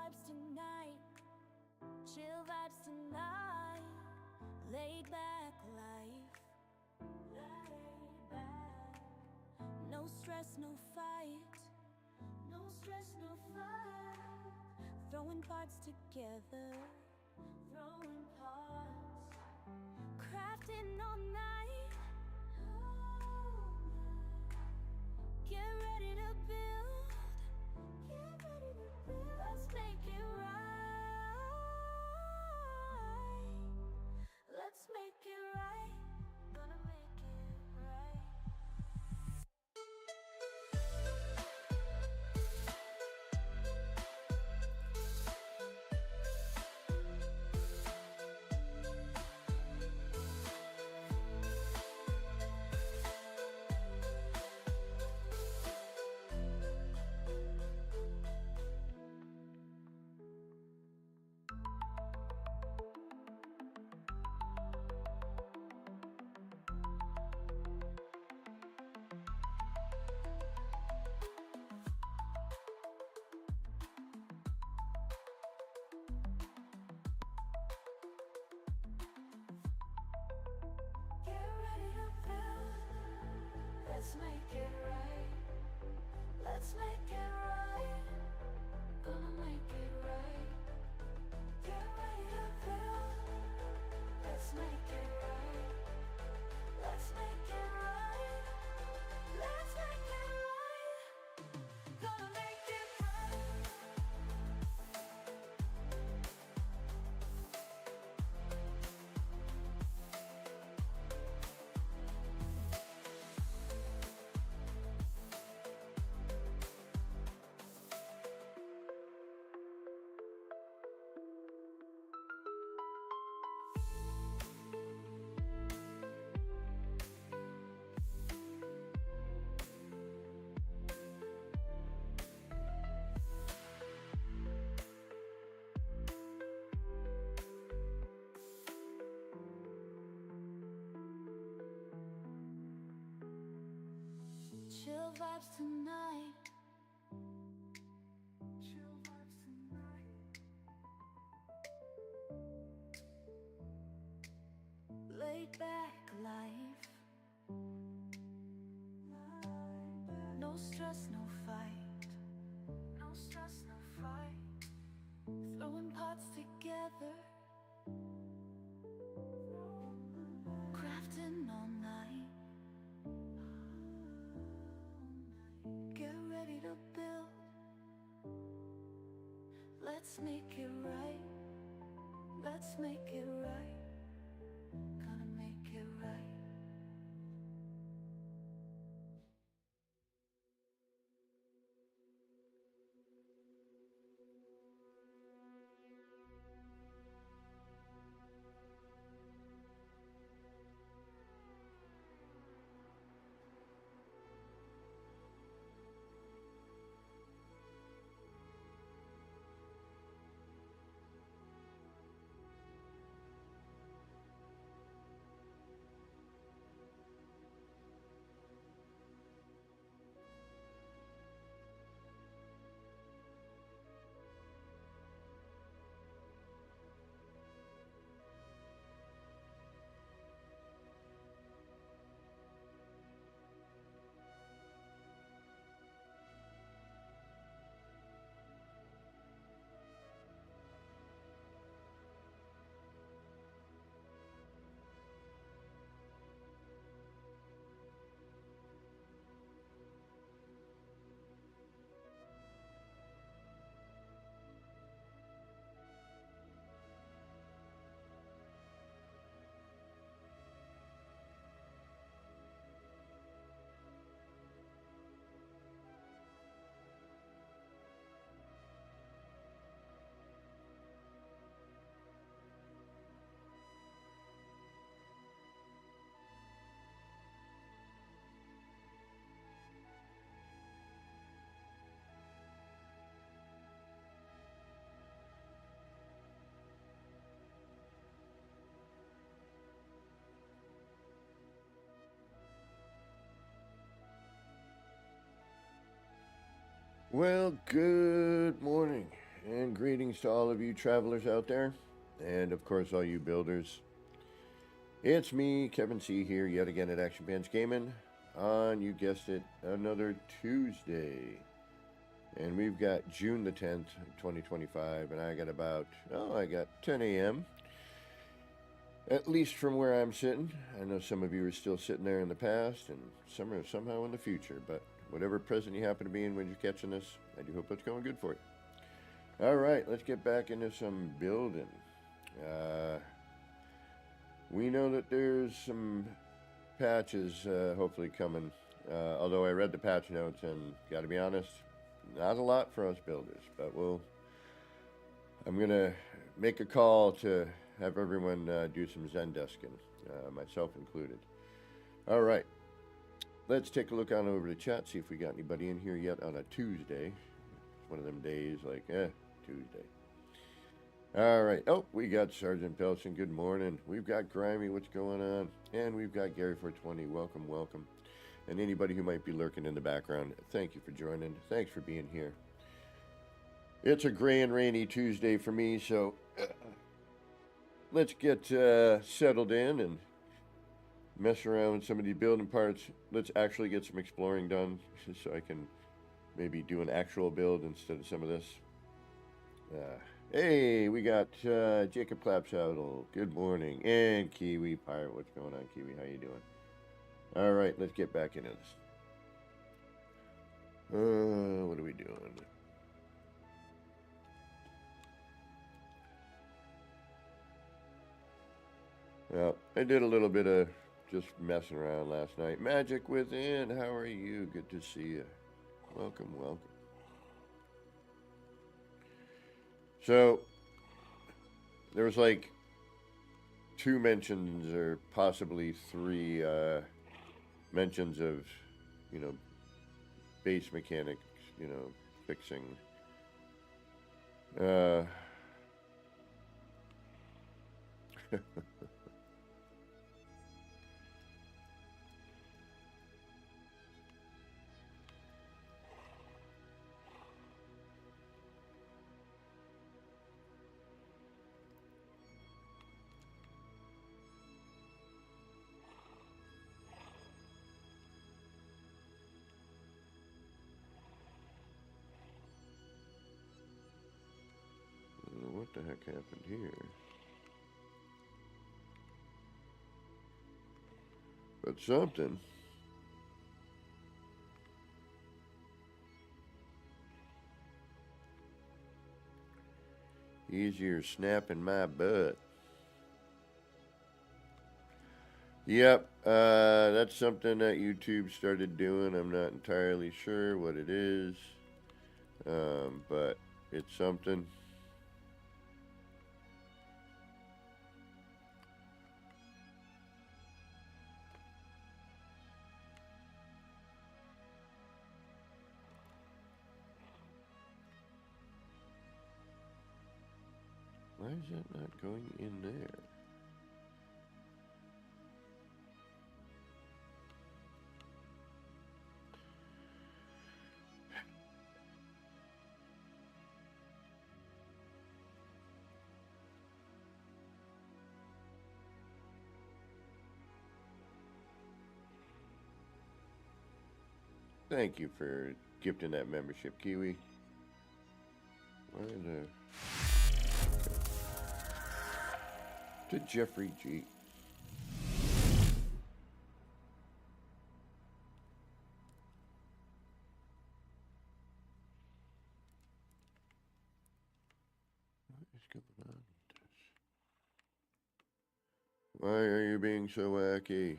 vibes tonight, chill vibes tonight, laid back life, laid back. No stress, no fight, no stress, no fight. Throwing parts together, throwing parts, crafting all night. Get ready to build, get ready to build. Let's make it right. Let's make it right. Gonna make it right. Let's make it right. Let's make it right. Gonna make it right. Get ready to build. Let's make it right. Let's make it right. Let's make it right. Gonna make it right. Chill vibes tonight. Chill vibes tonight. Laid back life. No stress, no fight. No stress, no fight. Throwing parts together. Crafting all night. Get ready to build. Let's make it right. Let's make it right. Gonna make it right. Well, good morning And greetings to all of you travelers out there, and of course, all you builders. It's me, Kevin C. here, yet again at Action Bench Gaming on, you guessed it, another Tuesday. And we've got June the 10th, 2025, and I got 10 a.m. At least from where I'm sitting. I know some of you are still sitting there in the past, and some are somehow in the future, but whatever present you happen to be in when you're catching this, I do hope it's going good for you. All right, let's get back into some building. We know that there's some patches hopefully coming, although I read the patch notes and got to be honest, not a lot for us builders, but I'm going to make a call to have everyone do some Zendesking, myself included. All right, let's take a look on over to chat, see if we got anybody in here yet on a Tuesday. It's one of them days like, Tuesday. All right. Oh, we got Sergeant Pelson. Good morning. We've got Grimy. What's going on? And we've got Gary 420. Welcome, welcome. And anybody who might be lurking in the background, thank you for joining. Thanks for being here. It's a gray and rainy Tuesday for me, so let's get settled in and mess around with some of the building parts. Let's actually get some exploring done so I can maybe do an actual build instead of some of this. Hey, we got Jacob Clapsaddle. Good morning. And Kiwi Pirate. What's going on, Kiwi? How you doing? All right, let's get back into this. What are we doing? Well, I did a little bit of just messing around last night. Magic Within, how are you? Good to see you. Welcome, welcome. So, there was like 2 mentions or possibly 3 mentions of, base mechanics, fixing. What the heck happened here? But something. Easier snapping my butt. Yep, that's something that YouTube started doing. I'm not entirely sure what it is, but it's something. Why is that not going in there? Thank you for gifting that membership, Kiwi. Why the... To Jeffrey G. What is going on with this? Why are you being so wacky?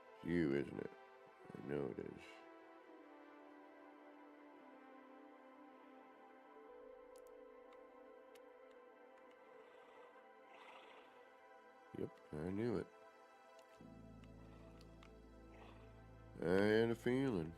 It's you, isn't it? I know it is. Yep, I knew it. I had a feeling.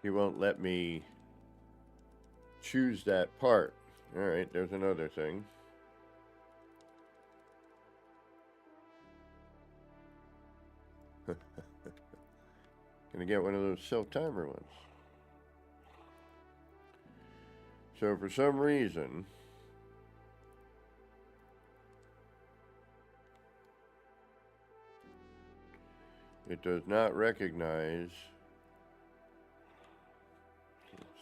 he won't let me choose that part. All right, there's another thing. Gonna get one of those self-timer ones. So for some reason, it does not recognize,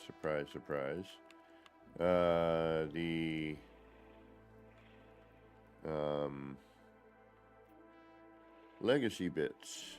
surprise, surprise, the legacy bits.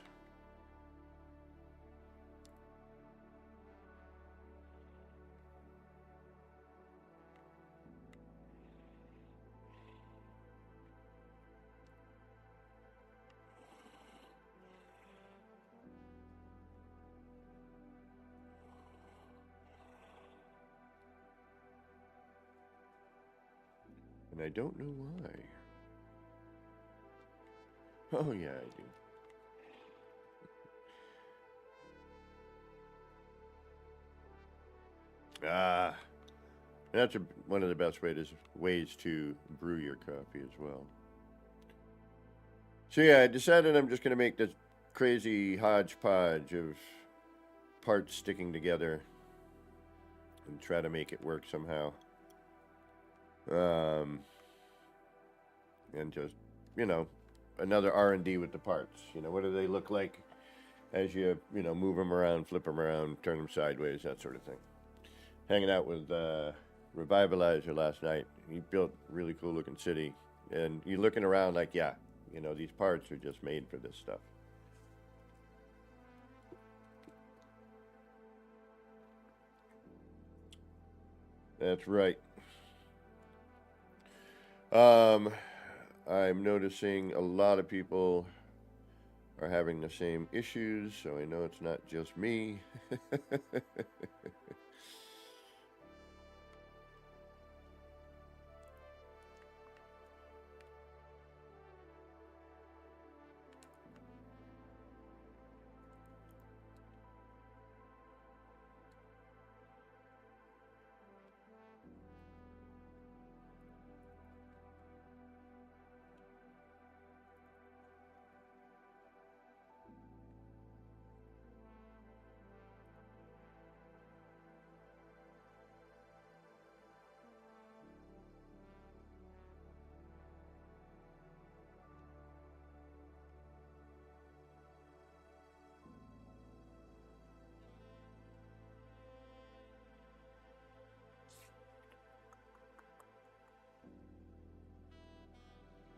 And I don't know why. Oh, yeah, I do. Ah, that's one of the best ways to brew your coffee as well. So yeah, I decided I'm just going to make this crazy hodgepodge of parts sticking together and try to make it work somehow. And just, another R&D with the parts. What do they look like as you move them around, flip them around, turn them sideways, that sort of thing. Hanging out with Revivalizer last night. He built a really cool looking city. And you're looking around like, yeah, these parts are just made for this stuff. That's right. I'm noticing a lot of people are having the same issues, so I know it's not just me.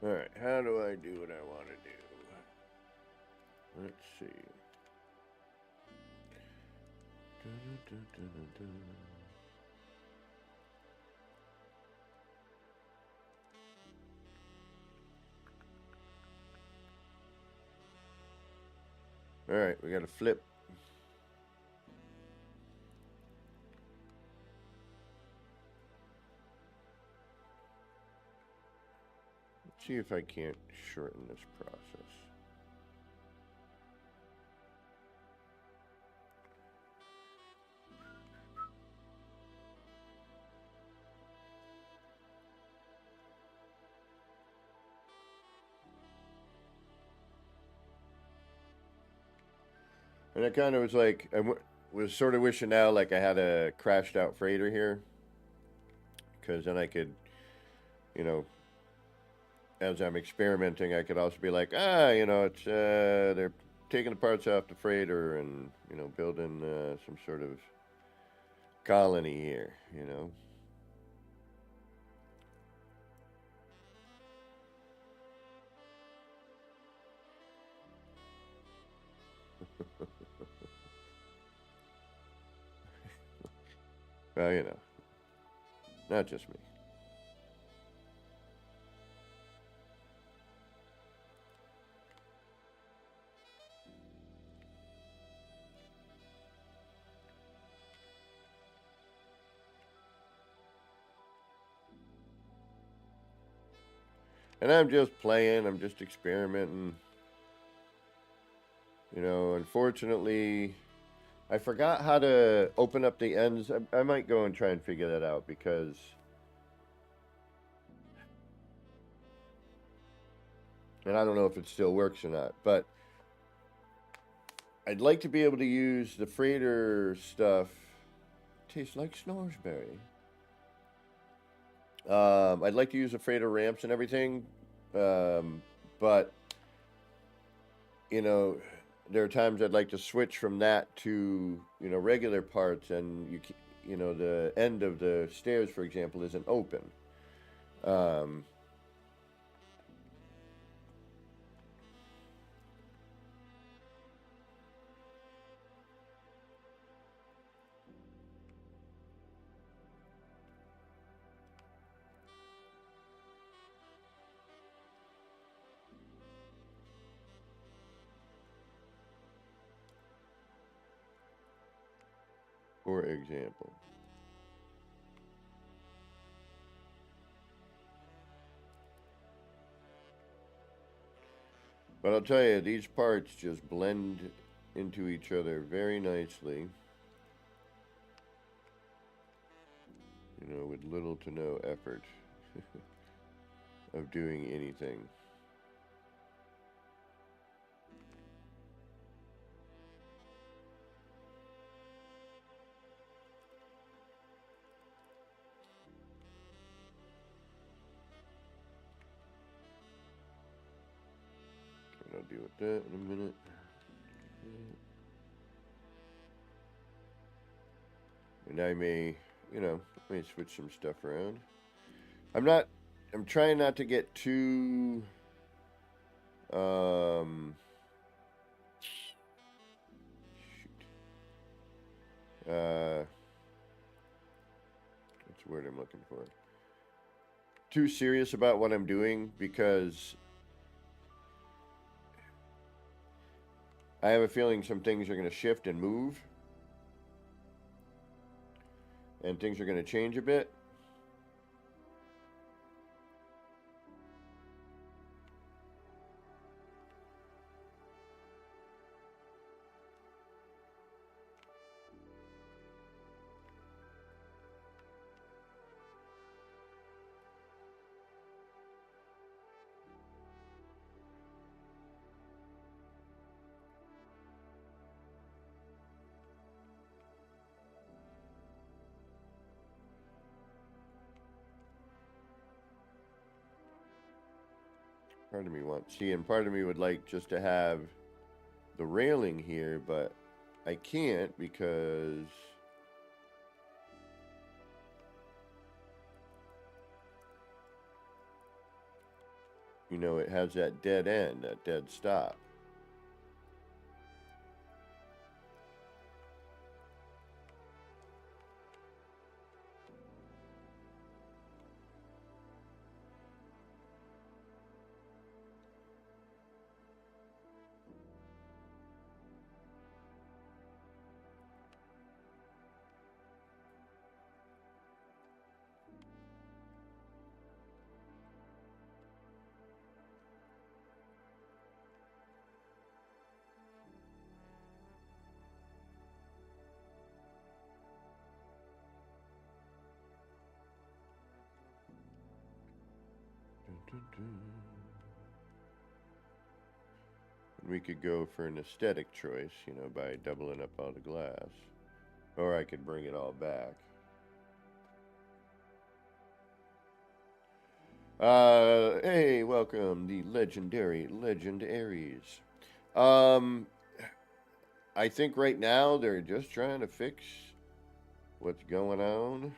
Alright, how do I do what I want to do? Let's see. Alright, we got to flip. Let's see if I can't shorten this process. And I kind of was like, was sort of wishing now like I had a crashed out freighter here. Because then I could, as I'm experimenting, I could also be like, it's, they're taking the parts off the freighter and, building some sort of colony here, Well, not just me. And I'm just playing, I'm just experimenting. Unfortunately, I forgot how to open up the ends. I might go and try and figure that out because and I don't know if it still works or not, but I'd like to be able to use the freighter stuff. Tastes like Snoresberry. I'd like to use the freighter ramps and everything, but you know, there are times I'd like to switch from that to regular parts, and the end of the stairs, for example, isn't open. Um, for example. But I'll tell you, these parts just blend into each other very nicely. With little to no effort of doing anything. And I'll deal with that in a minute. And I may switch some stuff around. I'm trying not to get too, shoot. What's the word I'm looking for? Too serious about what I'm doing because I have a feeling some things are going to shift and move. And things are going to change a bit. Part of me wants, see, and part of me would like just to have the railing here, but I can't because it has that dead end, that dead stop. We could go for an aesthetic choice, by doubling up all the glass. Or I could bring it all back. Hey, welcome, the legendary Legendaries. I think right now they're just trying to fix what's going on.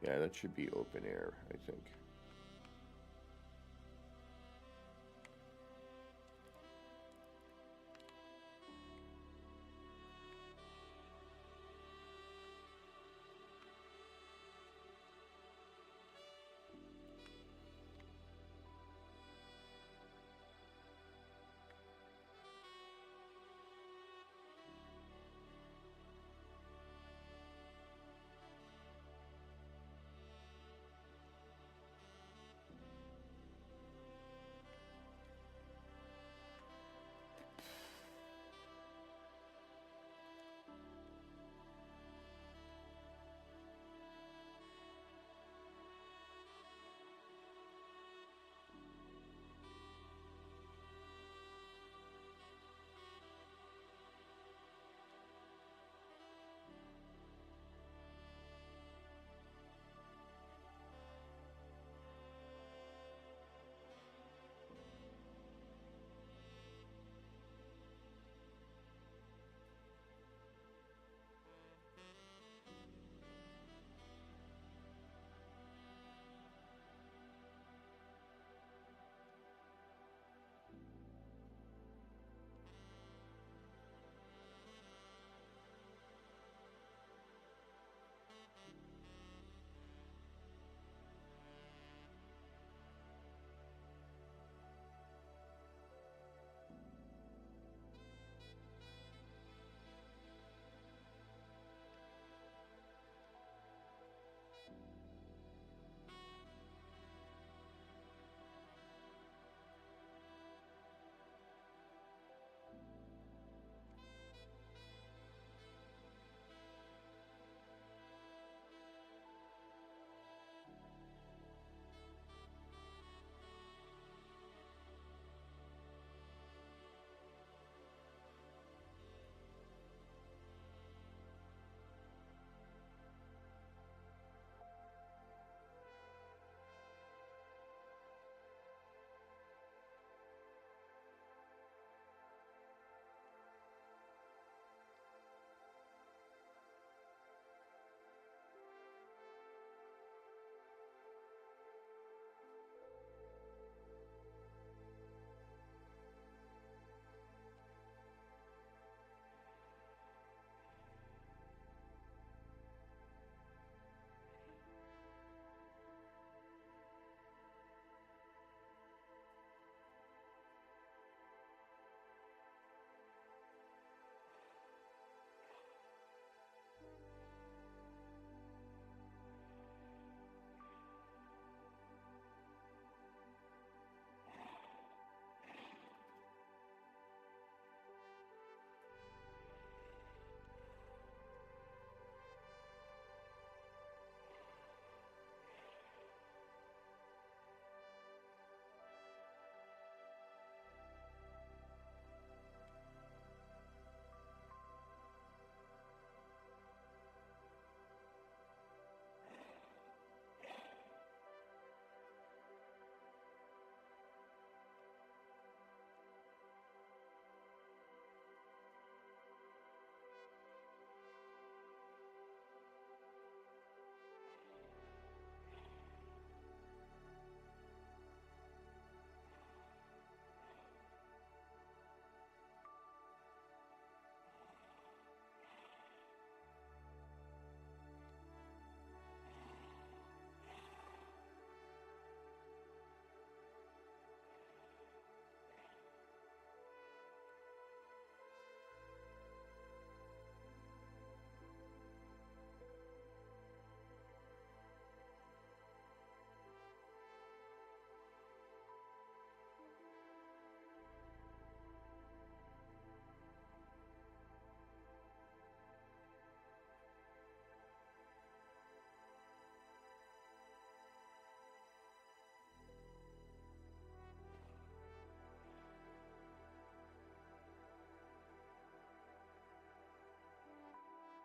Yeah, that should be open air, I think.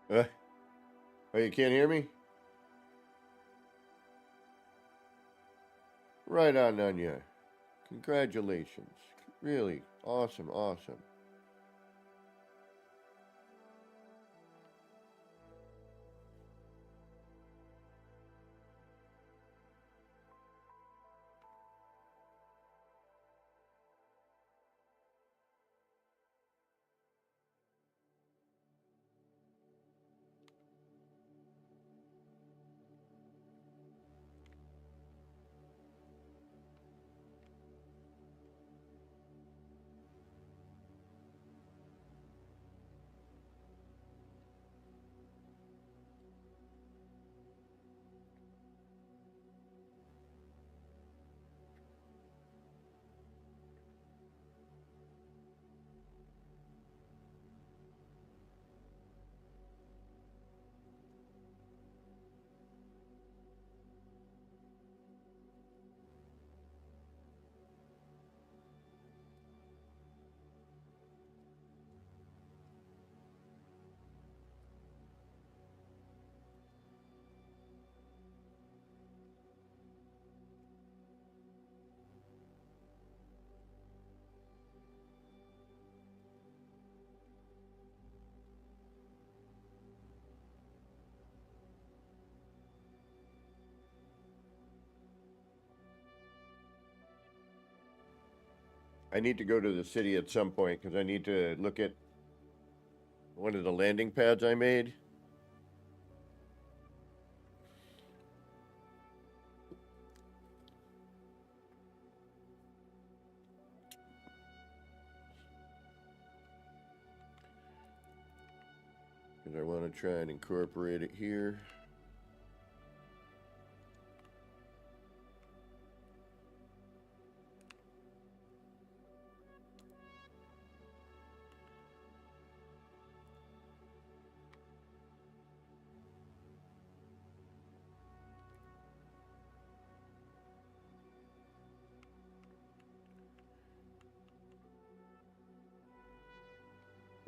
Uh, oh, you can't hear me? Right on, Anya. Congratulations. Really awesome, awesome. I need to go to the city at some point because I need to look at one of the landing pads I made. Because I want to try and incorporate it here.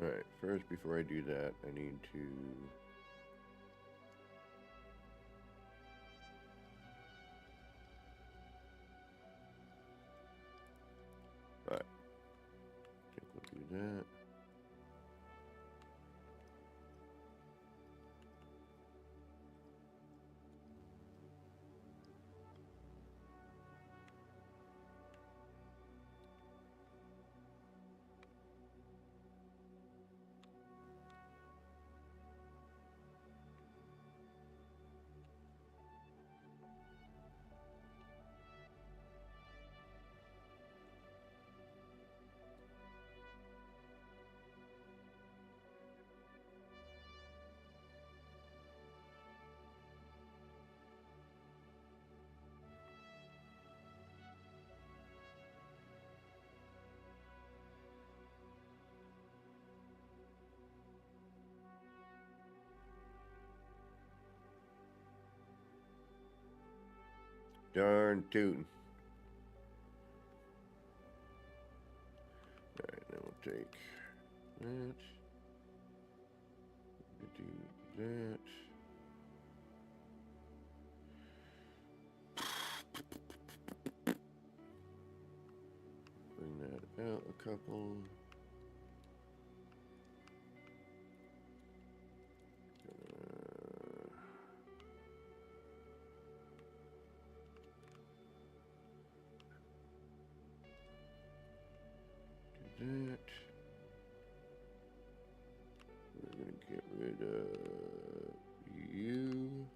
Alright, first, before I do that, I need to... Alright, I think we'll do that. Darn tootin'. Alright, then we'll take that. Do that. Bring that out a couple. Do that. We're gonna get rid of you.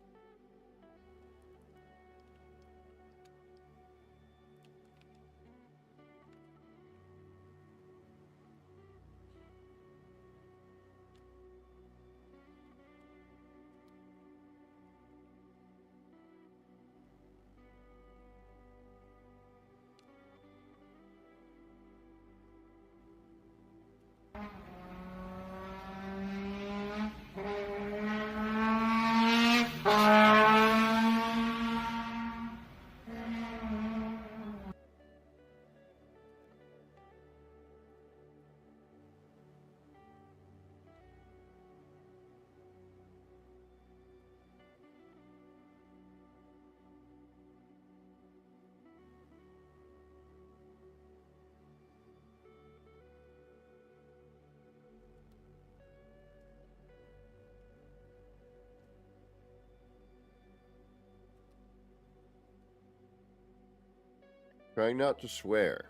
Trying not to swear.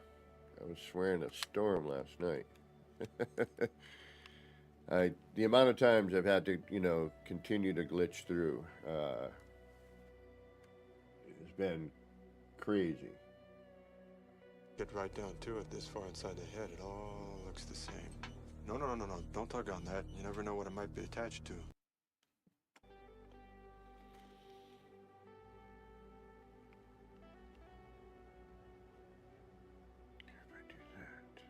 I was swearing a storm last night. The amount of times I've had to, continue to glitch through, has been crazy. Get right down to it, this far inside the head, it all looks the same. No, no, no, no, no, don't tug on that. You never know what it might be attached to. If I do that.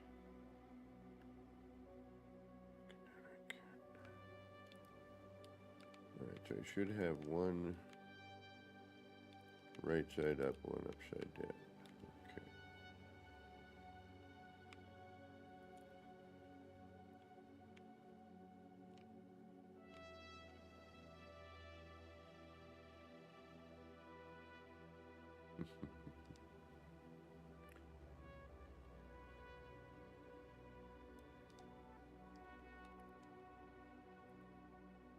Alright, so I should have one right side up, one upside down. Okay.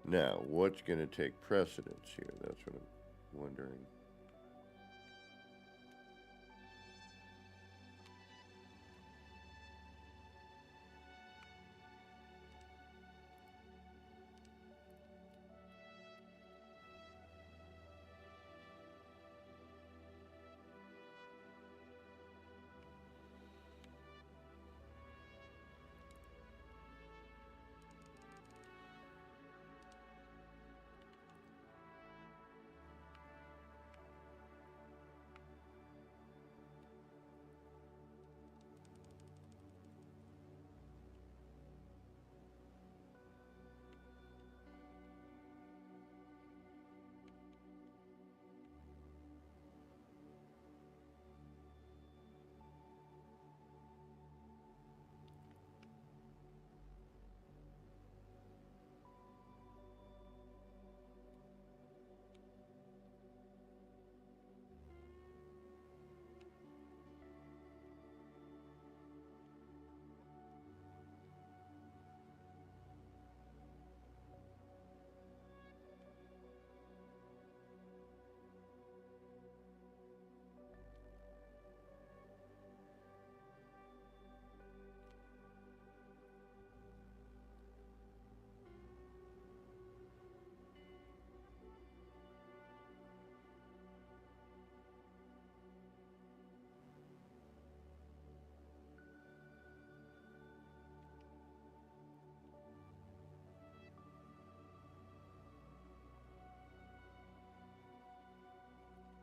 Now, what's going to take precedence here? That's what I'm wondering.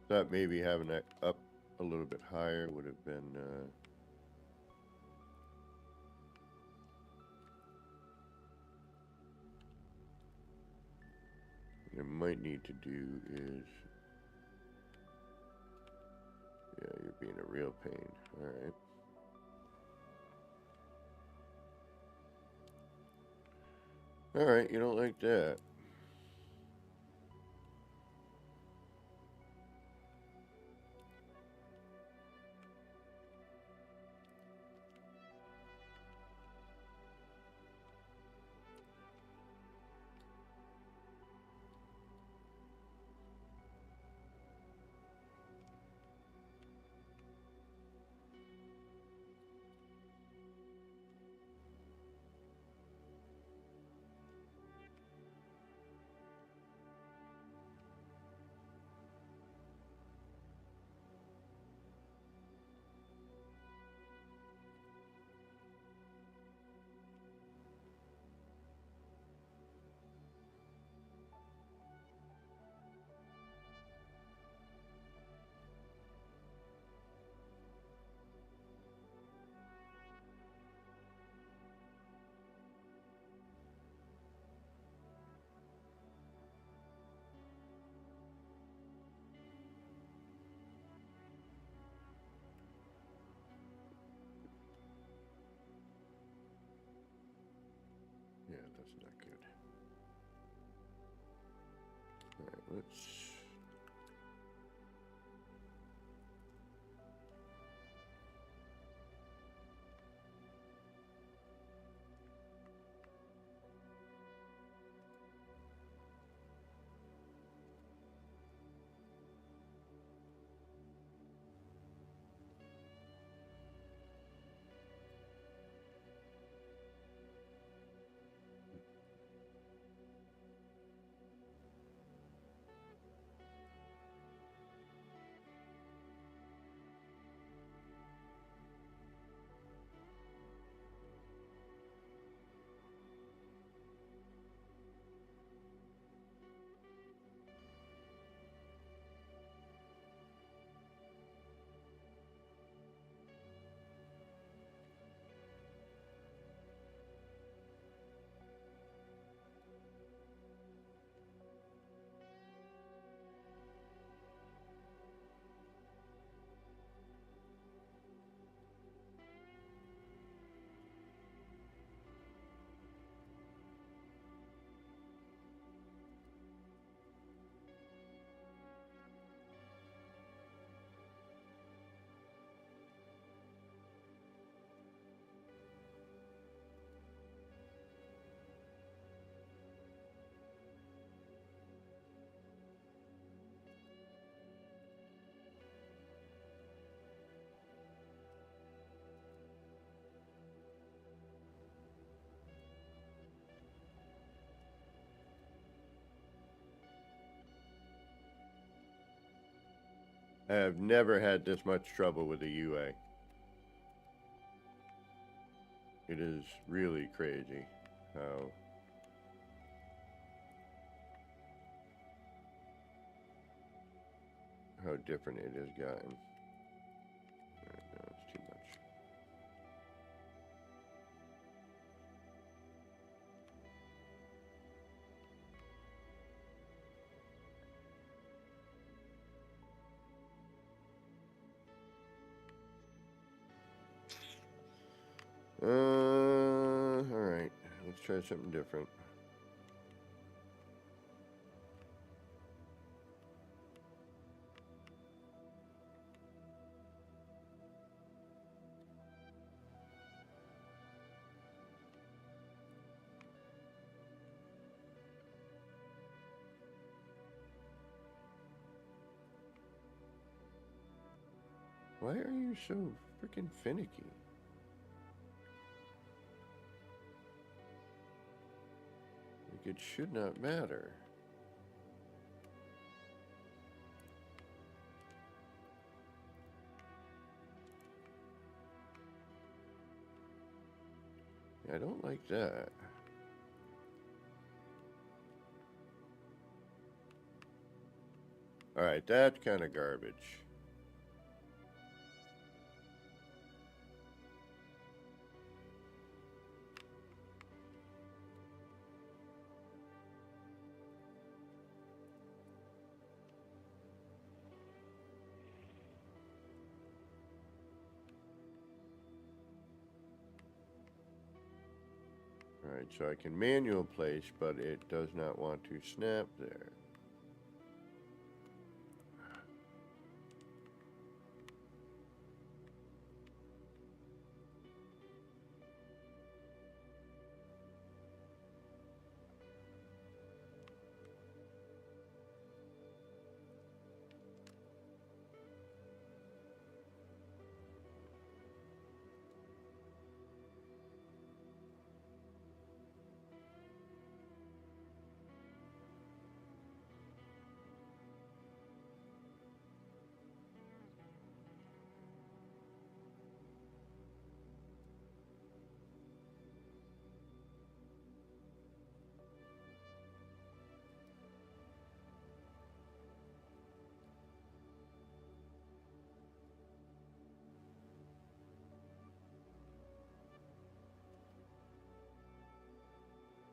Thought maybe having that up a little bit higher would have been, what I might need to do is, yeah, you're being a real pain. Alright. Alright, you don't like that. Yeah, that's not good. Alright, let's... I have never had this much trouble with the UA. It is really crazy how different it has gotten. No, it's too much. Alright. Let's try something different. Why are you so freaking finicky? Like, it should not matter. I don't like that. Alright, that's kind of garbage. Alright, so I can manual place, but it does not want to snap there.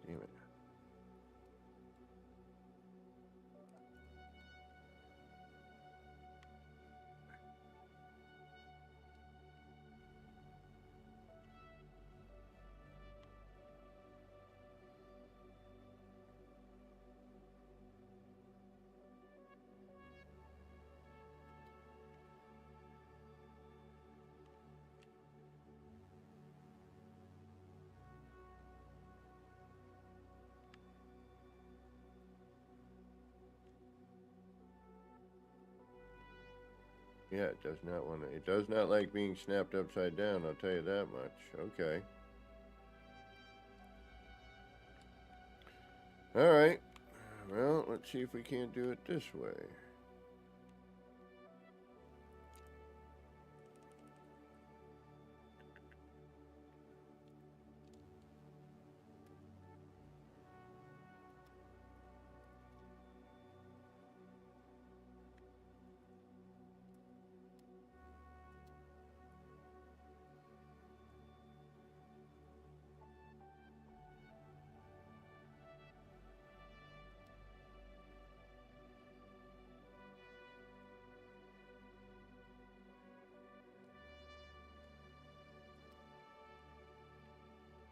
Damn it. Yeah, it does not want to. It does not like being snapped upside down, I'll tell you that much. Okay. Alright. Well, let's see if we can't do it this way.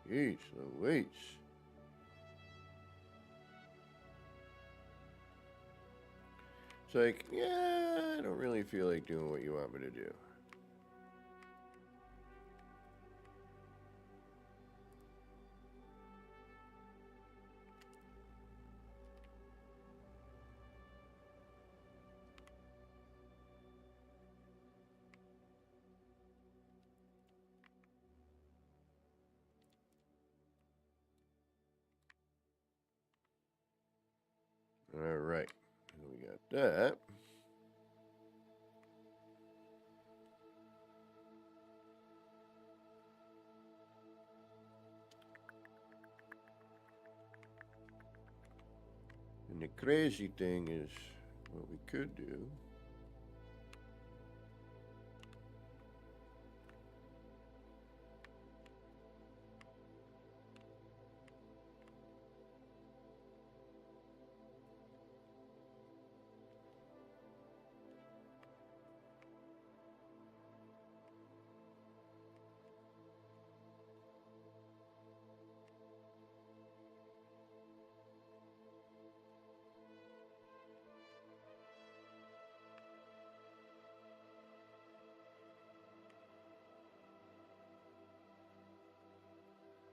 Jeez Louise. It's like, yeah, I don't really feel like doing what you want me to do. Alright. We got that. And the crazy thing is, what we could do.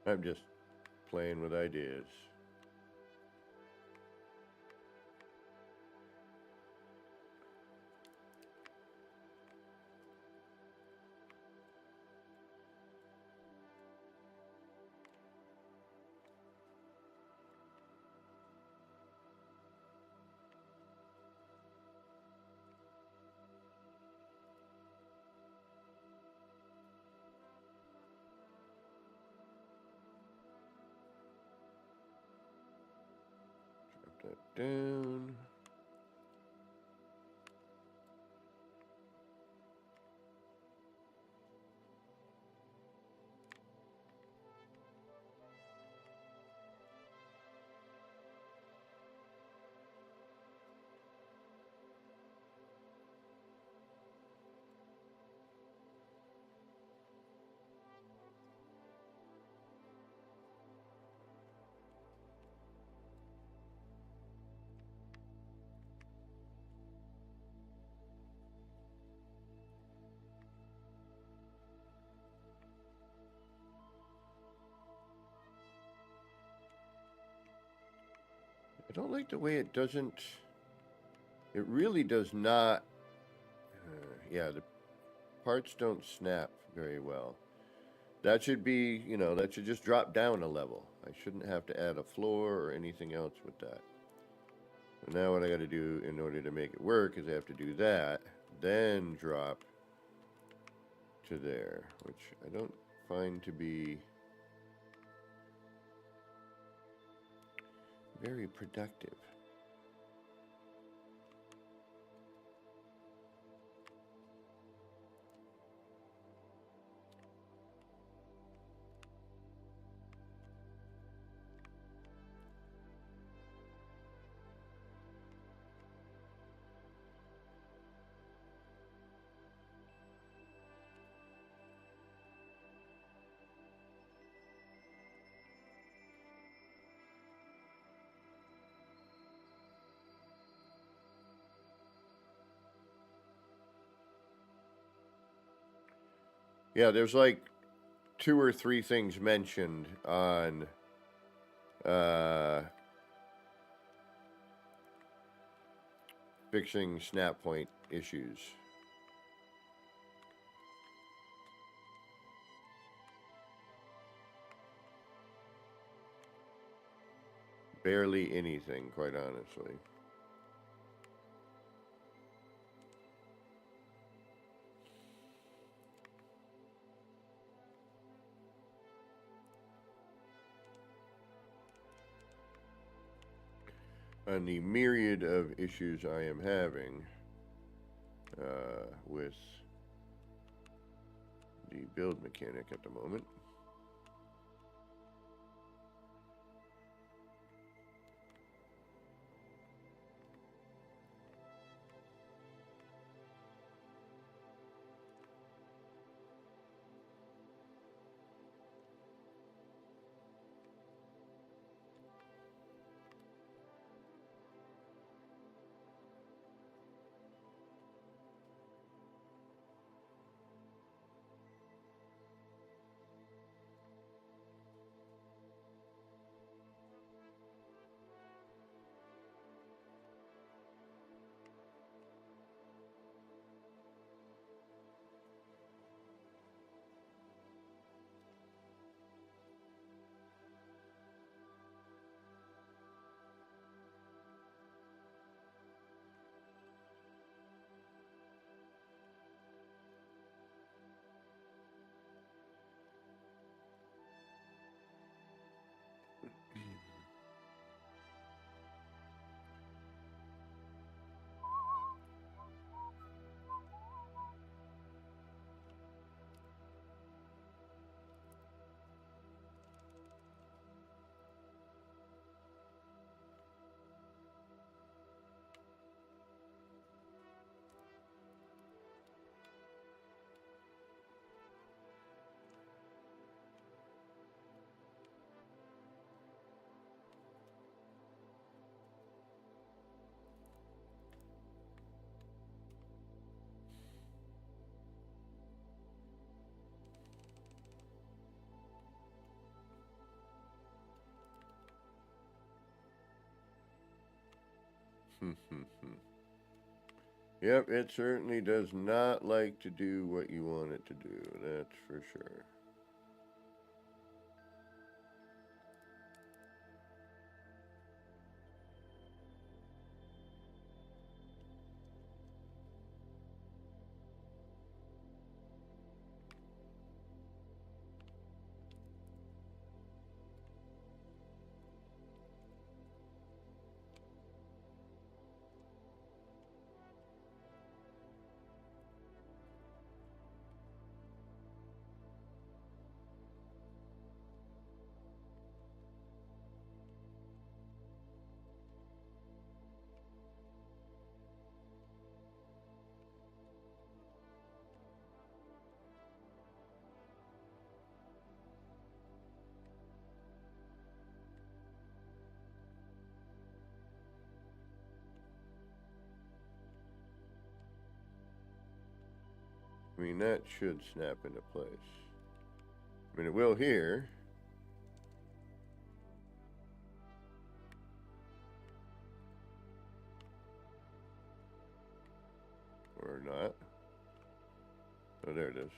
I'm just playing with ideas. Drop that down. I don't like the way it doesn't. It really does not. Yeah, the parts don't snap very well. That should be, that should just drop down a level. I shouldn't have to add a floor or anything else with that. So now what I got to do in order to make it work is I have to do that, then drop to there, which I don't find to be very productive. Yeah, there's like 2 or 3 things mentioned on fixing snap point issues. Barely anything, quite honestly. On the myriad of issues I am having with the build mechanic at the moment. Yep, it certainly does not like to do what you want it to do, that's for sure. I mean, that should snap into place. I mean, it will here. Or not. Oh, there it is.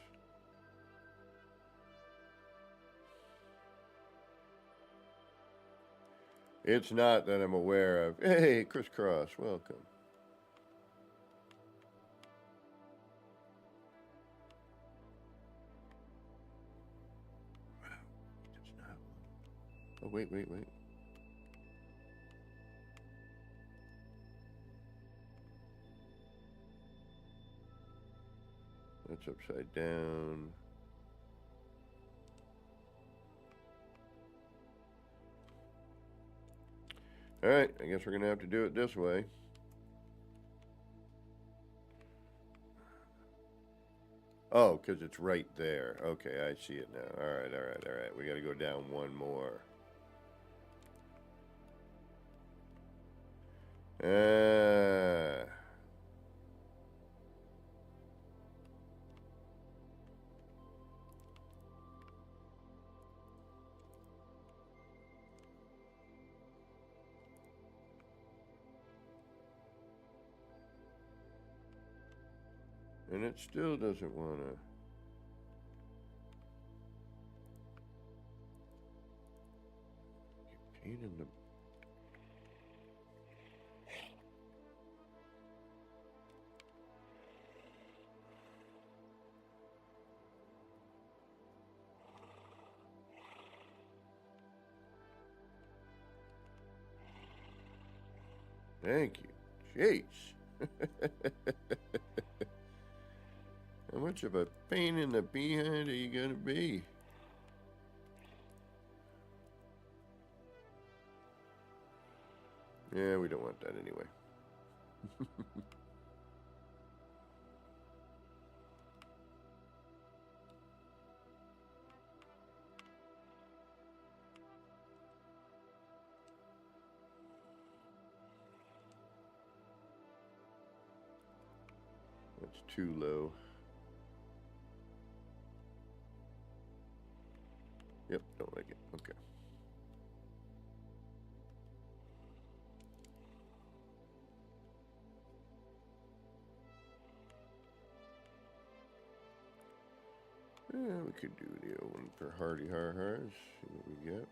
It's not that I'm aware of. Hey, Crisscross, welcome. Oh, wait. That's upside down. Alright, I guess we're going to have to do it this way. Oh, because it's right there. Okay, I see it now. Alright. We got to go down one more. And it still doesn't want to. Pain in the. Thank you. Jeez. How much of a pain in the behind are you going to be? Yeah, we don't want that anyway. That's too low. Yep, don't like it. Okay. Yeah, we could do the old one for Hardy Har-Hars. See what we get.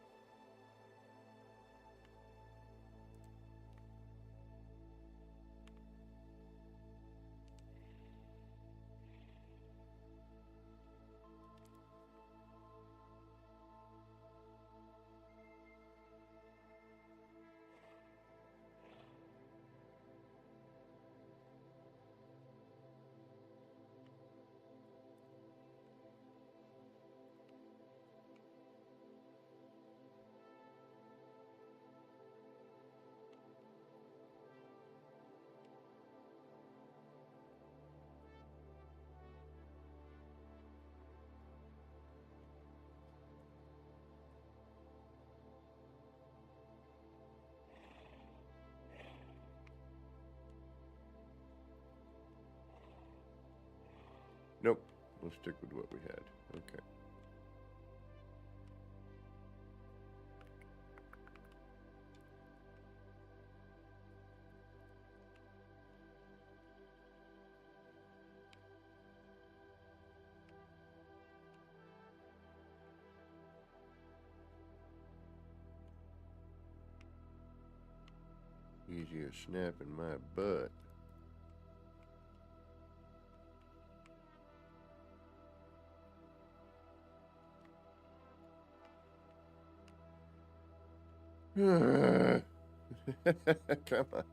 Nope. We'll stick with what we had. Okay. you a snap in my butt. Come on.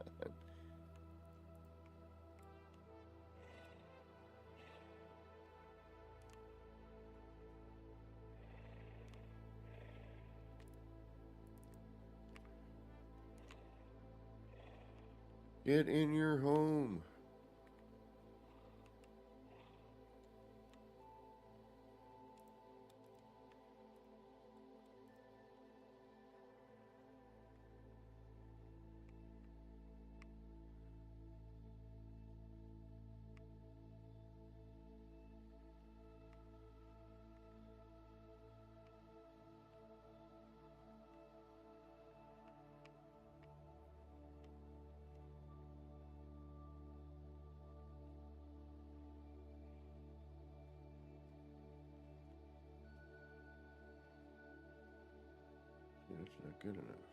Get in your home. That's not good enough.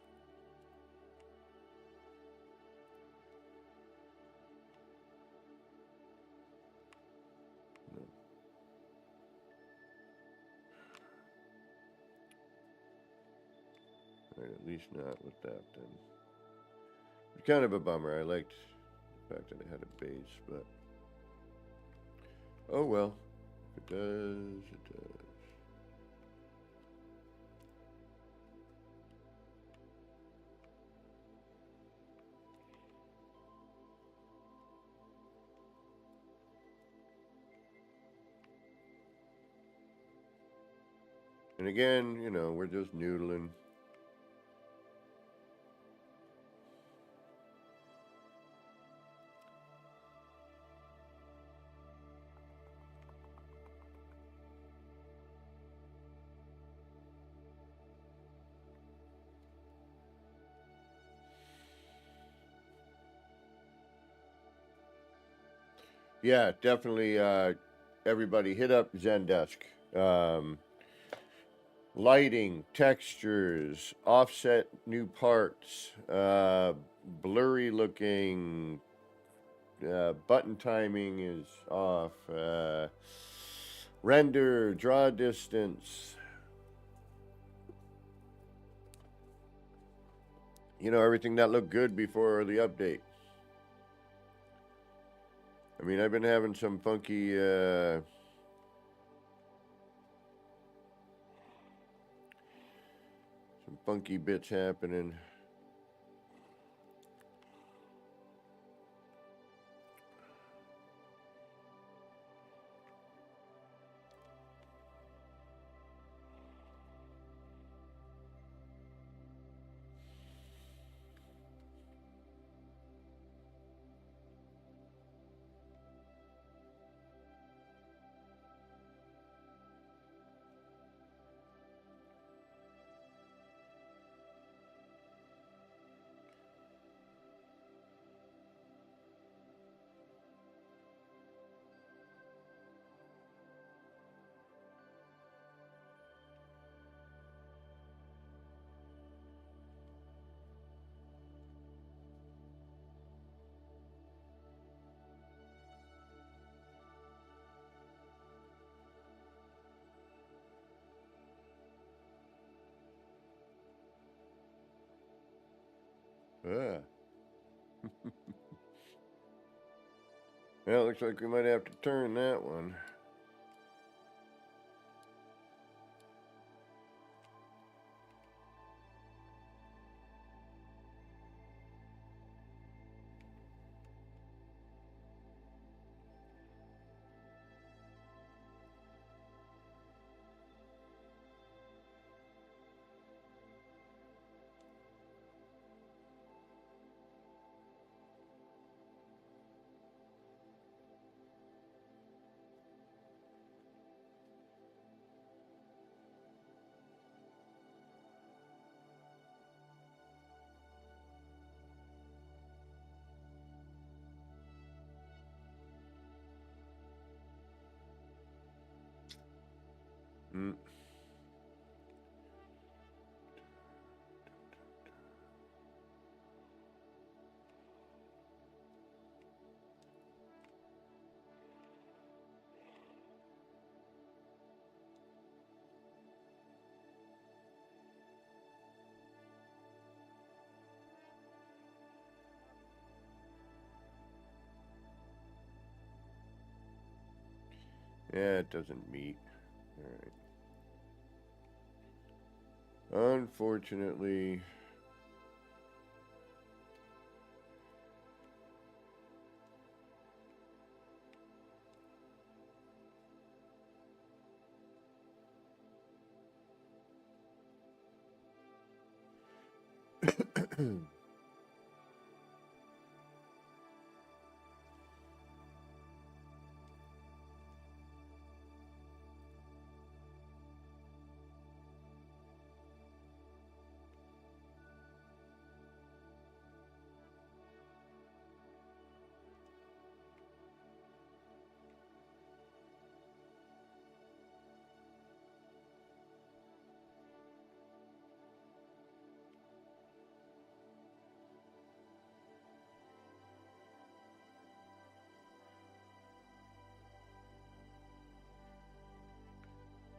No. Alright, at least not with that then. It's kind of a bummer. I liked the fact that it had a base, but oh well. If it does, it does. And again, you know, we're just noodling. Yeah, definitely. Everybody hit up Zendesk. Lighting, textures, offset new parts, blurry looking, button timing is off, render, draw distance. You know, everything that looked good before the update. I mean, I've been having some funky bits happening. Ah. Well, looks like we might have to turn that one. Mm. Yeah, it doesn't meet. Alright. Unfortunately...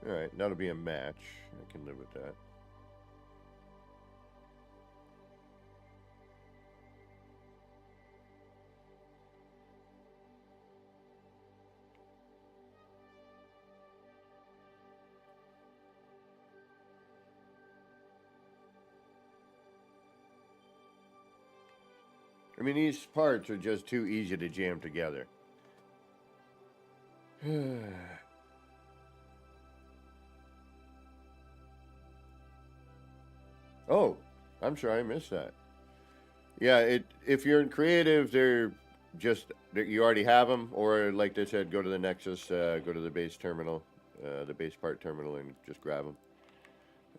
Alright, that'll be a match. I can live with that. I mean, these parts are just too easy to jam together. Oh, I'm sorry, I missed that. Yeah, if you're in creative, they're just you already have them, or like they said, go to the Nexus, go to the base terminal, the base part terminal, and just grab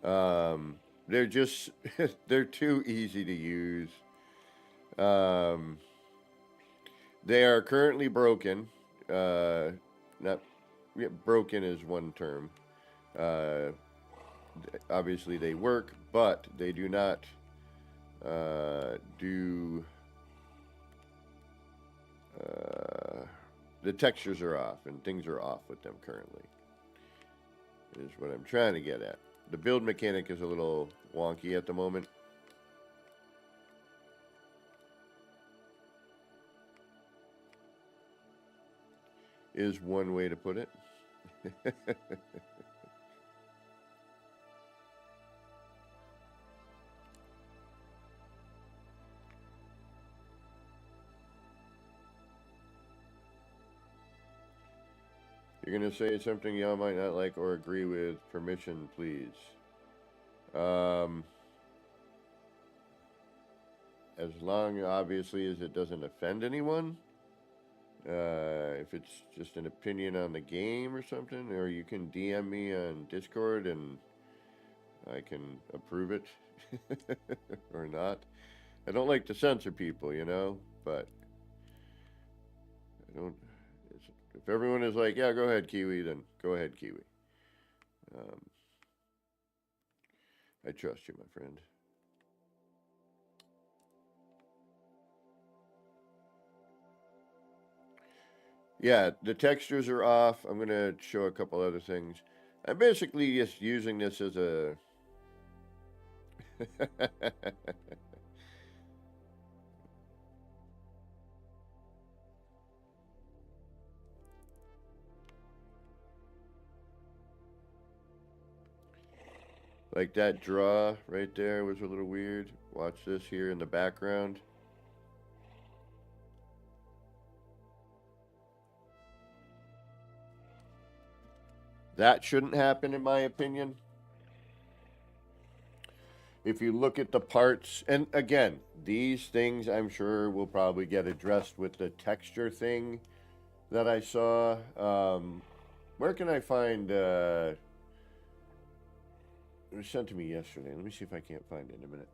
them. They're just they're too easy to use. They are currently broken. Not broken is one term. Obviously, they work, but they do not do. The textures are off, and things are off with them currently. Is what I'm trying to get at. The build mechanic is a little wonky at the moment. Is one way to put it. You're going to say something y'all might not like or agree with. Permission, please. As long, obviously, as it doesn't offend anyone. If it's just an opinion on the game or something, or you can DM me on Discord and I can approve it or not. I don't like to censor people, you know, but I don't. If everyone is like, yeah, go ahead, Kiwi, then go ahead, Kiwi. I trust you, my friend. Yeah, the textures are off. I'm going to show a couple other things. I'm basically just using this as a... Like that draw right there was a little weird. Watch this here in the background. That shouldn't happen, in my opinion. If you look at the parts, and again, these things I'm sure will probably get addressed with the texture thing that I saw. Where can I find... it was sent to me yesterday. Let me see if I can't find it in a minute.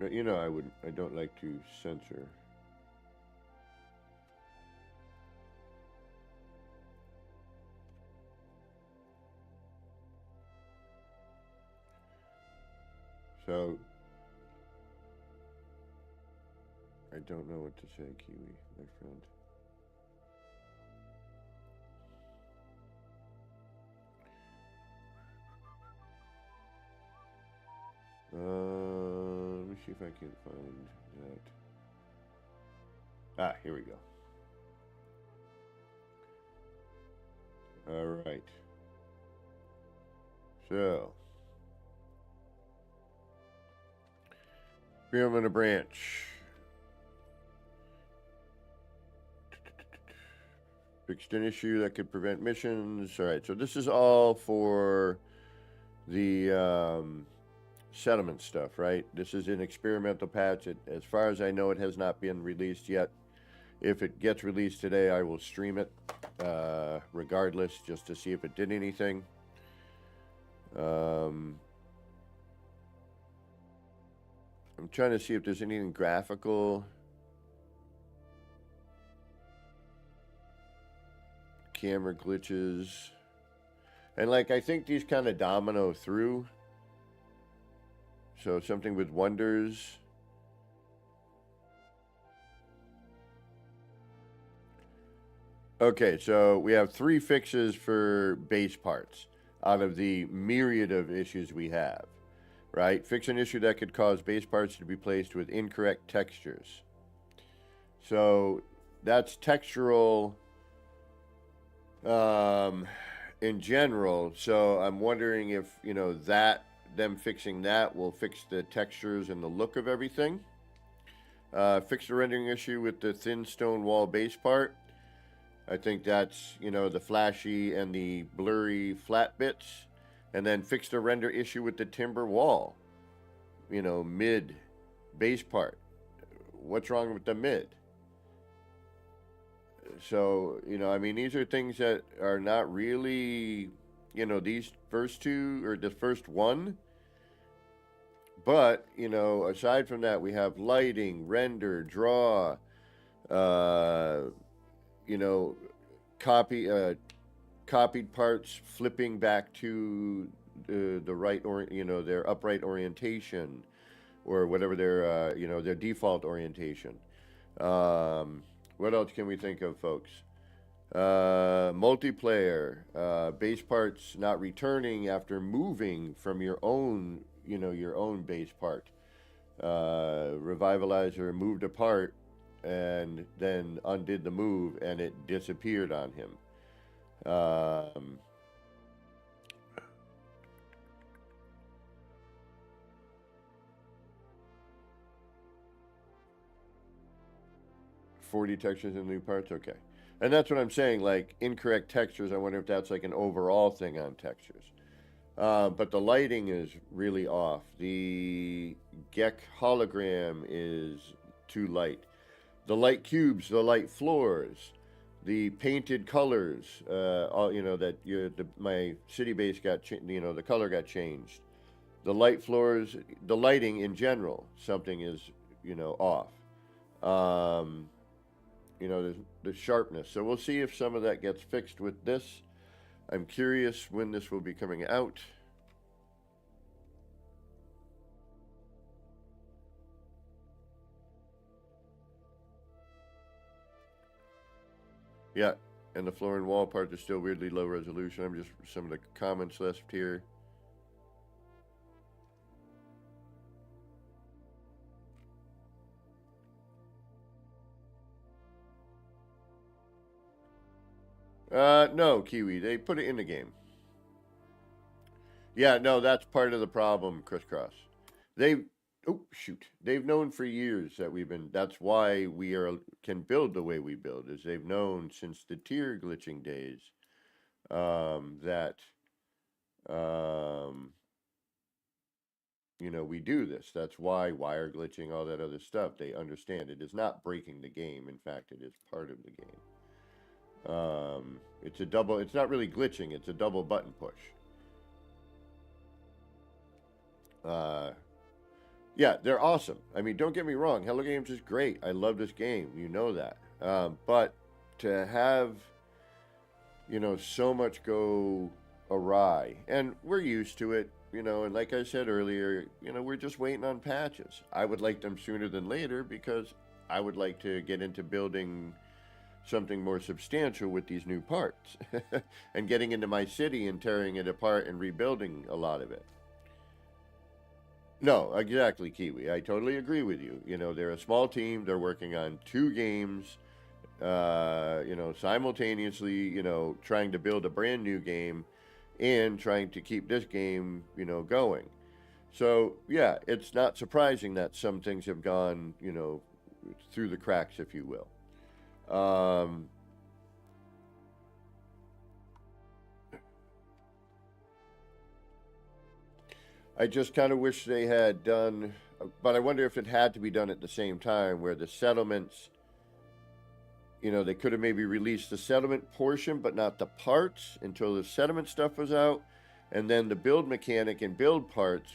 But you know, I don't like to censor. So, I don't know what to say, Kiwi, my friend. Let me see if I can find that. Ah, here we go. All right. So, experiment a branch. Fixed an issue that could prevent missions. All right, so this is all for the settlement stuff, right? This is an experimental patch. As far as I know, it has not been released yet. If it gets released today, I will stream it regardless, just to see if it did anything. I'm trying to see if there's anything graphical. Camera glitches. And like, I think these kind of domino through. So something with wonders. Okay, so we have 3 fixes for base parts out of the myriad of issues we have, right? Fix an issue that could cause base parts to be placed with incorrect textures. So that's textural in general. So I'm wondering if, you know, them fixing that will fix the textures and the look of everything. Fix the rendering issue with the thin stone wall base part. I think that's, you know, the flashy and the blurry flat bits. And then fix the render issue with the timber wall. You know, mid base part. What's wrong with the mid? So, you know, I mean, these are things that are not really, you know, these first 2 or the first one. But, you know, aside from that, we have lighting, render, draw, you know, copied parts flipping back to the right, or you know, their upright orientation, or whatever their you know, their default orientation. What else can we think of, folks? Multiplayer, base parts not returning after moving from your own, you know, your own base part. Revivalizer moved apart and then undid the move and it disappeared on him. 40 textures in new parts, okay. And that's what I'm saying, like incorrect textures. I wonder if that's like an overall thing on textures. But the lighting is really off. The Gek hologram is too light. The light cubes, the light floors, the painted colors, all, you know, that my city base got, you know, the color got changed. The light floors, the lighting in general, something is, you know, off. You know, there's the sharpness. So we'll see if some of that gets fixed with this. I'm curious when this will be coming out. Yeah, and the floor and wall part is still weirdly low resolution. I'm just some of the comments left here. No, Kiwi, they put it in the game. Yeah, no, that's part of the problem, Crisscross. They've known for years that that's why we can build the way we build, is they've known since the tier glitching days, that, you know, we do this. That's why wire glitching, all that other stuff, they understand it is not breaking the game. In fact, it is part of the game. It's not really glitching, it's a double button push. Yeah, they're awesome. I mean, don't get me wrong, Hello Games is great. I love this game, you know that. But to have, you know, so much go awry, and we're used to it, you know, and like I said earlier, you know, we're just waiting on patches. I would like them sooner than later because I would like to get into building something more substantial with these new parts and getting into my city and tearing it apart and rebuilding a lot of it. No, exactly, Kiwi. I totally agree with you. They're a small team. They're working on 2 games, simultaneously, trying to build a brand new game and trying to keep this game, going. So, yeah, it's not surprising that some things have gone, through the cracks, if you will. Um, I just kind of wish they had done, but I wonder if it had to be done at the same time where the settlements, they could have maybe released the settlement portion, but not the parts until the settlement stuff was out. And then the build mechanic and build parts,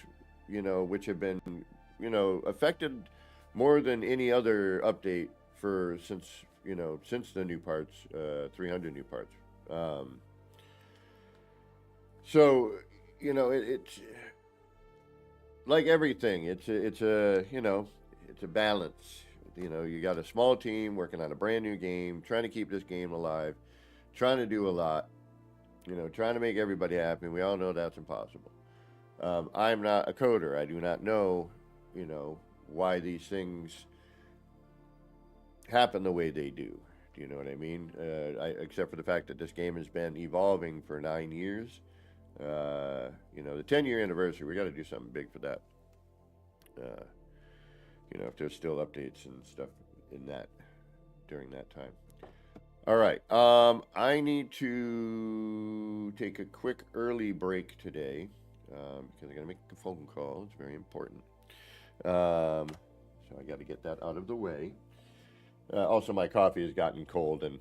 which have been, affected more than any other update since the new parts, 300 new parts. So, it's like everything. It's a balance. You got a small team working on a brand new game, trying to keep this game alive, trying to do a lot, trying to make everybody happy. We all know that's impossible. I'm not a coder. I do not know, why these things happen the way they do. Do you know what I mean? Except for the fact that this game has been evolving for 9 years. The 10-year anniversary, we got to do something big for that. If there's still updates and stuff during that time. All right. I need to take a quick early break today because I got to make a phone call. It's very important. So I got to get that out of the way. Also, my coffee has gotten cold and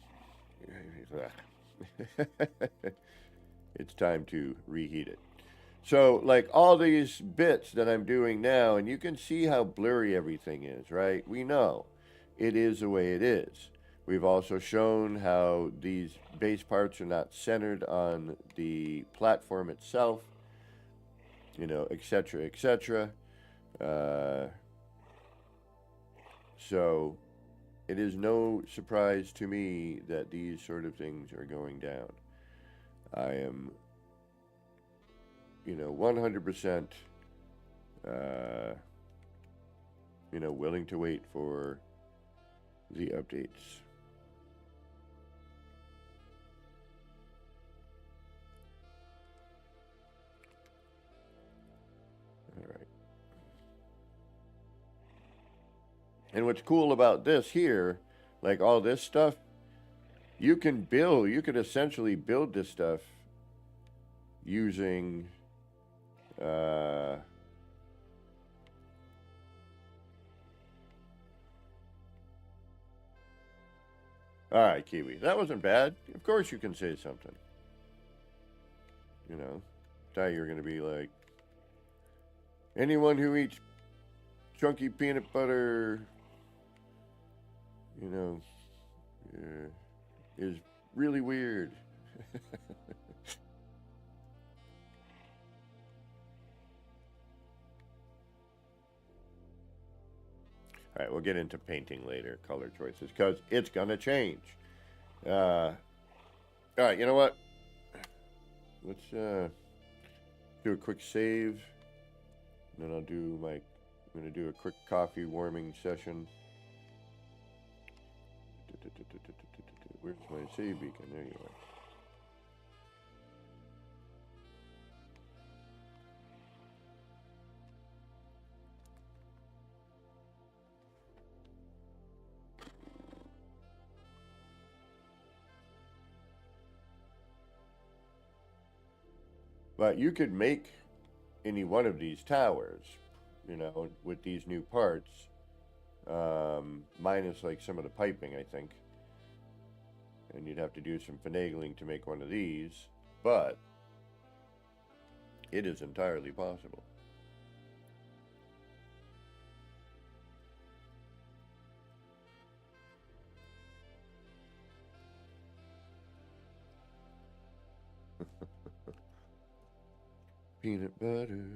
it's time to reheat it. So, like all these bits that I'm doing now, and you can see how blurry everything is, right? We know it is the way it is. We've also shown how these base parts are not centered on the platform itself, etc., etc. So, it is no surprise to me that these sort of things are going down. I am 100%, willing to wait for the updates. All right. And what's cool about this here, like all this stuff, you can essentially build this stuff using all right, Kiwi. That wasn't bad. Of course you can say something. Thought you were going to be like, anyone who eats chunky peanut butter, is really weird. All right, we'll get into painting later, color choices, because it's going to change. All right, you know what? Let's do a quick save. And then I'm going to do a quick coffee warming session. Where's my save beacon? There you are. But you could make any one of these towers, with these new parts, minus like some of the piping, I think. And you'd have to do some finagling to make one of these, but it is entirely possible. Peanut butter.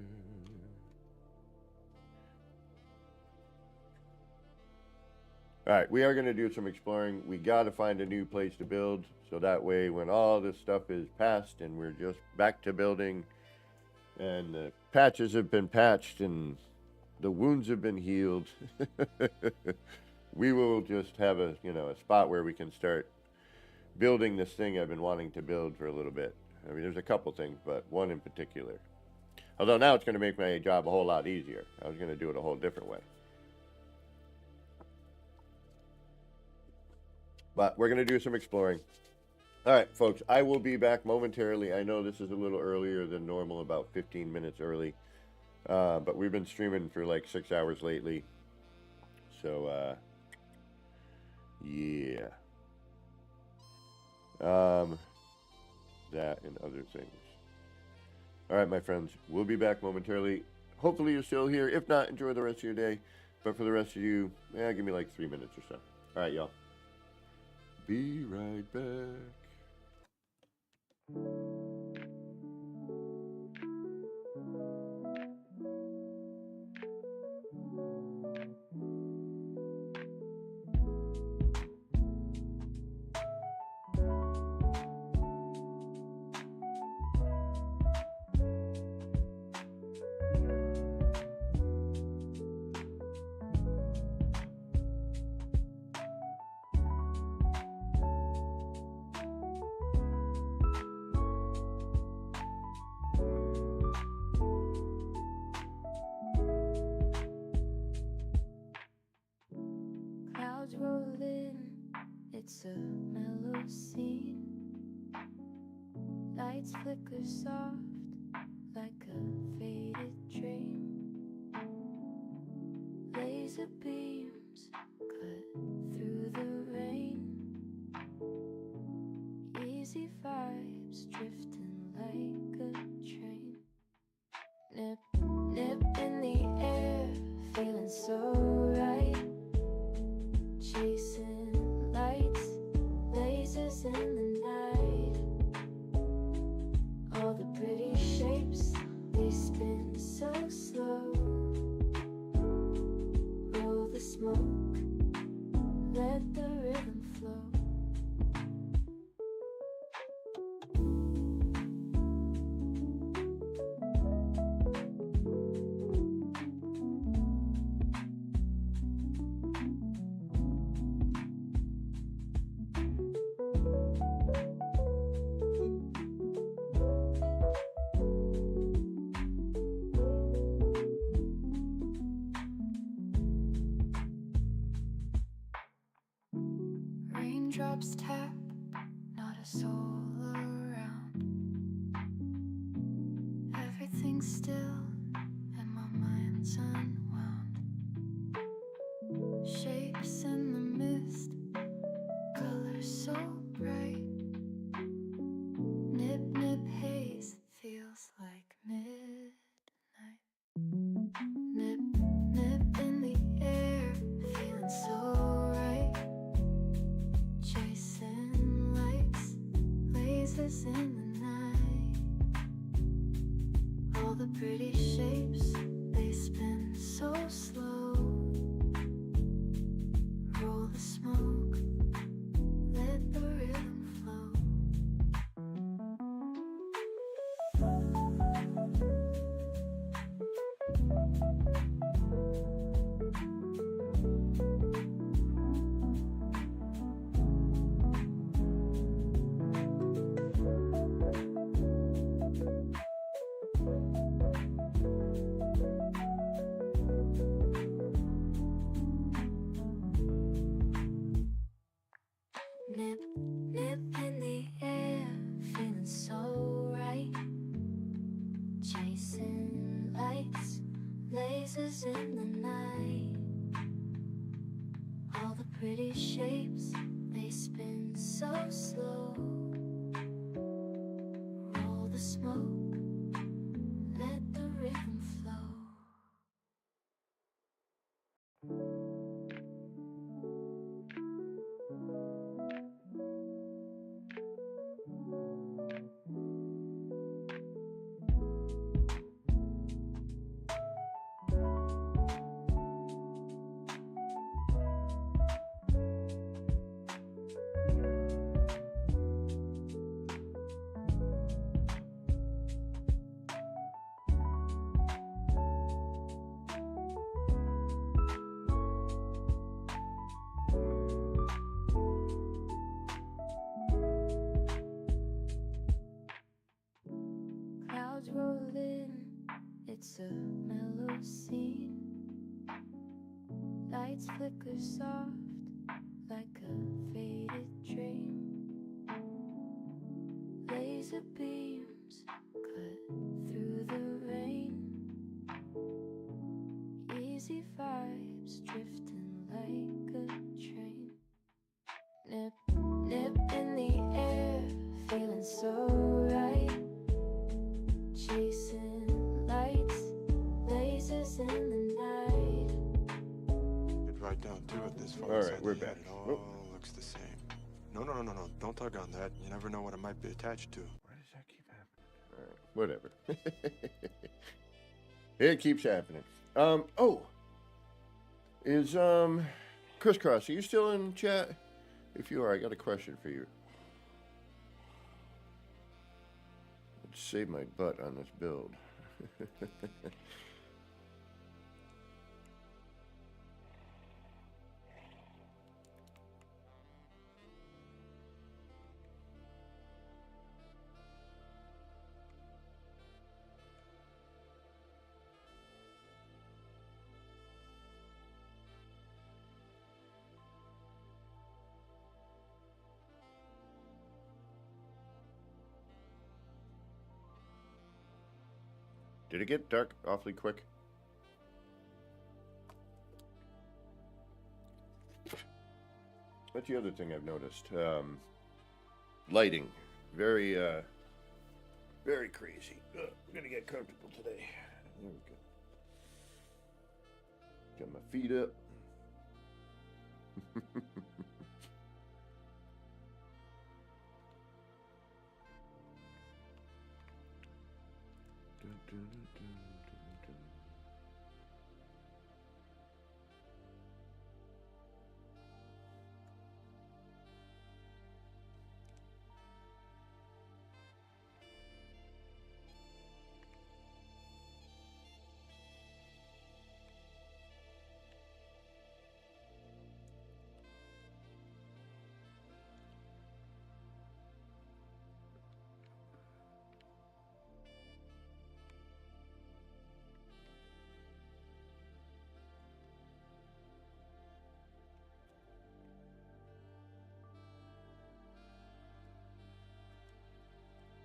All right, we are going to do some exploring. We got to find a new place to build, so that way when all this stuff is passed and we're just back to building and the patches have been patched and the wounds have been healed. We will just have a spot where we can start building this thing I've been wanting to build for a little bit. I mean, there's a couple things, but one in particular. Although now it's going to make my job a whole lot easier. I was going to do it a whole different way. But we're going to do some exploring. All right, folks, I will be back momentarily. I know this is a little earlier than normal, about 15 minutes early. But we've been streaming for like 6 hours lately. So, yeah. That and other things. All right, my friends, we'll be back momentarily. Hopefully you're still here. If not, enjoy the rest of your day. But for the rest of you, give me like 3 minutes or so. All right, y'all. Be right back. Clouds roll in, it's a mellow scene. Lights flicker soft like a faded dream. Laser beams cut through the rain. Easy vibes drifting like a train. Nip, nip in the air, feeling so right. Chasing lights, lasers in the night. All the pretty shapes, they spin so slow. Roll the smoke, let the rhythm flow. Raindrops tap, not a soul around. Everything's still and my mind's unwound. Shapes in the mist, colors so bright. Nip, nip haze, feels like midnight. Nip, nip in the air, feeling so right. Chasing lights, lasers in the night. All the pretty shapes, they spin so slow. Roll the smoke, let the rhythm flow. Nip, nip in the air, feeling so right. Chasing lights, lasers in the night. All the pretty shapes, they spin so slow. Roll the smoke, let the rhythm flow. It's a mellow scene. Lights flicker soft like a faded dream. Laser beams cut through the rain. Easy vibes drifting like a train. Nip, nip in the air, feeling so right. Chasing lights, lasers in the night. Get right down to it this far. All right, we're back. It all looks the same. No. Don't tug on that. You never know what it might be attached to. Why does that keep happening? All right, whatever. It keeps happening. Is Crisscross, are you still in chat? If you are, I got a question for you. Let's save my butt on this build. Did it get dark awfully quick? That's the other thing I've noticed. Lighting. Very, very crazy. I'm gonna get comfortable today. There we go. Got my feet up.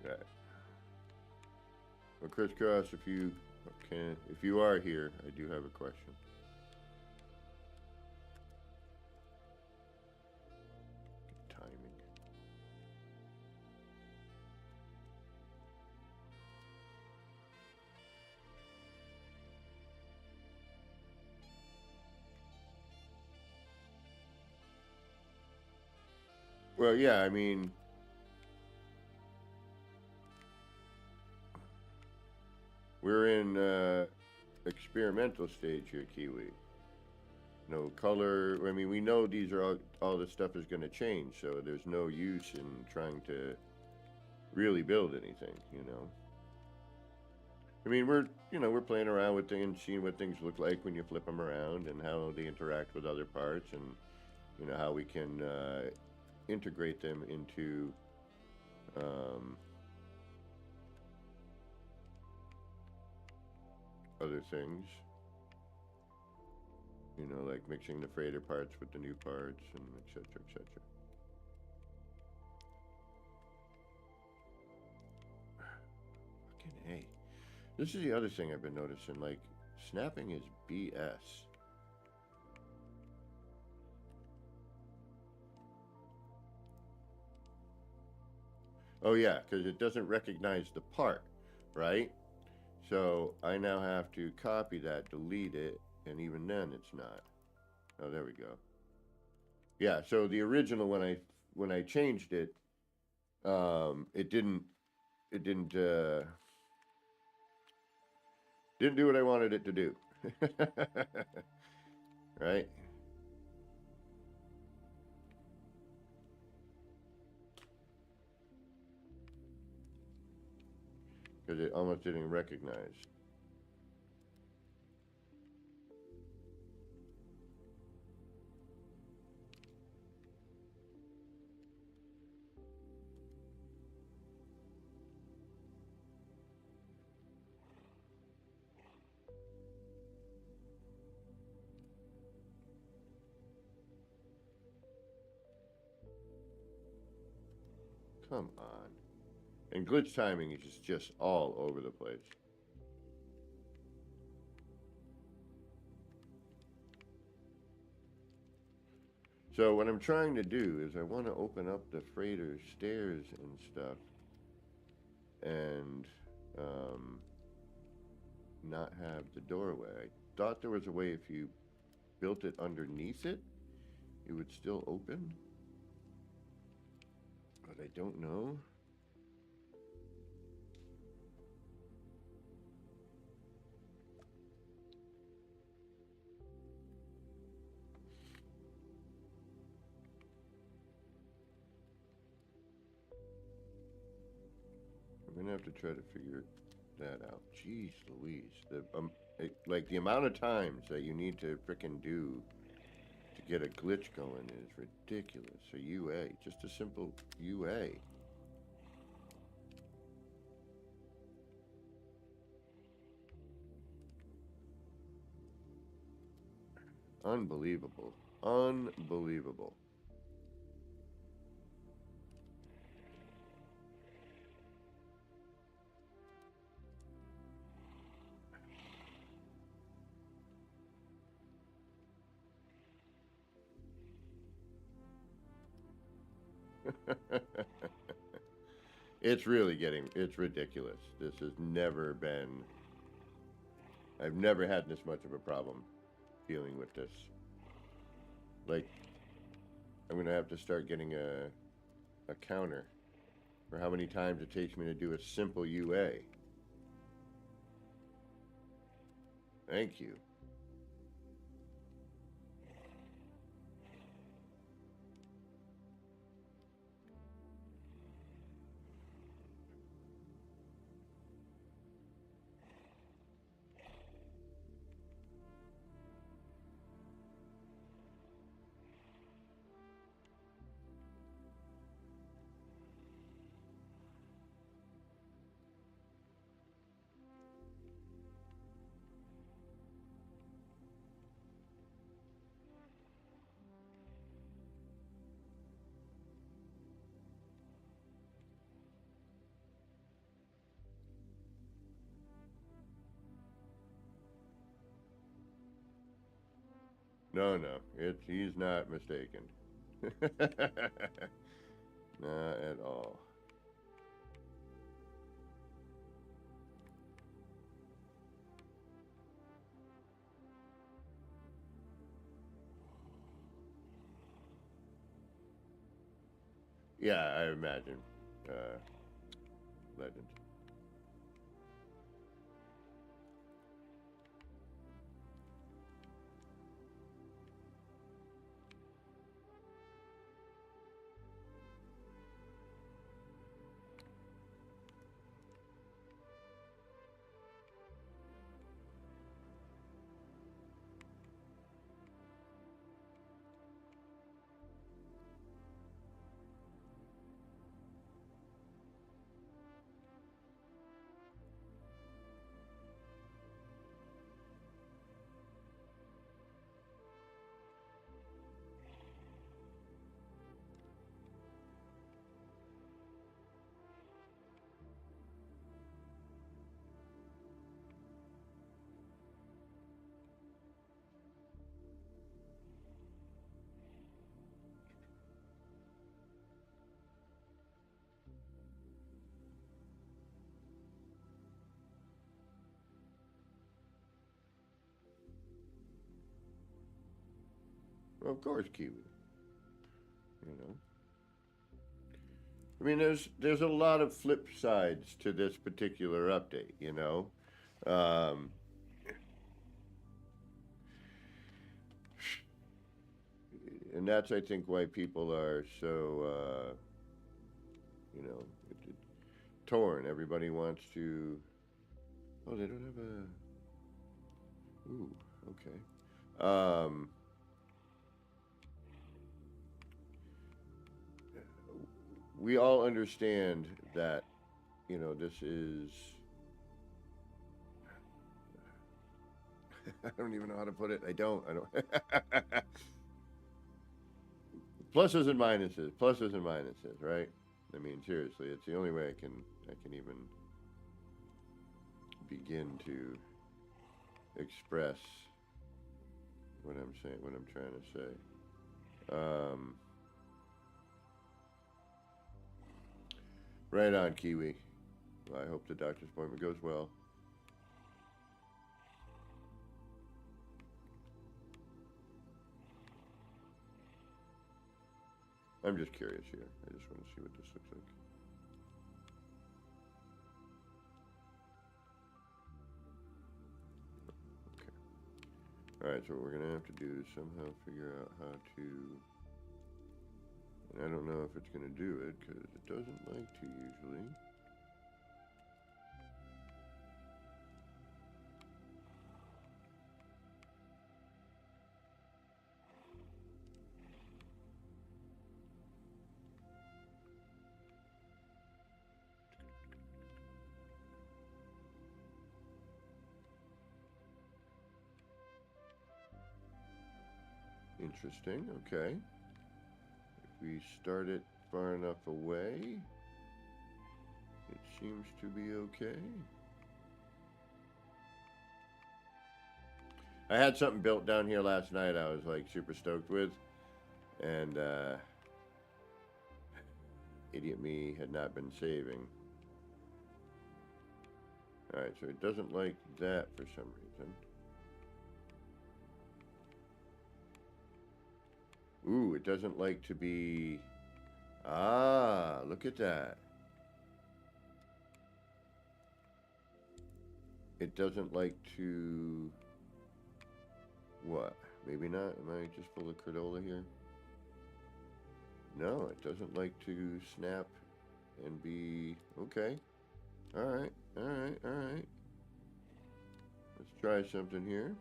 Right. Well, Crisscross, if you are here, I do have a question. Timing. Well, yeah, I mean, we're in experimental stage here, Kiwi. No color. I mean, we know these are all this stuff is going to change, so there's no use in trying to really build anything, you know. I mean, we're playing around with things, seeing what things look like when you flip them around, and how they interact with other parts, and you know how we can integrate them into other things, you know, like mixing the freighter parts with the new parts, and etc., etc. Fucking A. This is the other thing I've been noticing, like, snapping is BS. Oh yeah, because it doesn't recognize the part, right? So I now have to copy that, delete it, and even then it's not. Oh, there we go. Yeah, so the original, when I changed it, it didn't do what I wanted it to do. Right? Because it almost didn't recognize. Come on. And glitch timing is just all over the place. So what I'm trying to do is I want to open up the freighter stairs and stuff and not have the doorway. I thought there was a way if you built it underneath it, it would still open. But I don't know. We're gonna have to try to figure that out. Jeez Louise. Like the amount of times that you need to frickin' do to get a glitch going is ridiculous. A UA, just a simple UA. Unbelievable. Unbelievable. It's really it's ridiculous. This has never been, I've never had this much of a problem dealing with this. Like, I'm gonna have to start getting a counter for how many times it takes me to do a simple UA. Thank you. No, no, he's not mistaken. Not at all. Yeah, I imagine. Legend. Of course, Kiwi. You know. I mean, there's a lot of flip sides to this particular update. You know. Um, and that's, I think, why people are so, you know, torn. Everybody wants to. Oh, they don't have a. Ooh, okay. We all understand that, you know, this is. I don't even know how to put it. I don't. Pluses and minuses. Pluses and minuses, right? I mean, seriously, it's the only way I can even begin to express what I'm saying, what I'm trying to say. Right on, Kiwi. Well, I hope the doctor's appointment goes well. I'm just curious here. I just want to see what this looks like. Okay. Alright, so what we're going to have to do is somehow figure out how to... And I don't know if it's going to do it, because it doesn't like to usually. Interesting, okay. If we start it far enough away, it seems to be okay. I had something built down here last night I was like super stoked with, and idiot me had not been saving. Alright, so it doesn't like that for some reason. Ooh, it doesn't like to be... Ah, look at that. It doesn't like to... What? Maybe not? Am I just full of cradola here? No, it doesn't like to snap and be... Okay. Alright, alright, alright. Let's try something here.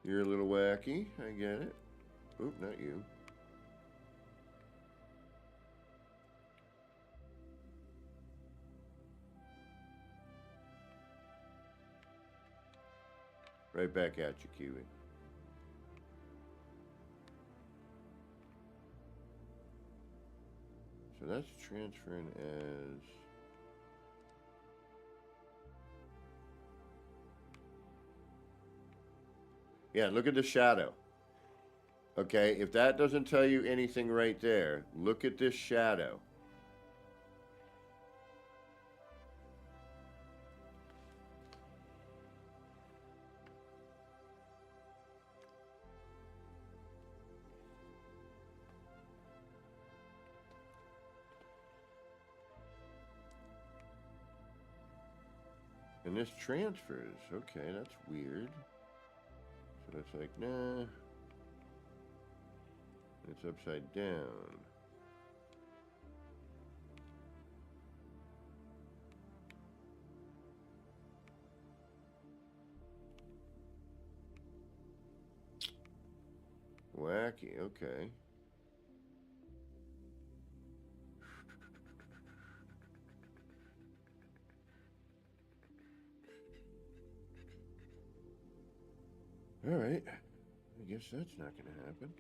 You're a little wacky, I get it. Oop, not you. Right back at you, Kiwi. So that's transferring as... Yeah, look at the shadow. Okay, if that doesn't tell you anything right there, look at this shadow. And this transfers. Okay, that's weird. So it's like, nah. It's upside down. Wacky, okay. Alright. I guess that's not going to happen.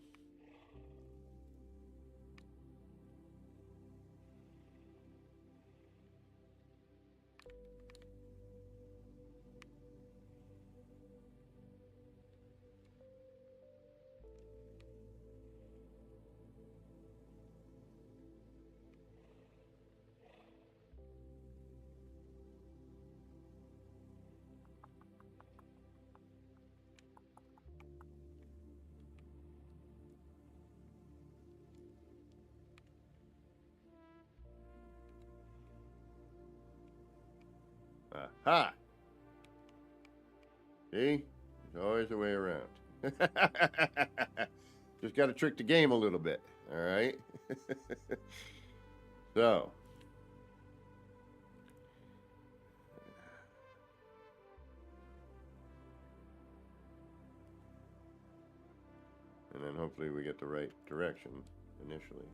Aha! See? There's always a way around. Just got to trick the game a little bit. All right? So. And then hopefully we get the right direction initially.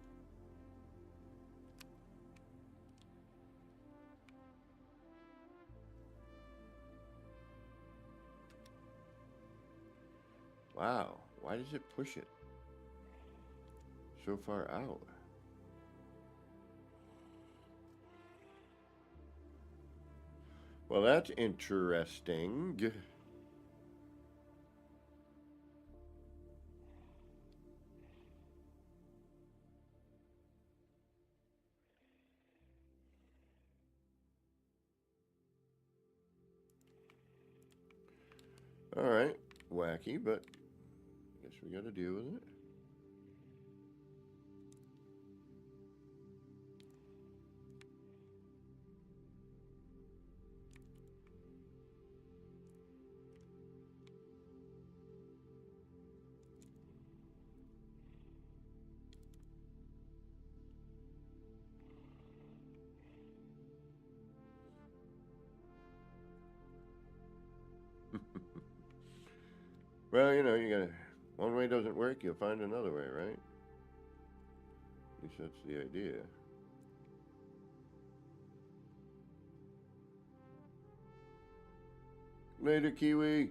Wow, why does it push it so far out? Well, that's interesting. All right, wacky, but I guess we got to deal with it. Well, you know, you gotta. One way doesn't work, you'll find another way, right? At least that's the idea. Later, Kiwi.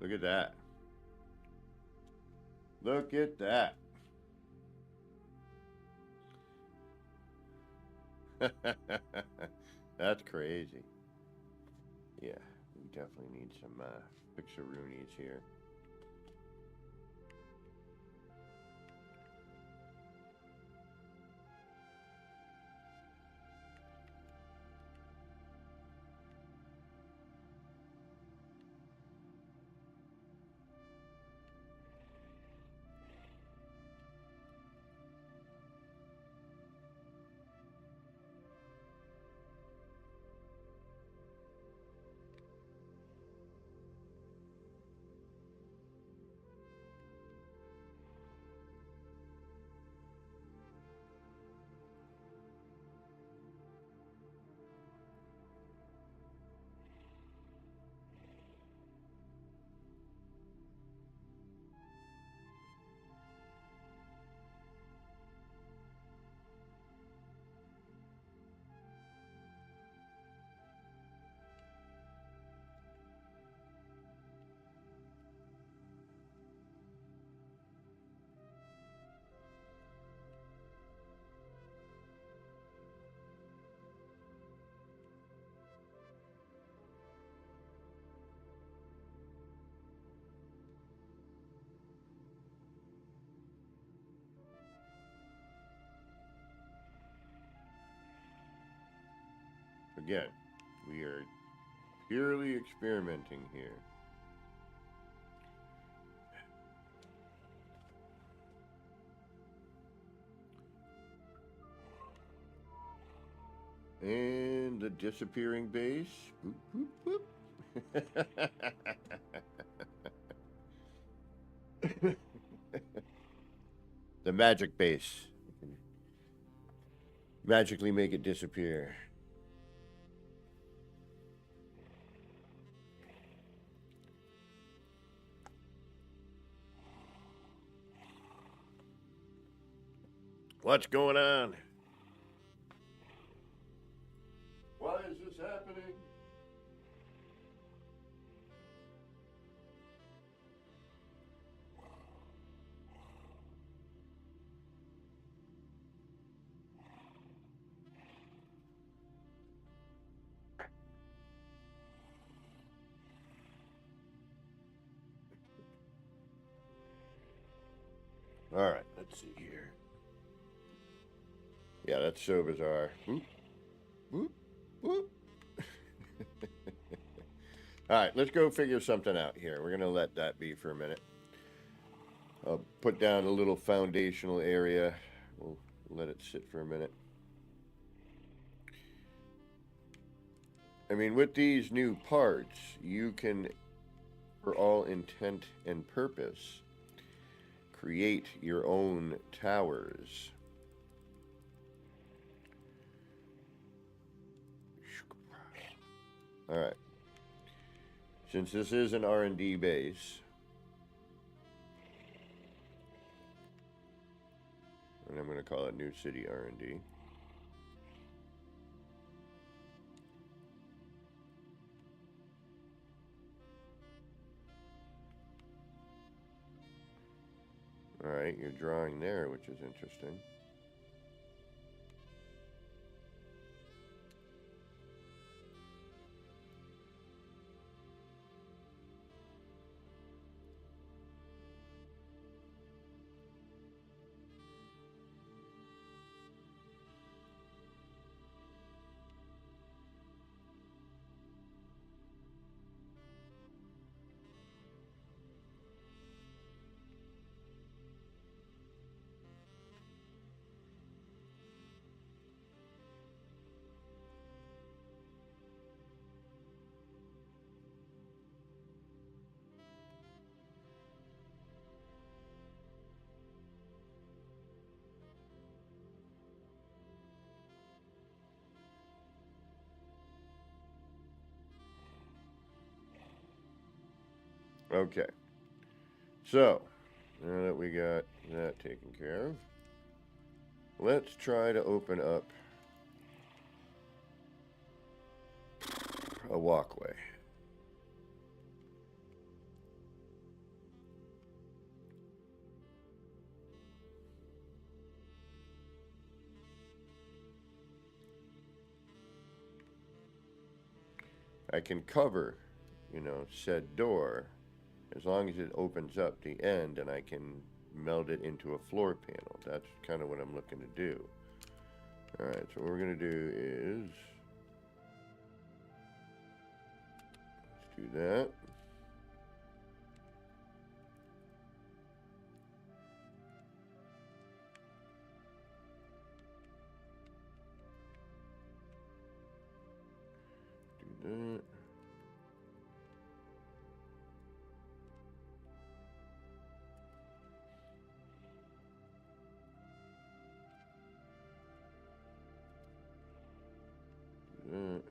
Look at that. Look at that. That's crazy. Yeah, we definitely need some picture-roonies here. Again, we are purely experimenting here. And the disappearing base. Boop, boop, boop. The magic base. Magically make it disappear. What's going on? Why is this happening? All right, let's see here. Yeah, that's so bizarre. Whoop, whoop, whoop. All right, let's go figure something out here. We're going to let that be for a minute. I'll put down a little foundational area. We'll let it sit for a minute. I mean, with these new parts, you can, for all intent and purpose, create your own towers. Alright. Since this is an R&D base, and I'm going to call it New City R&D. Alright, you're drawing there, which is interesting. Okay. So, now that we got that taken care of, let's try to open up a walkway. I can cover, said door as long as it opens up the end and I can meld it into a floor panel. That's kind of what I'm looking to do. Alright, so what we're going to do is, let's do that. Do that. That.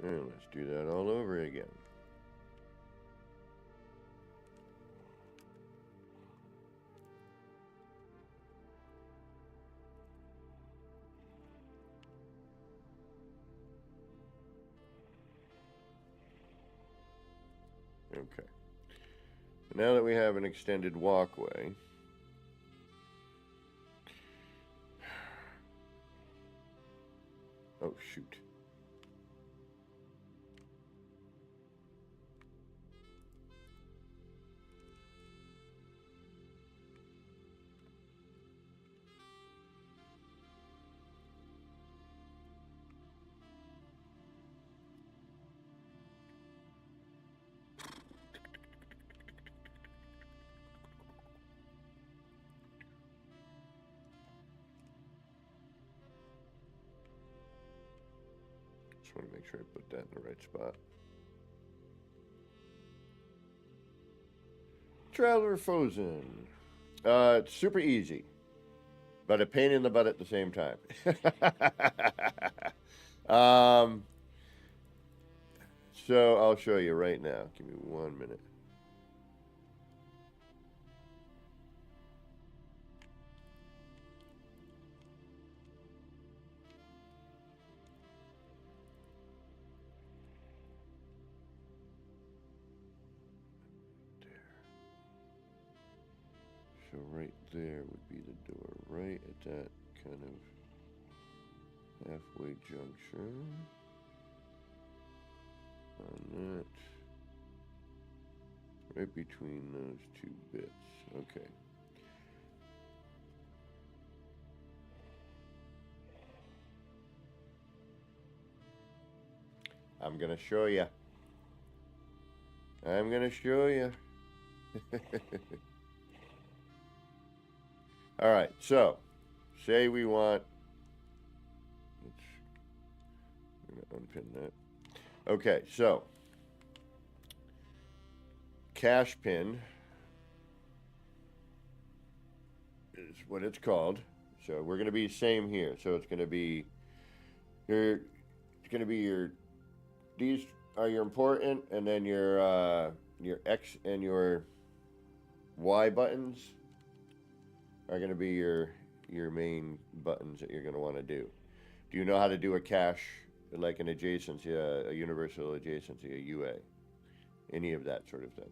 And let's do that all over again. Okay. Now that we have an extended walkway, oh shoot. Just want to make sure I put that in the right spot. Traveler Frozen. It's super easy, but a pain in the butt at the same time. So I'll show you right now. Give me 1 minute. So right there would be the door, right at that kind of halfway junction. On that. Right between those two bits. Okay. I'm going to show you. I'm going to show you. All right, so say we want, I'm going to unpin that. Okay, so cache pin is what it's called. So we're going to be same here. So it's going to be your, these are your important, and then your X and your Y buttons are going to be your main buttons that you're going to want to do. Do you know how to do a cache, like an adjacency, a universal adjacency, a UA, any of that sort of thing?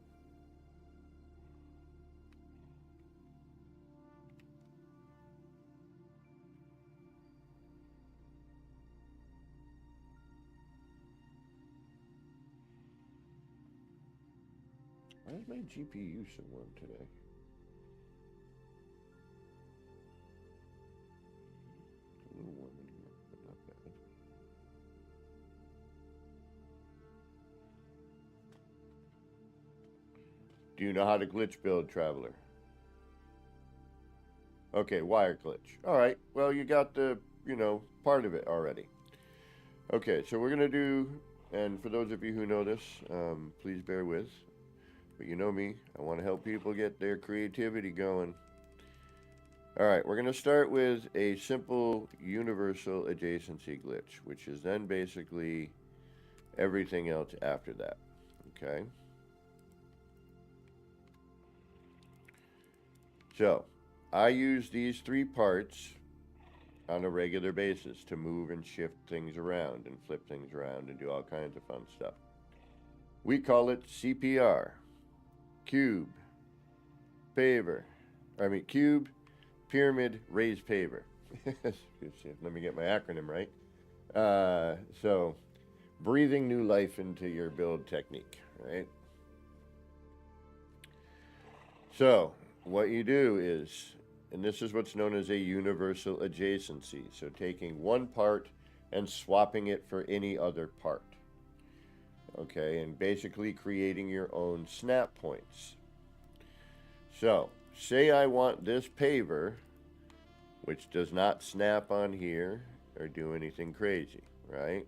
Why is my GPU so warm today? It's a little warm in here, but not bad. Do you know how to glitch build, Traveler? Okay, wire glitch. All right, well, you got the, part of it already. Okay, so we're going to do, and for those of you who know this, please bear with. But you know me, I want to help people get their creativity going. All right, we're going to start with a simple universal adjacency glitch, which is then basically everything else after that, okay? So, I use these three parts on a regular basis to move and shift things around and flip things around and do all kinds of fun stuff. We call it CPR. Cube, cube, pyramid, raise paver. Let me get my acronym right. So, breathing new life into your build technique, right? So, what you do is, and this is what's known as a universal adjacency. So, taking one part and swapping it for any other part. Okay, and basically creating your own snap points. So, say I want this paver, which does not snap on here or do anything crazy, right?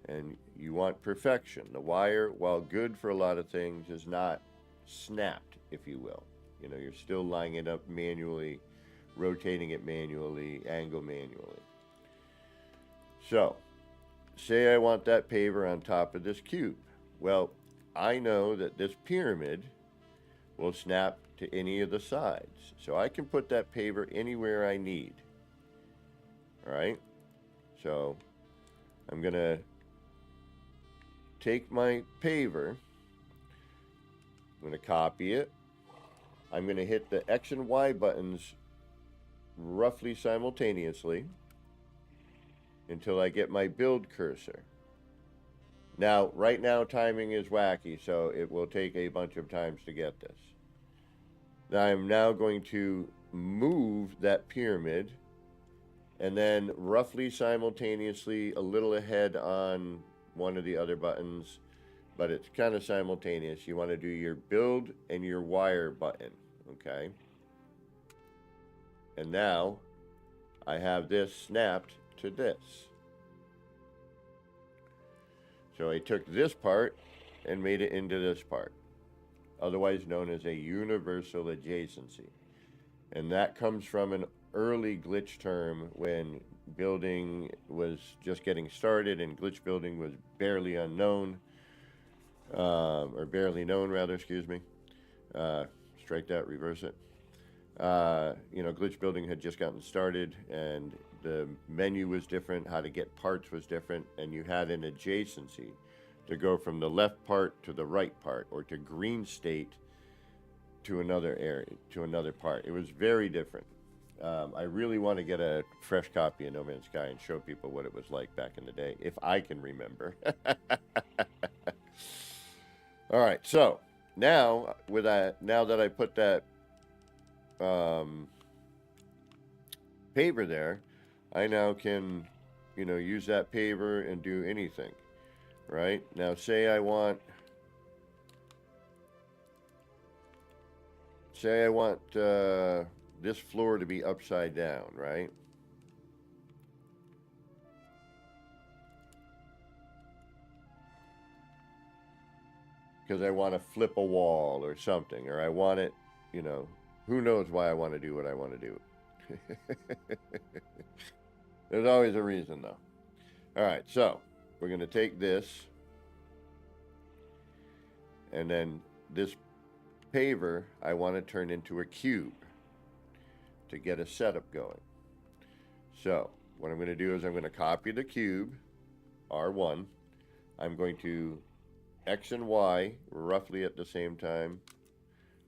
And you want perfection. The wire, while good for a lot of things, is not snapped, if you will. You're still lining it up manually, rotating it manually, angle manually. So, say I want that paver on top of this cube. Well, I know that this pyramid will snap to any of the sides. So I can put that paver anywhere I need. All right? So I'm going to take my paver. I'm going to copy it. I'm going to hit the X and Y buttons roughly simultaneously until I get my build cursor. Now, right now, timing is wacky, so it will take a bunch of times to get this. I'm now going to move that pyramid, and then roughly simultaneously, a little ahead on one of the other buttons, but it's kind of simultaneous. You want to do your build and your wire button, okay? And now, I have this snapped to this. So I took this part and made it into this part, otherwise known as a universal adjacency. And that comes from an early glitch term when building was just getting started and glitch building was barely unknown, or barely known rather, excuse me. Strike that, reverse it. Glitch building had just gotten started and the menu was different, how to get parts was different, and you had an adjacency to go from the left part to the right part, or to green state to another area, to another part. It was very different. I really want to get a fresh copy of No Man's Sky and show people what it was like back in the day, if I can remember. All right, so now now that I put that paver there, I now can, use that paver and do anything, right? Now, say I want say I want this floor to be upside down, right? Because I want to flip a wall or something, or I want it, you know, who knows why I want to do what I want to do. There's always a reason, though. All right, so we're going to take this, and then this paver I want to turn into a cube to get a setup going. So what I'm going to do is I'm going to copy the cube, R1. I'm going to X and Y roughly at the same time.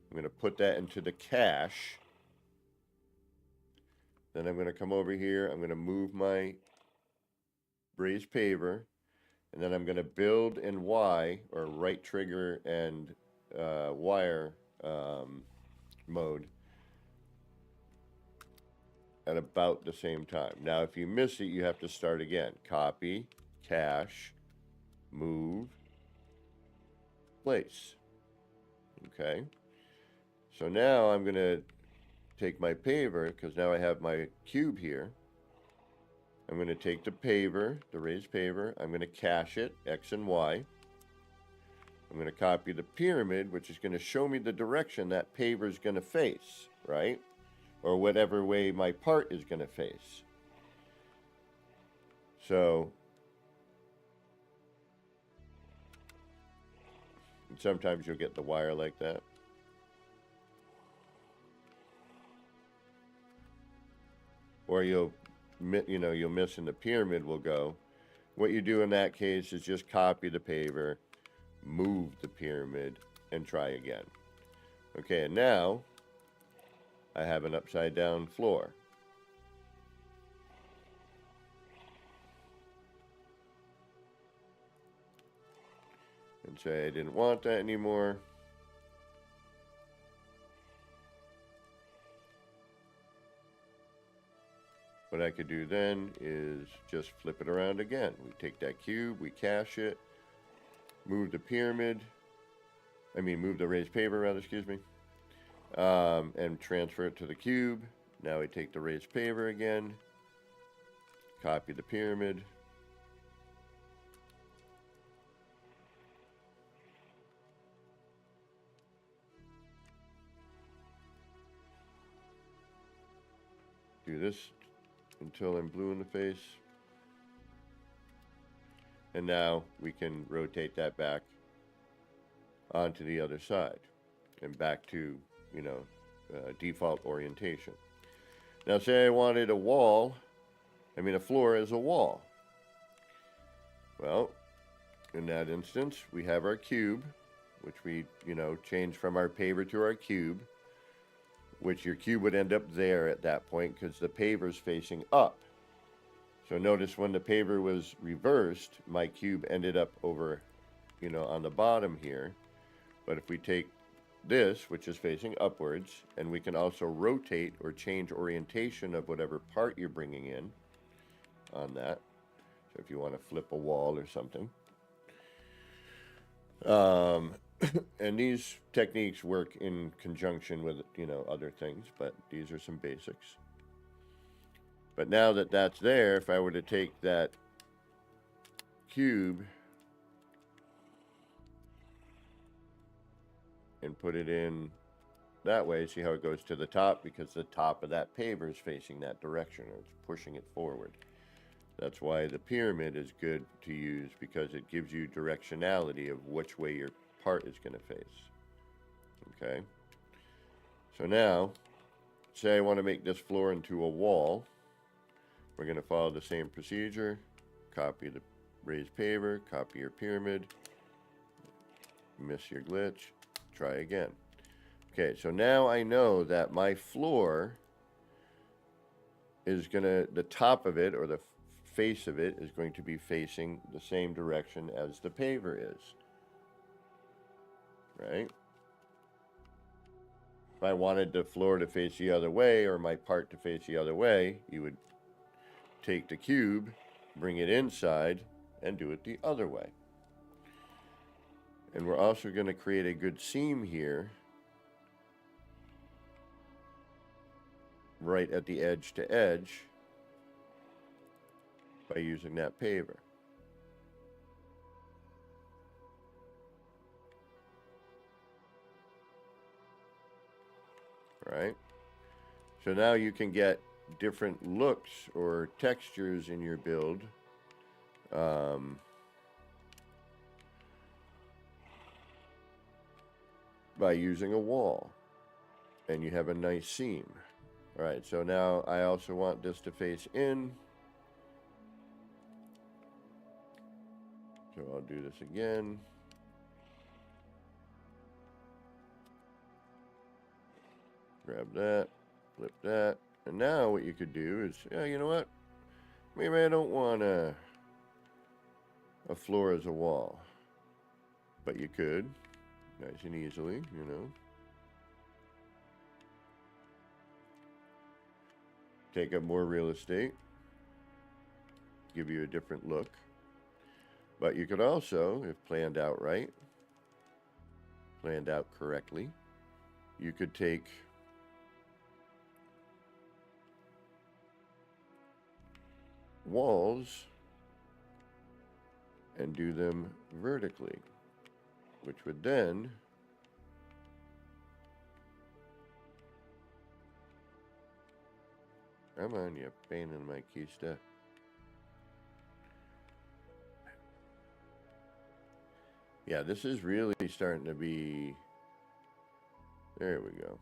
I'm going to put that into the cache. Then I'm going to come over here. I'm going to move my raised paver. And then I'm going to build in Y, or right trigger and wire mode at about the same time. Now, if you miss it, you have to start again. Copy, cache, move, place. Okay. So now I'm going to take my paver, because now I have my cube here. I'm going to take the paver, the raised paver. I'm going to cache it, X and Y. I'm going to copy the pyramid, which is going to show me the direction that paver is going to face, right? Or whatever way my part is going to face. So, sometimes you'll get the wire like that. Or you'll miss and the pyramid will go. What you do in that case is just copy the paver, move the pyramid, and try again. Okay, and now I have an upside down floor. And say I didn't want that anymore. What I could do then is just flip it around again. We take that cube, we cache it, move the pyramid, move the raised paver rather, excuse me, and transfer it to the cube. Now we take the raised paver again, copy the pyramid, do this until I'm blue in the face. And now we can rotate that back onto the other side and back to, default orientation. Now say I wanted a floor as a wall. Well, in that instance, we have our cube, which we, changed from our paver to our cube, which your cube would end up there at that point because the paver's facing up. So notice when the paver was reversed, my cube ended up over, on the bottom here. But if we take this, which is facing upwards, and we can also rotate or change orientation of whatever part you're bringing in on that. So if you want to flip a wall or something. And these techniques work in conjunction with, other things, but these are some basics. But now that that's there, if I were to take that cube and put it in that way, see how it goes to the top? Because the top of that paver is facing that direction, or it's pushing it forward. That's why the pyramid is good to use, because it gives you directionality of which way your part is going to face. Okay? So now, say I want to make this floor into a wall. We're going to follow the same procedure. Copy the raised paver, copy your pyramid, miss your glitch, try again. Okay, so now I know that my floor is the top of it, or the face of it, is going to be facing the same direction as the paver is. Right? If I wanted the floor to face the other way, or my part to face the other way, you would take the cube, bring it inside, and do it the other way. And we're also going to create a good seam here right at the edge to edge by using that paver. Right? So now you can get different looks or textures in your build. By using a wall, and you have a nice seam. All right, so now I also want this to face in, so I'll do this again. Grab that, flip that, and now what you could do is, yeah, you know what? Maybe I don't want a floor as a wall, but you could, nice and easily, you know. Take up more real estate, give you a different look. But you could also, if planned out right, planned out correctly, you could take walls and do them vertically, which would then come on, you pain in my keister. Yeah, this is really starting to be, there we go.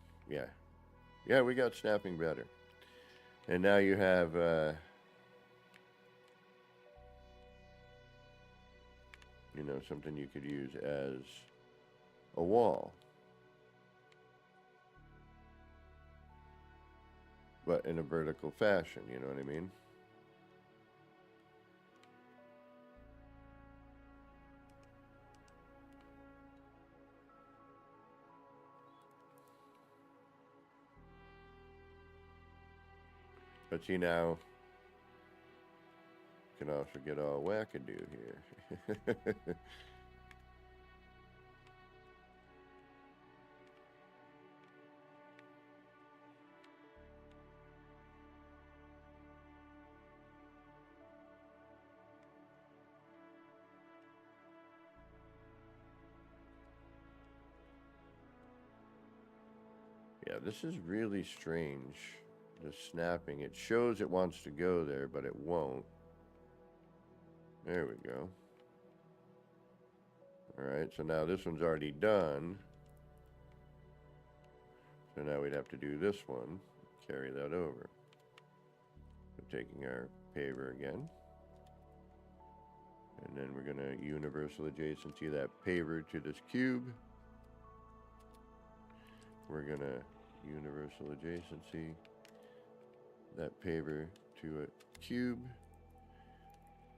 Yeah, we got snapping better. And now you have you know, something you could use as a wall, but in a vertical fashion, you know what I mean? But see, now you can also get all wackadoo here. Yeah, this is really strange. The snapping, it shows it wants to go there, but it won't. There we go. All right, so now this one's already done. So now we'd have to do this one, carry that over. So taking our paver again. And then we're gonna universal adjacency that paver to this cube. We're gonna universal adjacency that paver to a cube.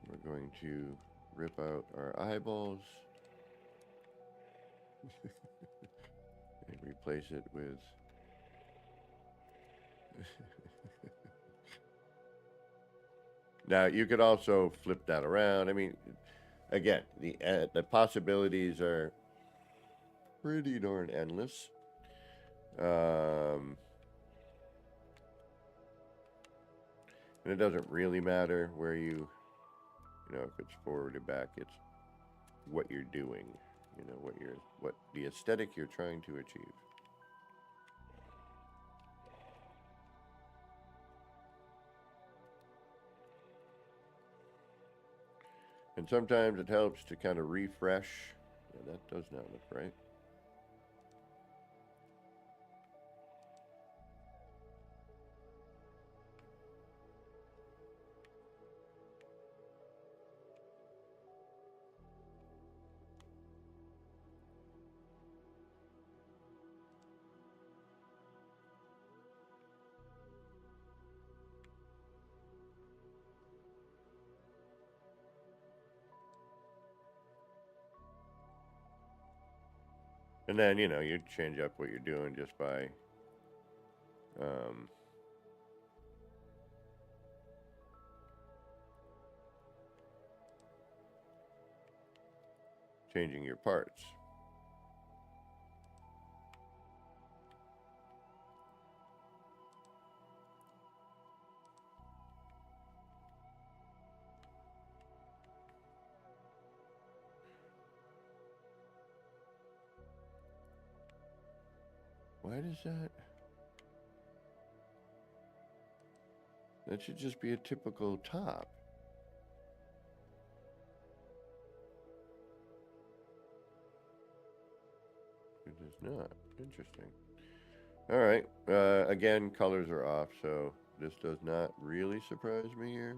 We're going to rip out our eyeballs and replace it with now you could also flip that around. I mean, again, the possibilities are pretty darn endless. And it doesn't really matter where you know, if it's forward or back, it's what you're doing, you know, what the aesthetic you're trying to achieve. And sometimes it helps to kind of refresh. Yeah, that does not look right. And then, you know, you change up what you're doing just by changing your parts. Why does that? That should just be a typical top. It is not. Interesting. All right. Again, colors are off, so this does not really surprise me here.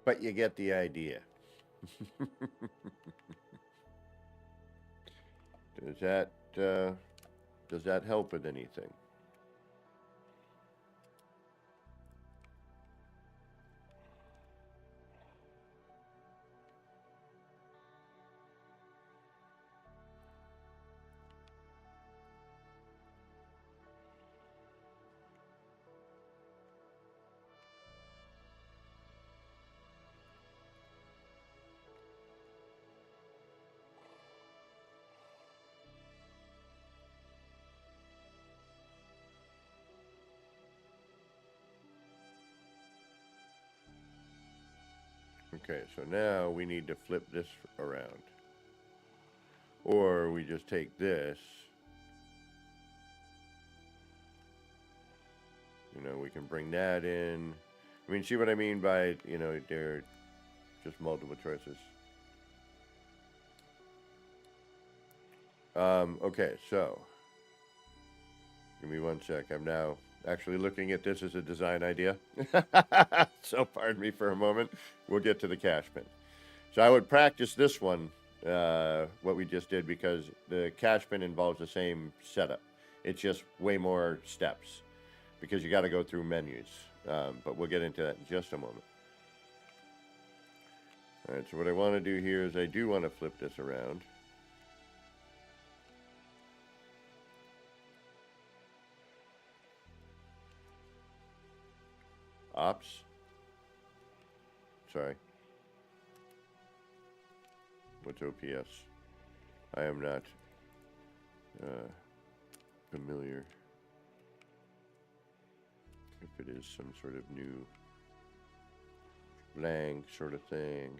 But you get the idea. Does that help with anything? Okay, so now we need to flip this around. Or we just take this. You know, we can bring that in. I mean, see what I mean by, you know, they're just multiple choices. Okay, so give me one sec. I'm now actually looking at this as a design idea. So pardon me for a moment. We'll get to the cash bin. So I would practice this one, what we just did, because the cash bin involves the same setup. It's just way more steps because you got to go through menus. But we'll get into that in just a moment. All right, so what I want to do here is I do want to flip this around. Ops. Sorry. What's OPS? I am not familiar. If it is some sort of new lang sort of thing.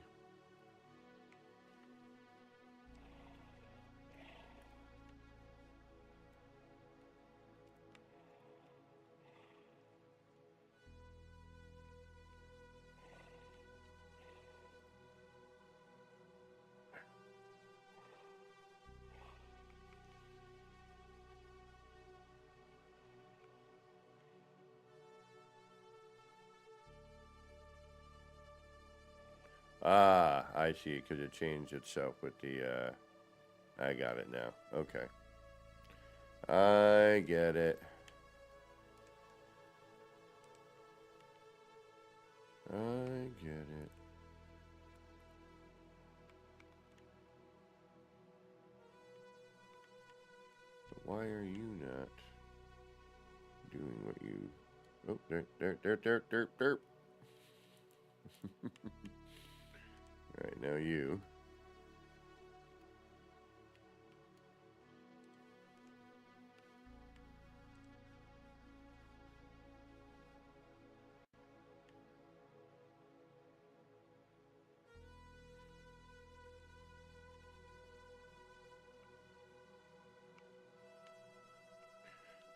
Ah, I see, because it changed itself with the, I got it now. Okay. I get it. I get it. But why are you not doing what you... Oh, derp. Alright, now you.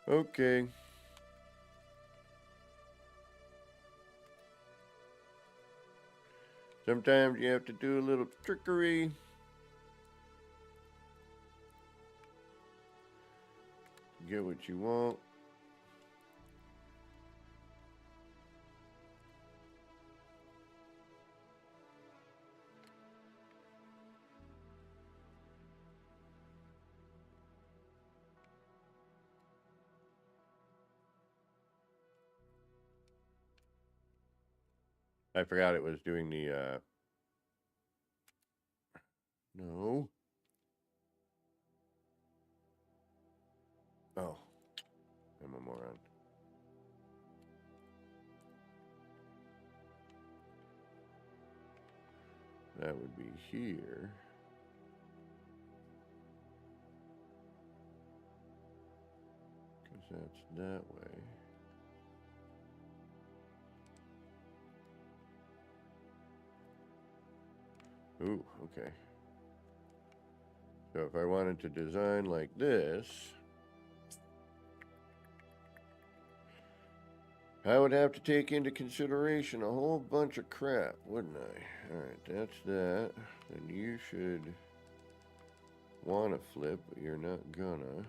Okay. Sometimes you have to do a little trickery. Get what you want. I forgot it was doing the, no. Oh. I'm a moron. That would be here. that's that way. Ooh, okay. So if I wanted to design like this, I would have to take into consideration a whole bunch of crap, wouldn't I? Alright, that's that. And you should want to flip, but you're not gonna.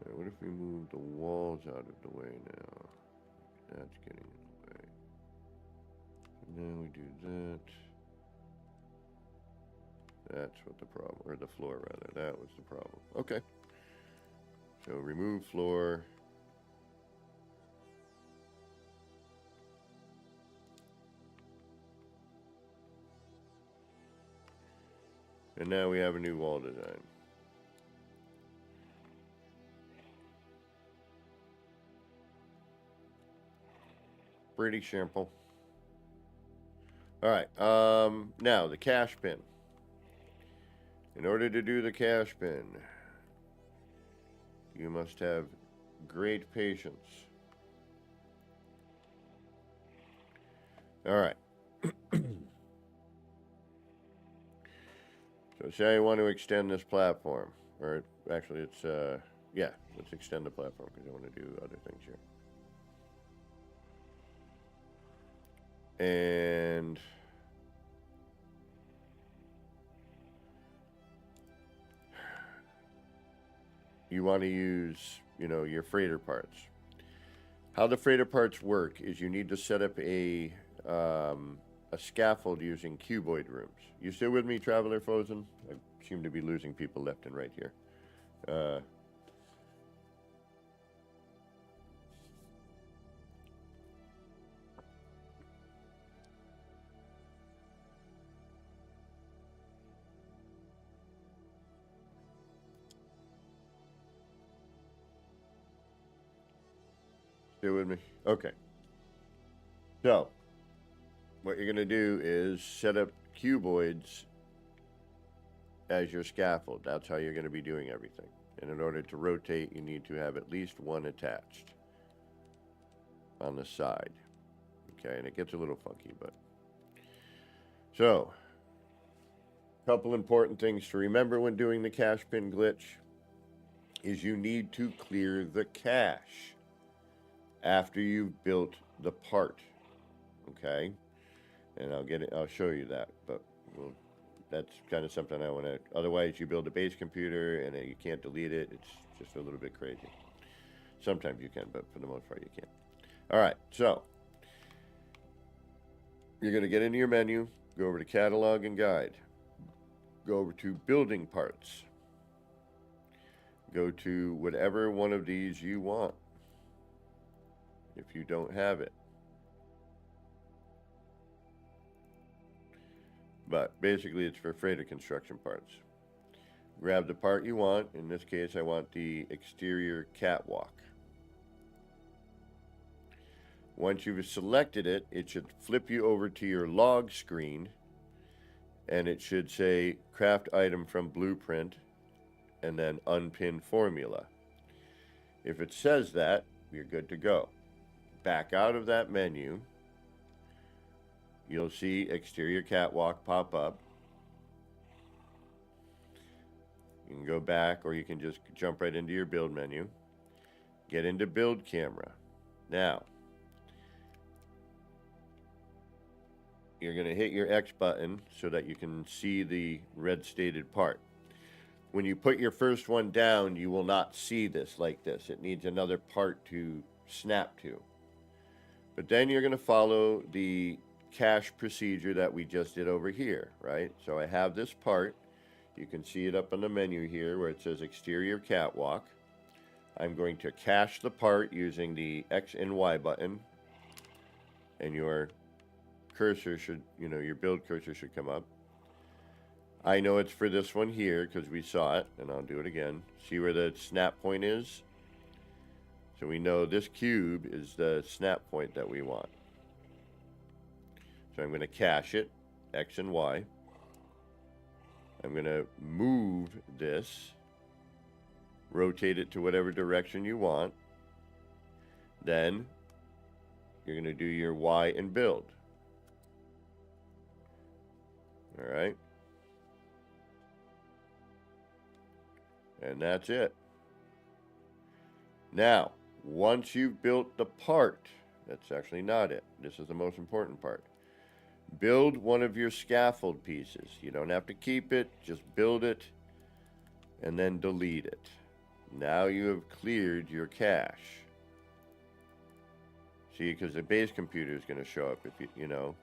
Right, what if we move the walls out of the way now? That's getting in the way. And then we do that. That's what the problem, or the floor rather, that was the problem. Okay. So remove floor. And now we have a new wall design. Pretty simple. Alright, now the cash bin. In order to do the cash bin, you must have great patience. Alright. So say I want to extend this platform. Or actually it's, yeah, let's extend the platform because I want to do other things here. And you want to use, you know, your freighter parts. How the freighter parts work is you need to set up a scaffold using cuboid rooms. You still with me, Traveler Fozen? I seem to be losing people left and right here. Still with me? Okay. So, what you're going to do is set up cuboids as your scaffold. That's how you're going to be doing everything. And in order to rotate, you need to have at least one attached on the side. Okay, and it gets a little funky, but... So, a couple important things to remember when doing the cache pin glitch is you need to clear the cache after you've built the part. Okay? And I'll show you that, but that's kind of something I want to, otherwise you build a base computer and you can't delete it. It's just a little bit crazy. Sometimes you can, but for the most part you can't. Alright, so you're going to get into your menu, go over to catalog and guide, go over to building parts, go to whatever one of these you want if you don't have it. But basically it's for freighter construction parts. Grab the part you want. In this case I want the exterior catwalk. Once you've selected it, it should flip you over to your log screen and it should say craft item from blueprint and then unpin formula. If it says that, you're good to go. Back out of that menu, you'll see exterior catwalk pop up. You can go back or you can just jump right into your build menu. Get into build camera. Now, you're going to hit your X button so that you can see the red stated part. When you put your first one down, you will not see this like this. It needs another part to snap to. But then you're going to follow the cache procedure that we just did over here, right? So I have this part. You can see it up on the menu here where it says exterior catwalk. I'm going to cache the part using the X and Y button. And your cursor should, your build cursor should come up. I know it's for this one here because we saw it, and I'll do it again. See where the snap point is? So we know this cube is the snap point that we want. So I'm going to cache it, X and Y. I'm going to move this, rotate it to whatever direction you want. Then you're going to do your Y and build. All right. And that's it. Now, once you've built the part, that's actually not it. This is the most important part. Build one of your scaffold pieces. You don't have to keep it, just build it and then delete it. Now you have cleared your cache. See, because the base computer is going to show up if you know,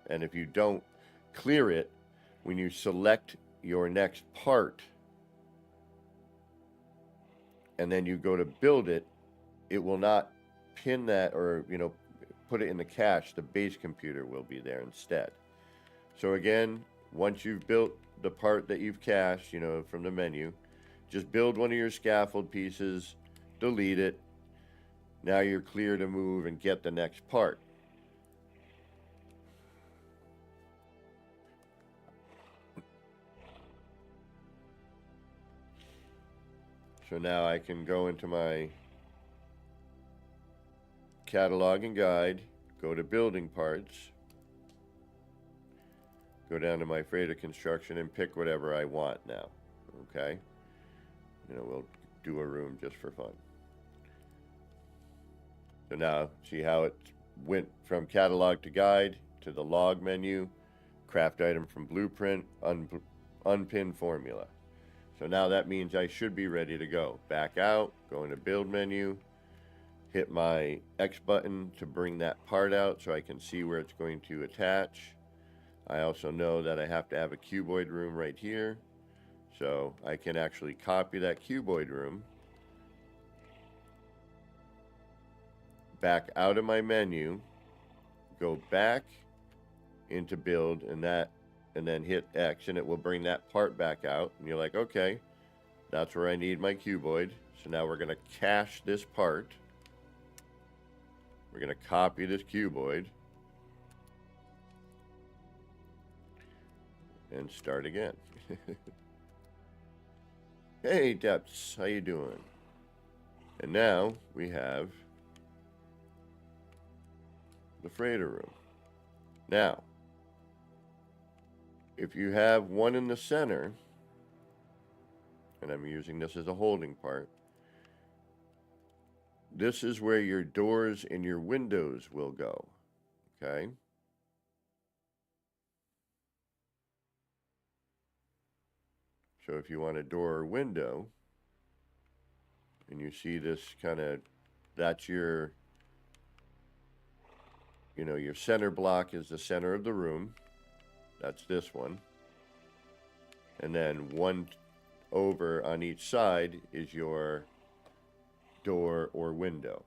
and if you don't clear it, when you select your next part and then you go to build it, it will not pin that or, put it in the cache. The base computer will be there instead. So again, once you've built the part that you've cached, from the menu, just build one of your scaffold pieces, delete it. Now you're clear to move and get the next part. So now I can go into my catalog and guide, go to building parts, go down to my freighter construction and pick whatever I want now. Okay? We'll do a room just for fun. So now, see how it went from catalog to guide to the log menu, craft item from blueprint, unpin formula. So now that means I should be ready to go. Back out, go into build menu, hit my X button to bring that part out so I can see where it's going to attach. I also know that I have to have a cuboid room right here. So I can actually copy that cuboid room, back out of my menu, go back into build and then hit X and it will bring that part back out. And you're like, okay, that's where I need my cuboid. So now we're going to cache this part. We're going to copy this cuboid and start again. Hey Depths, how you doing? And now we have the freighter room. Now, if you have one in the center, and I'm using this as a holding part, this is where your doors and your windows will go, okay? So if you want a door or window, and you see this that's your, your center block is the center of the room. That's this one. And then one over on each side is your door or window.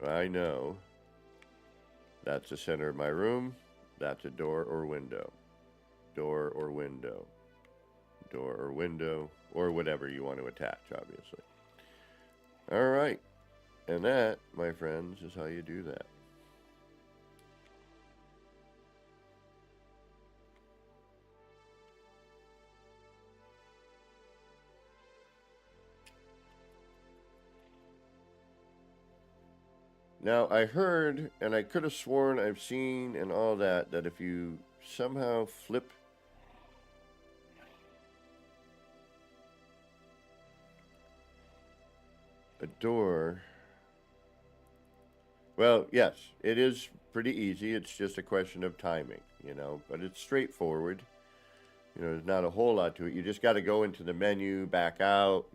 I know that's the center of my room. That's a door or window. Door or window. Door or window, or whatever you want to attach, obviously. All right. And that, my friends, is how you do that. Now, I heard, and I could have sworn I've seen and all that if you somehow flip a door... Well, yes, it is pretty easy. It's just a question of timing, but it's straightforward. There's not a whole lot to it. You just got to go into the menu, back out,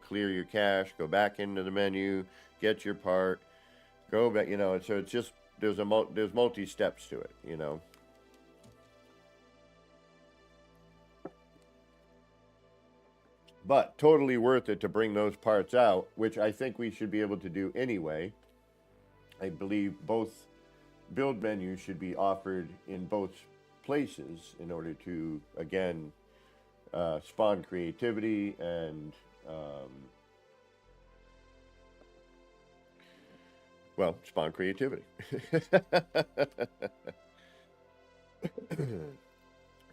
clear your cache, go back into the menu, get your part, go back, so it's just, there's multi-steps to it, But totally worth it to bring those parts out, which I think we should be able to do anyway. I believe both build menu should be offered in both places in order to, again, spawn creativity and, well, spawn creativity.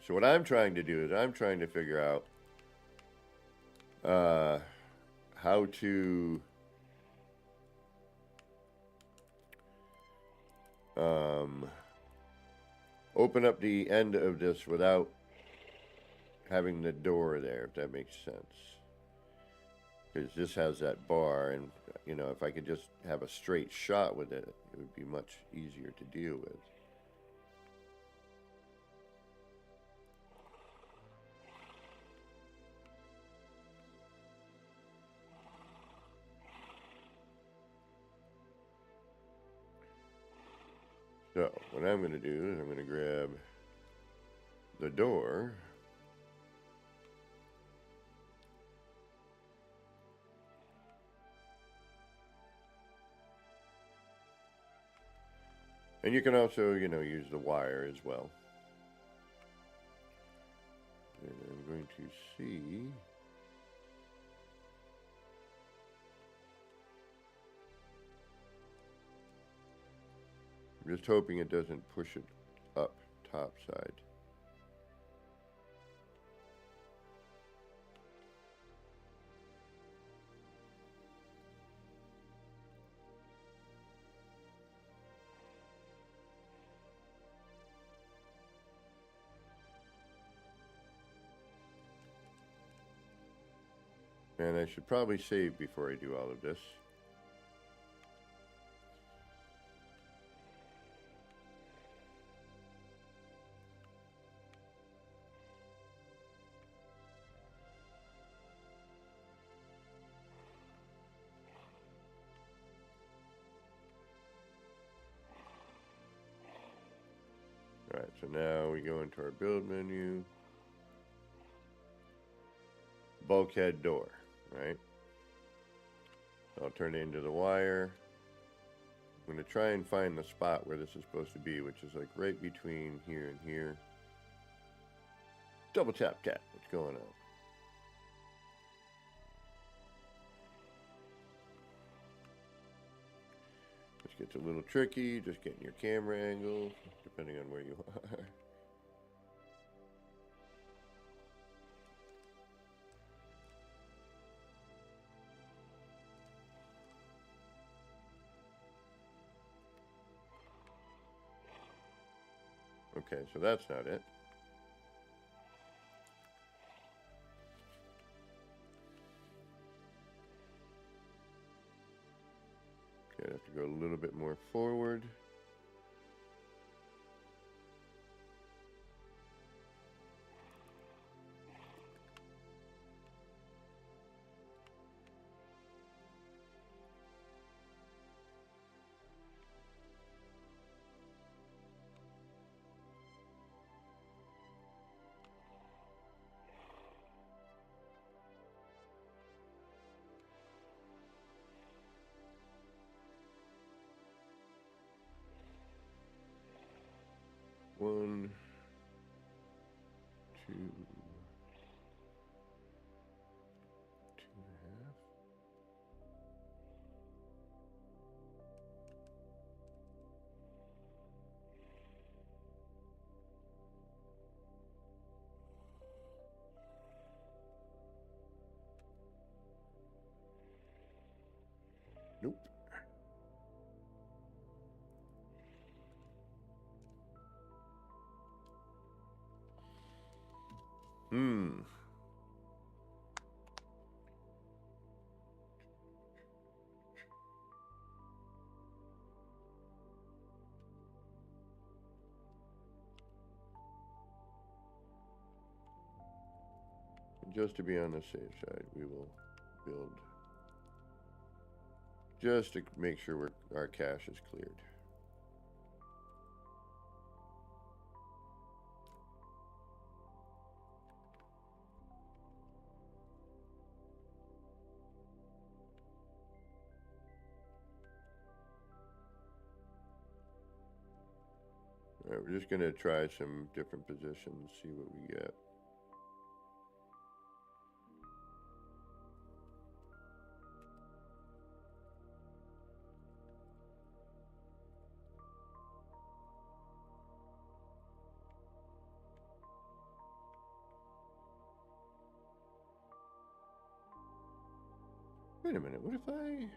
So what I'm trying to do is I'm trying to figure out how to open up the end of this without having the door there, if that makes sense. Because this has that bar, and, you know, if I could just have a straight shot with it, it would be much easier to deal with. So, what I'm going to do is I'm going to grab the door. And you can also, you know, use the wire as well. And I'm going to see. I'm just hoping it doesn't push it up top side. And I should probably save before I do all of this. Alright, so now we go into our build menu. Bulkhead door, right? I'll turn it into the wire. I'm going to try and find the spot where this is supposed to be, which is like right between here and here. Double tap tap. What's going on? This gets a little tricky, just getting your camera angle, depending on where you are. Okay, so that's not it. Okay, I have to go a little bit more forward. One, two, 2.5. Nope. Just to be on the safe side, we will build just to make sure our cache is cleared. Alright, we're just gonna try some different positions, see what we get. Wait a minute, what if I...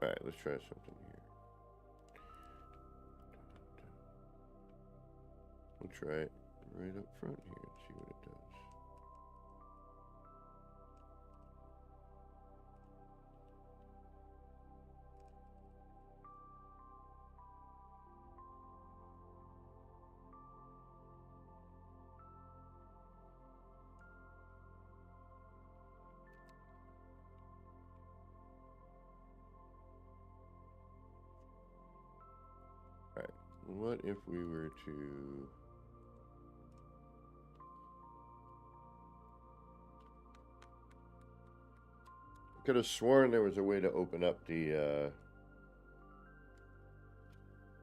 Alright, let's try something here. We'll try it right up front here and see what it does. Alright, what if we were to... I could have sworn there was a way to open up the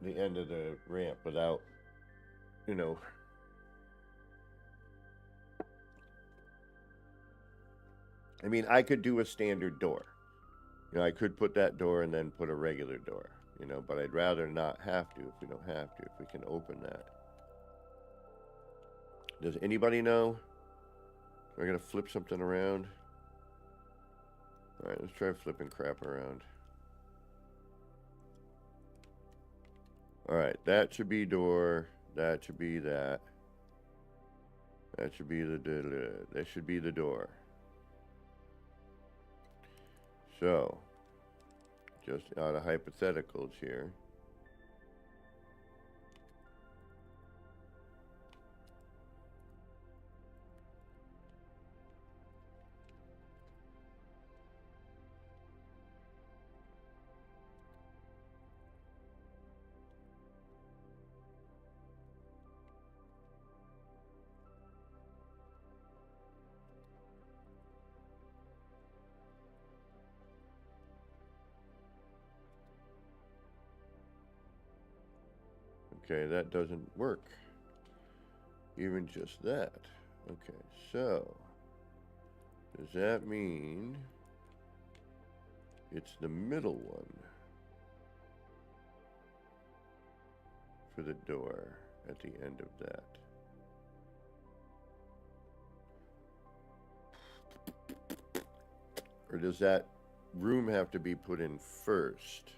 end of the ramp without, you know... I mean, I could do a standard door. You know, I could put that door and then put a regular door, you know, but I'd rather not have to if we don't have to, if we can open that. Does anybody know? Am I going to flip something around? Alright, let's try flipping crap around. Alright, that should be door. That should be that. That should be that should be the door. So, just out of hypotheticals here. Okay, that doesn't work. Even just that. Okay, so does that mean it's the middle one for the door at the end of that? Or does that room have to be put in first?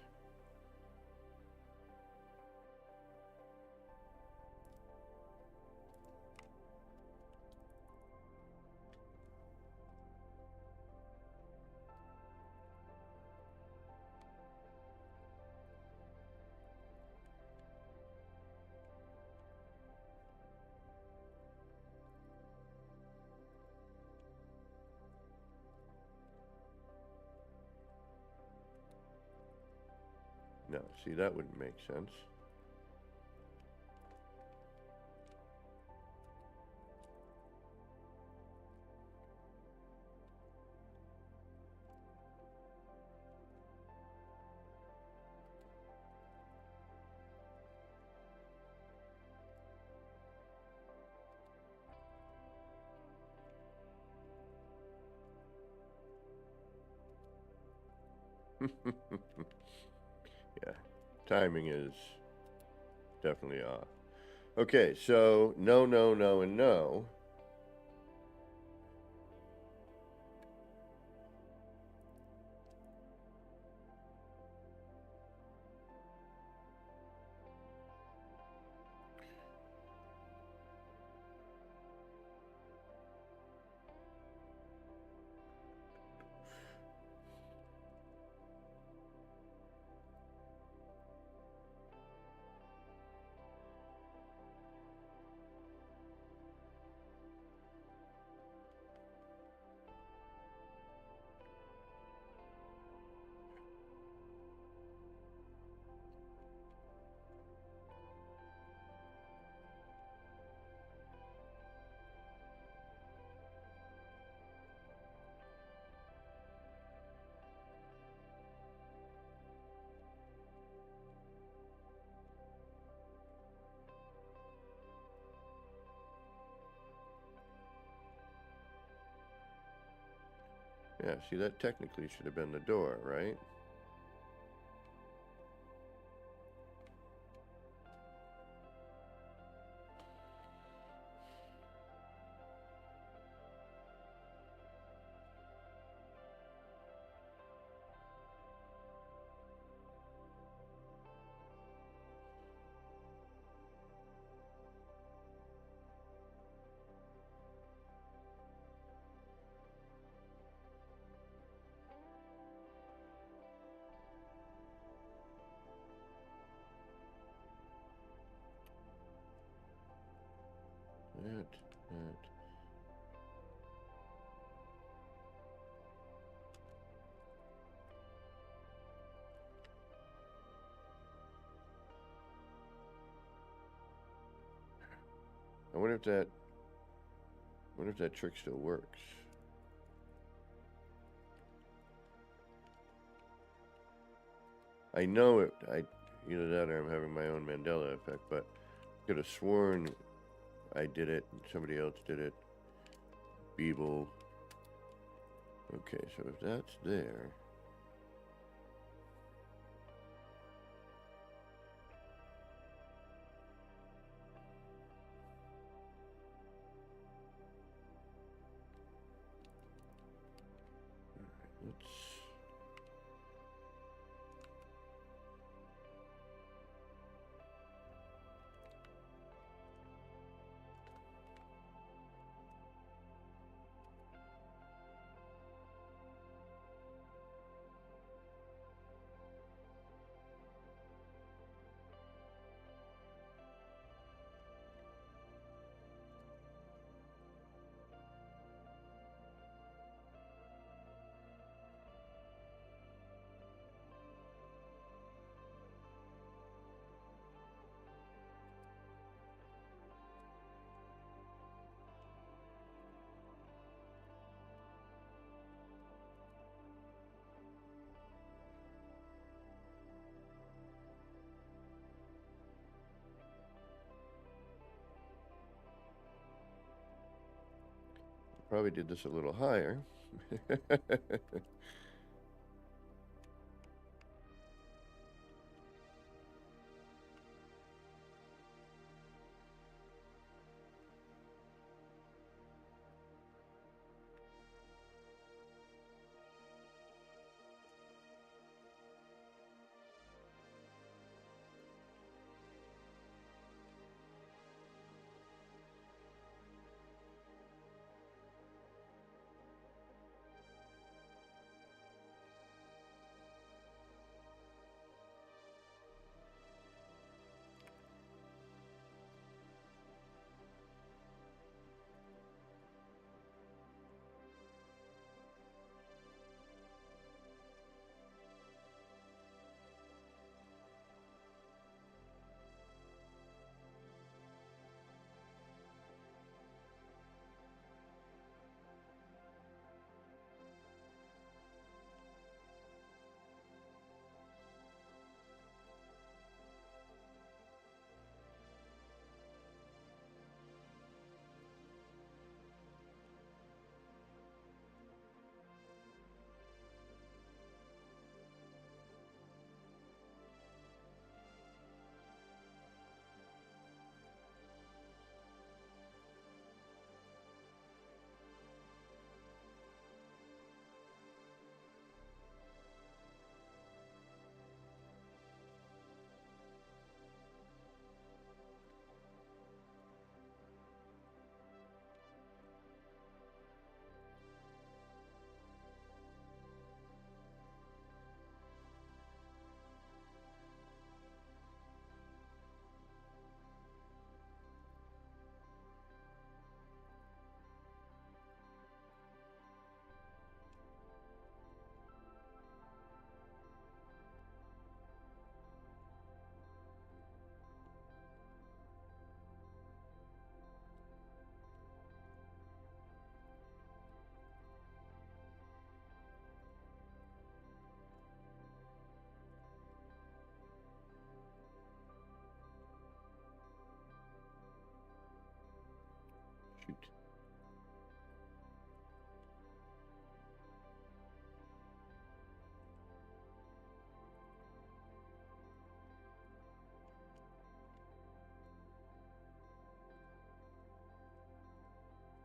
No, see, that wouldn't make sense. Yeah, timing is definitely off. Okay, so no, no, no, and no. Yeah, see, that technically should have been the door, right? That. I wonder if that trick still works. I know it. Either that or I'm having my own Mandela effect, but I could have sworn I did it and somebody else did it. Beeble. Okay, so if that's there. Let's. Probably did this a little higher.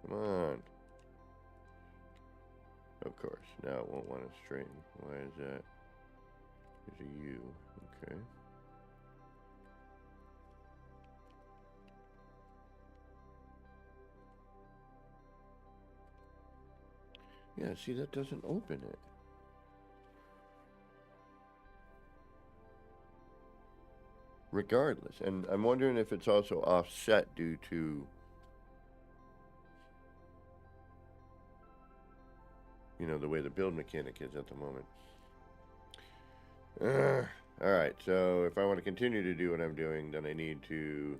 Come on. Of course. Now it won't want to straighten. Why is that? There's a U. Okay. Yeah, see, that doesn't open it. Regardless. And I'm wondering if it's also offset due to, you know, the way the build mechanic is at the moment. Alright, so if I want to continue to do what I'm doing, then I need to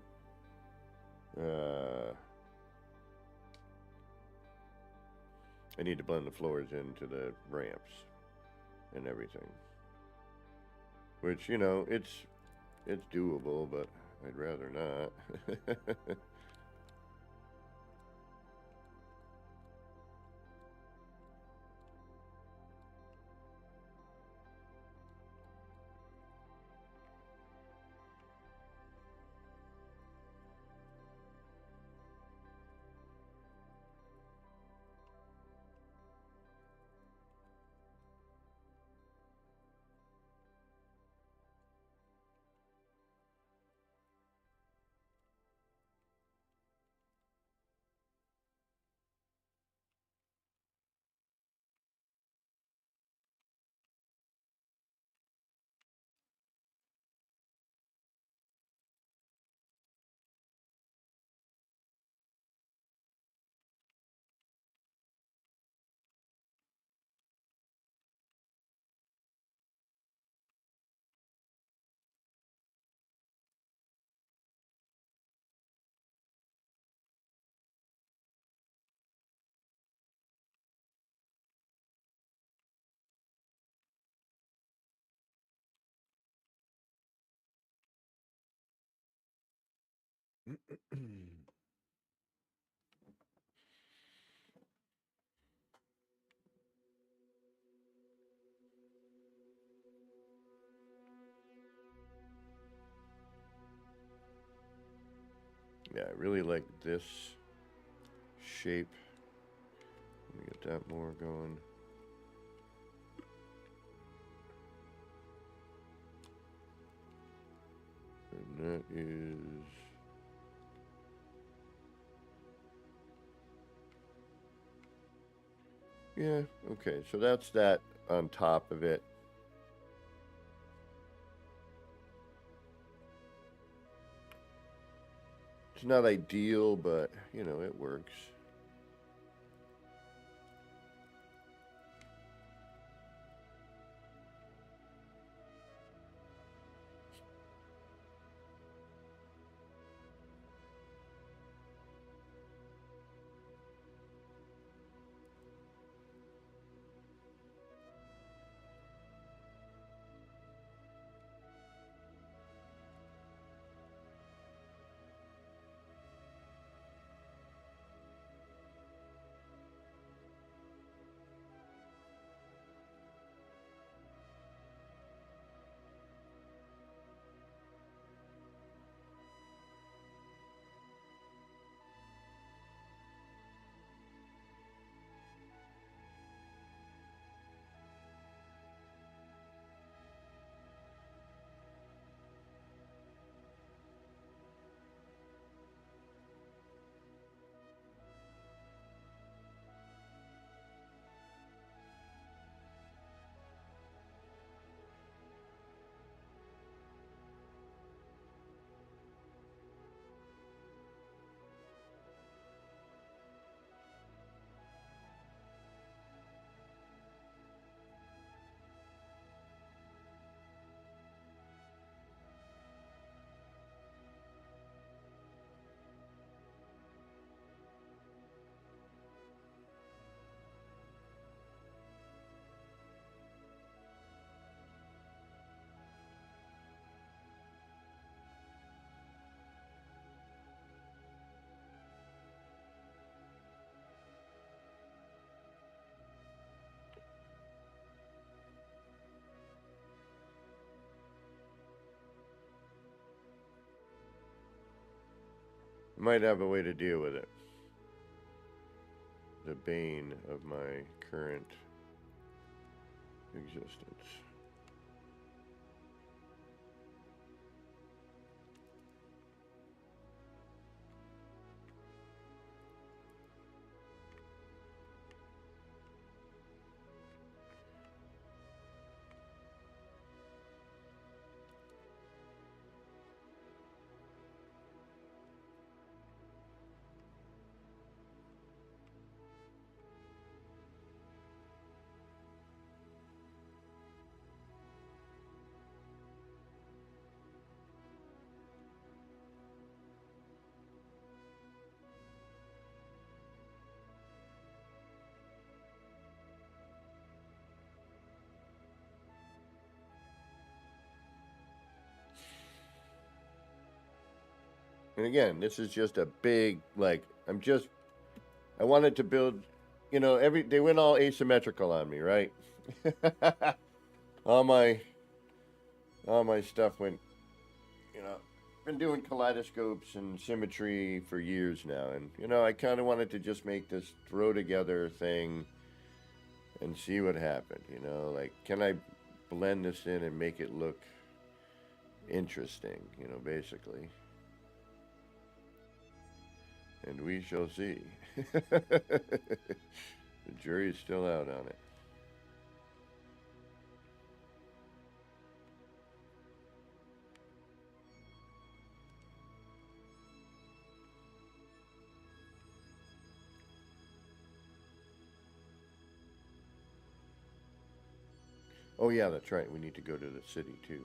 blend the floors into the ramps and everything. Which, you know, it's doable, but I'd rather not. Yeah, I really like this shape. Let me get that more going. And that is... Yeah, okay, so that's that on top of it. It's not ideal, but, you know, it works. Might have a way to deal with it. the bane of my current existence. And again, this is just a big, like, I wanted to build, they went all asymmetrical on me, right? all my, all my stuff went, been doing kaleidoscopes and symmetry for years now. And, I kind of wanted to just make this throw together thing and see what happened, like, can I blend this in and make it look interesting, basically. And we shall see. The jury's still out on it. Oh yeah, that's right. We need to go to the city too.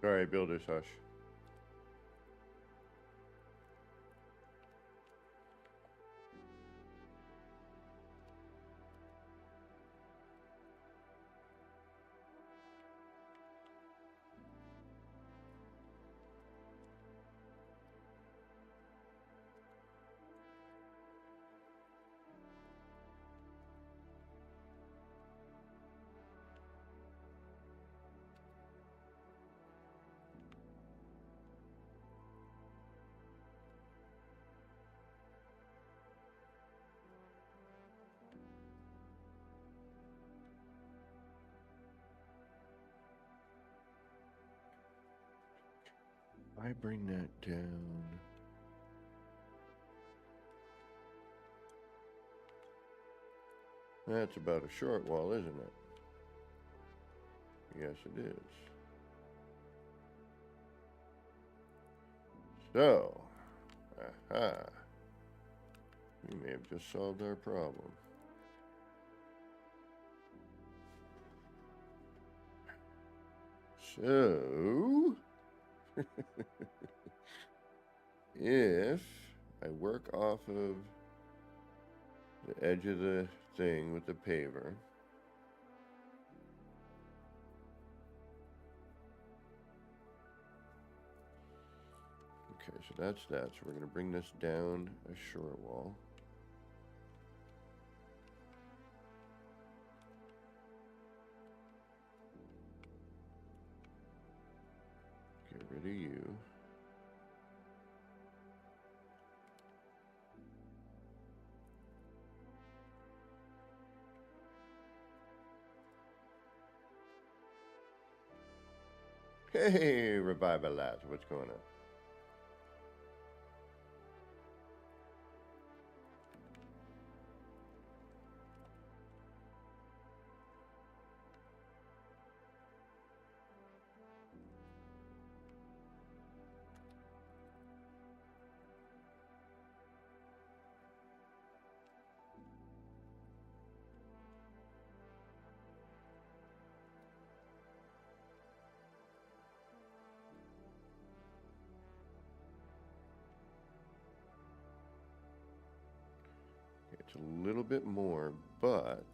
Sorry, builders, hush. I bring that down. That's about a short wall, isn't it? Yes, it is. So, aha. We may have just solved our problem. So, if I work off of the edge of the thing with the paver, okay, so that's that. So we're going to bring this down a short wall. Get rid of you. Hey, Revival Lads, what's going on? It's a little bit more, but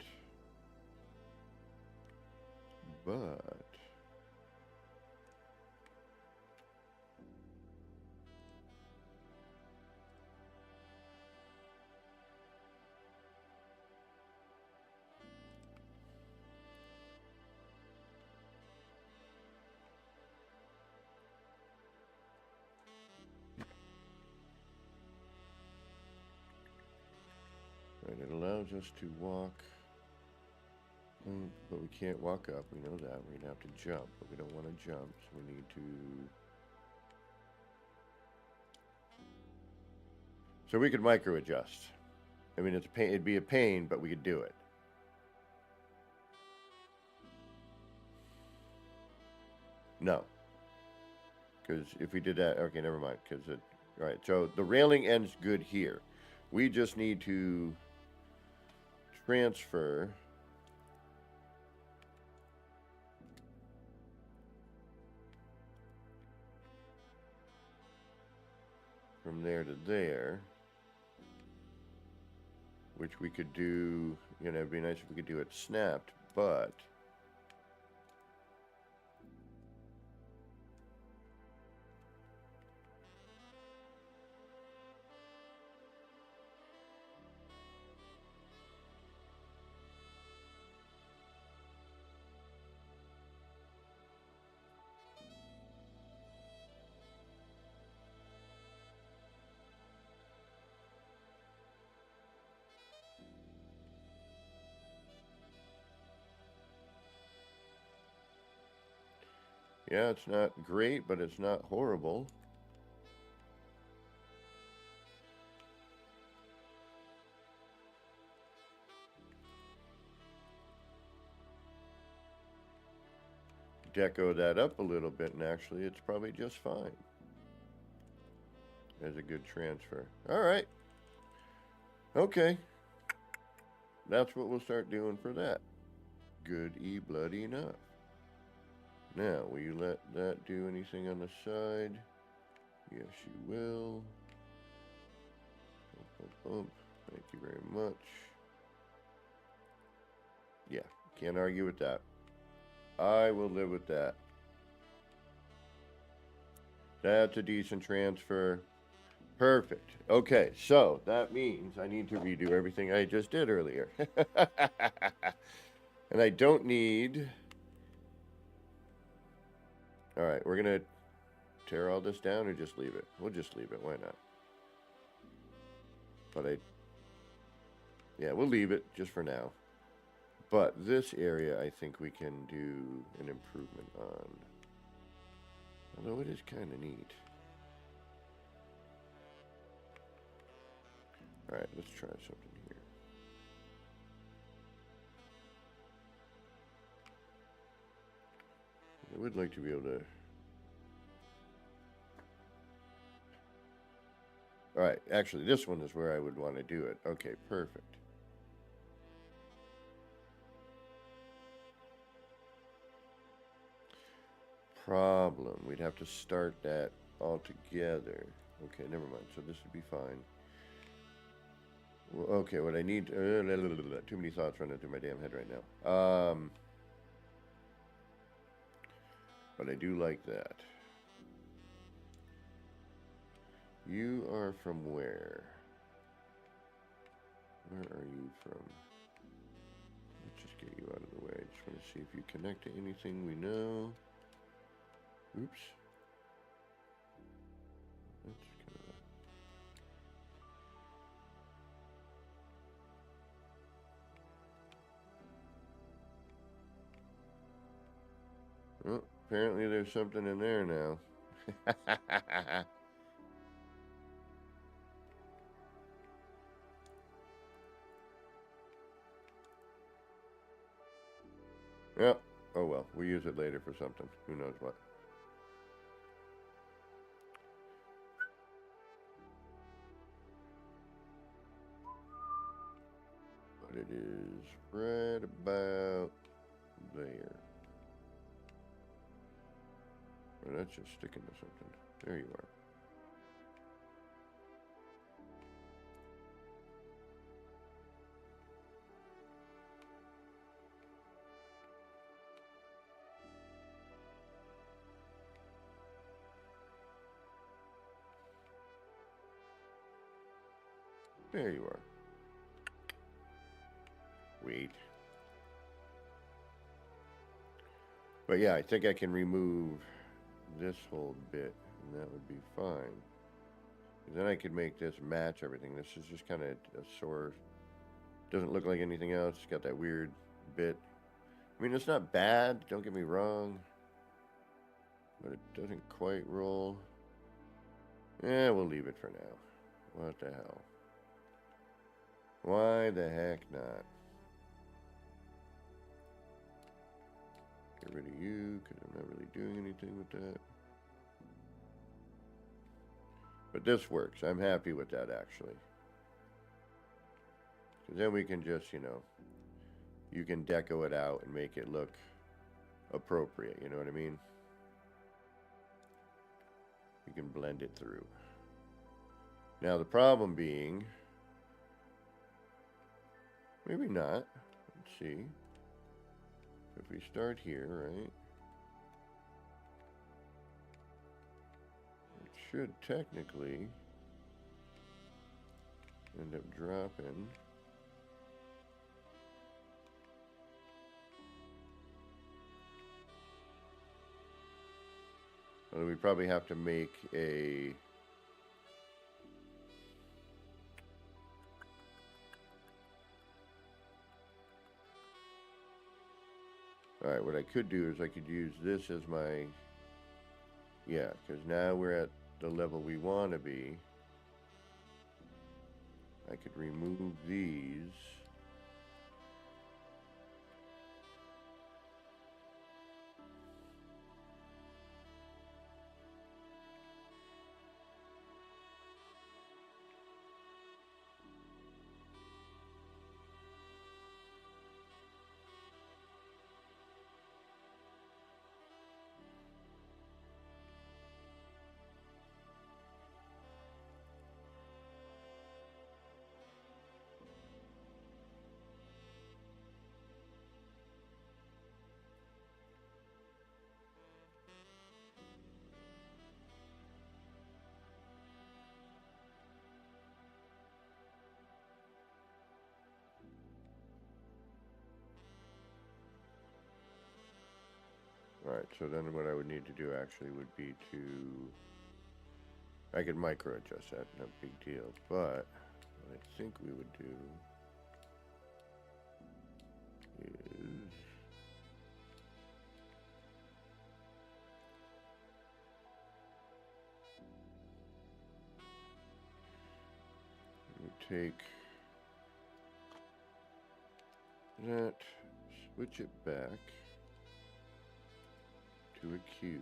right, it allows us to walk, but we can't walk up. We know that. We're gonna have to jump, but we don't want to jump, so we need to. So we could micro adjust. I mean, it's a pain. It'd be a pain, but we could do it. No, because if we did that, okay, never mind. Because it, all right. So the railing ends good here. We just need to transfer from there to there, which we could do. You know, it'd be nice if we could do it snapped, but. Yeah, it's not great, but it's not horrible. Deco that up a little bit, and actually it's probably just fine. As a good transfer. All right. Okay. That's what we'll start doing for that. Good bloody enough. Now, will you let that do anything on the side? Yes, you will. Bump, bump, bump. Thank you very much. Yeah, can't argue with that. I will live with that. That's a decent transfer. Perfect. Okay, so that means I need to redo everything I just did earlier. And I don't need... Alright, we're going to tear all this down or just leave it? We'll just leave it. Why not? But yeah, we'll leave it just for now. But this area, I think we can do an improvement on. Although it is kind of neat. Alright, let's try something here. I would like to be able to... Alright, actually this one is where I would want to do it. Okay, perfect. Problem. We'd have to start that all together. Okay, never mind. So this would be fine. Well, okay, what I need... too many thoughts running through my damn head right now. But I do like that. You are from where? Where are you from? Let's just get you out of the way. I just want to see if you connect to anything we know. Oops. That's kind of... Oh, apparently there's something in there now. Yep. Oh well, we'll use it later for something. Who knows what. But it is right about there. Oh, that's just sticking to something. There you are. There you are. Wait. But yeah, I think I can remove this whole bit, and that would be fine. And then I could make this match everything. This is just kind of a sore... Doesn't look like anything else. It's got that weird bit. I mean, it's not bad, don't get me wrong. But it doesn't quite roll. Yeah, we'll leave it for now. What the hell? Why the heck not? Get rid of you, because I'm not really doing anything with that. But this works. I'm happy with that, actually. Because then we can just, you know, you can deco it out and make it look appropriate, you know what I mean? You can blend it through. Now, the problem being... Maybe not. Let's see. If we start here, right? It should technically end up dropping. Although we probably have to make a... Alright, what I could do is I could use this as my... Yeah, because now we're at the level we want to be. I could remove these. Alright, so then what I would need to do actually would be to... I could micro adjust that, no big deal, but what I think we would do is... we take that, switch it back to a cube.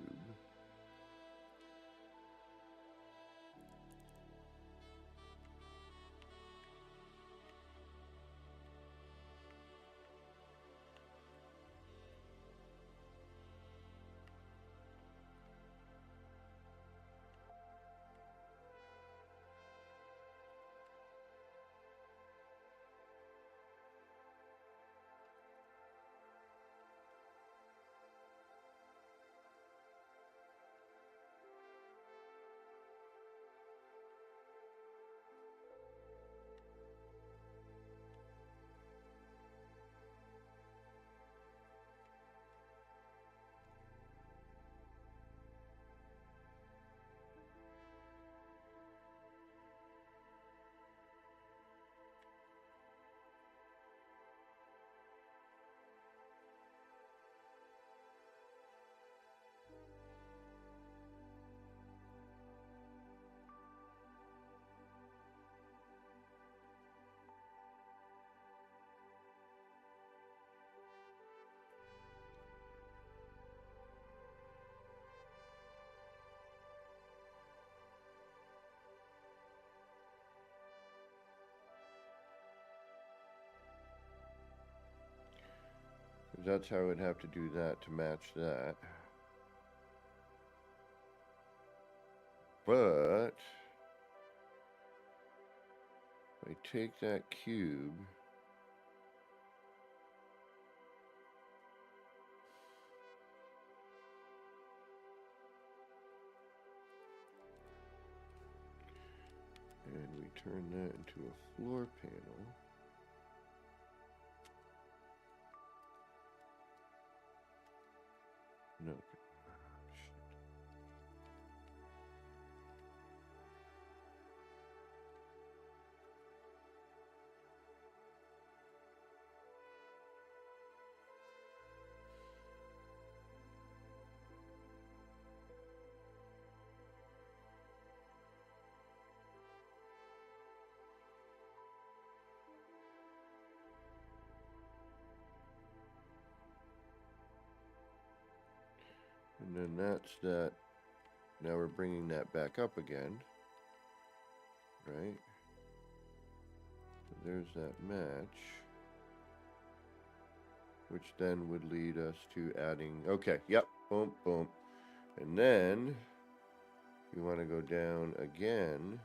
That's how I would have to do that to match that. But if I take that cube and we turn that into a floor panel, no, shit. And then that's that. Now we're bringing that back up again, right? So there's that match, which then would lead us to adding, okay, yep, boom, boom. And then you want to go down again.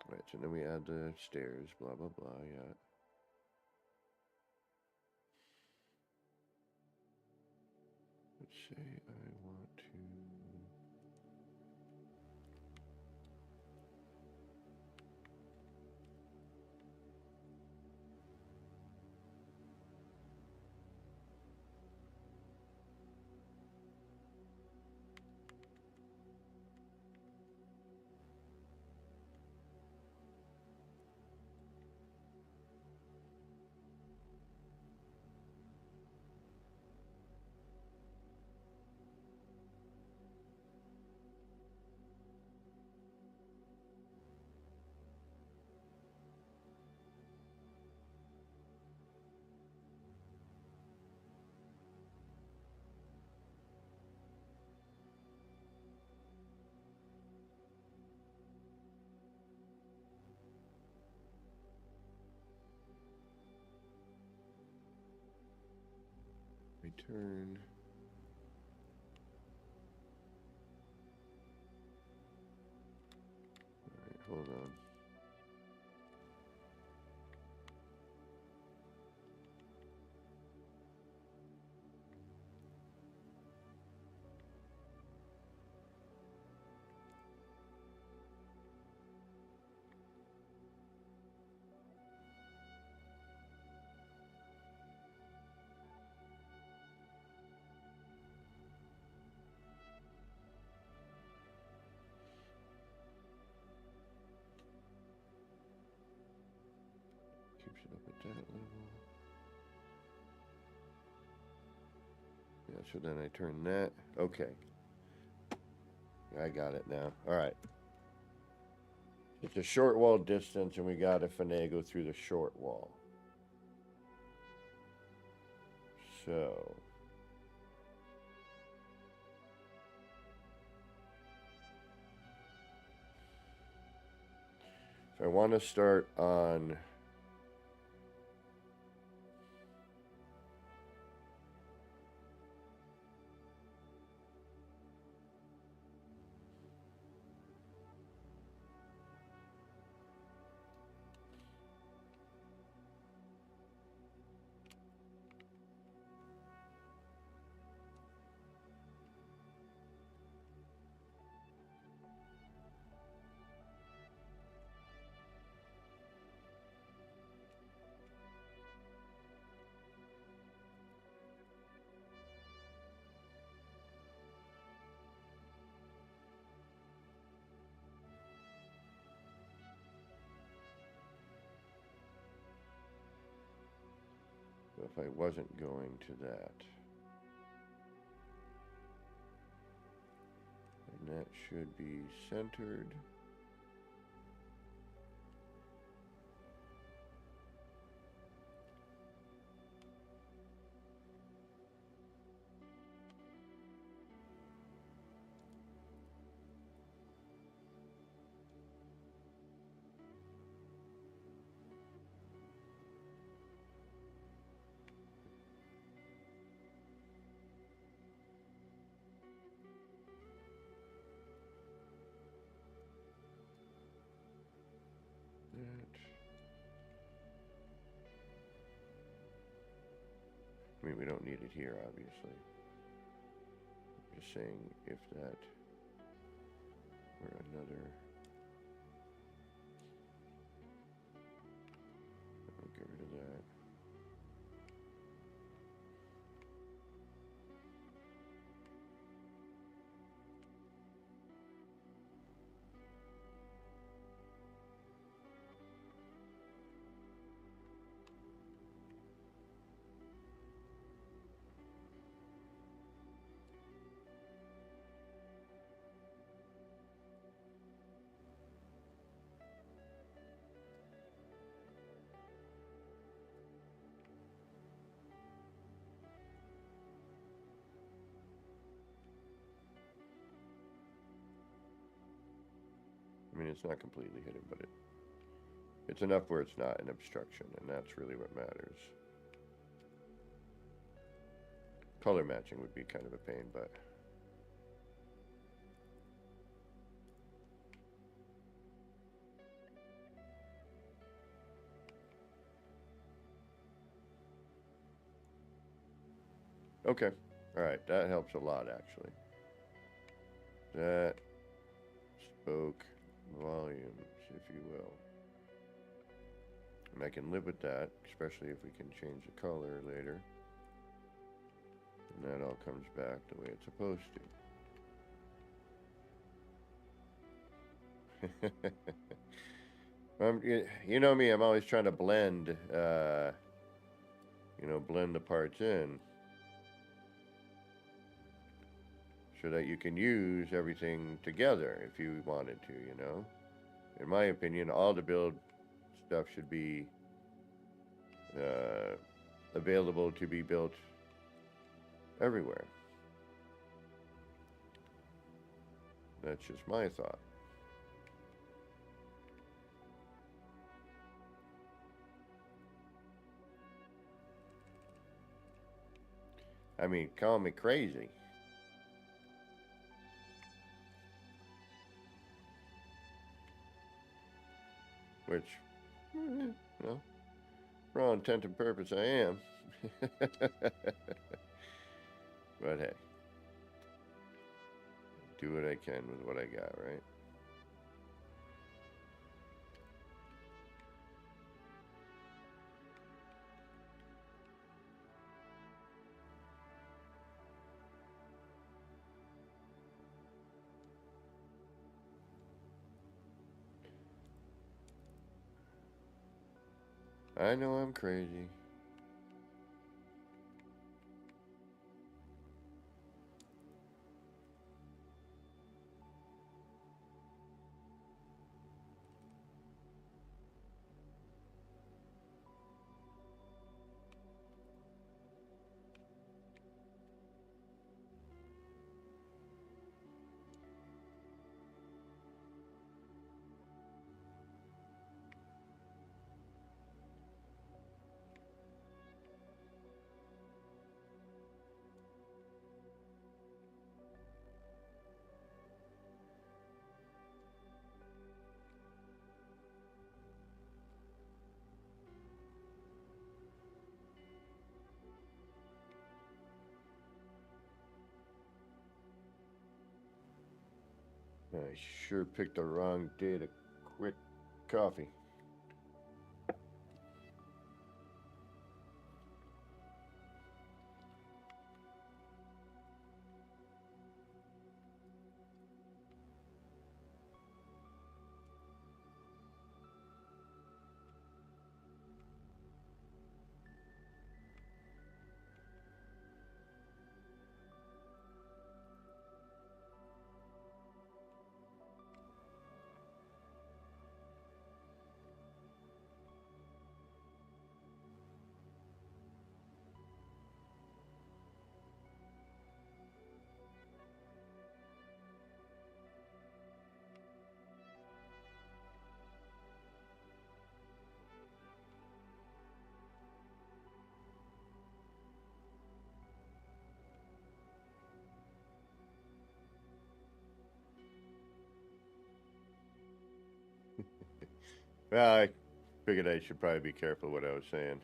Right, so then we add the stairs, blah, blah, blah, yeah. Let's say I want to... Return. Alright, hold on. that level. Yeah, so then I turn that. Okay. I got it now. All right. It's a short wall distance, and we got to finagle through the short wall. So. If I want to start on. If I wasn't going to that. And that should be centered. I mean, we don't need it here, obviously. I'm just saying if that were another. I'll get rid of that. I mean, it's not completely hidden, but it's enough where it's not an obstruction, and that's really what matters. Color matching would be kind of a pain, but... Okay. Alright, that helps a lot, actually. That spoke volumes, if you will. And I can live with that, especially if we can change the color later. And that all comes back the way it's supposed to. You know me, I'm always trying to blend, blend the parts in. So that you can use everything together if you wanted to, In my opinion, all the build stuff should be available to be built everywhere. That's just my thought. I mean, call me crazy. Which, for all intent and purpose, I am. But hey, do what I can with what I got, right? I know I'm crazy. I sure picked the wrong day to quit coffee. Well, I figured I should probably be careful what I was saying.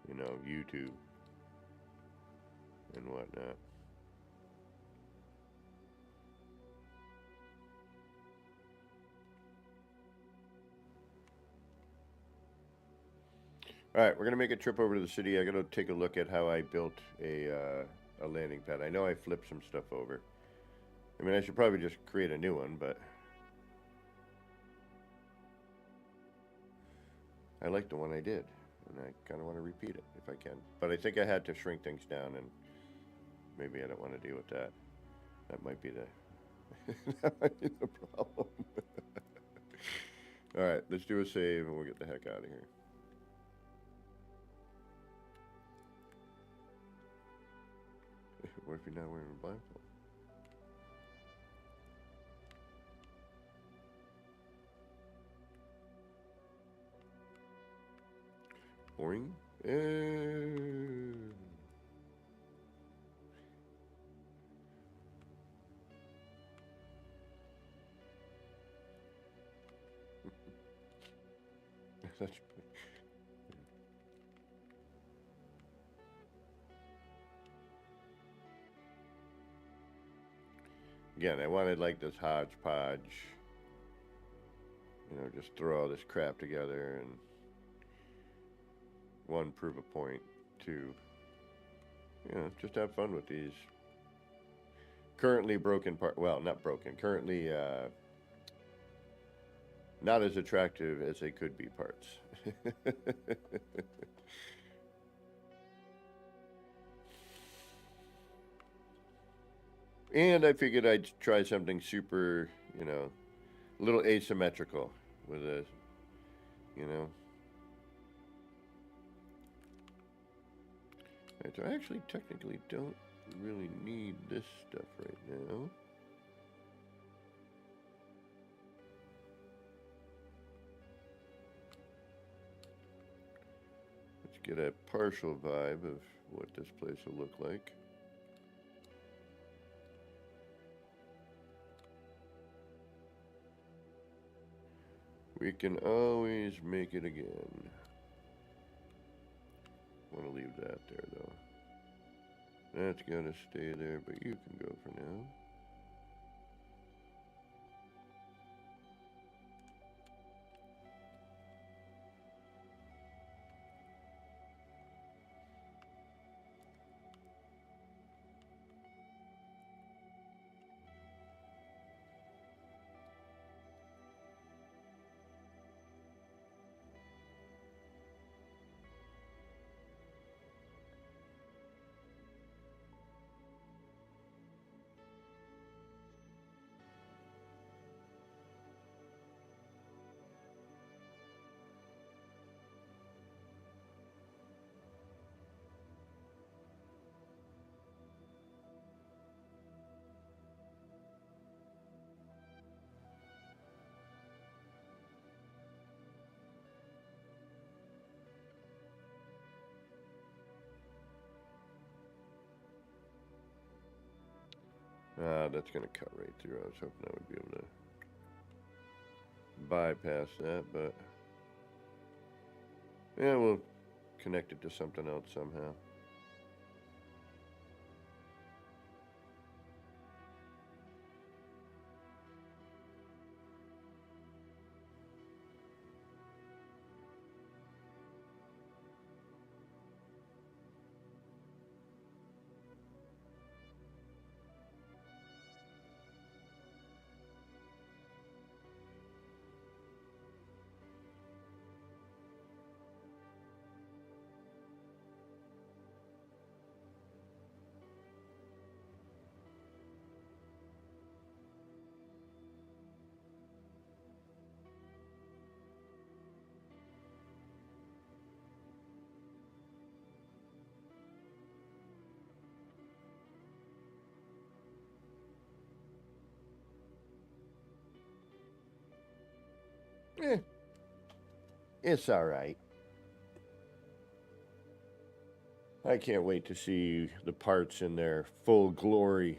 You know, YouTube and whatnot. All right, we're gonna make a trip over to the city. I gotta take a look at how I built a landing pad. I know I flipped some stuff over. I mean, I should probably just create a new one, but I like the one I did, and I kind of want to repeat it if I can. But I think I had to shrink things down, and maybe I don't want to deal with that. That might be the that might be the problem. All right, let's do a save, and we'll get the heck out of here. What if you're not wearing a blindfold? Boring. That's again, I wanted like this hodgepodge. You know, just throw all this crap together and one, prove a point. Two, you know, just have fun with these currently broken part. Well, not broken. Currently not as attractive as they could be parts. And I figured I'd try something super, you know, a little asymmetrical with a, you know. Right, so I actually technically don't really need this stuff right now. Let's get a partial vibe of what this place will look like. We can always make it again. Want to leave that there though. That's gotta stay there, but you can go for now. That's going to cut right through. I was hoping I would be able to bypass that, but yeah, we'll connect it to something else somehow. Eh, it's all right. I can't wait to see the parts in their full glory.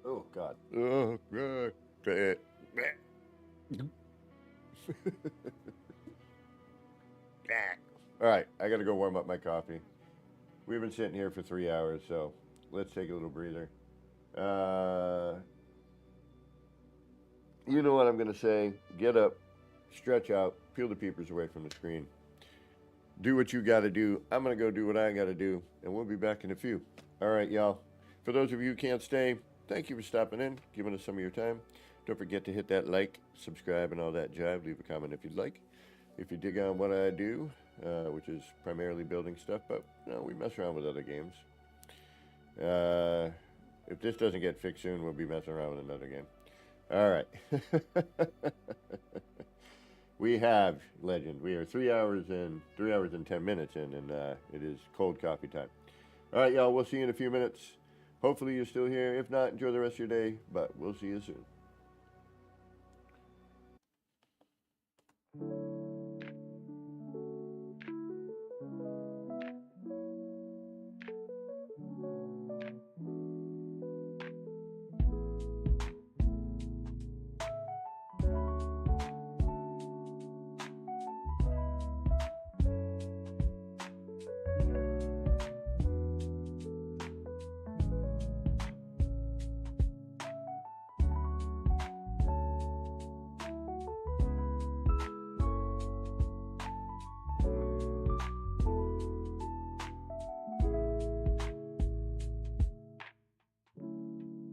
Oh, God. Oh, God. All right, I got to go warm up my coffee. We've been sitting here for 3 hours, so let's take a little breather. You know what I'm going to say. Get up, stretch out, peel the peepers away from the screen. Do what you got to do. I'm going to go do what I got to do, and we'll be back in a few. All right, y'all. For those of you who can't stay, thank you for stopping in, giving us some of your time. Don't forget to hit that like, subscribe, and all that jive. Leave a comment if you'd like. If you dig on what I do, which is primarily building stuff, but you know, we mess around with other games. If this doesn't get fixed soon, we'll be messing around with another game. All right. We have Legend. We are 3 hours and 10 minutes in, and it is cold coffee time. All right, y'all. We'll see you in a few minutes. Hopefully you're still here. If not, enjoy the rest of your day, but we'll see you soon.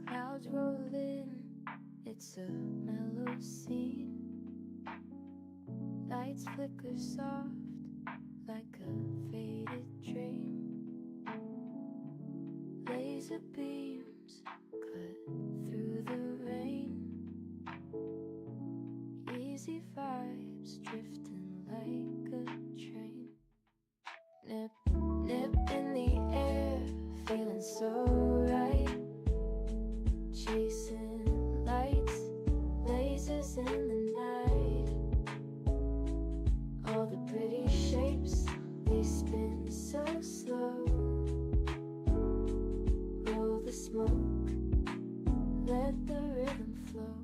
Clouds roll in, it's a mellow scene. Lights flicker soft like a faded dream. Laser beams cut through the rain. Easy vibes drifting like a train. Nip, nip in the air, feeling so right. Chasing lights, lasers in the night. All the pretty shapes, they spin so slow. Roll the smoke, let the rhythm flow.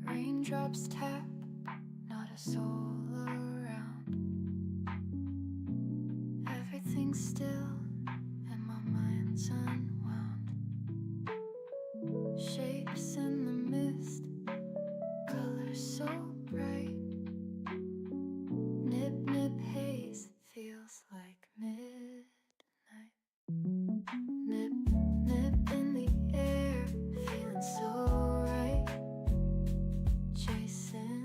Raindrops tap, not a soul around. Everything's still and my mind's unwound. Shapes in the mist, colors so bright. Nip, nip haze, feels like midnight. Nip, nip in the air, feeling so right. Chasing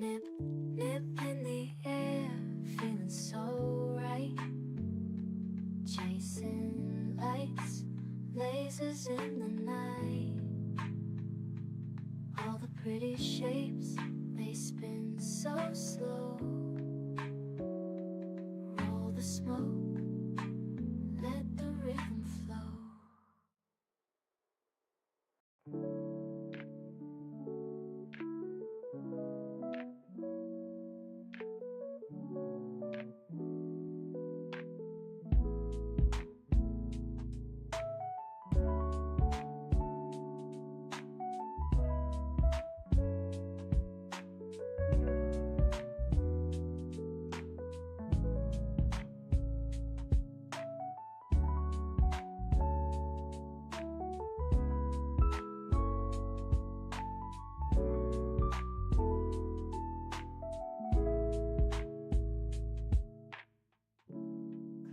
Nip, nip in the air, feeling so right. Chasing lights, lasers in the night. All the pretty shapes, they spin so slow. Roll the smoke, let the rhythm flow.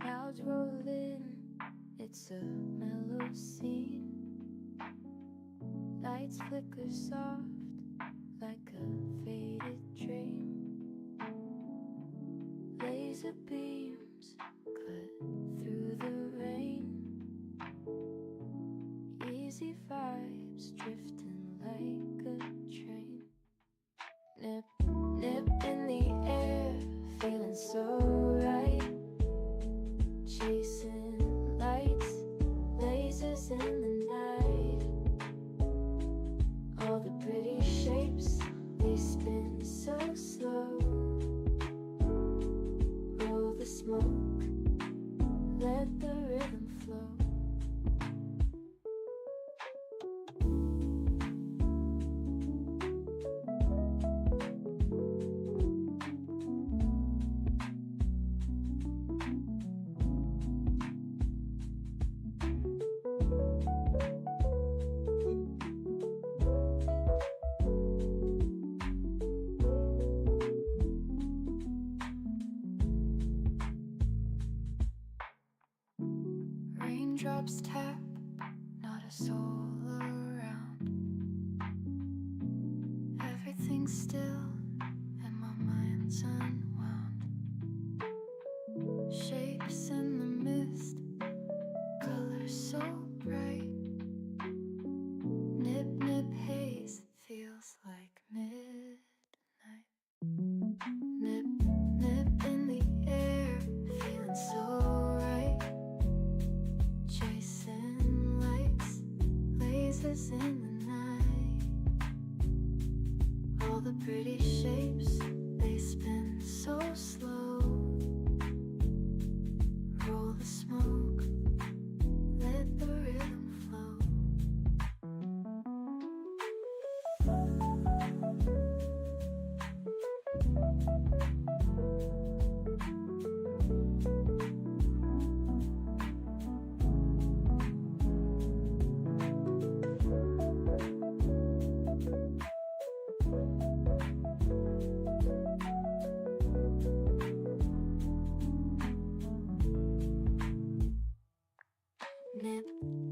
Clouds roll in, it's a mellow scene. Lights flicker soft like a faded dream. Laser beams cut through the rain. Easy vibes drifting like a train. Nip, nip in the air, feeling so right. Chasing lights, lasers in the night. All the pretty shapes, they spin so slow. Roll the smoke, let the rhythm flow. Raindrops tap, not a soul around. Everything's still and my mind's unwound. Shapes in the mist, colors so bright. Nip, nip haze, feels like midnight. Nip, nip in the air, feeling so right. Chasing lights, lasers in the night. All the pretty shapes, they spin so slow. Roll the smoke, let the rhythm flow. Nip,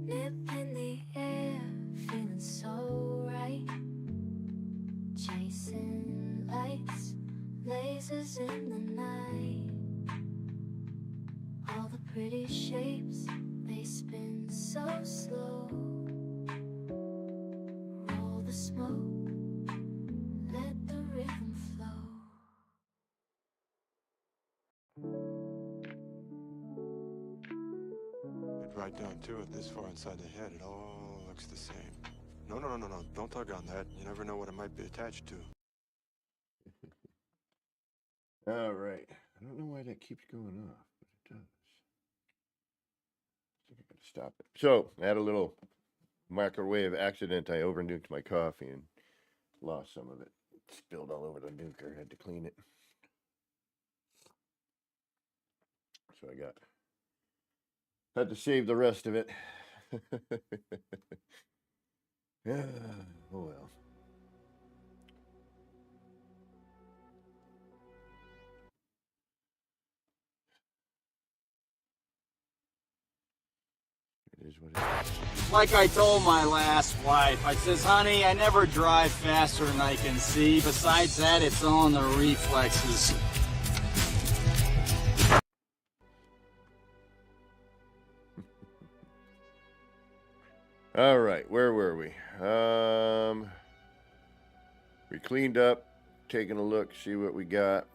nip in the air, feeling so right. Chasing lights, lasers in the night. All the pretty shapes, they spin so slow. Roll the smoke, let the rhythm flow. Get right down to it, this far inside the head, it all looks the same. No, no, no, no, no, don't tug on that. You never know what it might be attached to. All right. I don't know why that keeps going off, but it does. I think I gotta stop it. So, I had a little microwave accident. I overnuked my coffee and lost some of it. It spilled all over the nuker. Had to clean it. So I had to save the rest of it. Yeah, oh well. It is what it is. Like I told my last wife, I says, honey, I never drive faster than I can see. Besides that, it's all in the reflexes. All right, where were we? We cleaned up, taking a look, see what we got.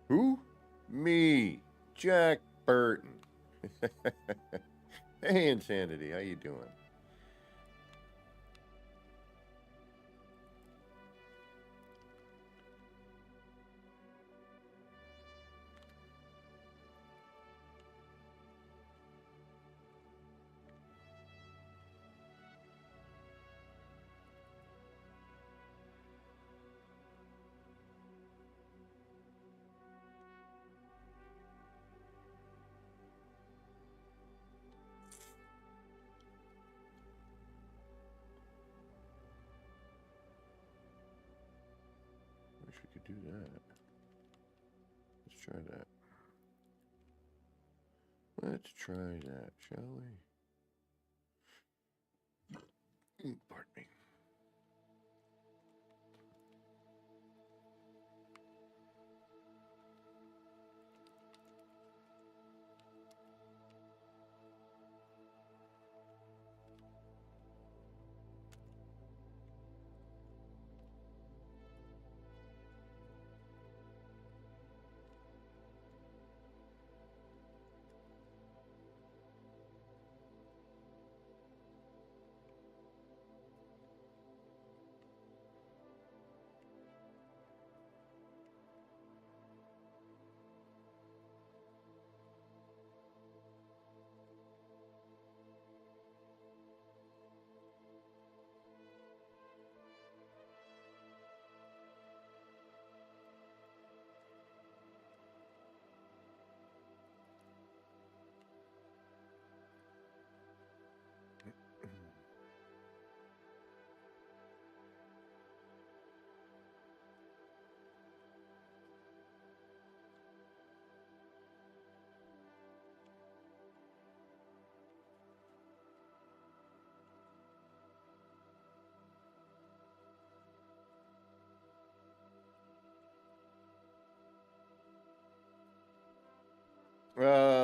Who? Me, Jack Burton. Hey, Insanity, how you doing? Wish we could do that. Let's try that. Let's try that, shall we? Pardon me.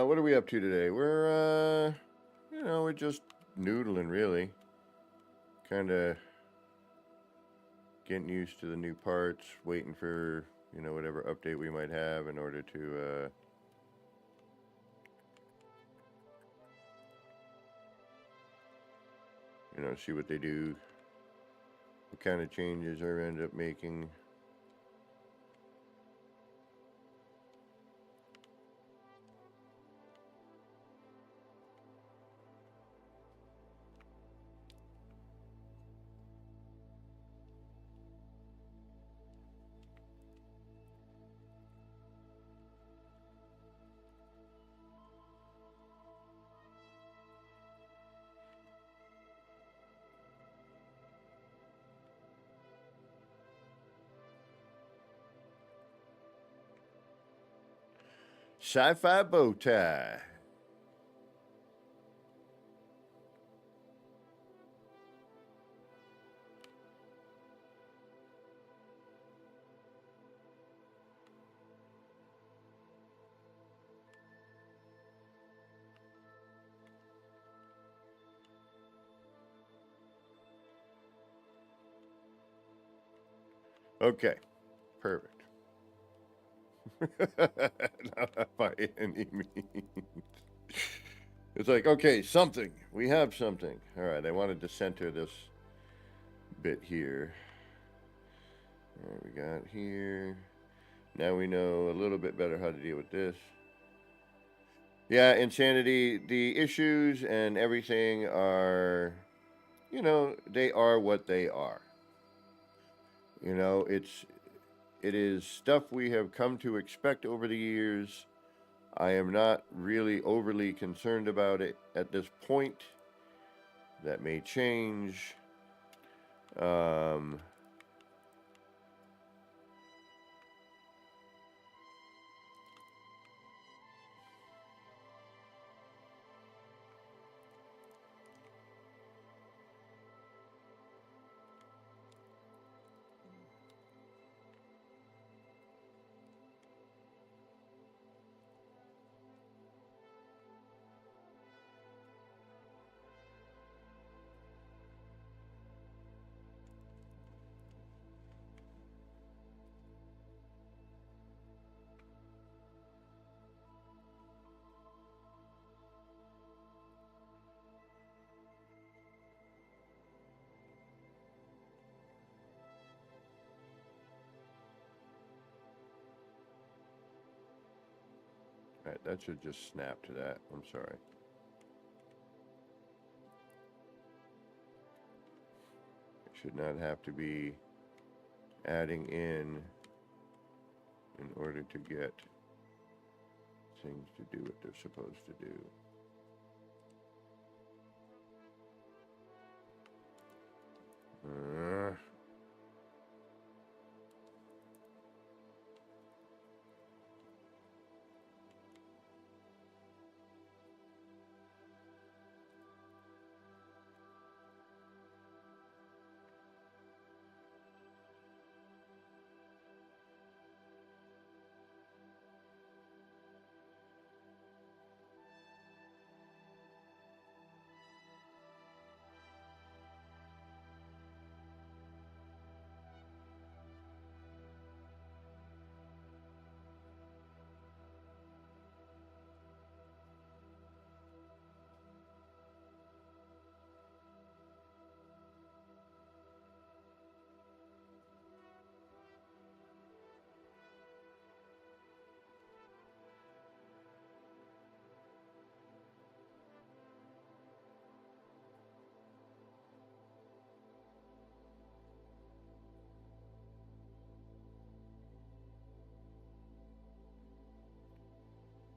What are we up to today? We're, we're just noodling, really. Kind of getting used to the new parts, waiting for, whatever update we might have in order to, see what they do, what kind of changes I end up making. Sci-fi bow tie. Okay, perfect. Not by any means. It's like, okay, something. We have something. All right, I wanted to center this bit here. All right, we got here. Now we know a little bit better how to deal with this. Yeah, Insanity, the issues and everything are, they are what they are. It is stuff we have come to expect over the years. I am not really overly concerned about it at this point. That may change. Alright, that should just snap to that. I'm sorry. I should not have to be adding in order to get things to do what they're supposed to do.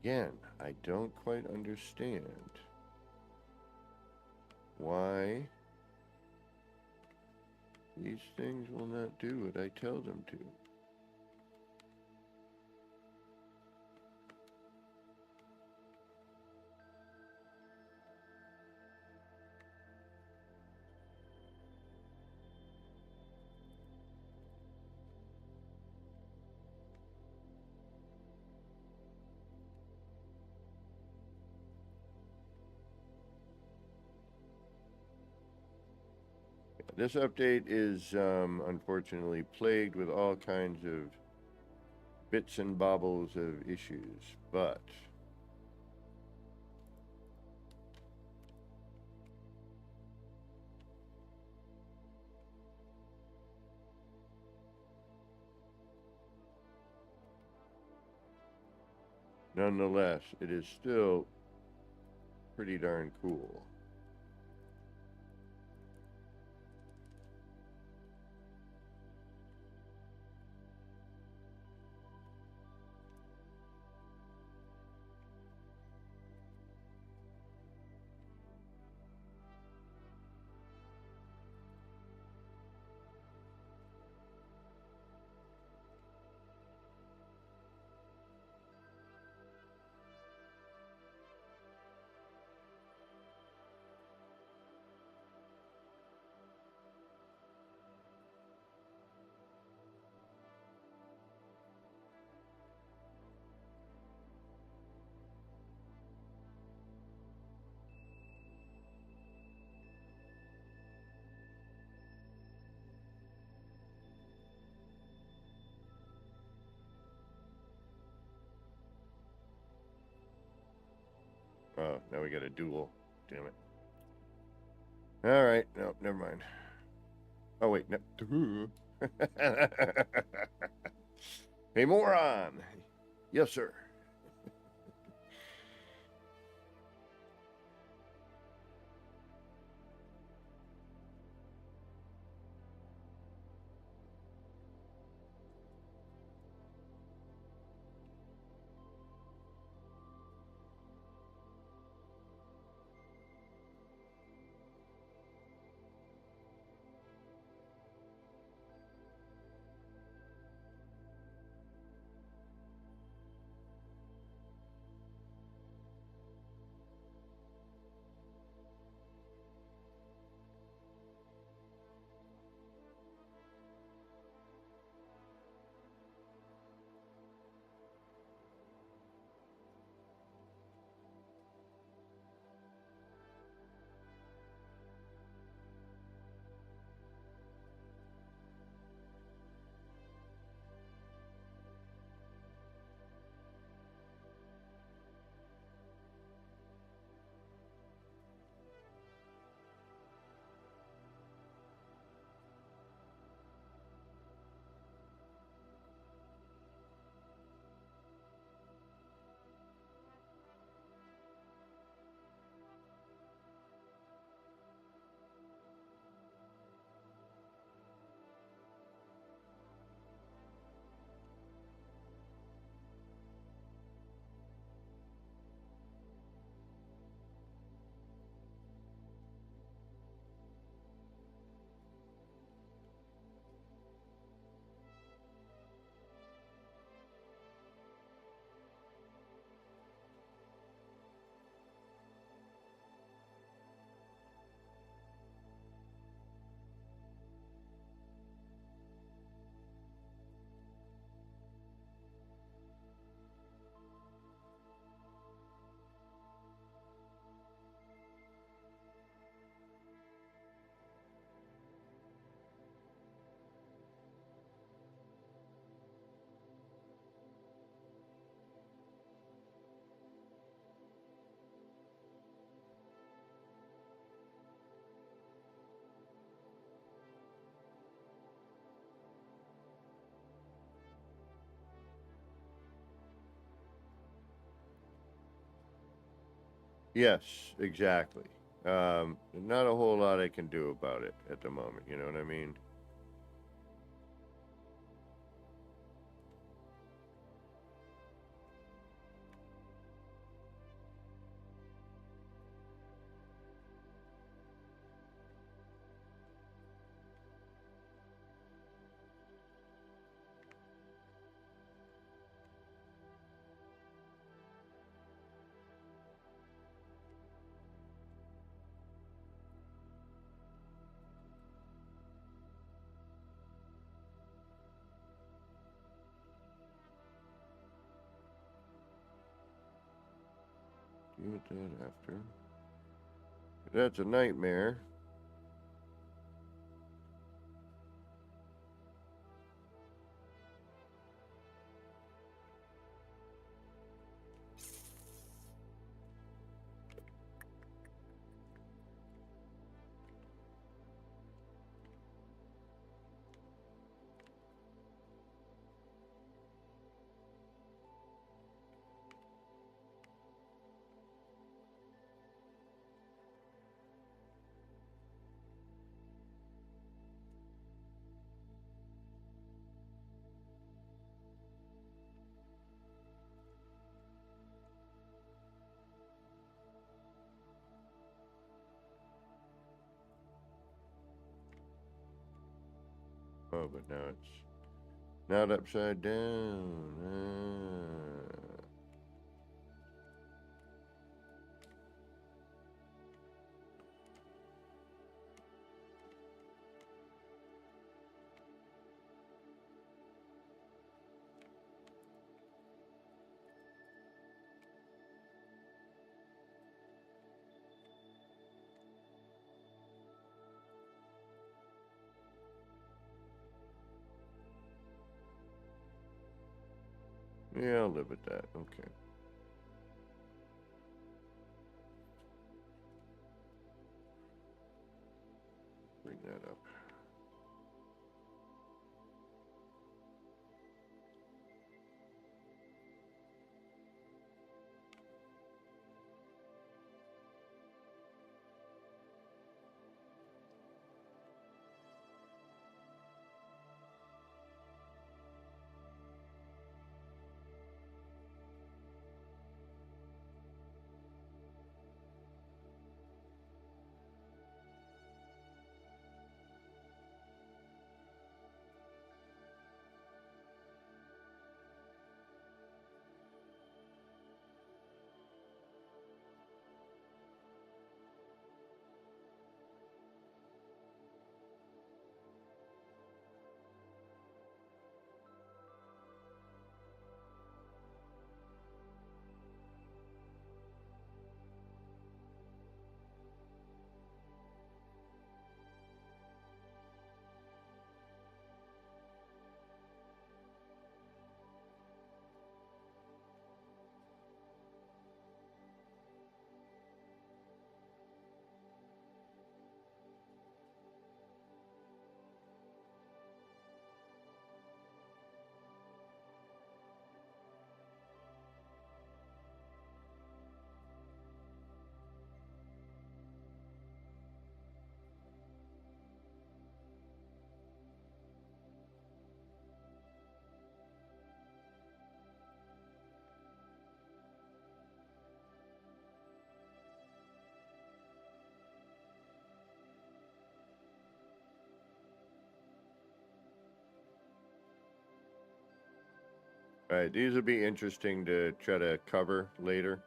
Again, I don't quite understand why these things will not do what I tell them to. This update is unfortunately plagued with all kinds of bits and bobbles of issues, but nonetheless, it is still pretty darn cool. Oh, now we got a duel. Damn it. All right. No, never mind. Oh, wait. No. Hey, moron. Yes, sir. Yes, exactly. Not a whole lot I can do about it at the moment, you know what I mean? Deal with that after. That's a nightmare. Oh, but now it's not upside down. Yeah, I'll live with that. Okay. Bring that up. All right, these will be interesting to try to cover later.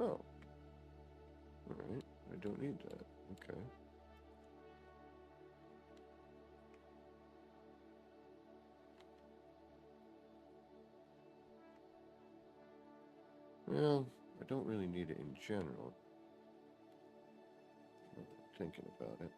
Oh. Alright, I don't need that. Okay. Well, I don't really need it in general. Thinking about it.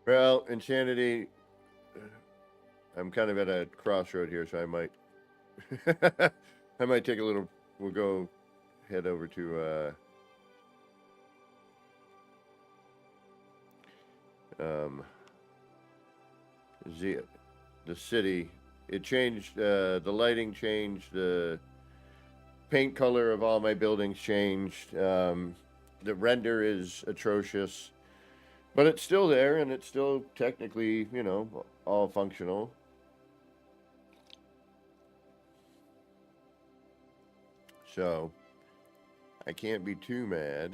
Well, Insanity, I'm kind of at a crossroad here, so I might I might take a little, we'll go head over to the city. It changed, the lighting changed, the paint color of all my buildings changed. The render is atrocious, but it's still there and it's still technically, you know, all functional. So I can't be too mad.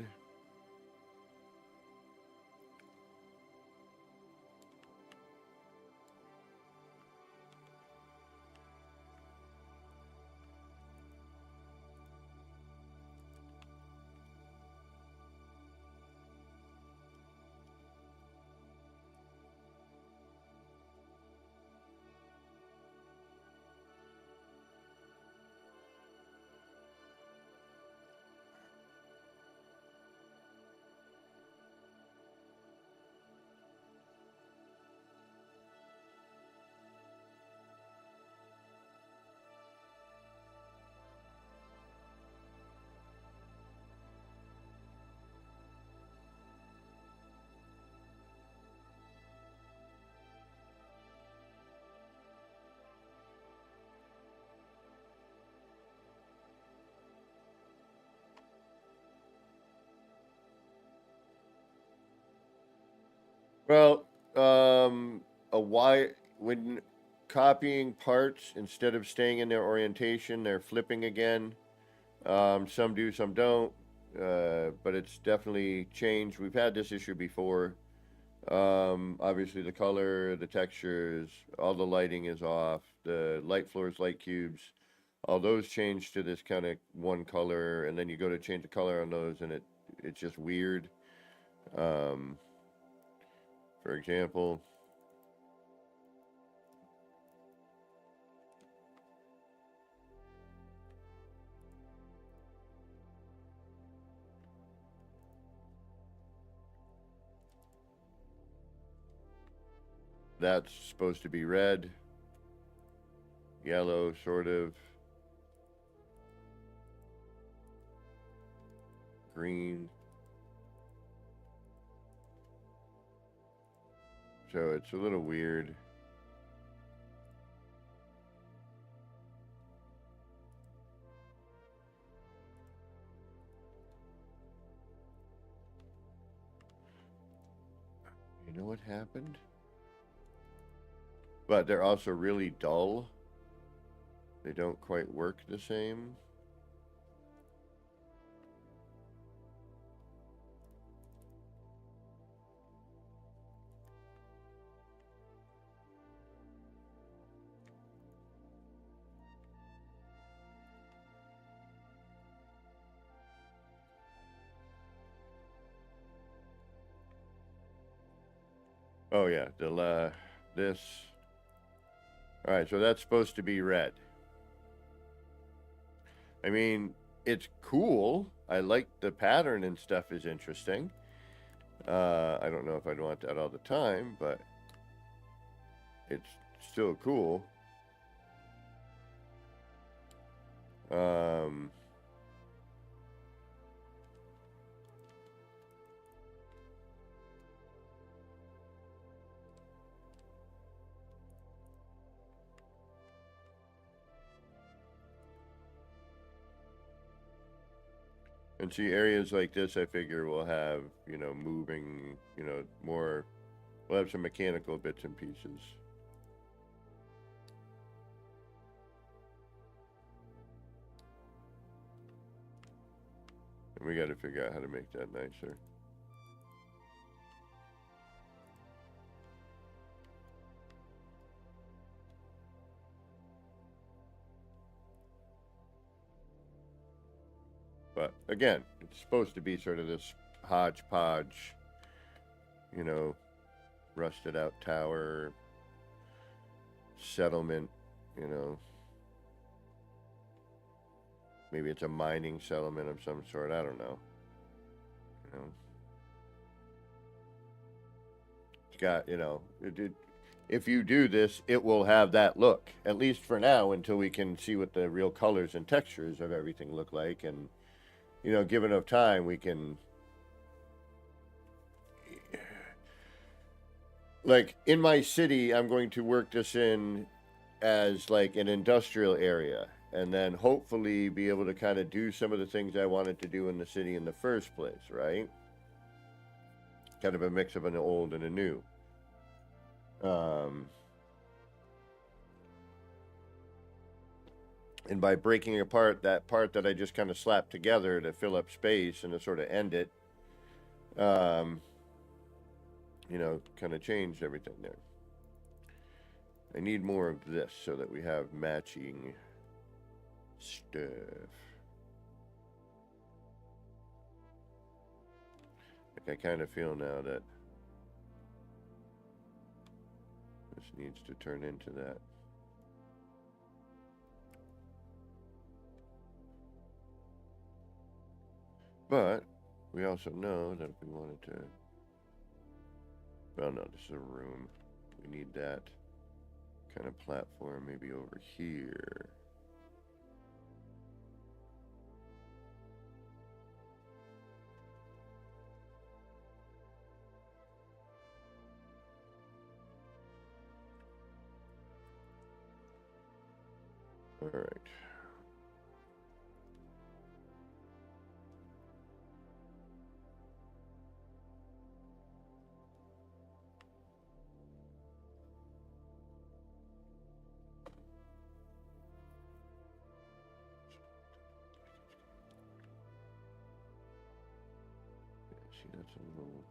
Well, when copying parts, instead of staying in their orientation, they're flipping again. Some do, some don't. But it's definitely changed. We've had this issue before. Obviously the color, the textures, all the lighting is off. The light floors, light cubes, all those change to this kind of one color, and then you go to change the color on those, and it's just weird. Um, for example, that's supposed to be red, yellow, sort of, green. So it's a little weird. You know what happened? But they're also really dull. They don't quite work the same. Oh yeah, this. All right, so that's supposed to be red. I mean, it's cool. I like the pattern and stuff is interesting. I don't know if I'd want that all the time, but it's still cool. And see, areas like this, I figure will have, you know, moving, you know, more, we'll have some mechanical bits and pieces. And we got to figure out how to make that nicer. But again, it's supposed to be sort of this hodgepodge, you know, rusted out tower, settlement, you know. Maybe it's a mining settlement of some sort. I don't know. You know, it's got, you know, if you do this, it will have that look, at least for now, until we can see what the real colors and textures of everything look like. And, you know, given enough time, we can, like, in my city, I'm going to work this in as like an industrial area, and then hopefully be able to kind of do some of the things I wanted to do in the city in the first place, right? Kind of a mix of an old and a new. And by breaking apart that part that I just kind of slapped together to fill up space and to sort of end it, you know, kind of changed everything there. I need more of this so that we have matching stuff. Like, I kind of feel now that this needs to turn into that. But we also know that if we wanted to, well, no, this is a room. We need that kind of platform maybe over here. All right. See, that's a little.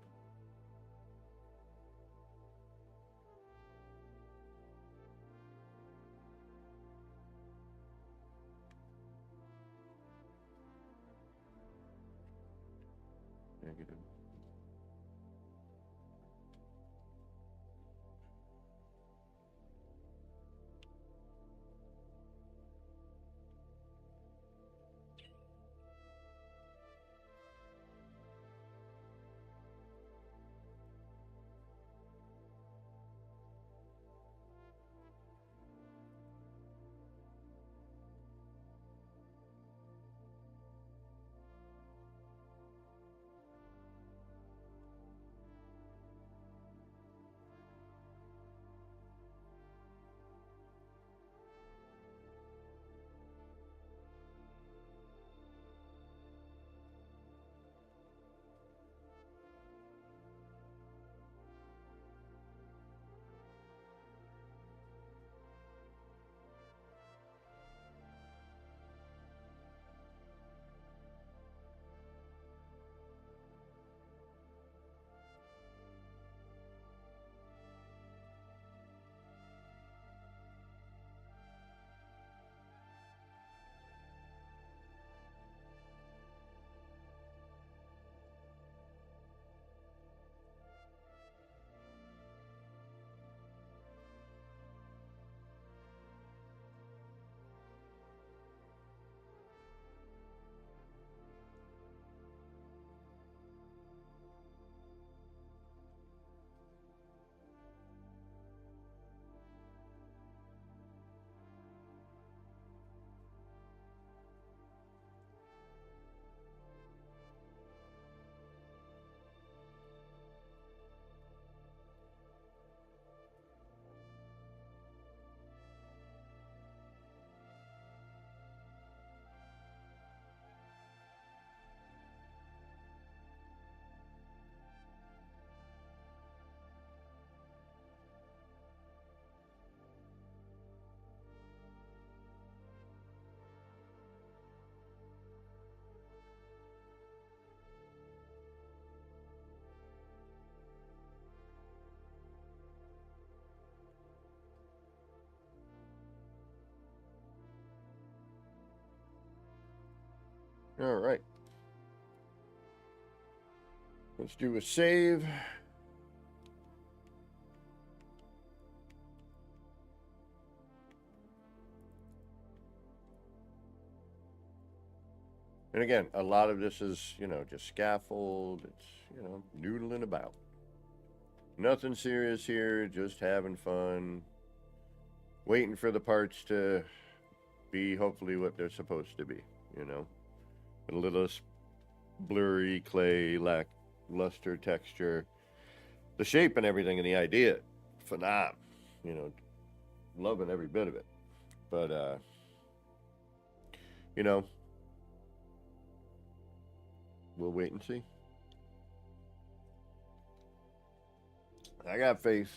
Negative. All right. Let's do a save. And again, a lot of this is, just scaffold. It's, noodling about. Nothing serious here, just having fun. Waiting for the parts to be hopefully what they're supposed to be, A little blurry clay, lackluster texture. The shape and everything and the idea, phenomenal. Loving every bit of it. But, we'll wait and see. I got faith.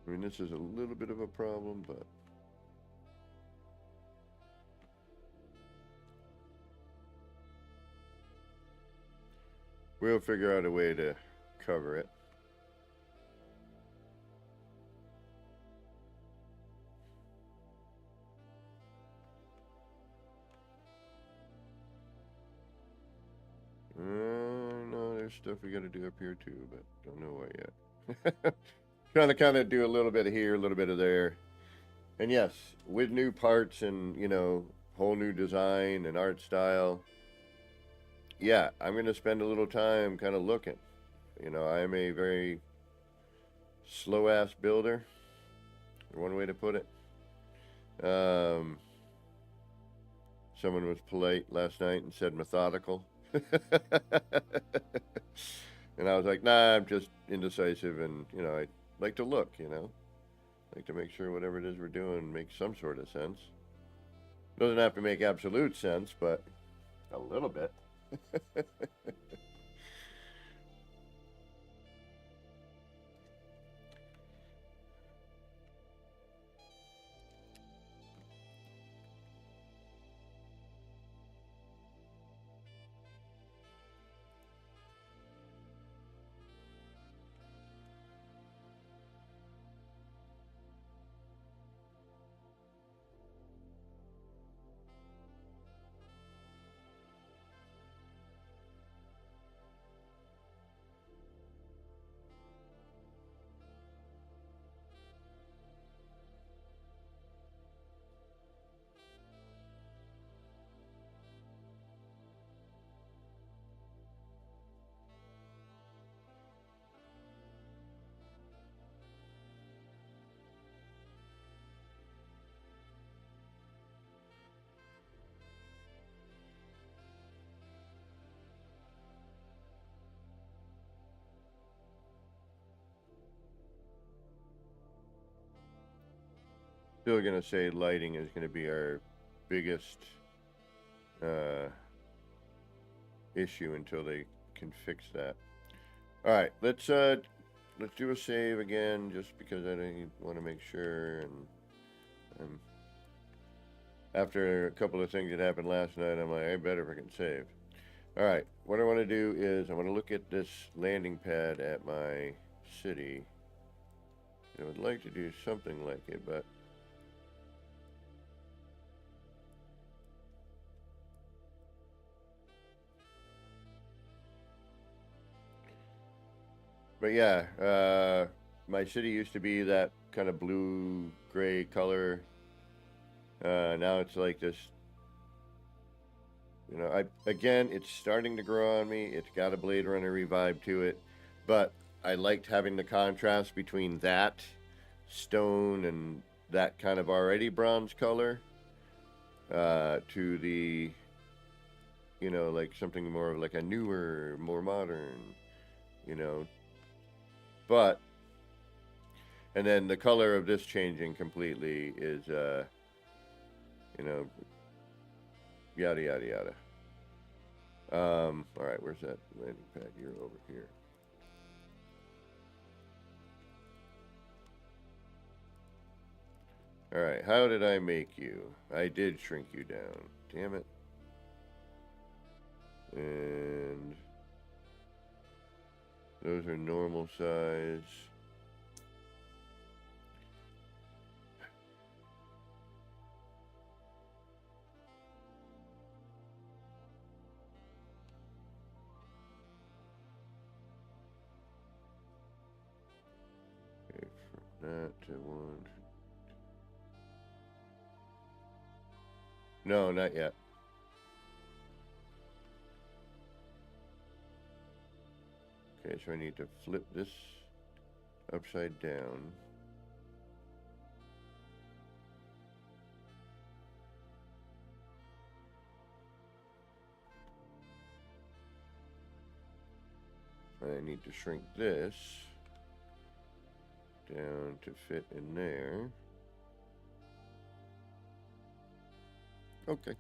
I mean, this is a little bit of a problem, but we'll figure out a way to cover it. No, there's stuff we got to do up here too, but don't know what yet. Trying to kind of do a little bit of here, a little bit of there. And yes, with new parts and, whole new design and art style, yeah, I'm going to spend a little time kind of looking. I'm a very slow-ass builder, one way to put it. Someone was polite last night and said methodical. And I was like, nah, I'm just indecisive, and, I like to look, like to make sure whatever it is we're doing makes some sort of sense. Doesn't have to make absolute sense, but a little bit. Still gonna say lighting is gonna be our biggest issue until they can fix that. All right, let's do a save again, just because I want to make sure. And after a couple of things that happened last night, I'm like, I better freaking save. All right, what I want to do is I want to look at this landing pad at my city. I would like to do something like it, but yeah, my city used to be that kind of blue gray color. Now it's like this. Again, it's starting to grow on me. It's got a Blade Runner vibe to it, but I liked having the contrast between that stone and that kind of already bronze color to the, like something more of like a newer, more modern, But, and then the color of this changing completely is, yada, yada, yada. All right, where's that landing pad? You're over here. Alright, how did I make you? I did shrink you down. Damn it. And those are normal size. Okay, from that to one. No, not yet. Okay, so I need to flip this upside down. I need to shrink this down to fit in there. Okay.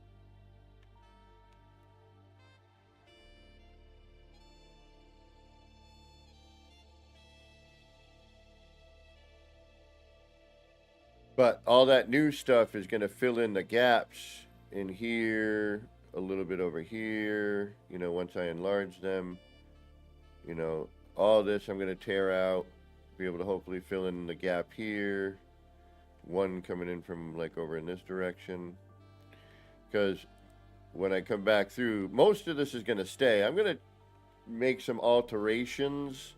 But all that new stuff is going to fill in the gaps in here, a little bit over here, you know, once I enlarge them. You know, all this I'm going to tear out, be able to hopefully fill in the gap here. One coming in from like over in this direction. Because when I come back through, most of this is going to stay. I'm going to make some alterations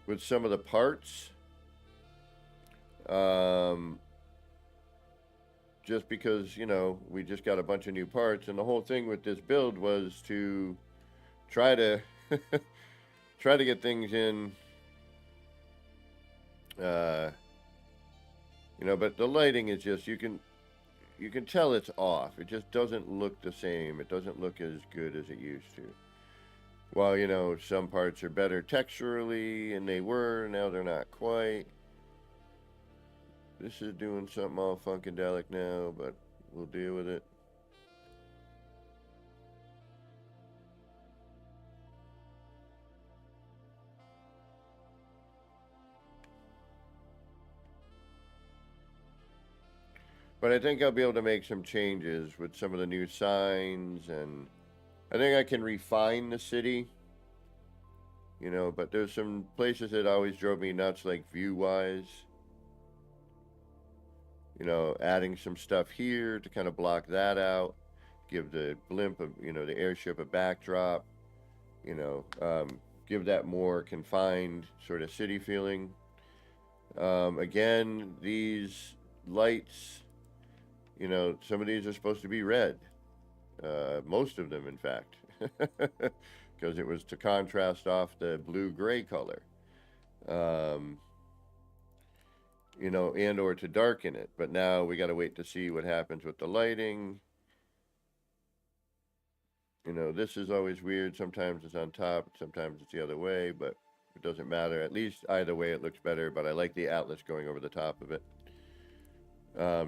with some of the parts. Just because, you know, we just got a bunch of new parts, and the whole thing with this build was to try to try to get things in, you know, but the lighting is just, you can tell it's off. It just doesn't look the same. It doesn't look as good as it used to. While, you know, some parts are better texturally, and they were, now they're not quite. This is doing something all funkadelic now, but we'll deal with it. But I think I'll be able to make some changes with some of the new signs, and I think I can refine the city. You know, but there's some places that always drove me nuts, like view-wise. You know, adding some stuff here to kind of block that out, give the blimp, you know, the airship a backdrop, you know, give that more confined sort of city feeling. Again, these lights, you know, some of these are supposed to be red. Most of them, in fact, because it was to contrast off the blue-gray color. You know, and or to darken it. But now we got to wait to see what happens with the lighting. You know, this is always weird. Sometimes it's on top, sometimes it's the other way, but it doesn't matter. At least either way it looks better, but I like the Atlas going over the top of it.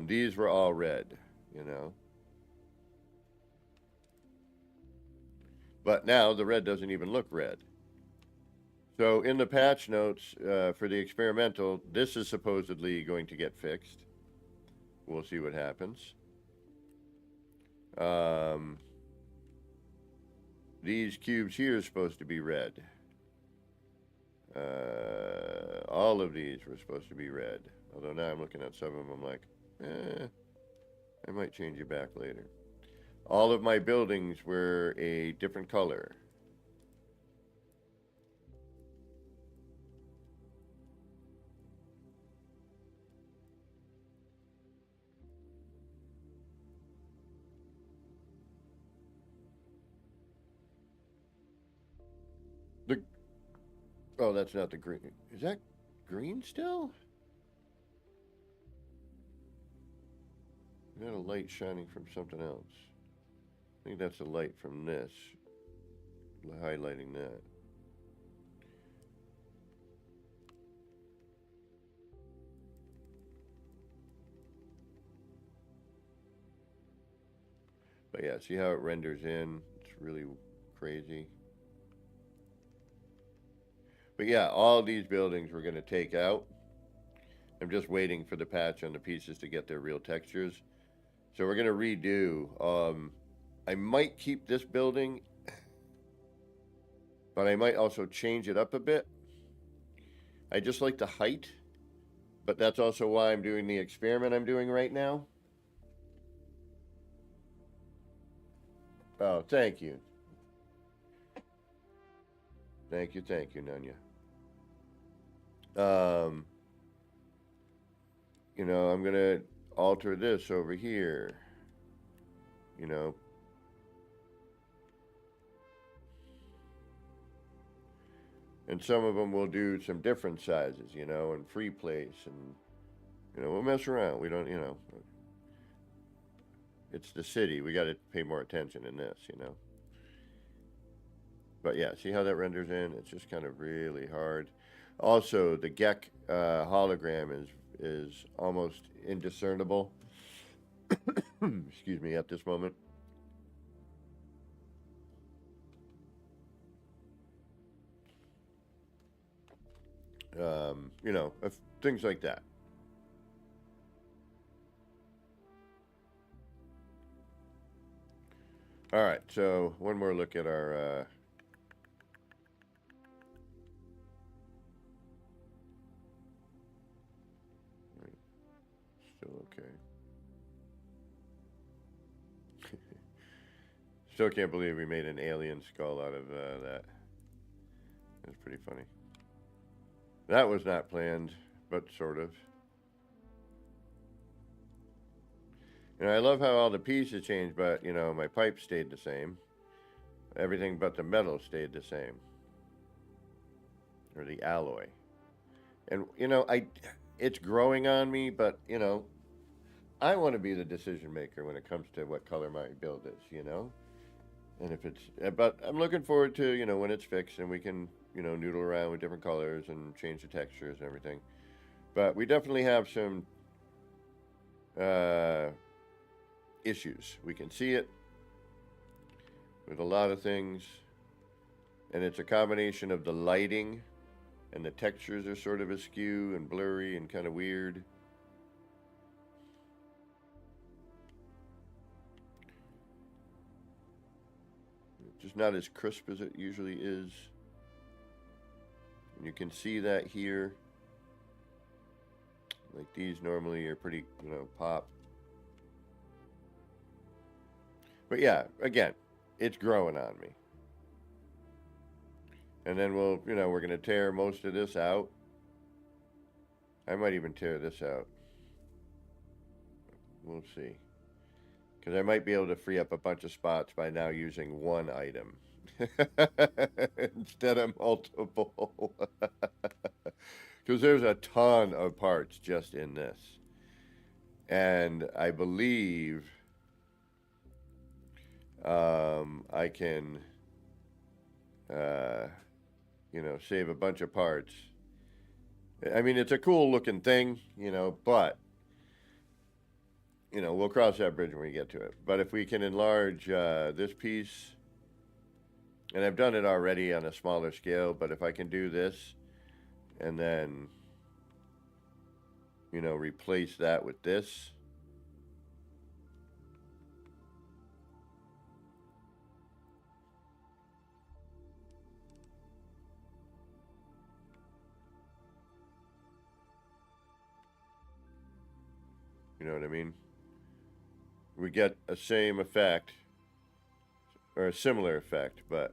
These were all red, you know. But now the red doesn't even look red. So in the patch notes for the experimental, this is supposedly going to get fixed. We'll see what happens. These cubes here are supposed to be red. All of these were supposed to be red. Although now I'm looking at some of them, I'm like, I might change it back later. All of my buildings were a different color. Oh, that's not the green. Is that green still? I got a light shining from something else. I think that's a light from this. Highlighting that. But yeah, see how it renders in? It's really crazy. But yeah, all these buildings we're going to take out I'm just waiting for the patch on the pieces to get their real textures. So we're going to redo. I might keep this building, but I might also change it up a bit. I just like the height, but that's also why I'm doing the experiment I'm doing right now. Oh, thank you. Thank you, Nunya. You know, I'm gonna alter this over here. You know. And some of them will do some different sizes, you know, and free place, and, you know, we'll mess around. We don't, you know, it's the city. We got to pay more attention in this, you know. But yeah, see how that renders in? It's just kind of really hard. Also, the Gek hologram is almost indiscernible. Excuse me, at this moment. You know, things like that. All right, so one more look at our still okay. Still can't believe we made an alien skull out of that. That's pretty funny. That was not planned, but sort of. And I love how all the pieces changed, but, you know, my pipe stayed the same. Everything but the metal stayed the same. Or the alloy. And, you know, it's growing on me, but, you know, I want to be the decision maker when it comes to what color my build is, you know? And if it's, but I'm looking forward to, you know, when it's fixed and we can, you know, noodle around with different colors and change the textures and everything. But we definitely have some issues. We can see it with a lot of things. And it's a combination of the lighting and the textures are sort of askew and blurry and kind of weird. Just not as crisp as it usually is. And you can see that here. Like these normally are pretty, you know, pop. But yeah, again, it's growing on me. And then we'll, you know, we're going to tear most of this out. I might even tear this out. We'll see. Because I might be able to free up a bunch of spots by now using one item. Instead of multiple. Because there's a ton of parts just in this. And I believe I can, you know, save a bunch of parts. I mean, it's a cool looking thing, you know, but, you know, we'll cross that bridge when we get to it. But if we can enlarge this piece, and I've done it already on a smaller scale, but if I can do this and then, you know, replace that with this. You know what I mean? We get a same effect, or a similar effect, but,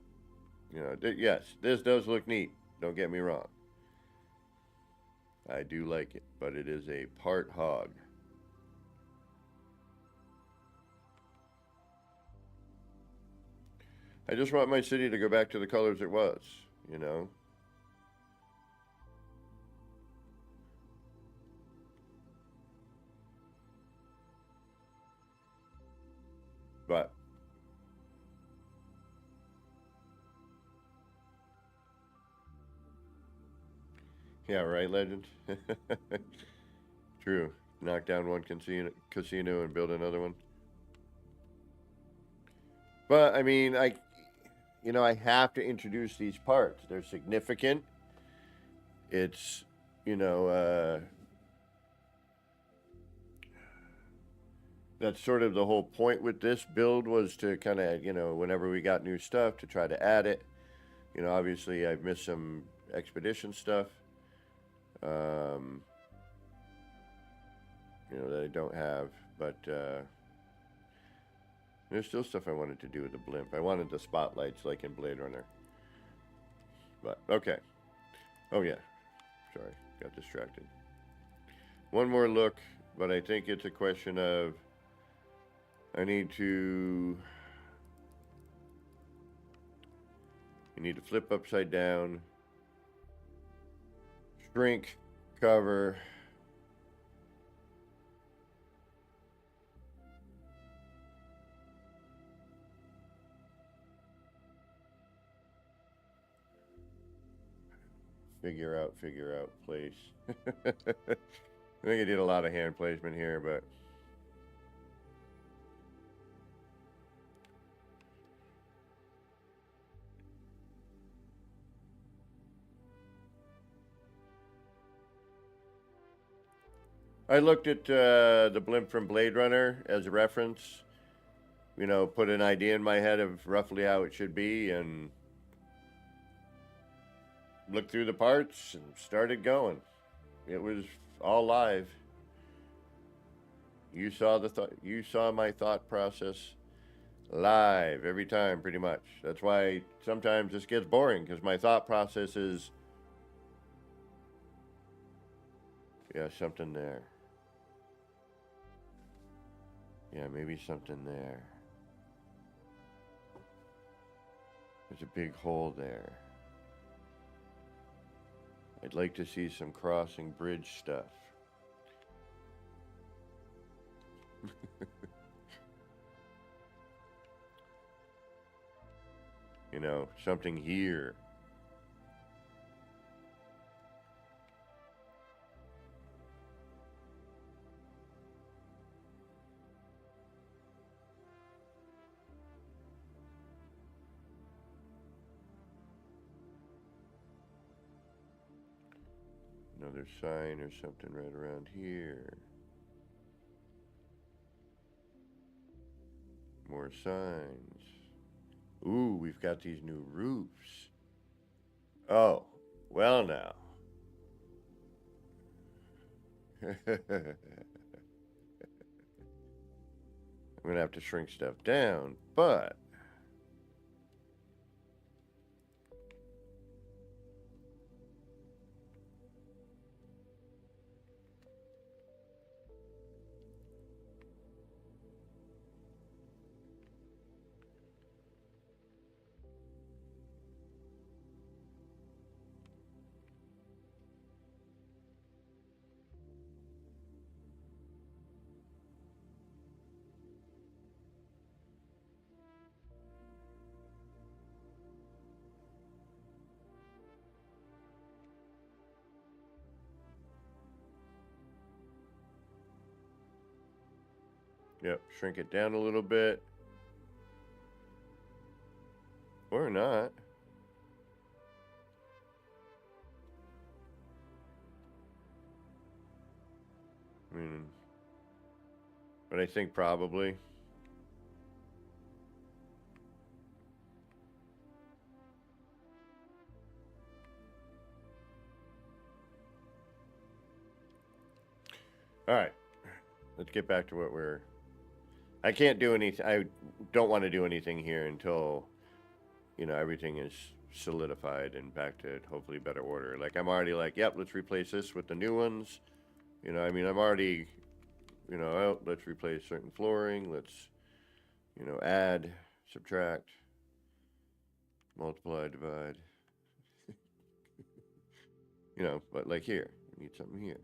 you know, yes, this does look neat. Don't get me wrong. I do like it, but it is a part hog. I just want my city to go back to the colors it was, you know? But yeah, right, Legend? True. Knock down one casino and build another one. But, I mean, you know, I have to introduce these parts. They're significant. It's, you know, that's sort of the whole point with this build, was to kind of, you know, whenever we got new stuff, to try to add it. You know, obviously I've missed some expedition stuff, you know, that I don't have, but there's still stuff I wanted to do with the blimp. I wanted the spotlights like in Blade Runner. But, okay. Oh, yeah. Sorry, got distracted. One more look, but I think it's a question of I need to flip upside down, shrink, cover, figure out place. I think I did a lot of hand placement here, but I looked at the blimp from Blade Runner as a reference, you know, put an idea in my head of roughly how it should be, and looked through the parts and started going. It was all live. You saw my thought process live every time, pretty much. That's why sometimes this gets boring, because my thought process is, yeah, something there. Yeah, maybe something there. There's a big hole there. I'd like to see some crossing bridge stuff. You know, something here. Another sign or something right around here. More signs. Ooh, we've got these new roofs. Oh, well now. I'm gonna have to shrink stuff down, but yep, shrink it down a little bit. Or not. I mean, but I think probably. All right, let's get back to what we're. I can't do anything. I don't want to do anything here until, you know, everything is solidified and back to hopefully better order. Like, I'm already like, yep, let's replace this with the new ones. You know, I mean, I'm already, you know, oh, let's replace certain flooring. Let's, you know, add, subtract, multiply, divide. You know, but like here, we need something here.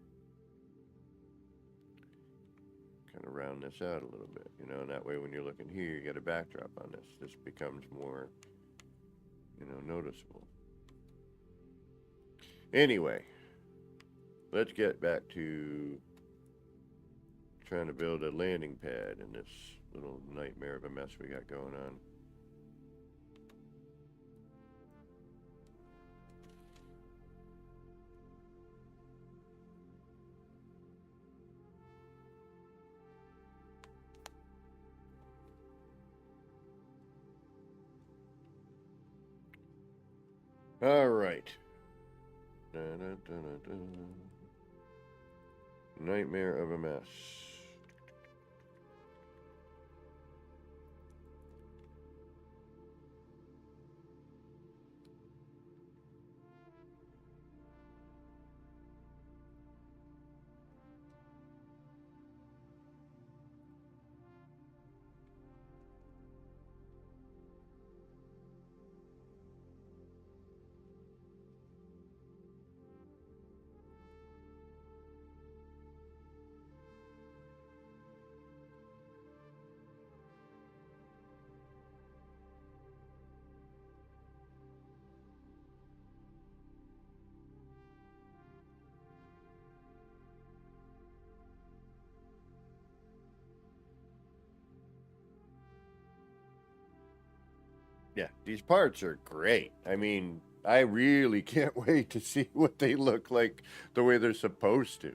Kind of round this out a little bit, you know, and that way when you're looking here, you get a backdrop on this. This becomes more, you know, noticeable. Anyway, let's get back to trying to build a landing pad in this little nightmare of a mess we got going on. All right. Da-da-da-da-da. Nightmare of a mess. Yeah, these parts are great. I mean, I really can't wait to see what they look like the way they're supposed to.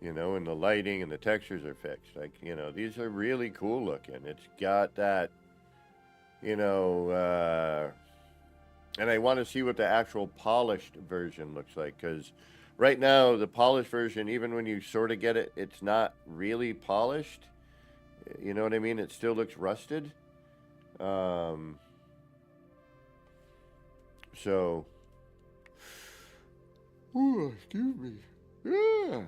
You know, and the lighting and the textures are fixed. Like, you know, these are really cool looking. It's got that, you know, and I want to see what the actual polished version looks like, because right now the polished version, even when you sort of get it, it's not really polished. You know what I mean? It still looks rusted. Um, so, ooh, excuse me. Yeah.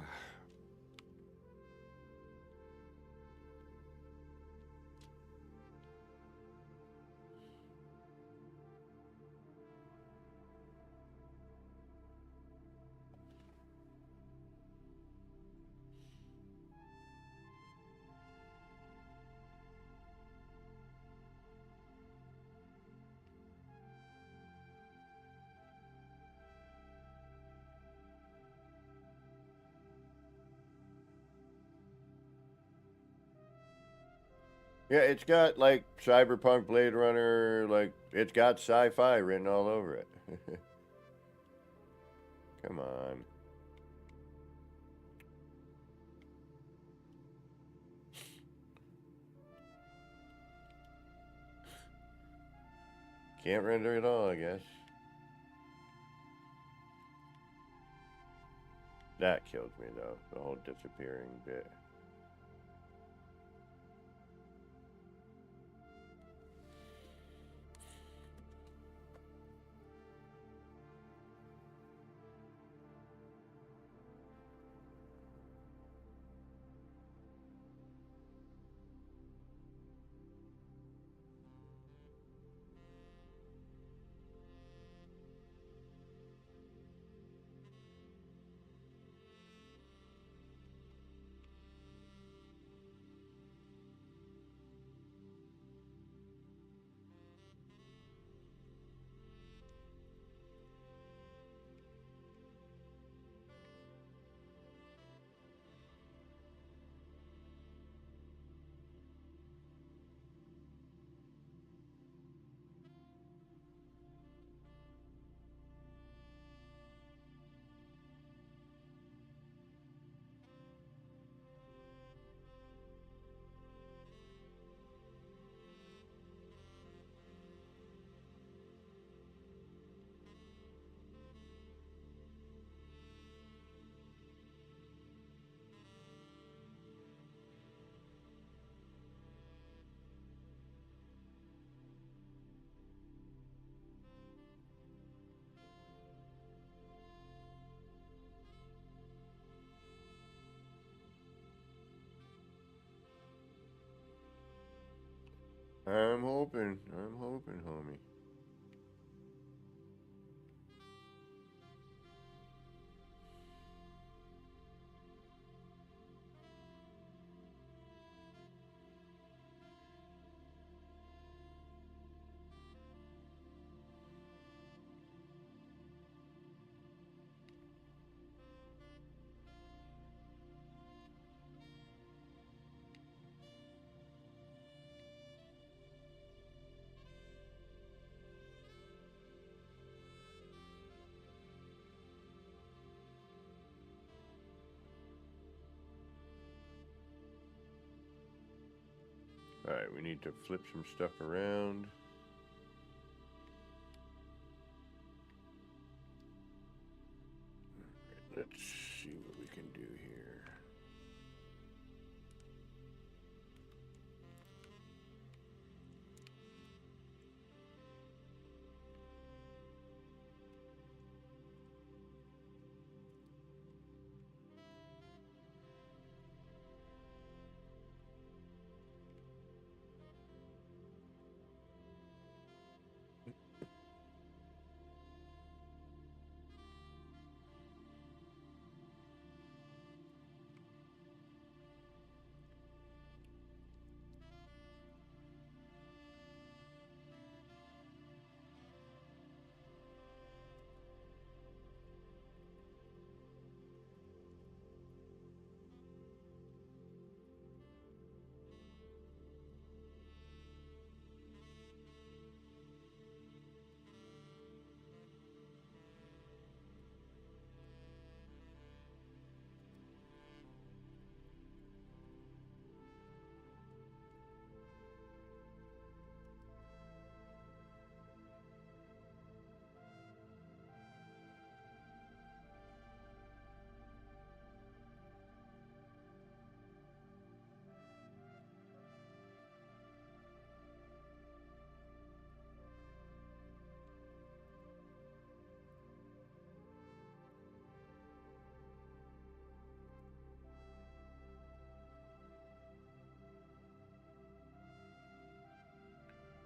Yeah, it's got like Cyberpunk, Blade Runner, like it's got sci-fi written all over it. Come on. Can't render it all, I guess. That kills me though, the whole disappearing bit. I'm hoping, homie. Alright, we need to flip some stuff around. Let's see what we can do here.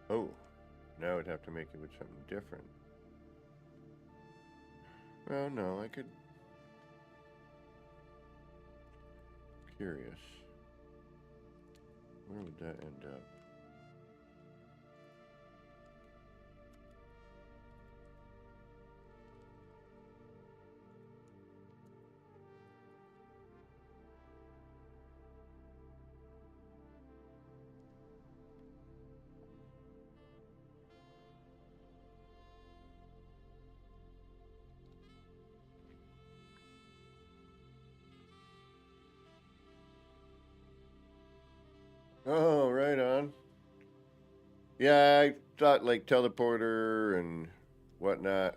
Oh, now I'd have to make it with something different. Well, no, I could. Curious. Where would that end up? Oh, right on. Yeah, I thought like teleporter and whatnot.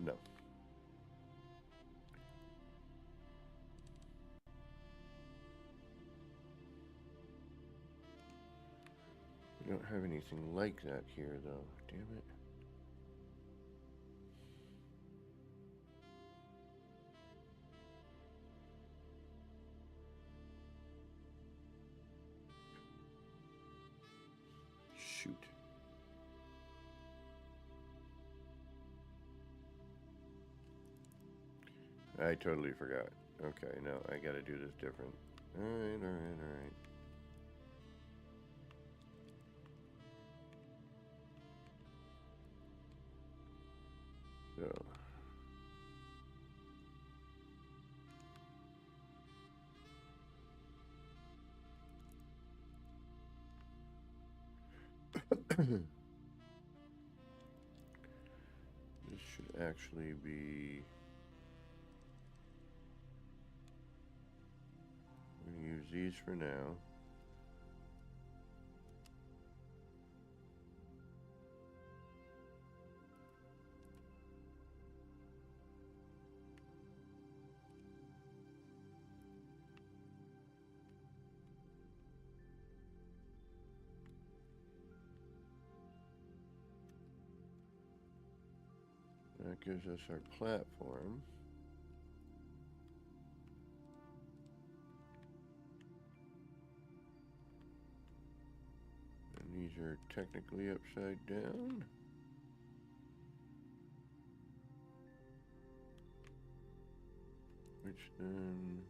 No. We don't have anything like that here, though. Damn it. Shoot. I totally forgot. Okay, no, I gotta do this different. Alright, alright, alright. So. This should actually be. I'm going to use these for now. That gives us our platform. And these are technically upside down. Which then...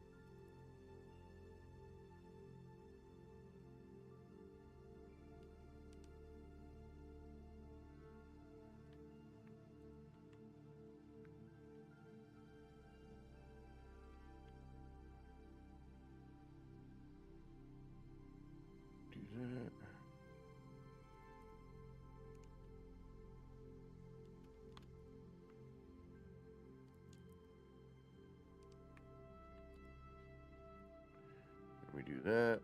do that. We do that.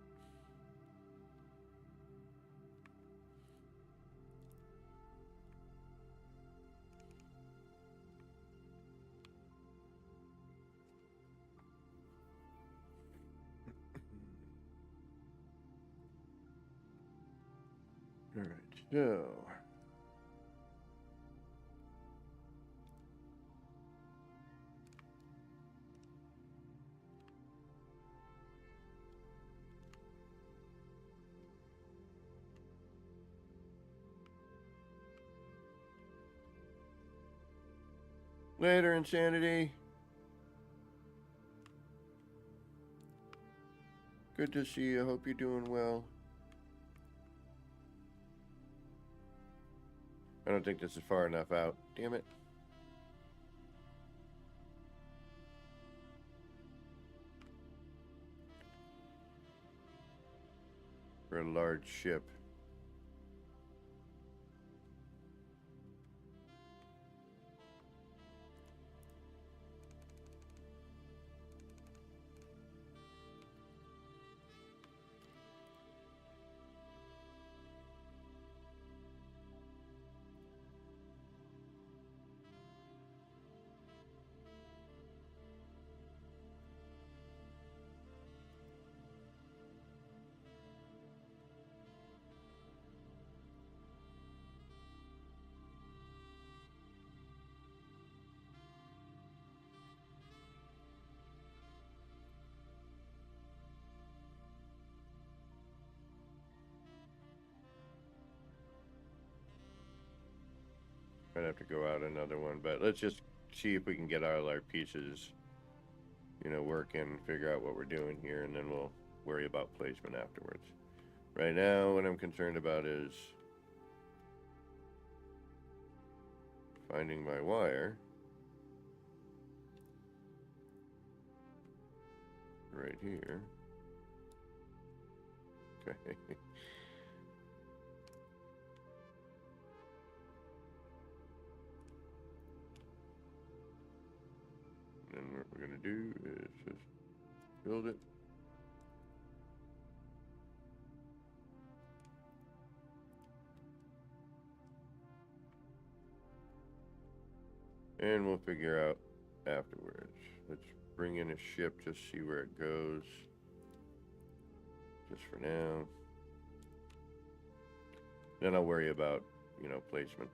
All right, so later, Insanity. Good to see you. Hope you're doing well. I don't think this is far enough out. Damn it. For a large ship. Might have to go out another one, but let's just see if we can get all our pieces, you know, working, figure out what we're doing here, and then we'll worry about placement afterwards. Right now, what I'm concerned about is finding my wire. Right here. Okay. And what we're going to do is just build it. And we'll figure out afterwards. Let's bring in a ship, just see where it goes. Just for now. Then I'll worry about, you know, placement.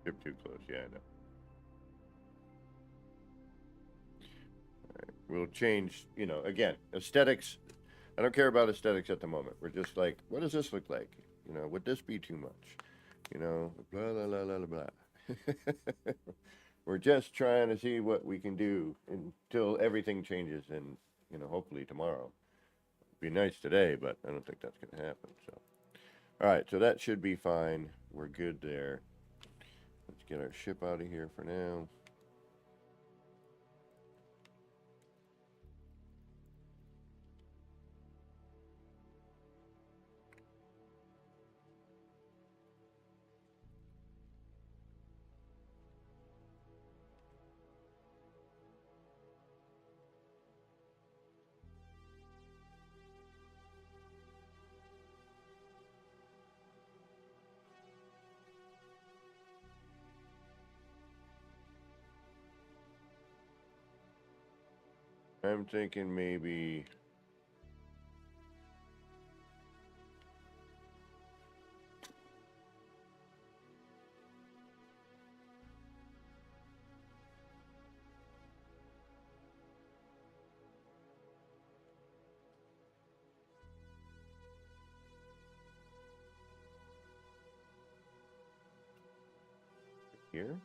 Ship too close, yeah, I know. Alright, we'll change, you know, again, aesthetics. I don't care about aesthetics at the moment. We're just like, what does this look like? You know, would this be too much? You know, blah, blah, blah, blah, blah. We're just trying to see what we can do until everything changes, and, you know, hopefully tomorrow. Be nice today, but I don't think that's going to happen, so. All right, so that should be fine. We're good there. get our ship out of here for now. I'm thinking maybe here.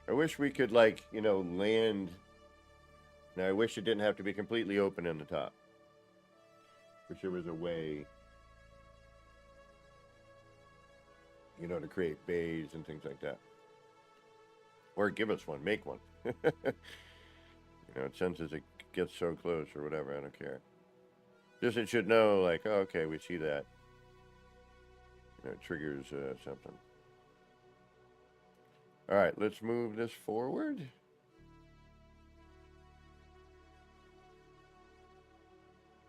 I wish we could, like, you know, land. Now, I wish it didn't have to be completely open in the top. Wish there was a way, you know, to create bays and things like that. Or give us one, make one. You know, since it gets so close or whatever, I don't care. Just it should know, like, oh, okay, we see that. You know, it triggers something. All right, let's move this forward.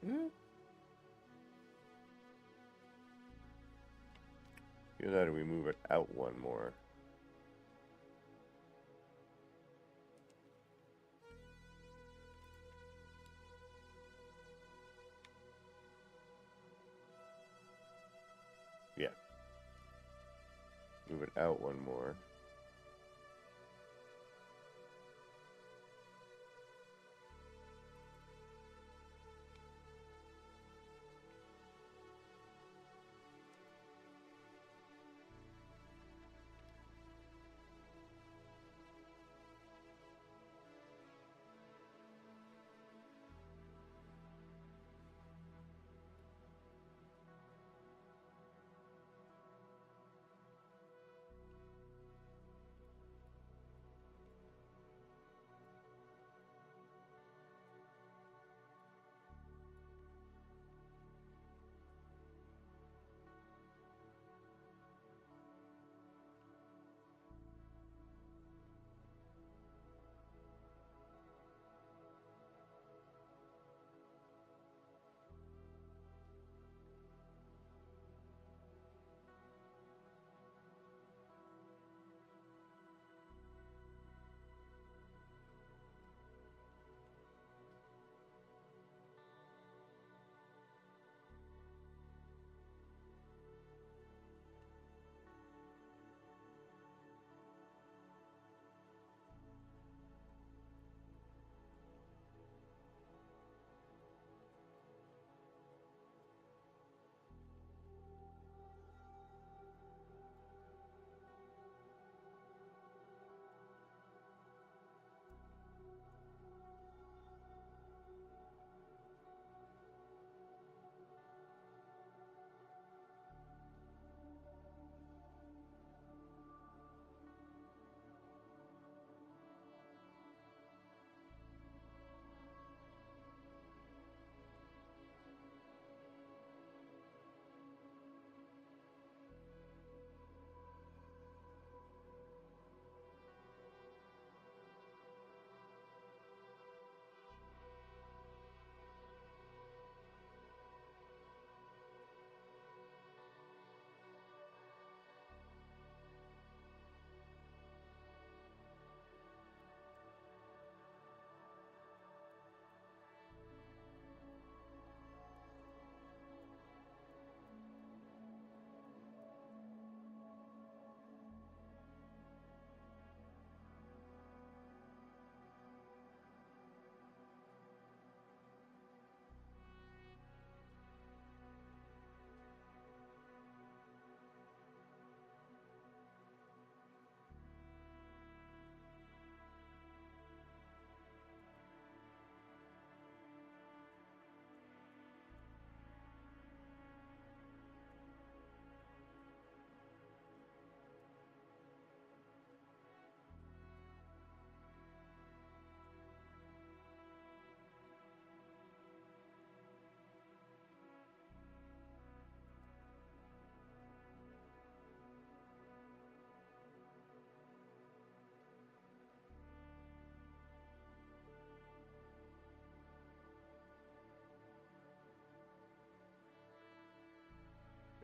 Either that or we move it out one more. Yeah. Move it out one more.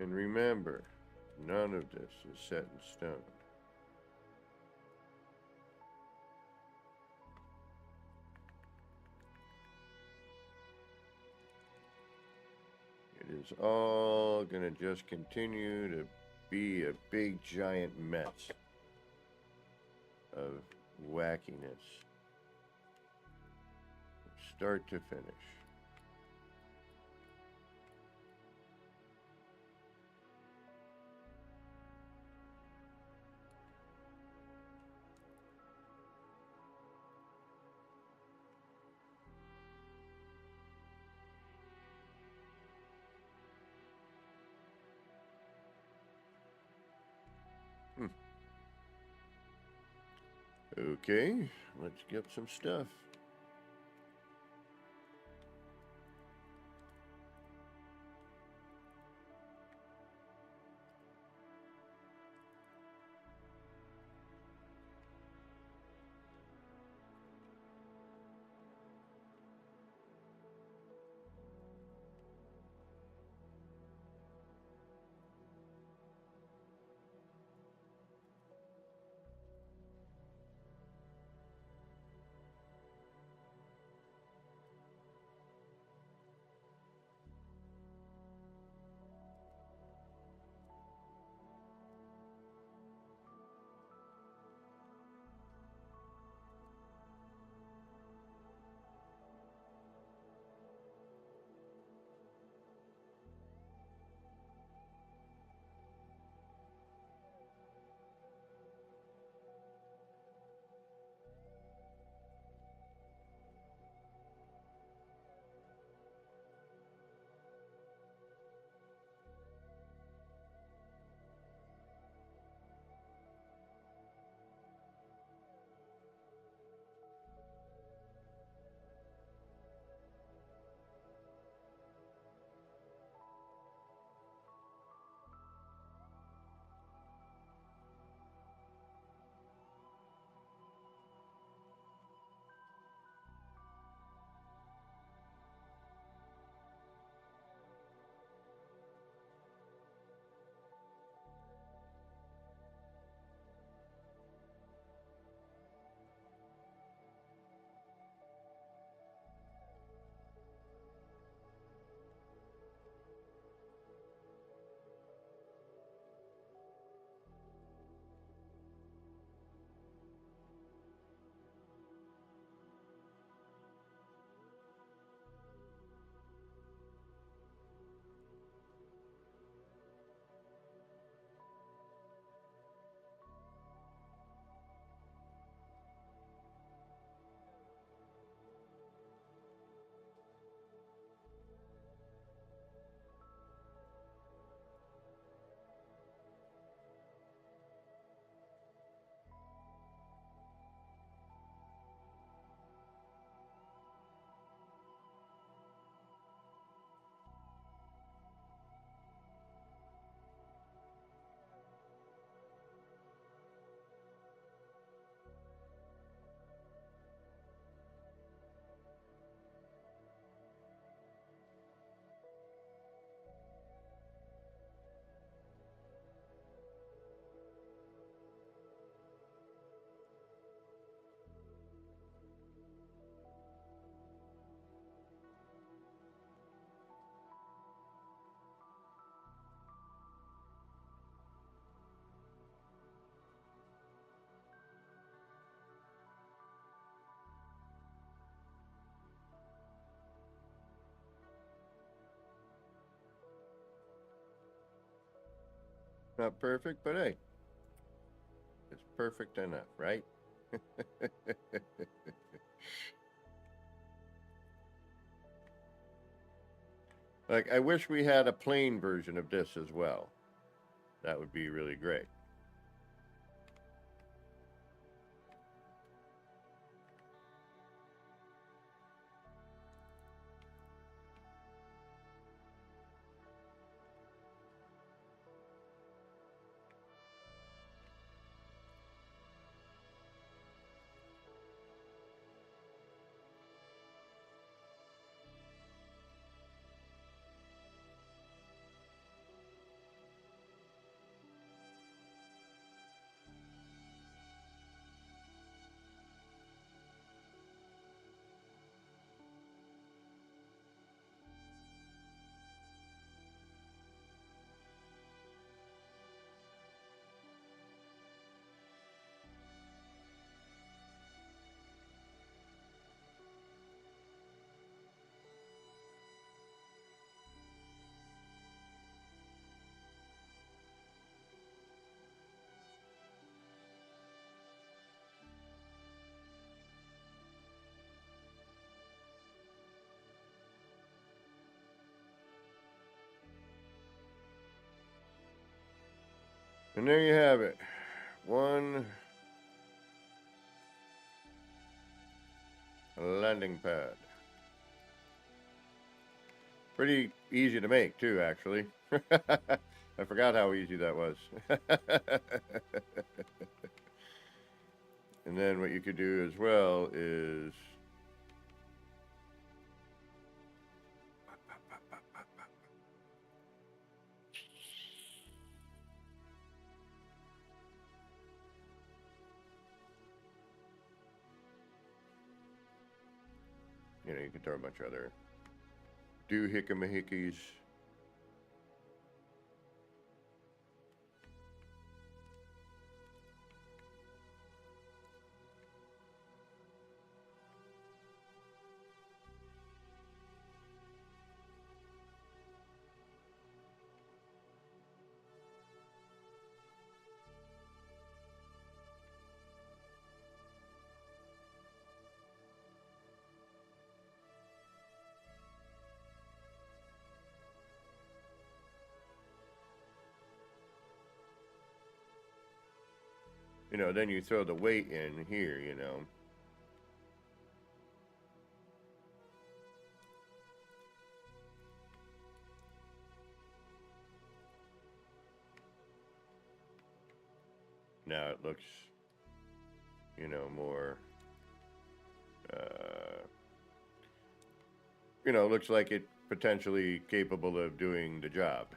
And remember, none of this is set in stone. It is all going to just continue to be a big giant mess of wackiness, start to finish. Okay, let's get some stuff. Not perfect, but hey, it's perfect enough, right? Like, I wish we had a plain version of this as well. That would be really great. And there you have it. One landing pad. Pretty easy to make too, actually. I forgot how easy that was. And then what you could do as well is you can throw a bunch of other doohickamahickeys. Then you throw the weight in here, Now it looks, more, looks like it potentially capable of doing the job.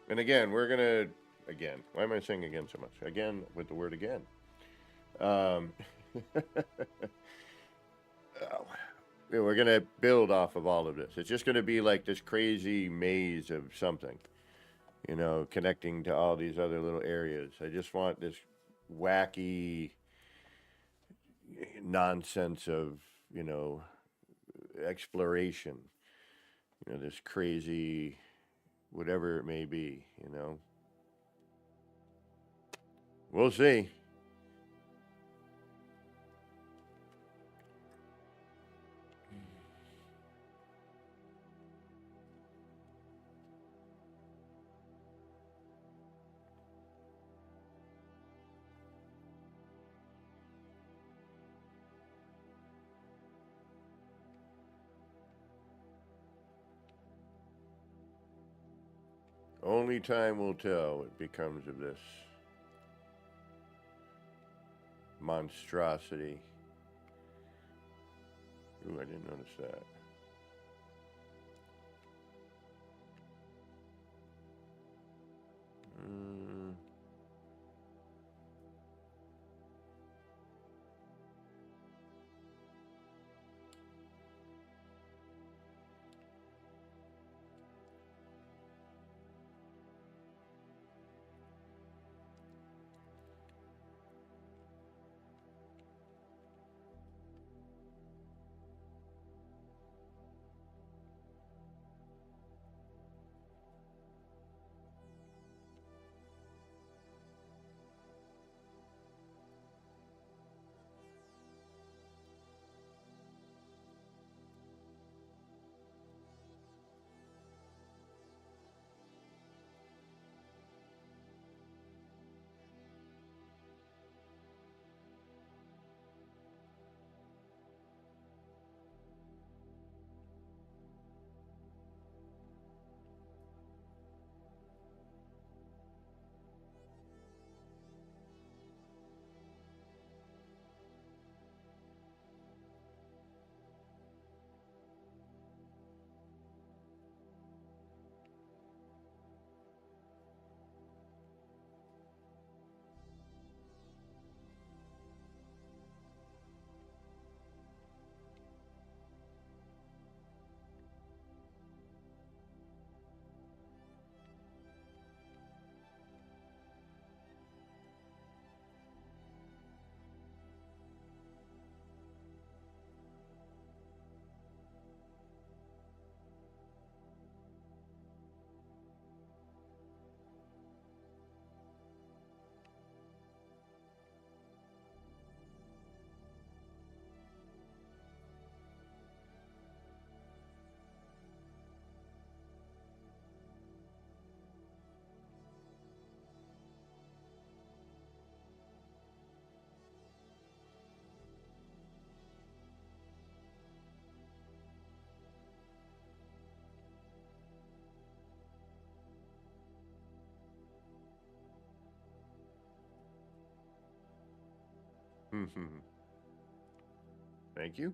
And again, why am I saying again so much? Again, with the word again. We're going to build off of all of this. It's just going to be like this crazy maze of something, connecting to all these other little areas. I just want this wacky nonsense of, exploration, this crazy whatever it may be, We'll see. Only time will tell what becomes of this monstrosity. Ooh, I didn't notice that. Thank you.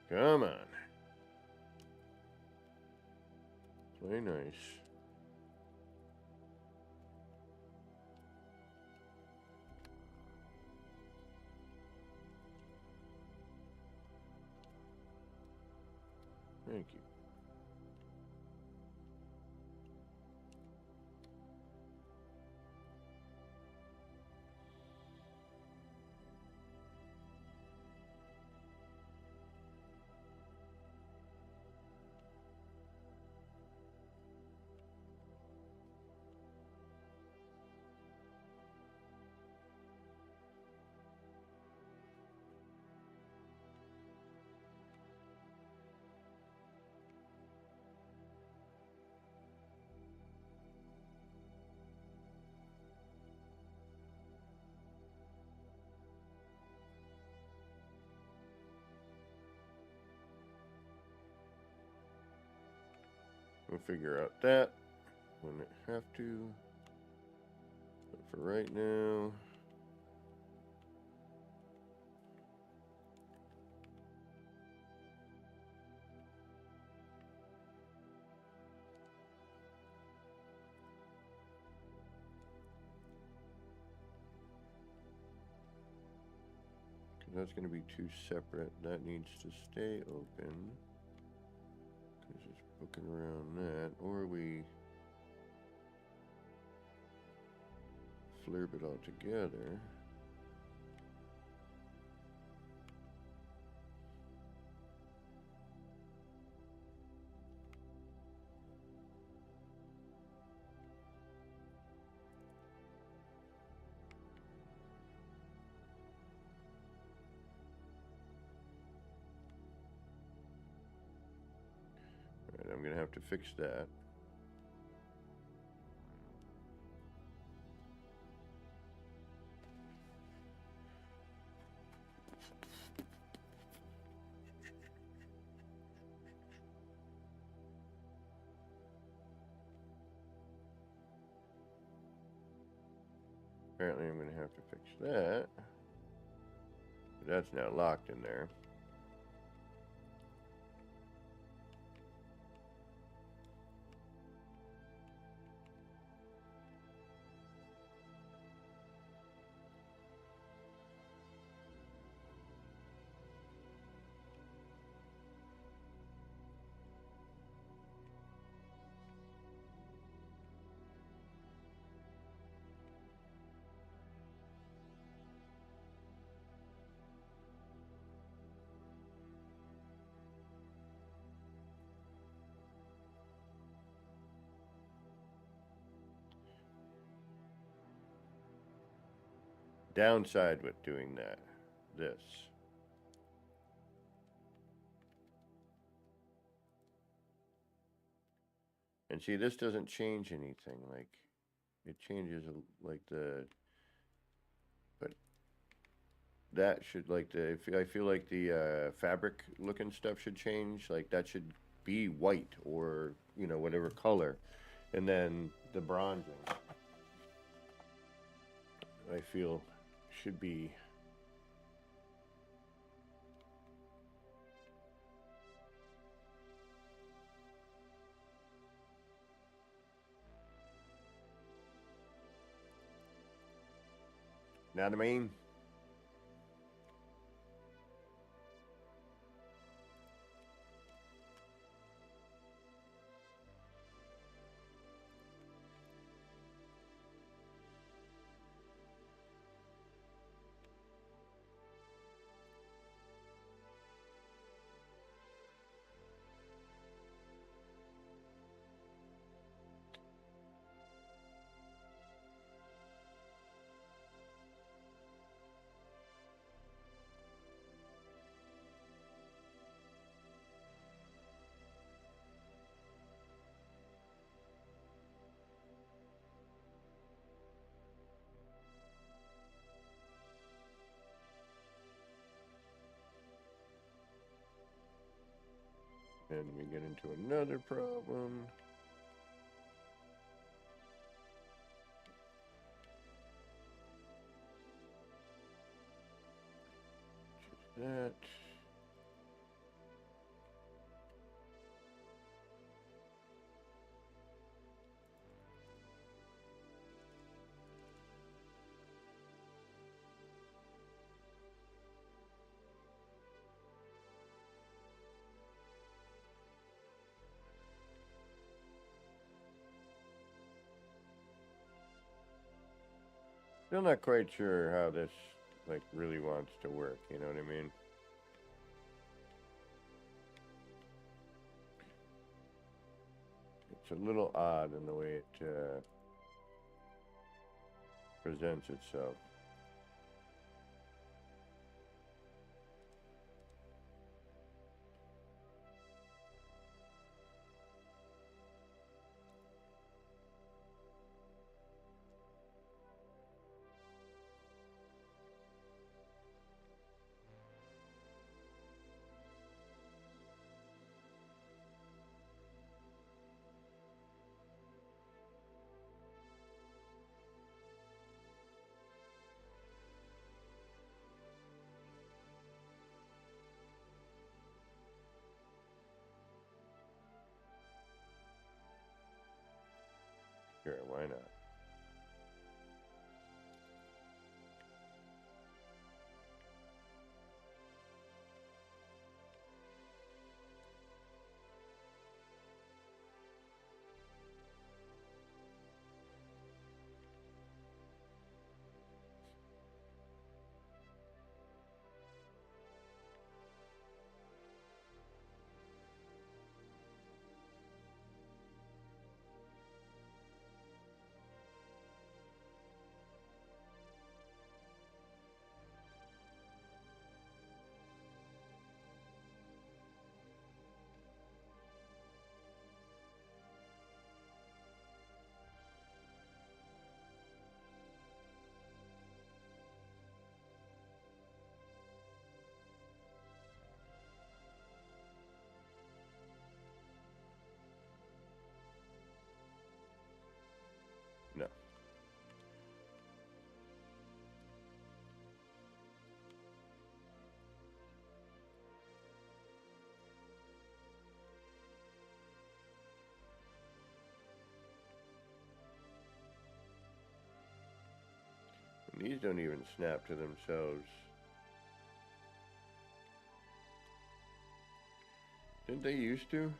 Come on. Play nice. Thank you. We'll figure out that when I have to. But for right now, that's going to be two separate. That needs to stay open. Because it's booking around that. Or we flurb it all together. Alright, I'm going to have to fix that. Apparently I'm going to have to fix that. That's now locked in there. downside with doing that, this. And see, this doesn't change anything. Like, it changes like but that should like I feel like the fabric looking stuff should change. Like that should be white or whatever color, and then the bronzing I feel should be. Know what I mean? And we get into another problem. Just that. Still not quite sure how this like really wants to work, you know what I mean? It's a little odd in the way it presents itself. Sure, why not? No. And these don't even snap to themselves. Didn't they used to?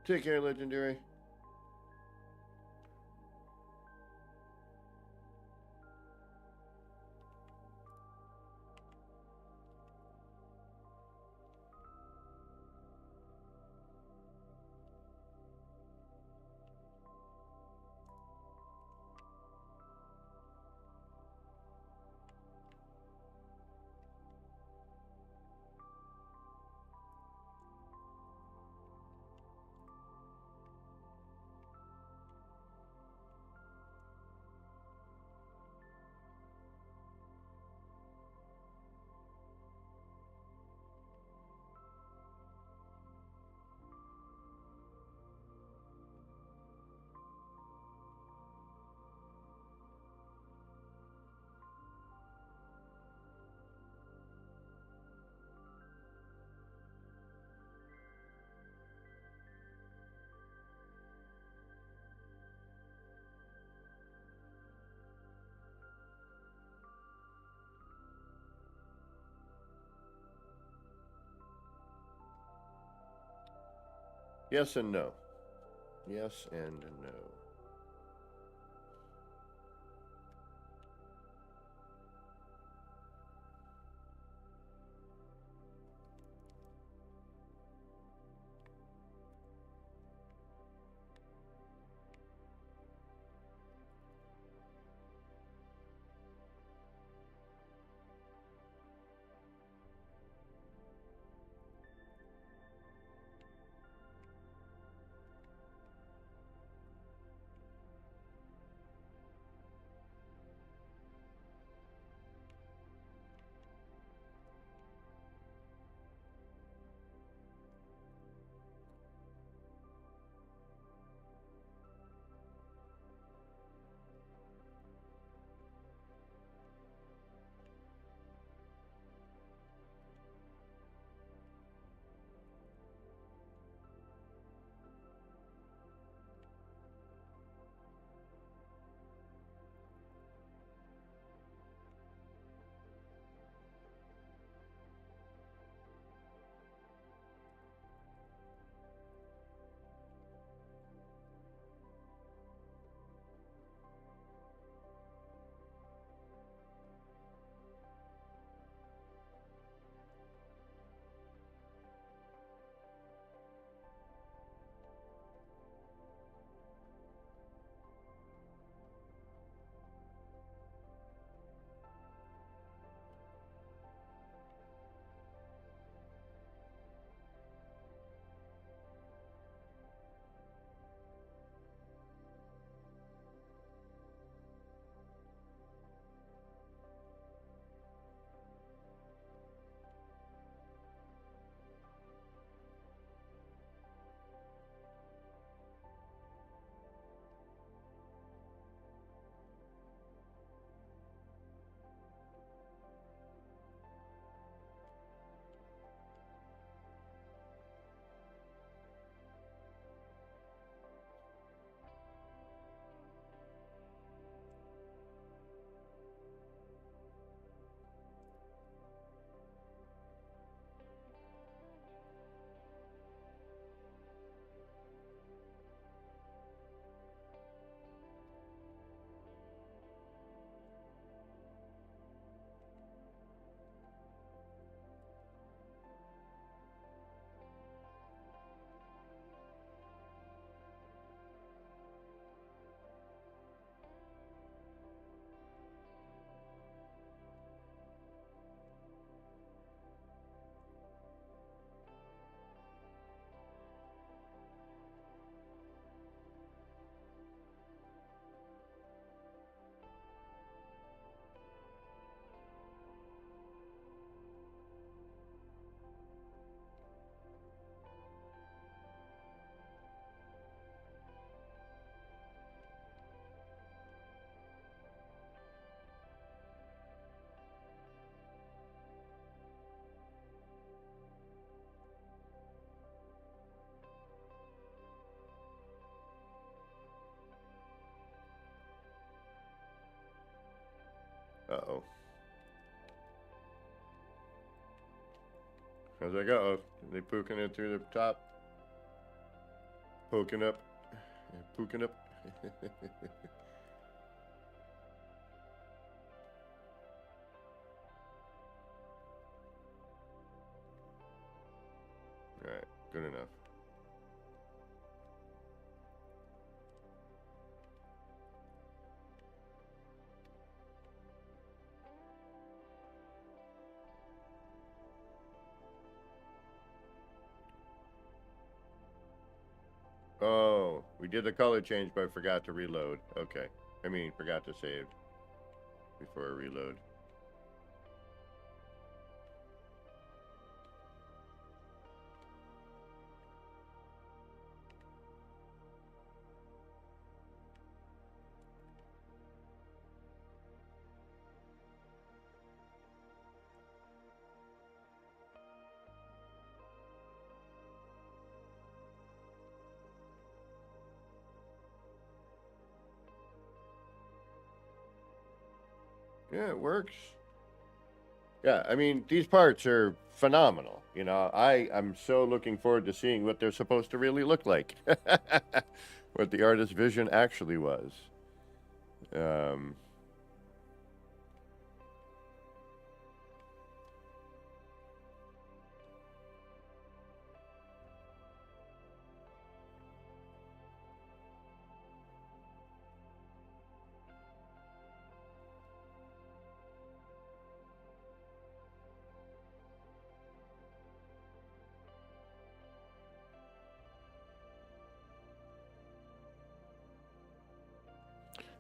Take care, Legendary. Yes and no. Yes and no. Uh-oh. I was like, uh-oh. Are they pooking it through the top? poking up. Pooking up. Alright, good enough. Oh, we did the color change but forgot to reload. Okay. I mean, forgot to save before I reload. Yeah, it works. Yeah, I mean, these parts are phenomenal. You know, I'm so looking forward to seeing what they're supposed to really look like. What the artist's vision actually was. Um,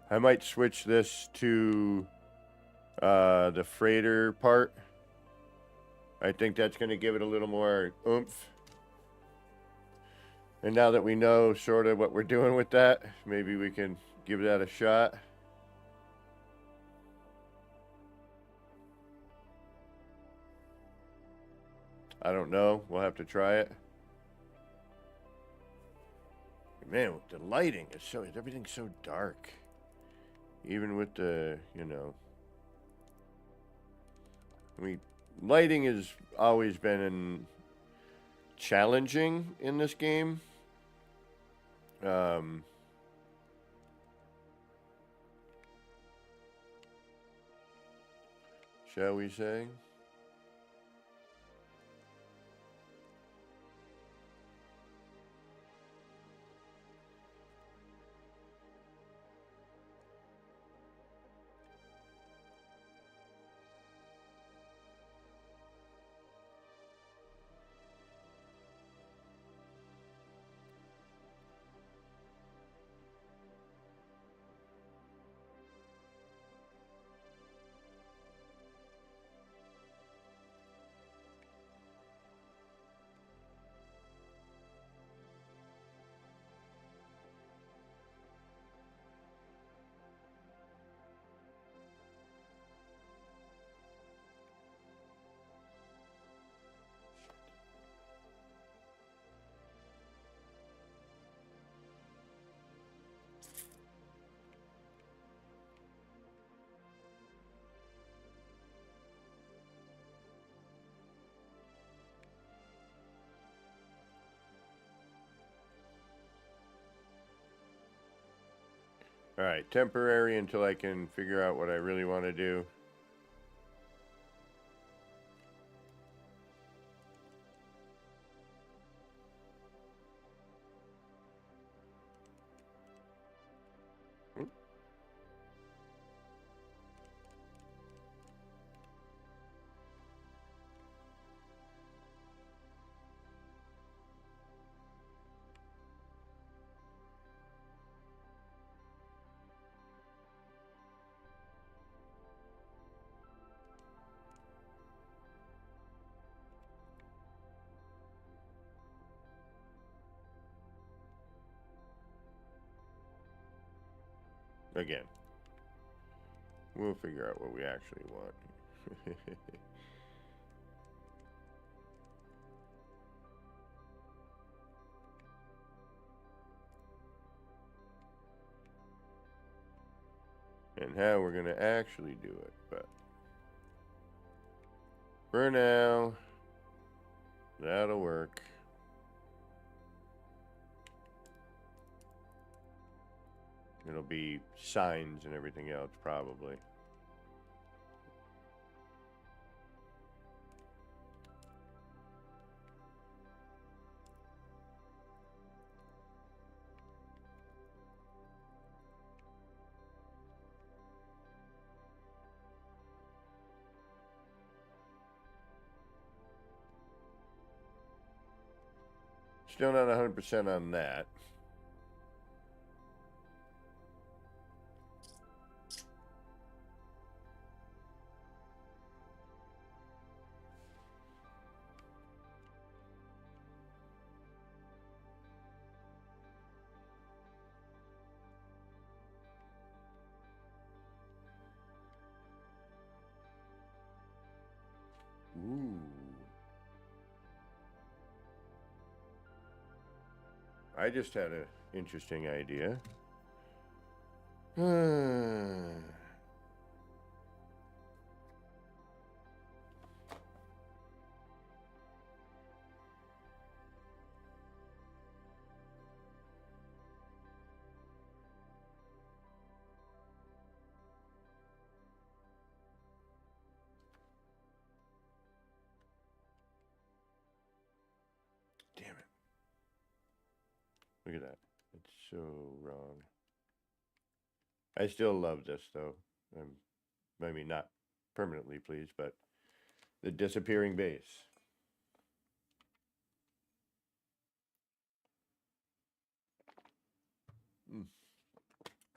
I might switch this to the freighter part. I think that's going to give it a little more oomph. And now that we know sort of what we're doing with that, maybe we can give that a shot. I don't know. We'll have to try it. Man, the lighting is so... everything's so dark. Even with the, you know... I mean, lighting has always been challenging in this game. Shall we say? Alright, temporary until I can figure out what I really want to do. Again, we'll figure out what we actually want. And how we're going to actually do it. But for now, that'll work. It'll be signs and everything else, probably. Still not 100% on that. Ooh. I just had an interesting idea. Damn it. Look at that. It's so wrong. I still love this, though. I mean, not permanently, please, but the disappearing base.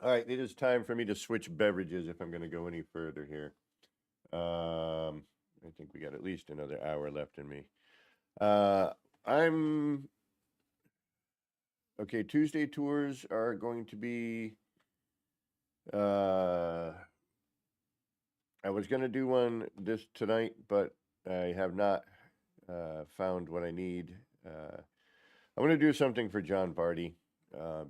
All right, it is time for me to switch beverages if I'm going to go any further here. I think we got at least another hour left in me. Okay, Tuesday tours are going to be, I was going to do one tonight, but I have not found what I need. I'm going to do something for John Vardy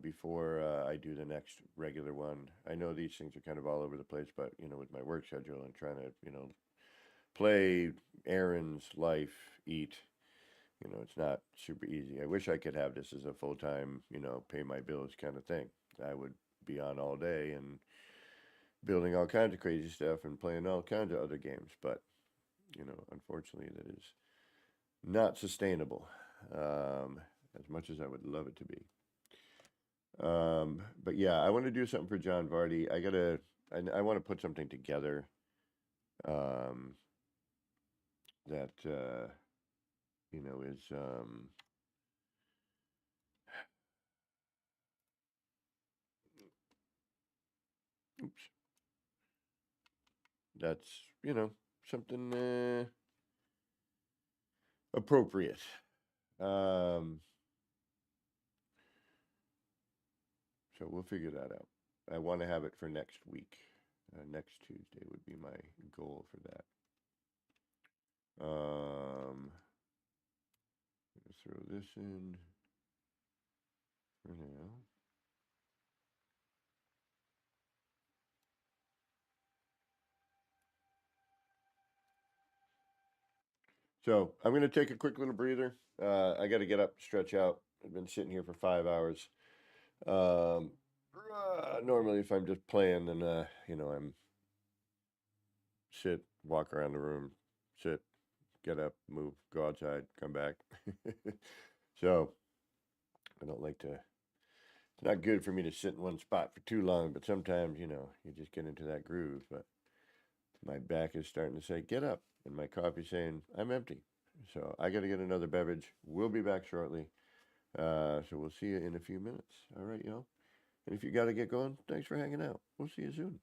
before I do the next regular one. I know these things are kind of all over the place, but, with my work schedule and trying to, play, errands, life, eat, it's not super easy. I wish I could have this as a full-time, pay my bills kind of thing. I would be on all day and building all kinds of crazy stuff and playing all kinds of other games. But, unfortunately, that is not sustainable as much as I would love it to be. But yeah, I want to do something for John Vardy. I want to put something together that, is, oops, that's, something appropriate. So we'll figure that out. I want to have it for next week. Next Tuesday would be my goal for that. Throw this in for now. So I'm going to take a quick little breather. I got to get up, stretch out. I've been sitting here for 5 hours. Normally, if I'm just playing, then I'm sit, walk around the room, sit, get up, move, go outside, come back. So I don't like to. It's not good for me to sit in one spot for too long, but sometimes, you just get into that groove. But my back is starting to say, get up. And my coffee's saying, I'm empty. So I got to get another beverage. We'll be back shortly. So we'll see you in a few minutes. All right, y'all. And if you got to get going, thanks for hanging out. We'll see you soon.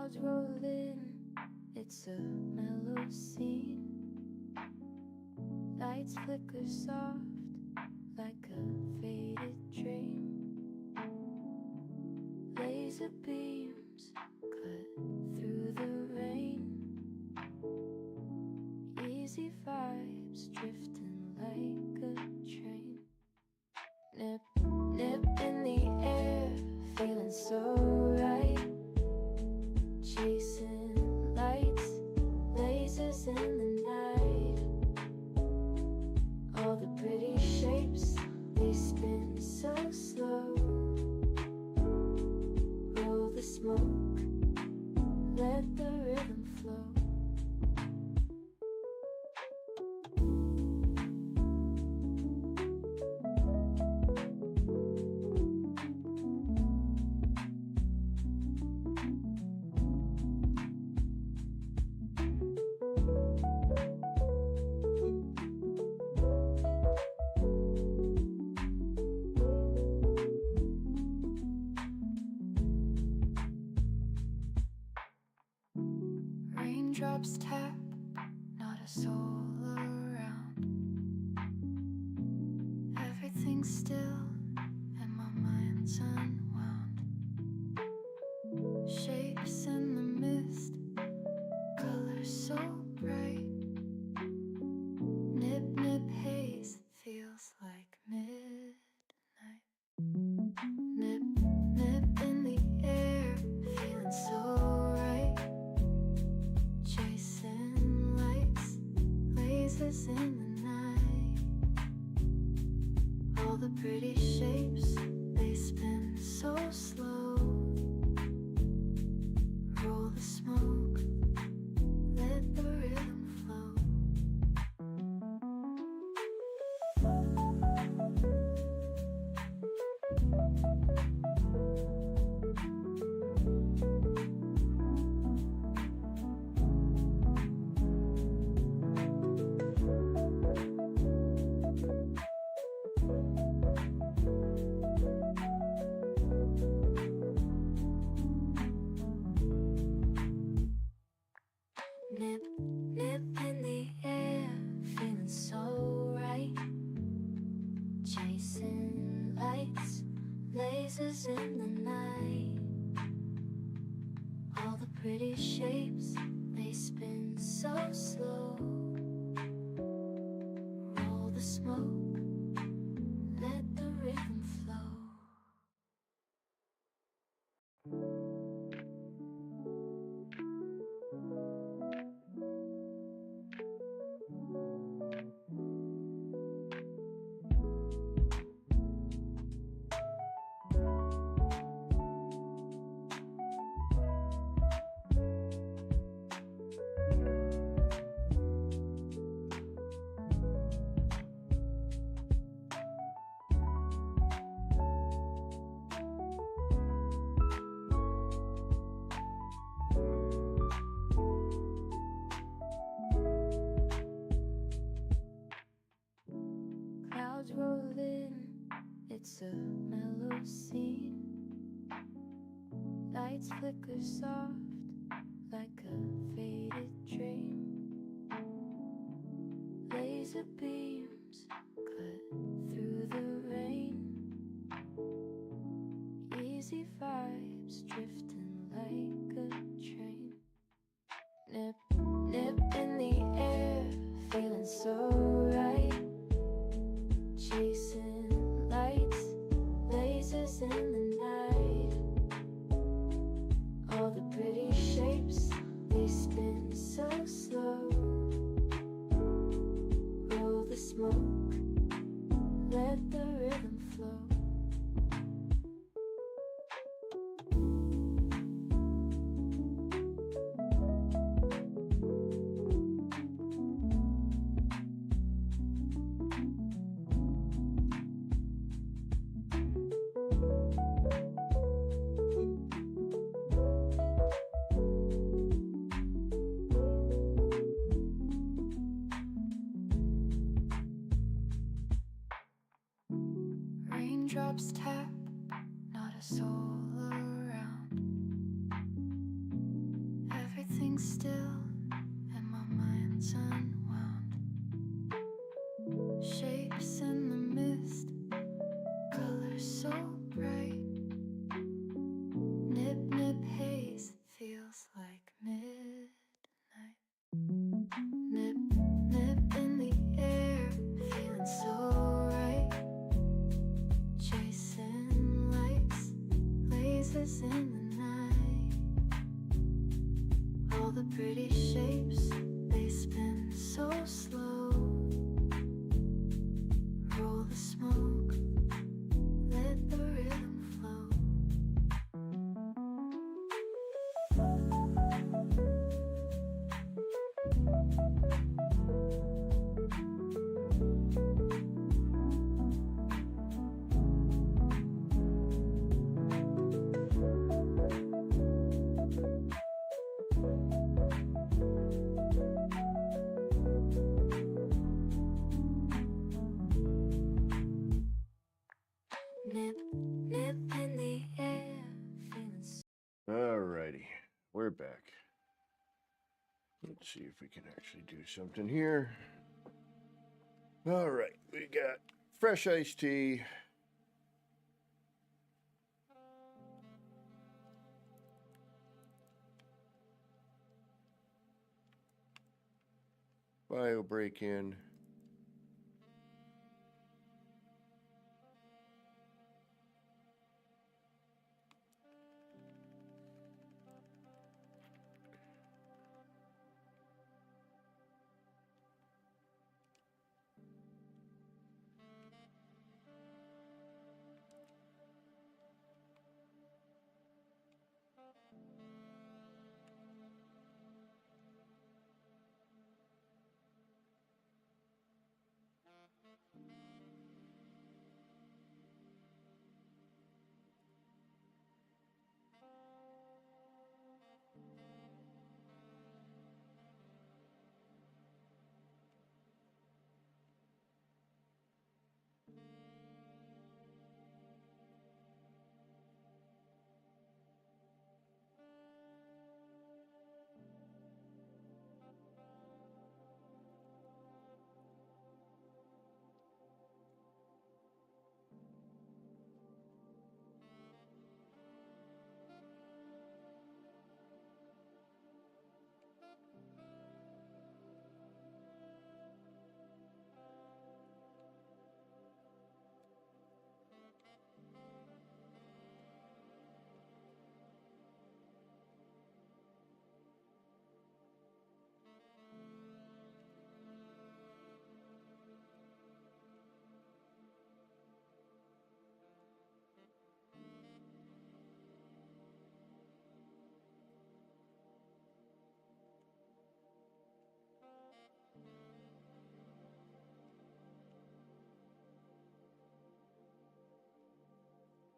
Clouds roll in, it's a mellow scene. Lights flicker soft like a faded dream. Laser beams cut through the rain. Easy vibes drifting like a train. Nip, nip in the air, feeling so right. Chasing lights, lasers in the night. All the pretty shapes, they spin so slow. Roll the smoke, let the rhythm flow. Raindrops tap, not a soul around. Everything's still and my mind's unwound. Shapes in the mist, colors so bright. Nip, nip haze, feels like midnight. Nip, nip in the air, feeling so right. Chasing lights, lasers in the night. All the pretty shapes, they spin so slow. Roll the smoke, let the rhythm flow. Nip, nip in the air, feeling so right. Chasing lights, lasers in the night. All the pretty shapes, they spin so slow. Roll the smoke, let the rhythm flow. Clouds roll in, it's a mellow scene. Lights flicker soft like a faded dream. Laser beams cut through the rain. Easy vibes drifting like a train. Nip, nip in the air, feeling so right. Chasing lights, lasers in the night. All the pretty shapes, they spin so slow. Roll the smoke, let the rhythm flow. sitting still and my mind's unwound. Shapes in the mist, colors so bright. Nip, nip, haze, feels like midnight. Nip, nip in the air, feeling so right. Chasing lights, lasers in the night. All the pretty shapes, they spin so slow. Roll the smoke, let the rhythm flow. Nip, nip in the air, feeling so. Alrighty, we're back. Let's see if we can actually do something here. Alright, we got fresh iced tea. Bio break-in.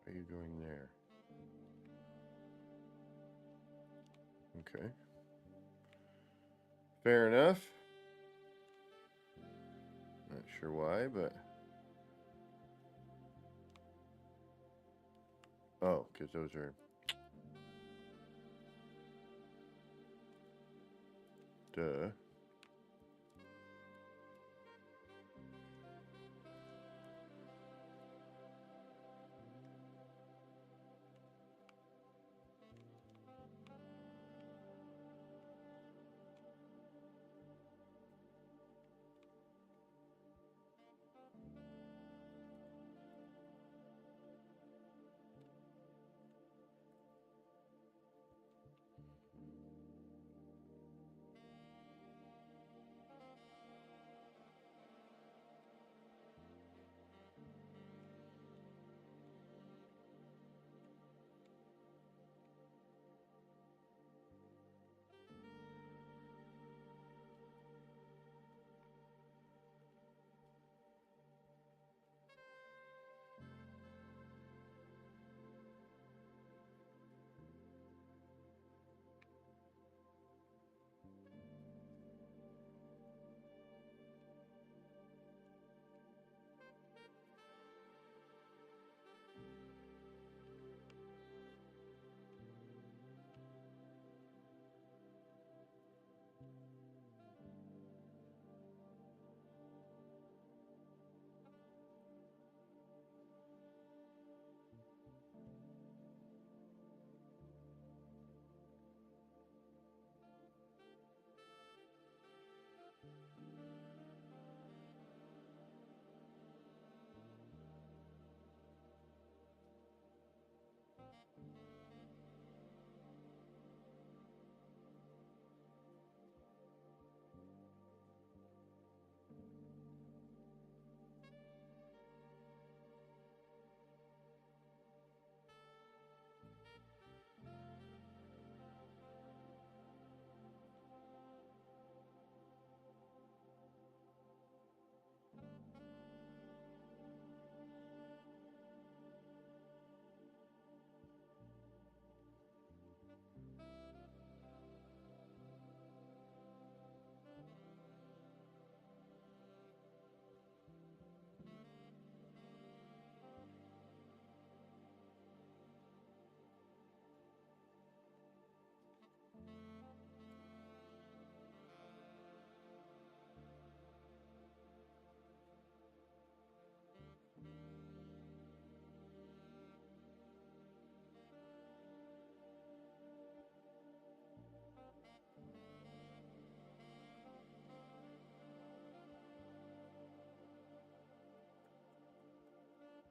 Are you going there? Okay. Fair enough. Not sure why, but... Oh, because those are... Duh.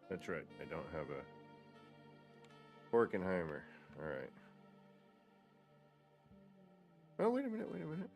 That's right. I don't have a Horkenheimer. All right. Oh, wait a minute. Wait a minute.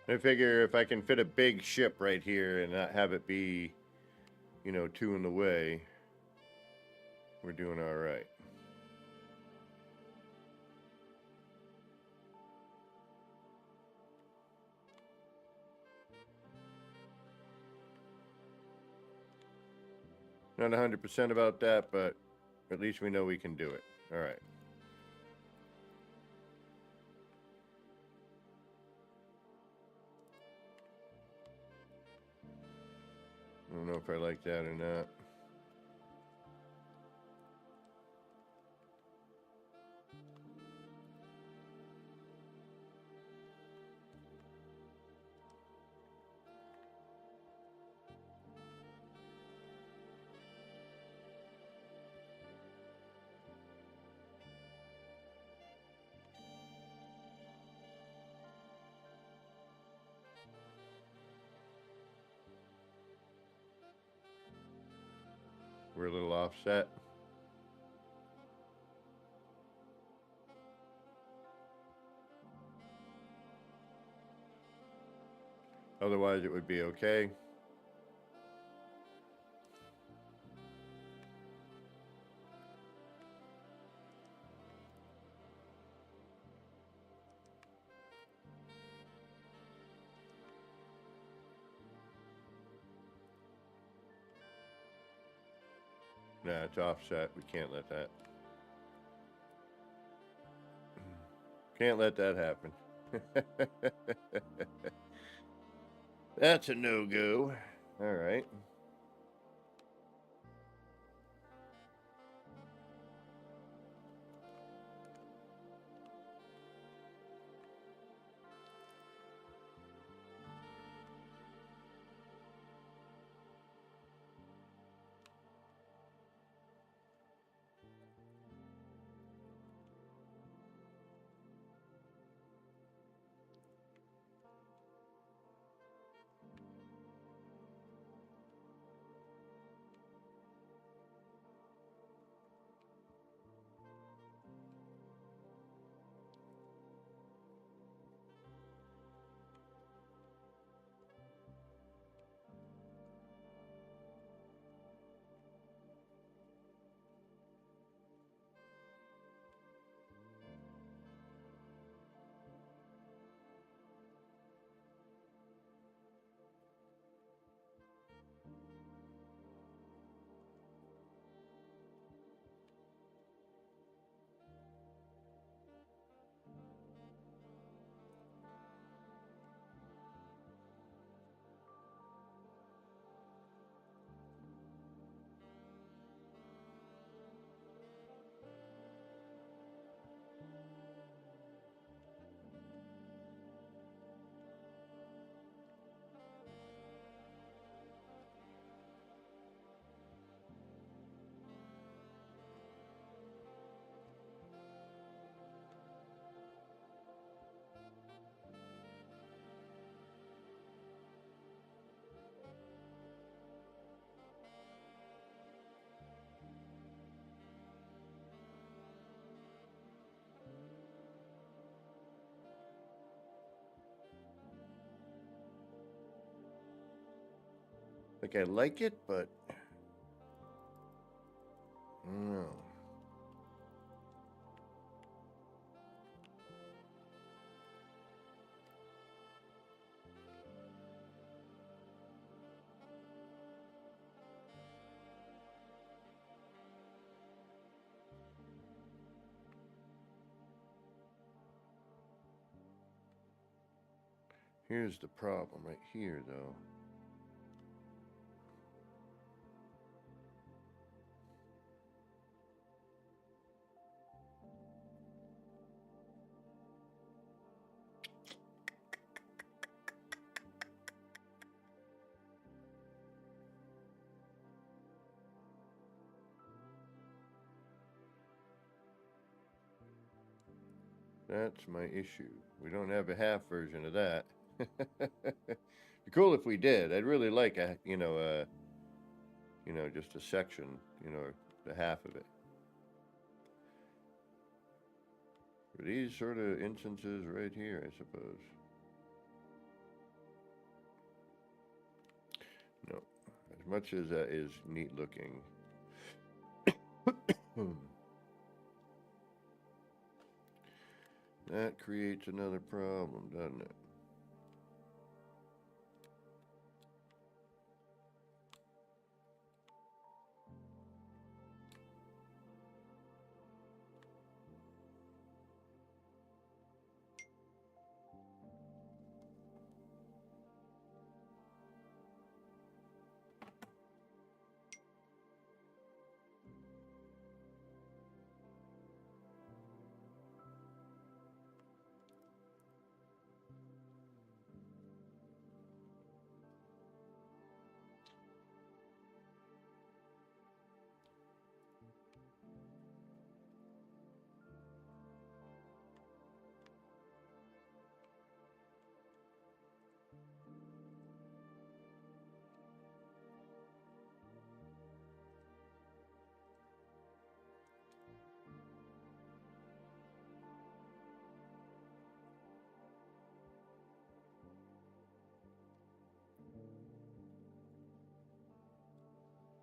I figure if I can fit a big ship right here and not have it be, you know, two in the way, we're doing all right. Not 100% about that, but at least we know we can do it. All right. I don't know if I like that or not. We're a little offset. Otherwise, it would be okay. Nah, it's offset. We can't let that. Can't let that happen. That's a no-go. All right. Like, I like it, but I don't know. Here's the problem right here, though. That's my issue. We don't have a half version of that. Be cool if we did. I'd really like a, just a section, the half of it. For these sort of instances right here, I suppose. No, as much as that is neat looking. That creates another problem, doesn't it?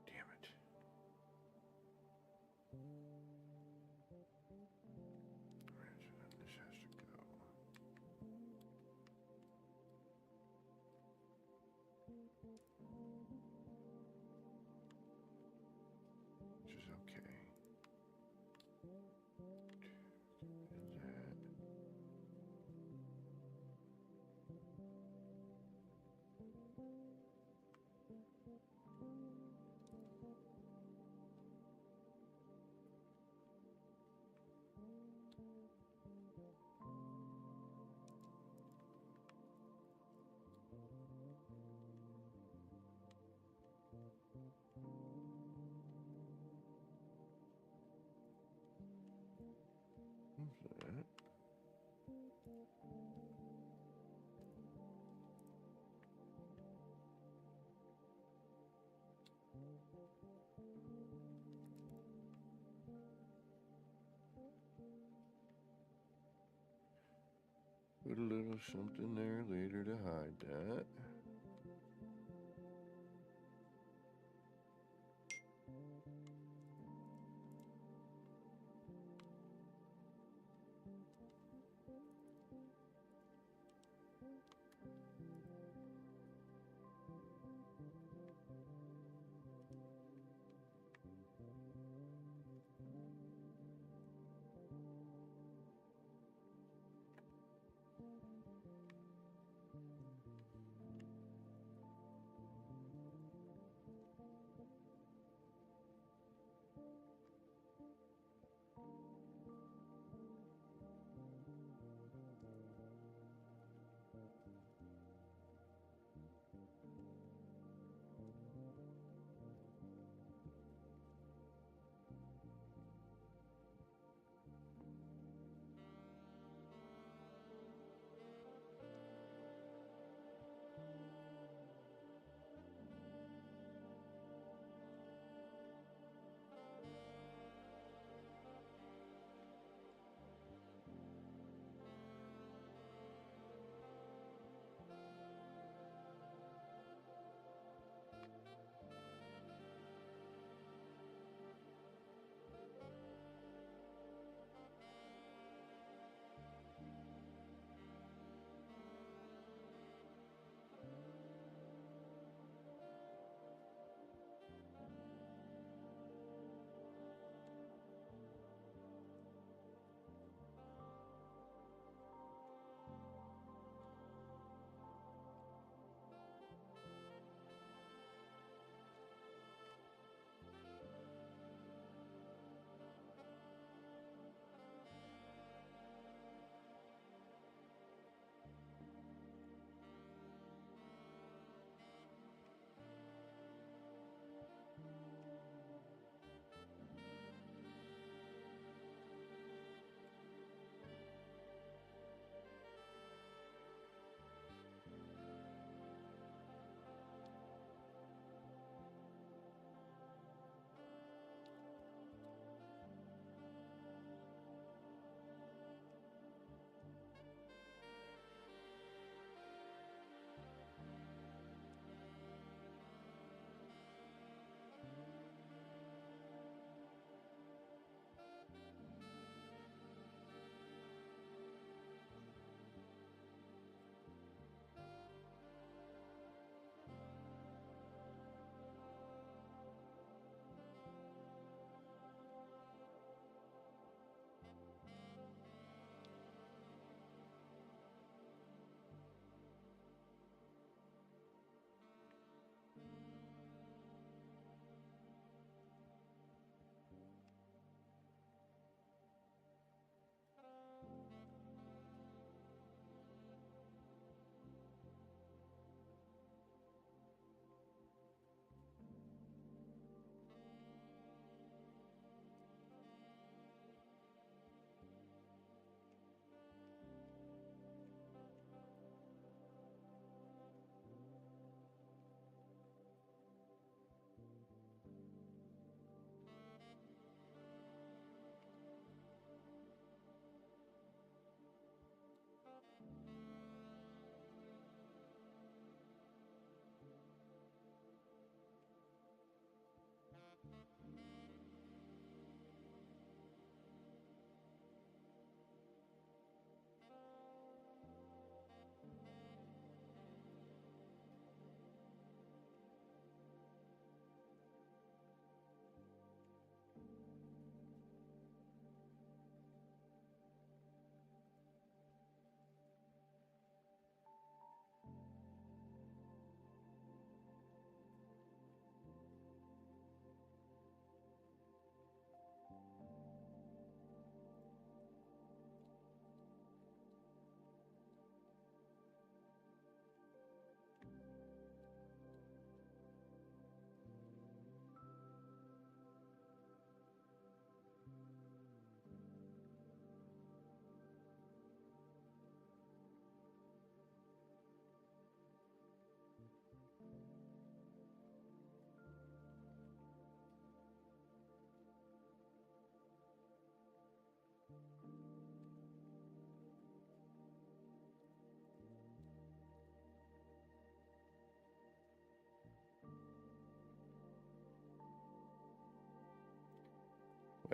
Damn it. Alright, so then this has to go. Which is okay. And that. What's that? Put a little something there later to hide that.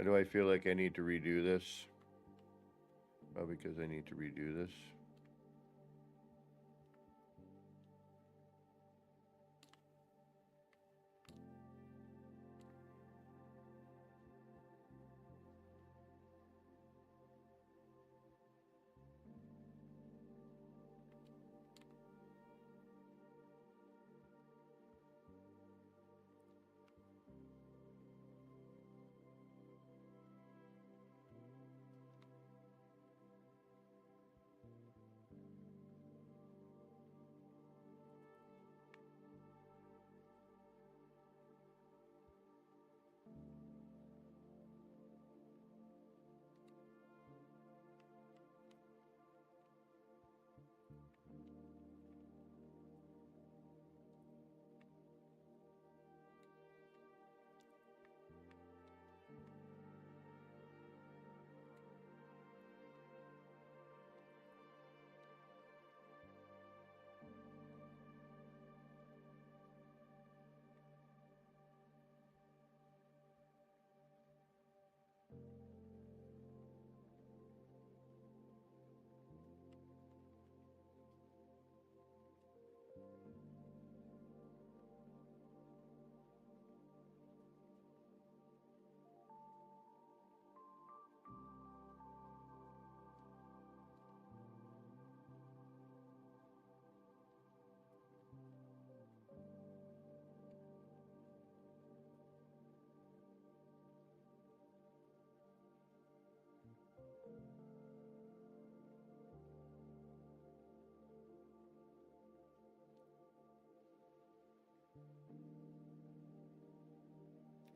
Why do I feel like I need to redo this? Well, because I need to redo this.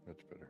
That's better.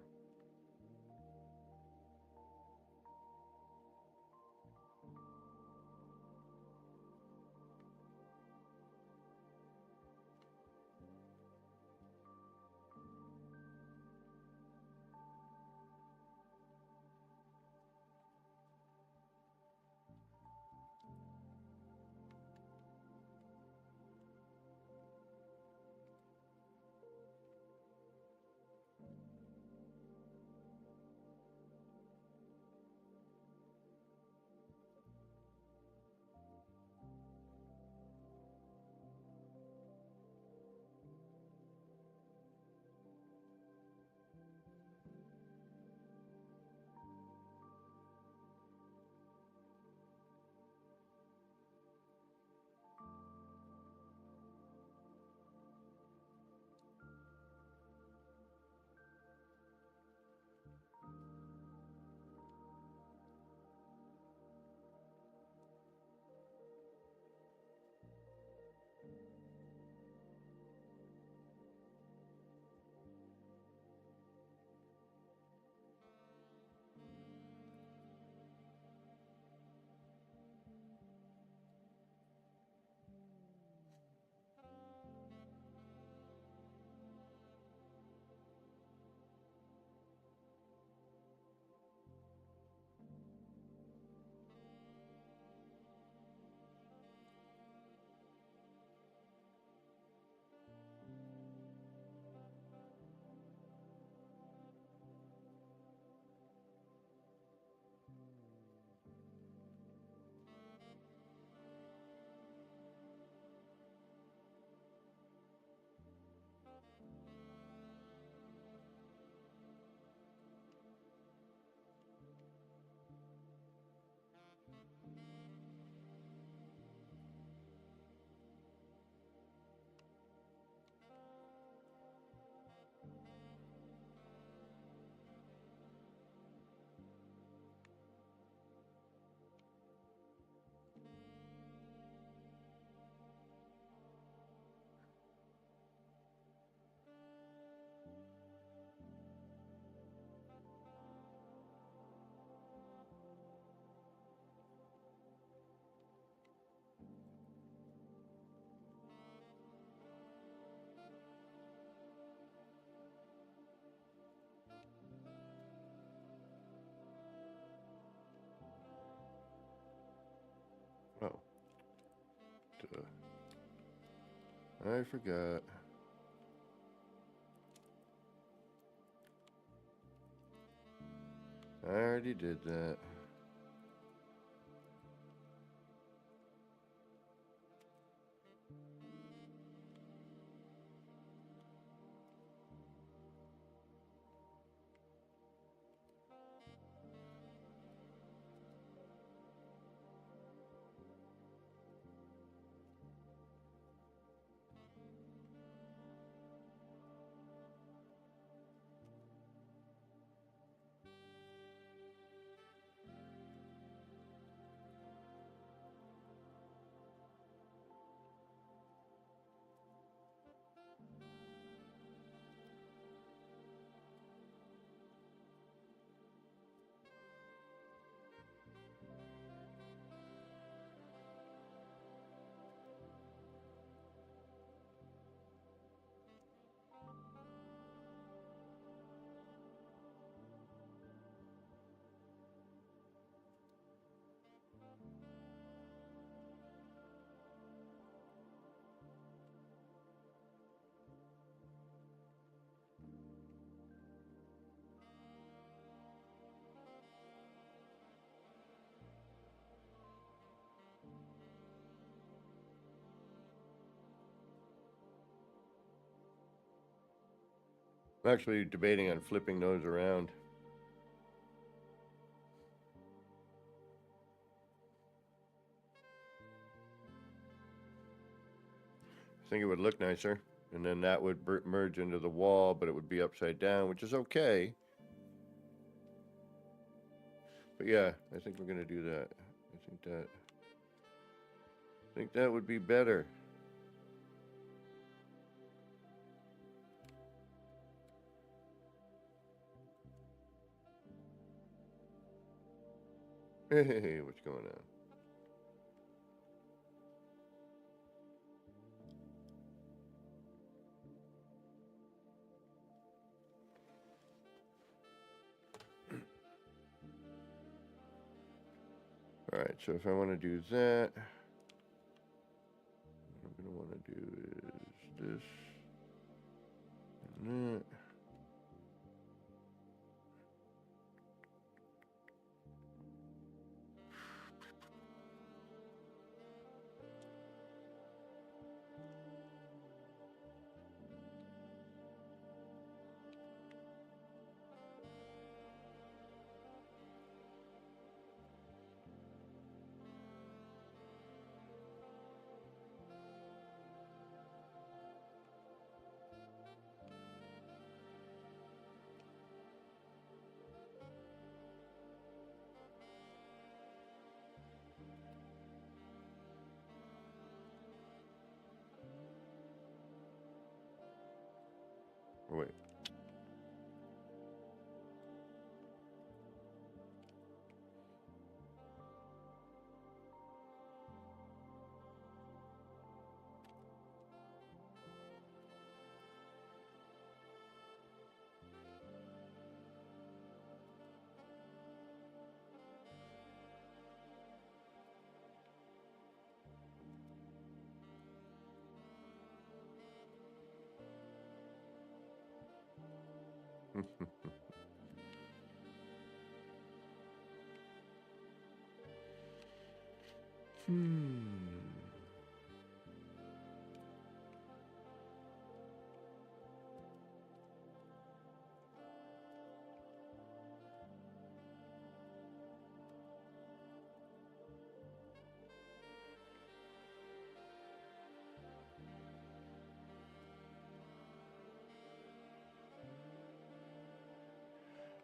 Oh. Duh. I forgot. I already did that. I'm actually debating on flipping those around. I think it would look nicer, and then that would merge into the wall, but it would be upside down, which is okay. But yeah, I think we're gonna do that. I think that would be better. Hey, what's going on? All right, so if I want to do that, what I'm gonna want to do is this and that. Oh, wait.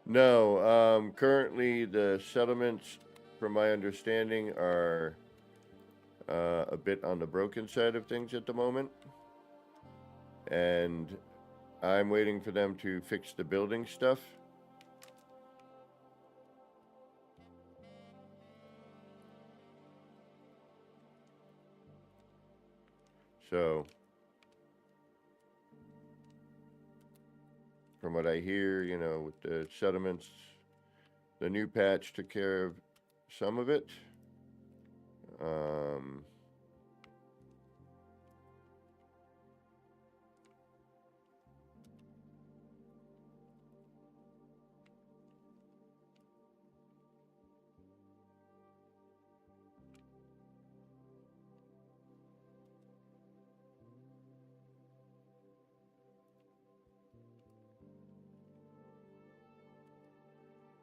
No, currently the settlements, from my understanding, are a bit on the broken side of things at the moment. And I'm waiting for them to fix the building stuff. So, from what I hear, you know, with the settlements, the new patch took care of some of it.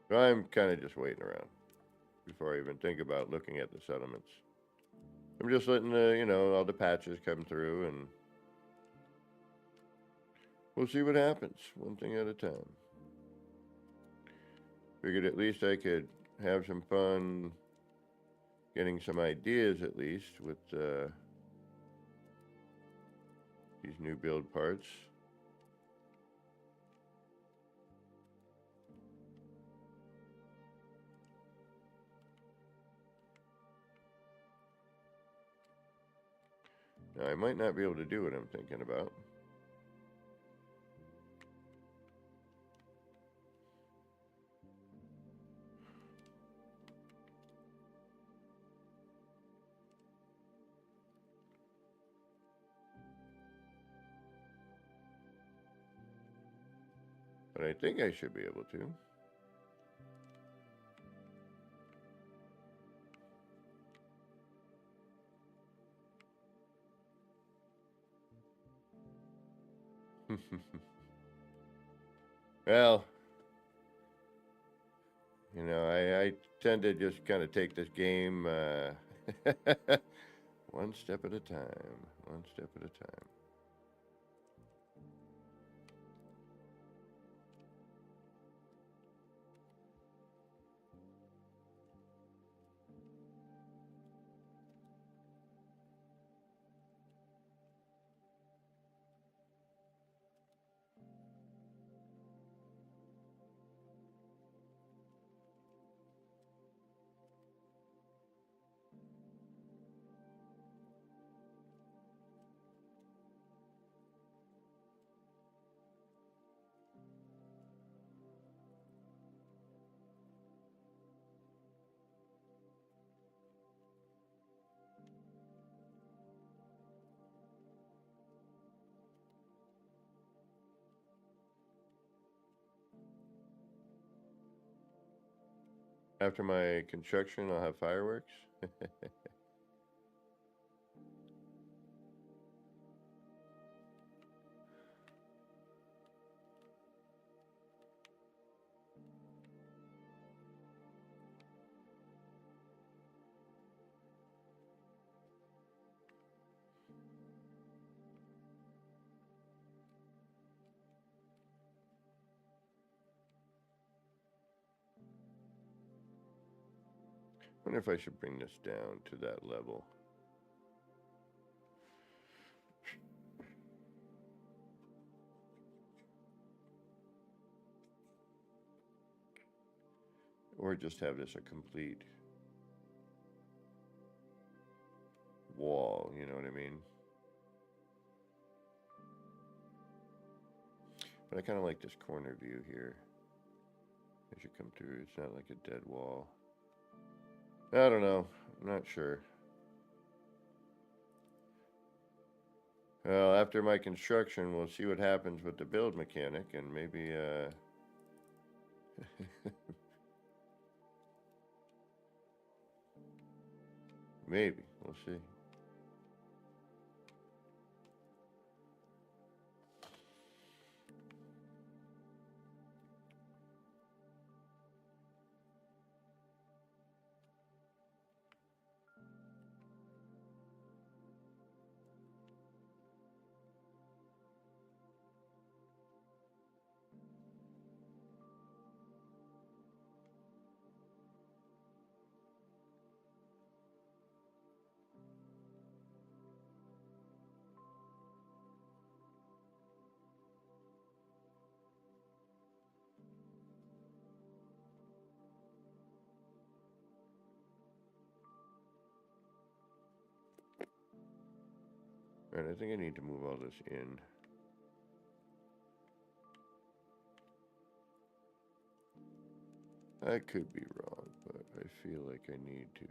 So I'm kind of just waiting around before I even think about looking at the settlements. I'm just letting all the patches come through, and we'll see what happens, one thing at a time. Figured at least I could have some fun getting some ideas, at least, with these new build parts. Now, I might not be able to do what I'm thinking about. But I think I should be able to. Well, I tend to just kind of take this game one step at a time. One step at a time. After my construction, I'll have fireworks. Wonder if I should bring this down to that level. Or just have this a complete wall, you know what I mean? But I kind of like this corner view here. As you come through, it's not like a dead wall. I don't know. I'm not sure. Well, after my construction, we'll see what happens with the build mechanic, and maybe, maybe. We'll see. Alright, I think I need to move all this in. I could be wrong, but I feel like I need to.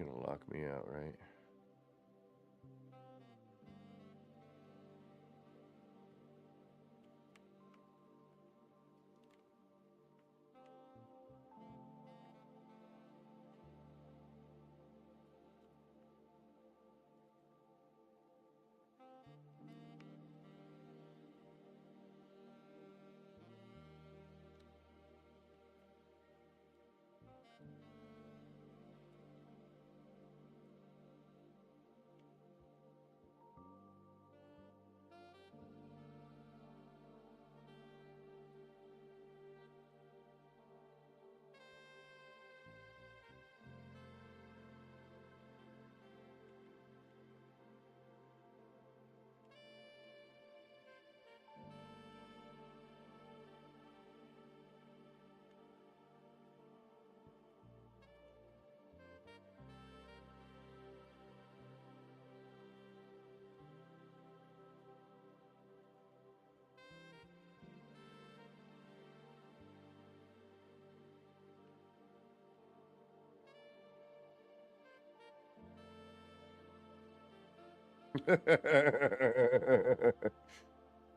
You're gonna lock me out, right?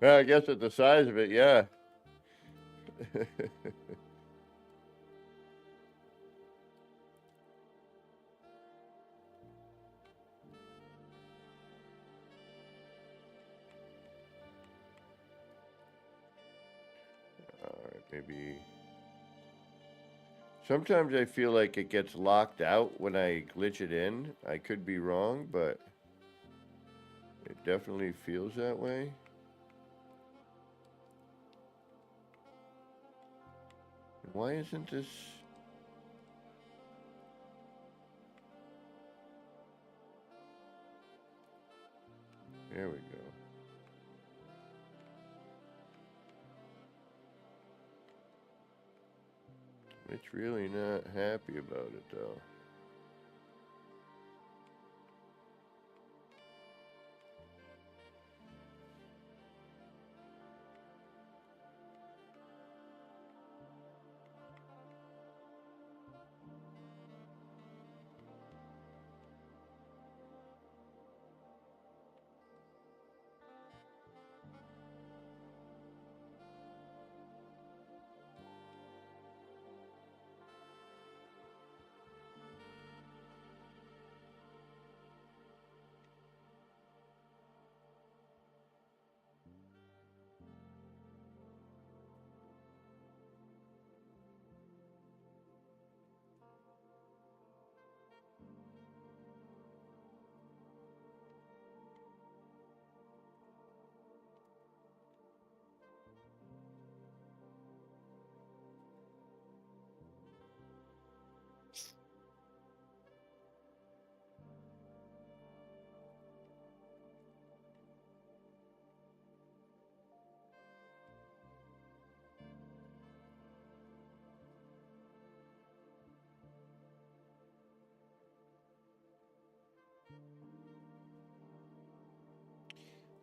Well, I guess at the size of it, yeah. Alright, maybe. Sometimes I feel like it gets locked out when I glitch it in. I could be wrong, but it definitely feels that way. Why isn't this... There we go. It's really not happy about it, though.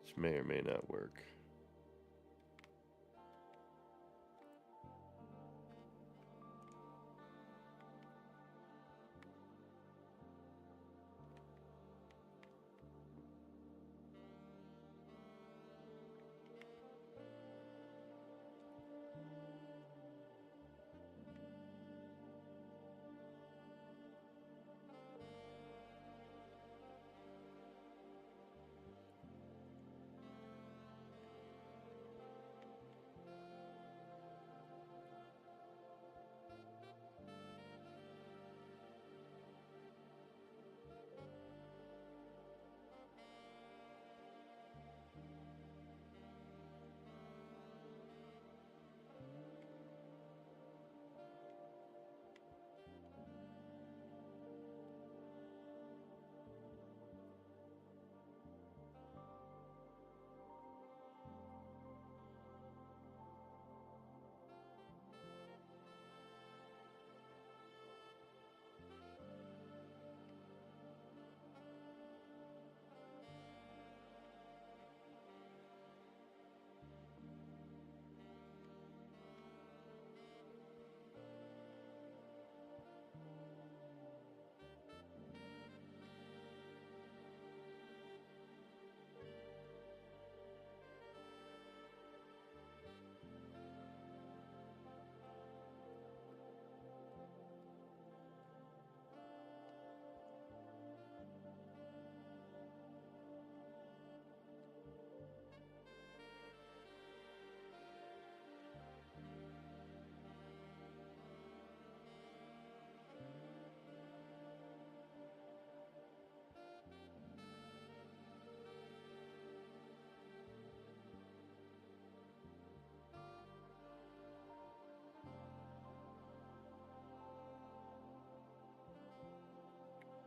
This may or may not work.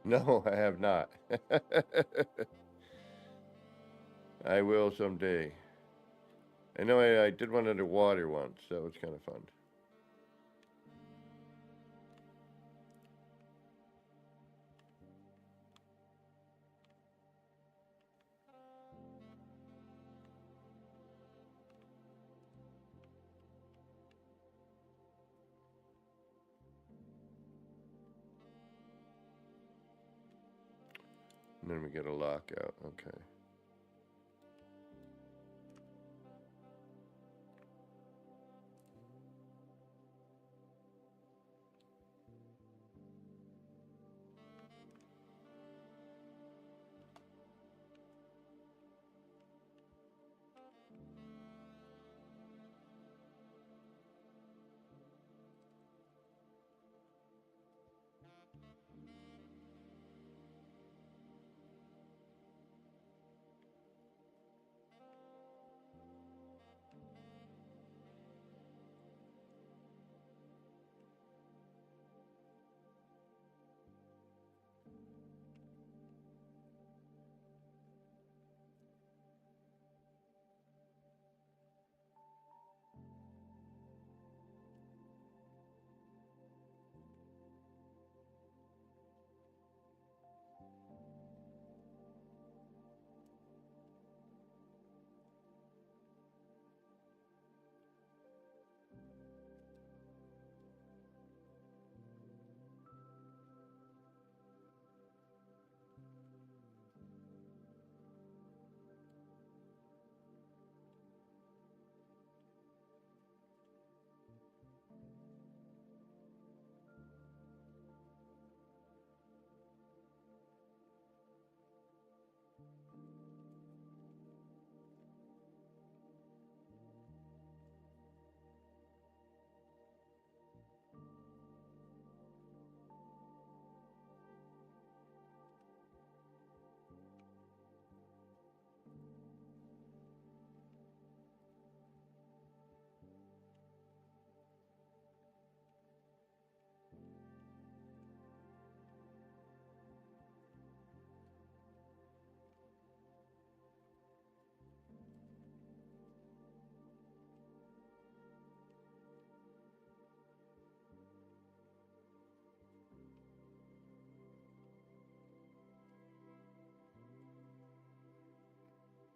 No, I have not. I will someday. I know I did one underwater once. That was kind of fun. And then we get a lockout. Okay.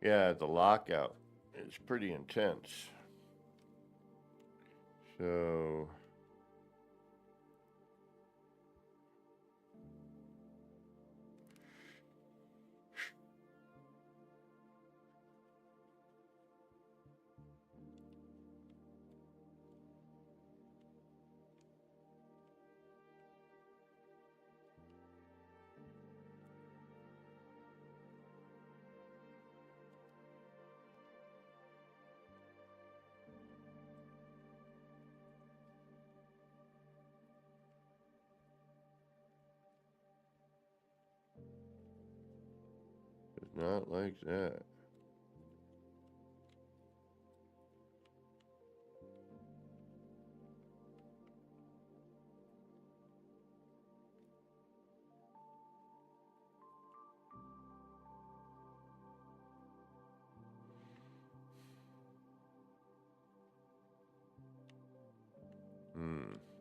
Yeah, the lockout is pretty intense. So, it's not like that.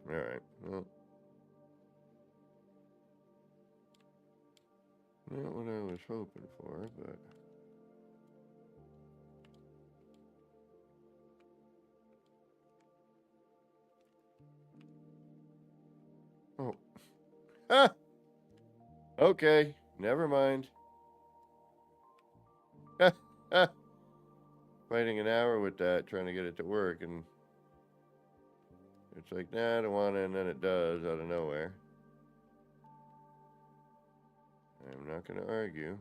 All right. Well, not what I was hoping for, but. Oh. Ah! Okay. Never mind. Fighting an hour with that, trying to get it to work, and it's like, nah, I don't want it, and then it does out of nowhere. I'm not going to argue.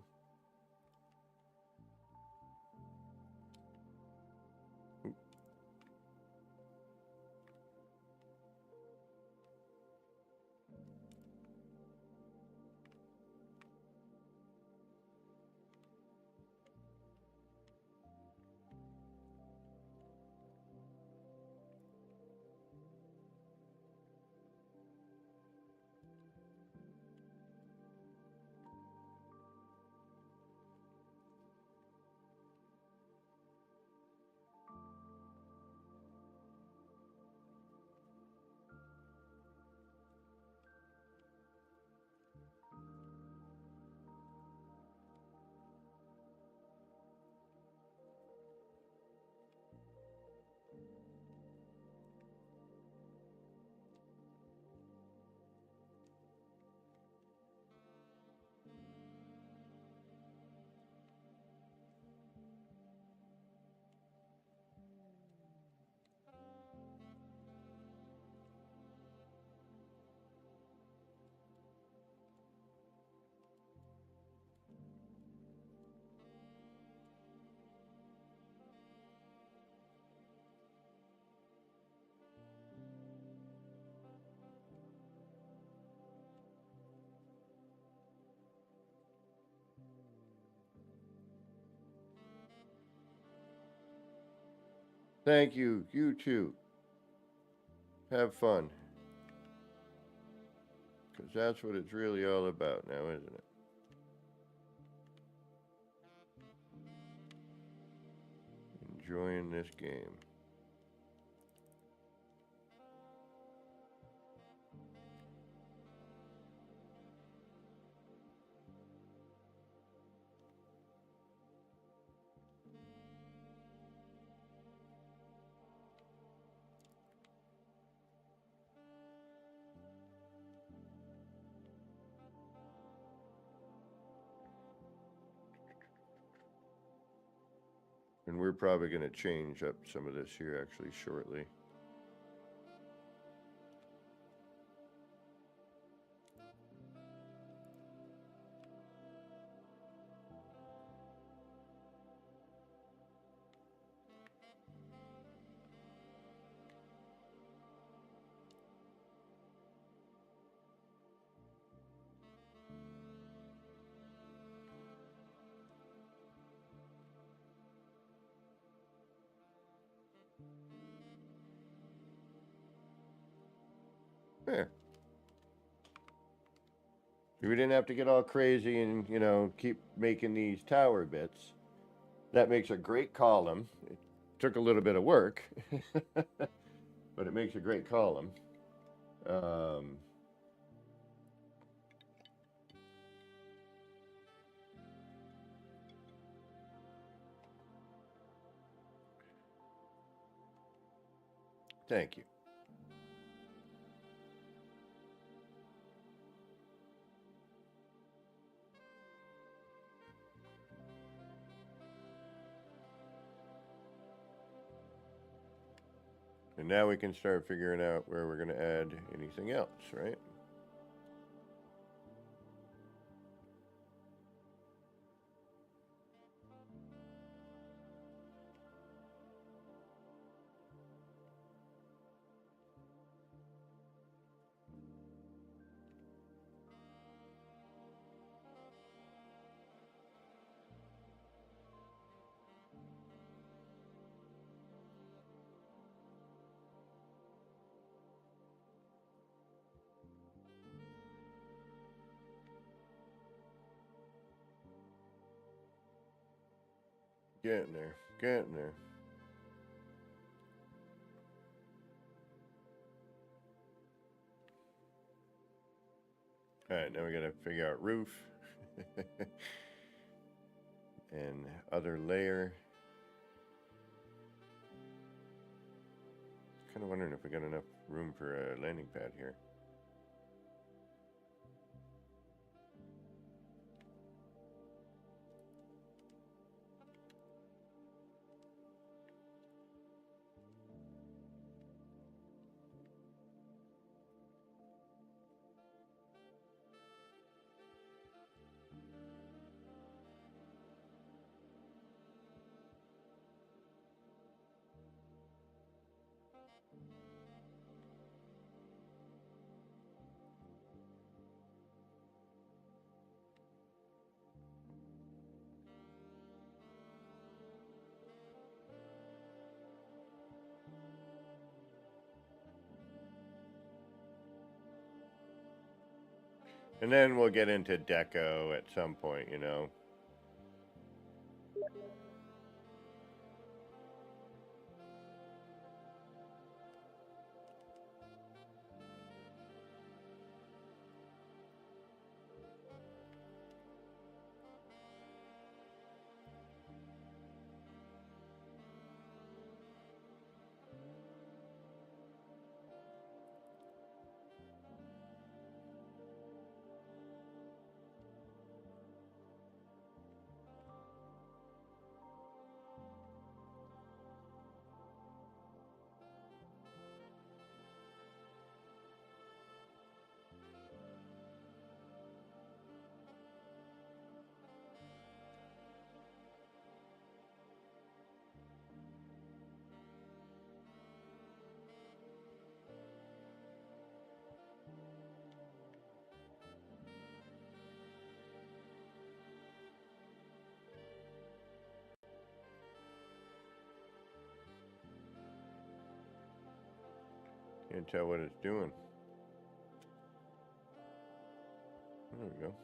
Thank you. You too. Have fun. Because that's what it's really all about now, isn't it? Enjoying this game. And we're probably going to change up some of this here actually shortly. Yeah. We didn't have to get all crazy and, you know, keep making these tower bits. That makes a great column. It took a little bit of work, but it makes a great column. Thank you. And now we can start figuring out where we're going to add anything else, right? Getting there. Getting there. All right, now we got to figure out roof and other layer. Kind of wondering if we got enough room for a landing pad here. And then we'll get into deco at some point, you know. Can't tell what it's doing. There we go.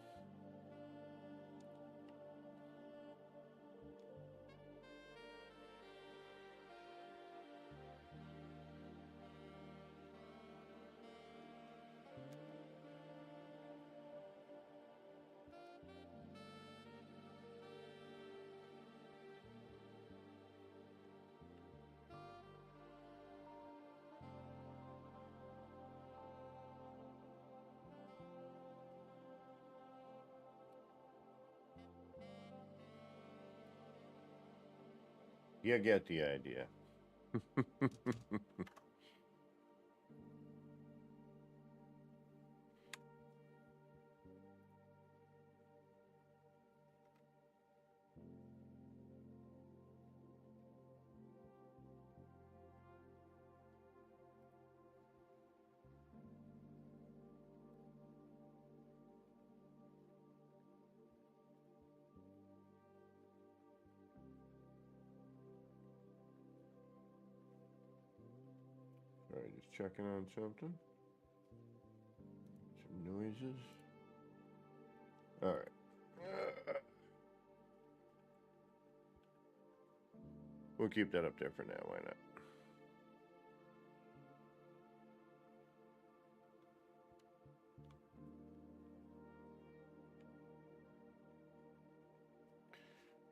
You get the idea. Alright, just checking on something. Some noises. Alright. We'll keep that up there for now, why not?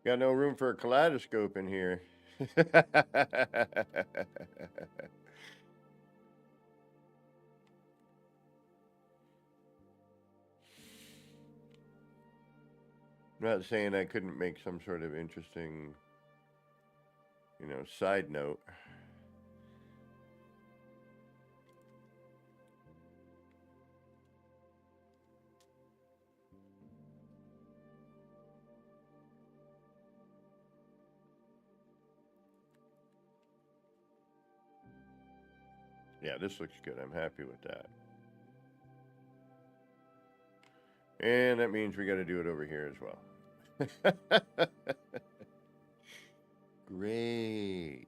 Got no room for a kaleidoscope in here. I'm not saying I couldn't make some sort of interesting, side note. Yeah, this looks good. I'm happy with that. And that means we got to do it over here as well. Great.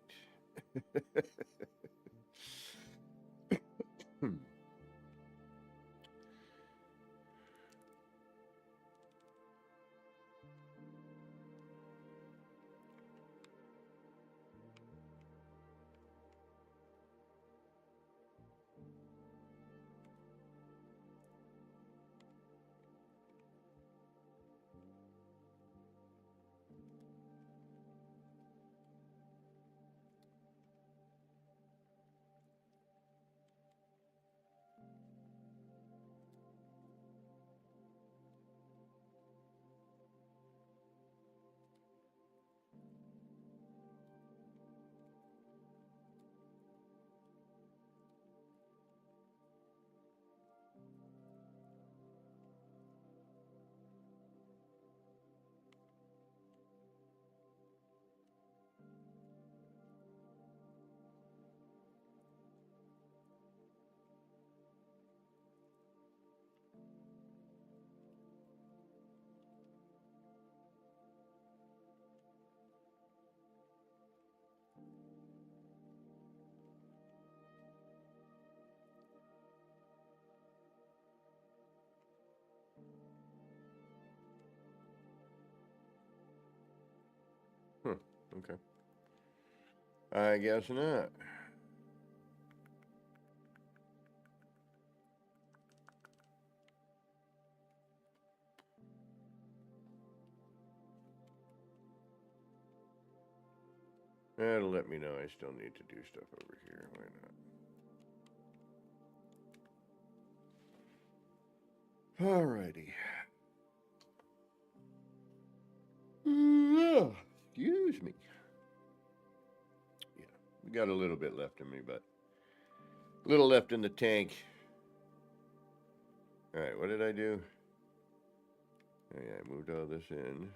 Okay. I guess not. That'll let me know I still need to do stuff over here. Why not? Alrighty. Excuse me. Yeah, we got a little bit left in me, but a little left in the tank. Alright, what did I do? Oh yeah, I moved all this in.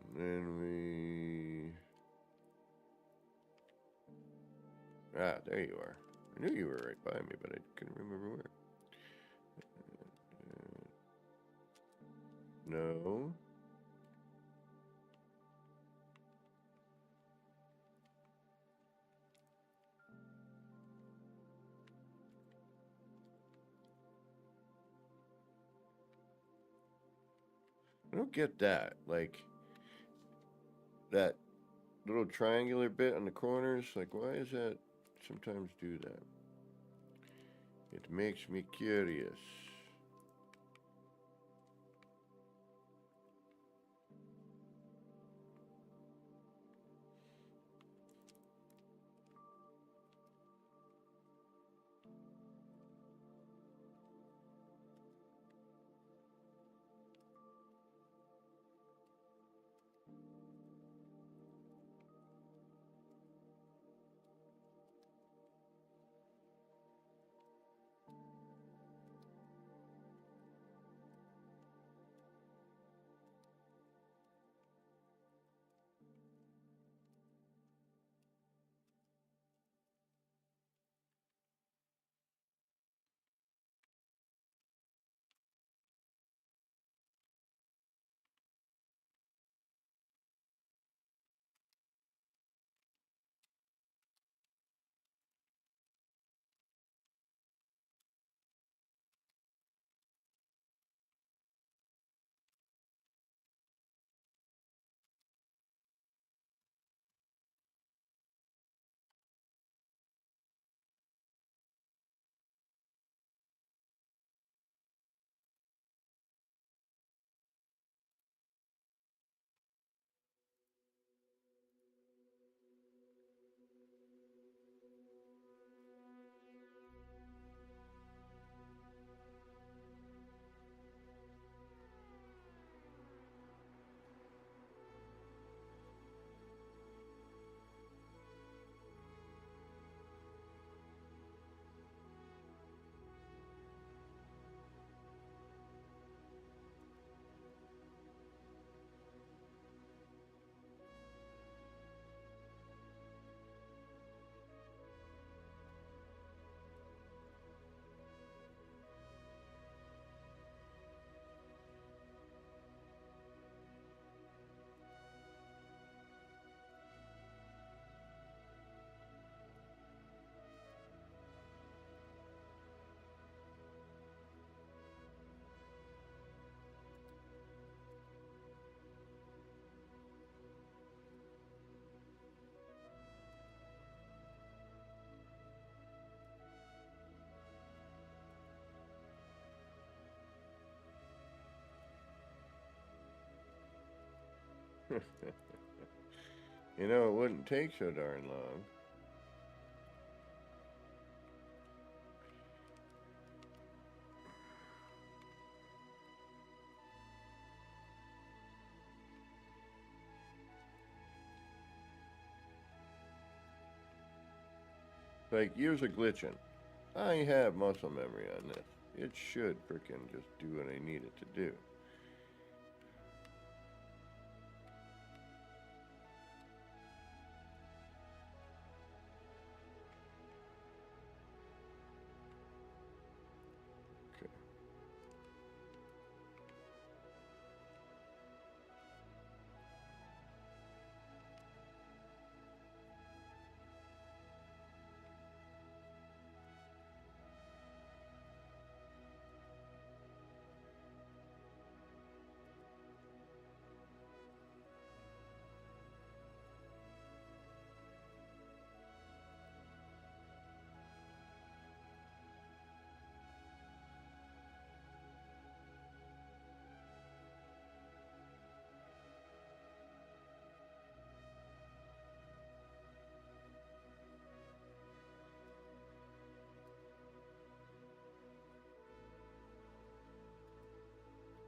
And then we... Ah, there you are. I knew you were right by me, but I couldn't remember where. No. I don't get that. Like, that little triangular bit on the corners, like, why is that sometimes do that? It makes me curious. You know, it wouldn't take so darn long. Like, years of glitching. I have muscle memory on this. It should frickin' just do what I need it to do. Okay.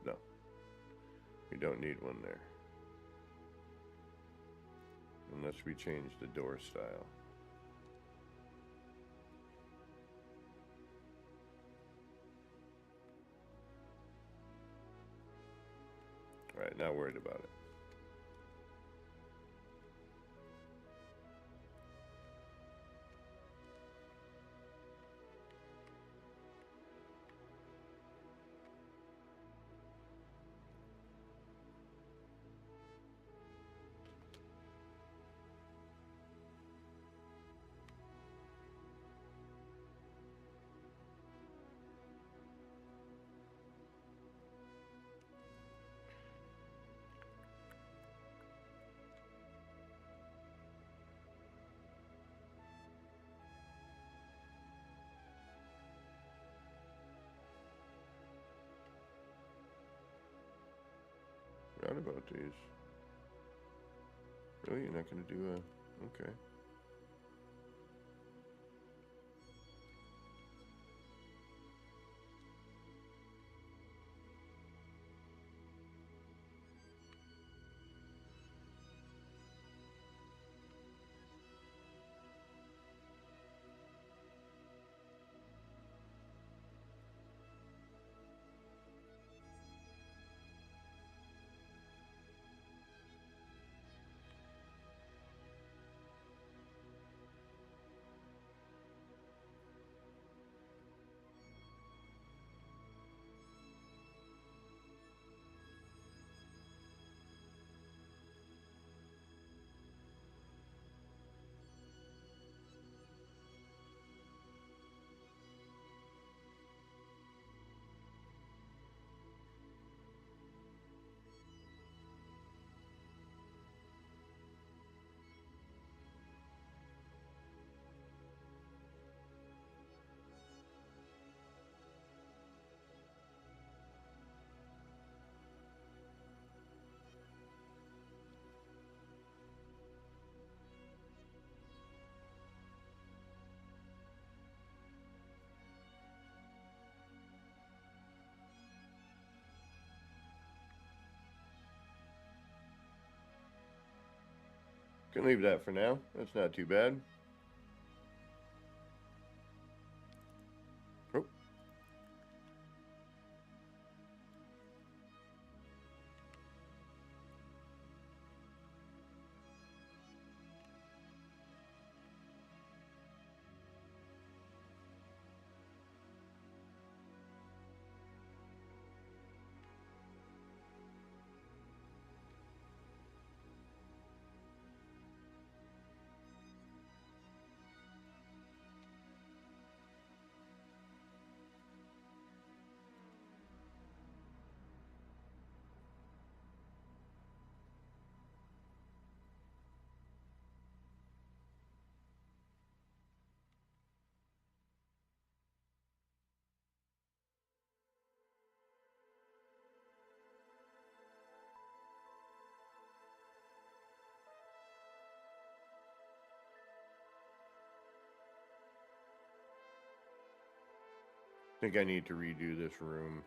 No. We don't need one there. Unless we change the door style. Alright, not worried about it. Forgot about these. Really? You're not going to do a... Okay. Can leave that for now. That's not too bad. Oh. I think I need to redo this room.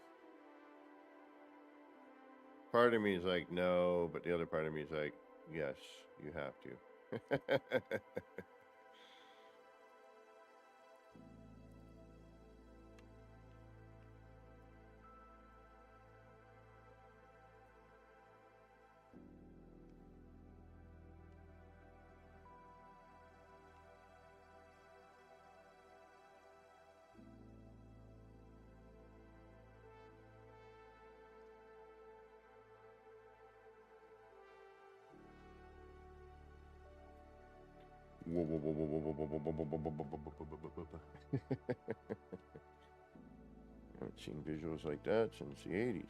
Part of me is like, no, but the other part of me is like, yes, you have to. I haven't seen visuals like that since the 80s.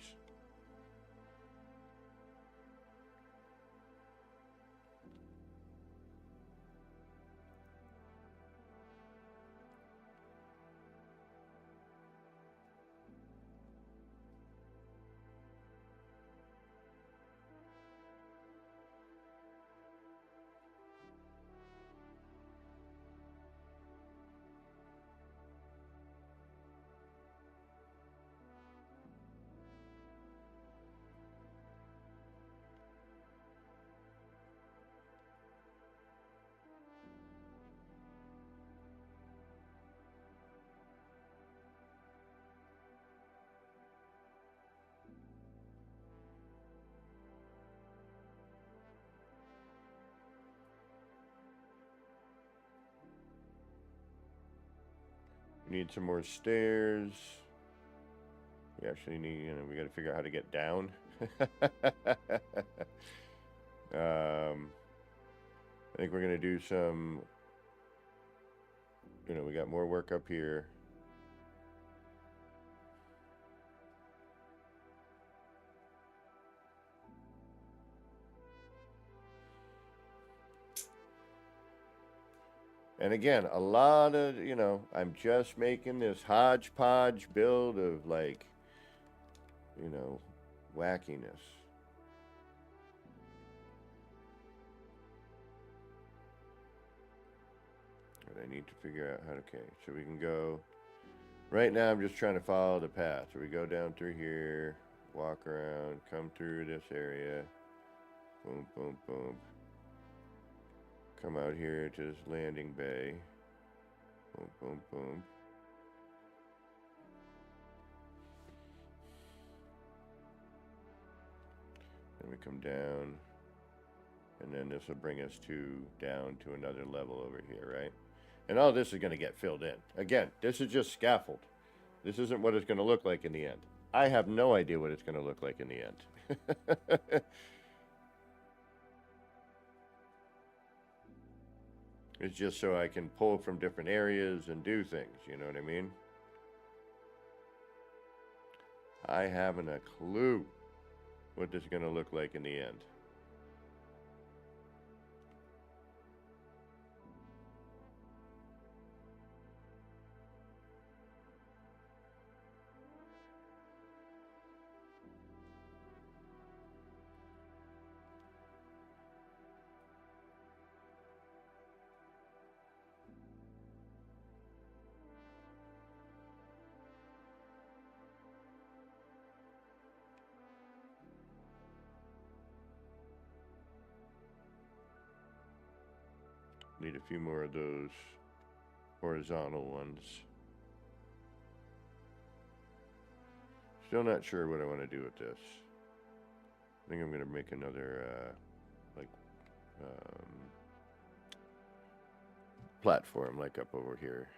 We need some more stairs. We actually need, we got to figure out how to get down. I think we're going to do some, we got more work up here. And again, a lot of, I'm just making this hodgepodge build of like, wackiness. I need to figure out how to... Okay, so we can go... Right now I'm just trying to follow the path. So we go down through here, walk around, come through this area. Boom, boom, boom. Come out here to this landing bay. Boom, boom, boom. Then we come down. And then this will bring us down to another level over here, right? And all this is going to get filled in. Again, this is just scaffold. This isn't what it's going to look like in the end. I have no idea what it's going to look like in the end. It's just so I can pull from different areas and do things, you know what I mean? I haven't a clue what this is going to look like in the end. Need a few more of those horizontal ones. Still not sure what I want to do with this. I think I'm going to make another, platform like up over here.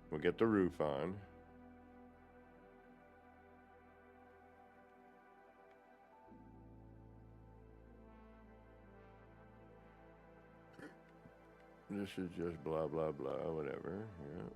We'll get the roof on. This is just blah, blah, blah, whatever. Yeah.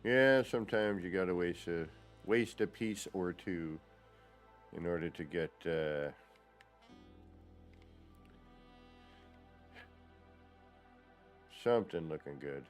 Yeah, sometimes you gotta waste a piece or two in order to get something looking good.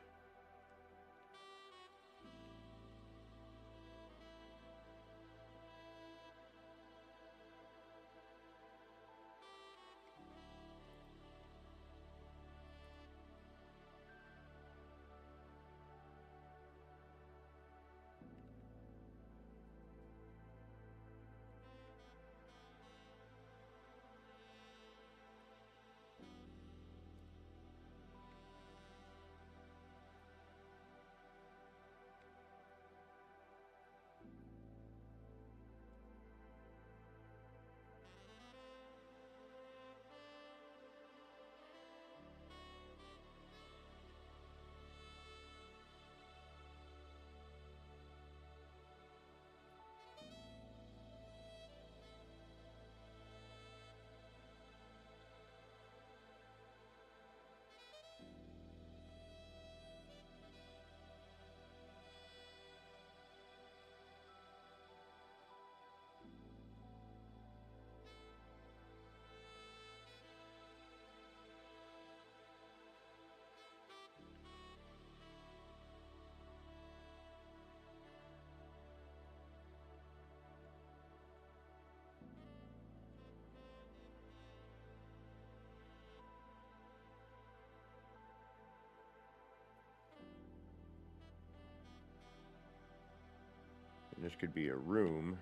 And this could be a room.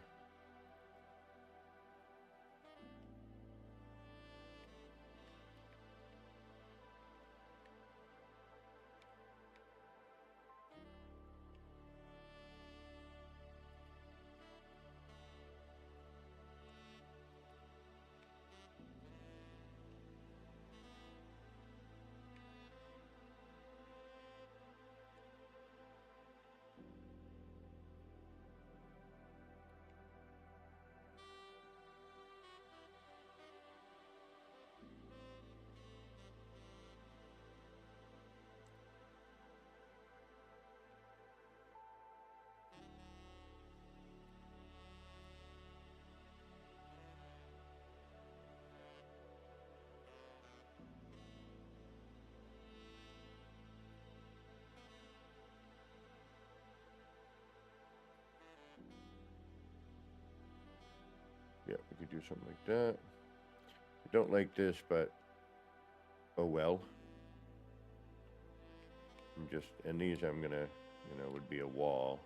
Yeah, we could do something like that. I don't like this, but oh well. And these I'm gonna, would be a wall.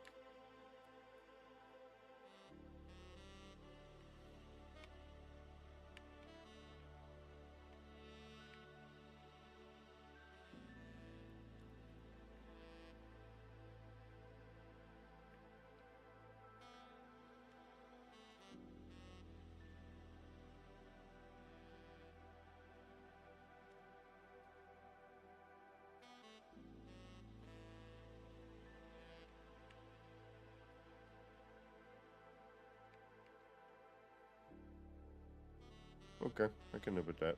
Okay, I can live with that.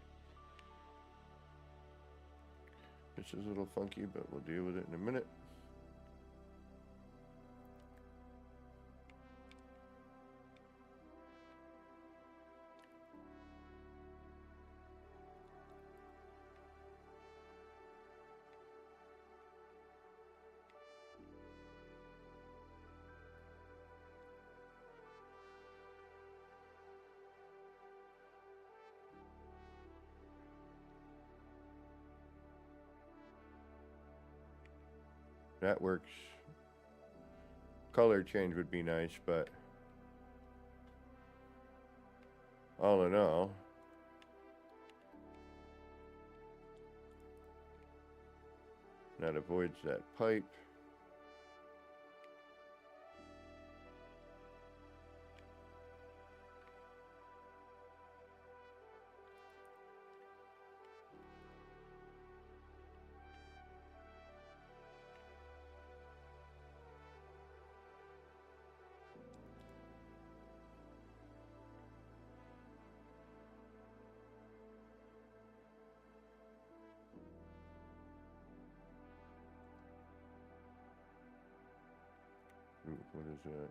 This is a little funky, but we'll deal with it in a minute. That works. Color change would be nice, but all in all, that avoids that pipe. Ooh, what is that?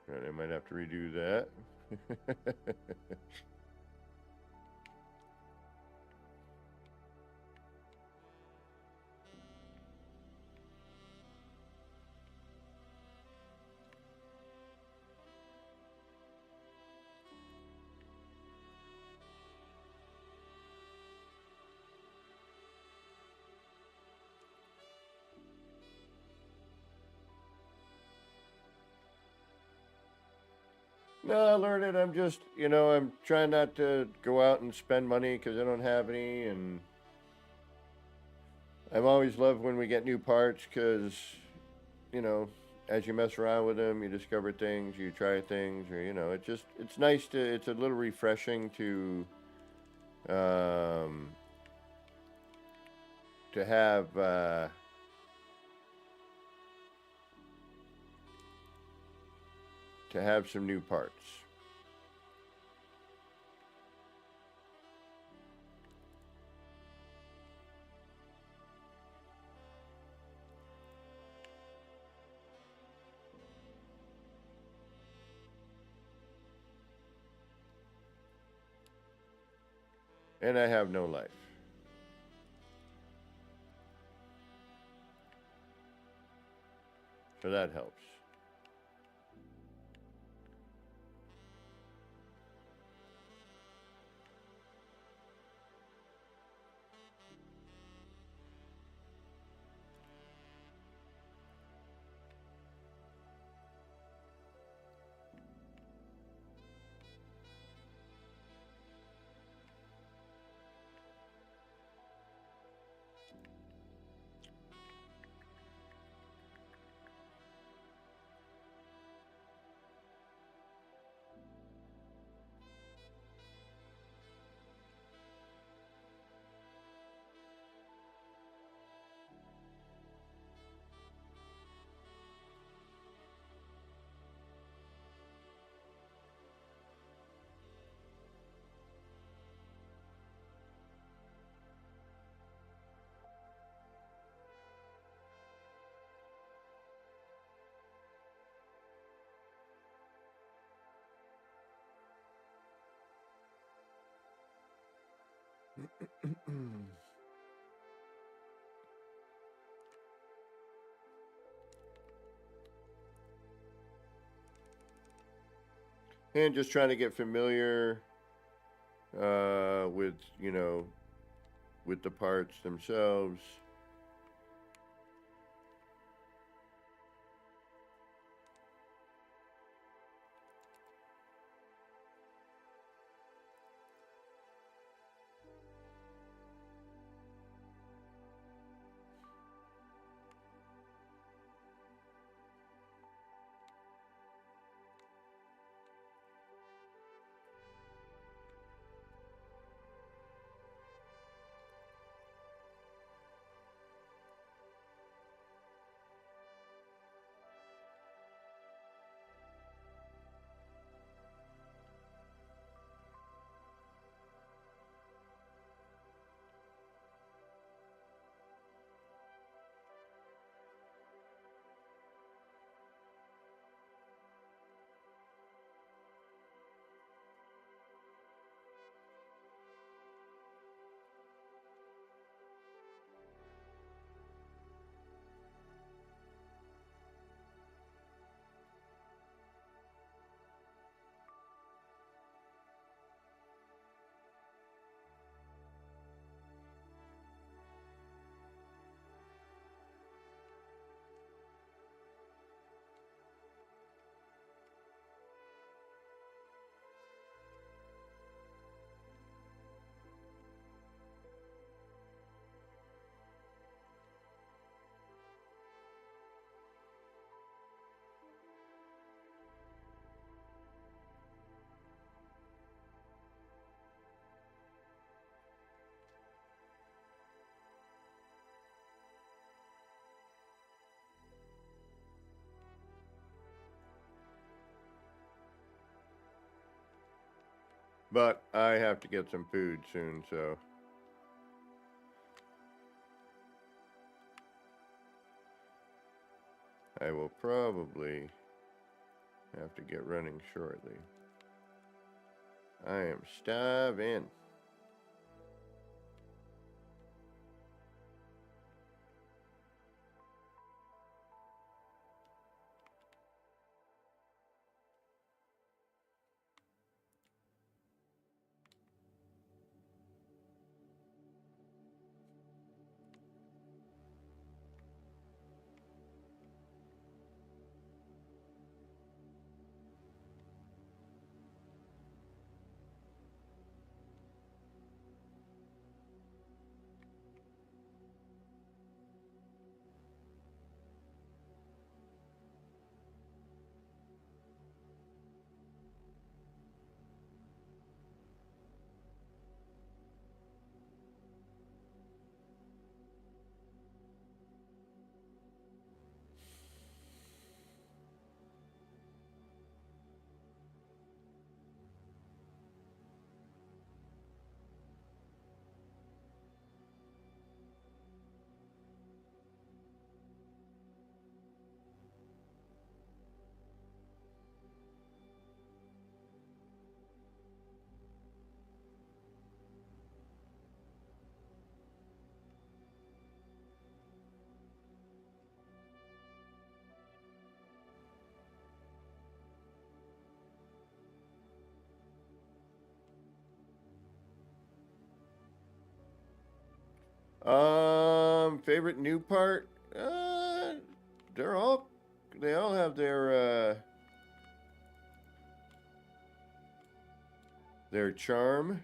Right, I might have to redo that. No, learn it. I'm just, I'm trying not to go out and spend money because I don't have any. And I've always loved when we get new parts because, as you mess around with them, you discover things, you try things, or, it's nice it's a little refreshing to have some new parts. And I have no life. So that helps. And just trying to get familiar with, with the parts themselves. But I have to get some food soon, so I will probably have to get running shortly. I am starving. Favorite new part? They're all, they all have their charm.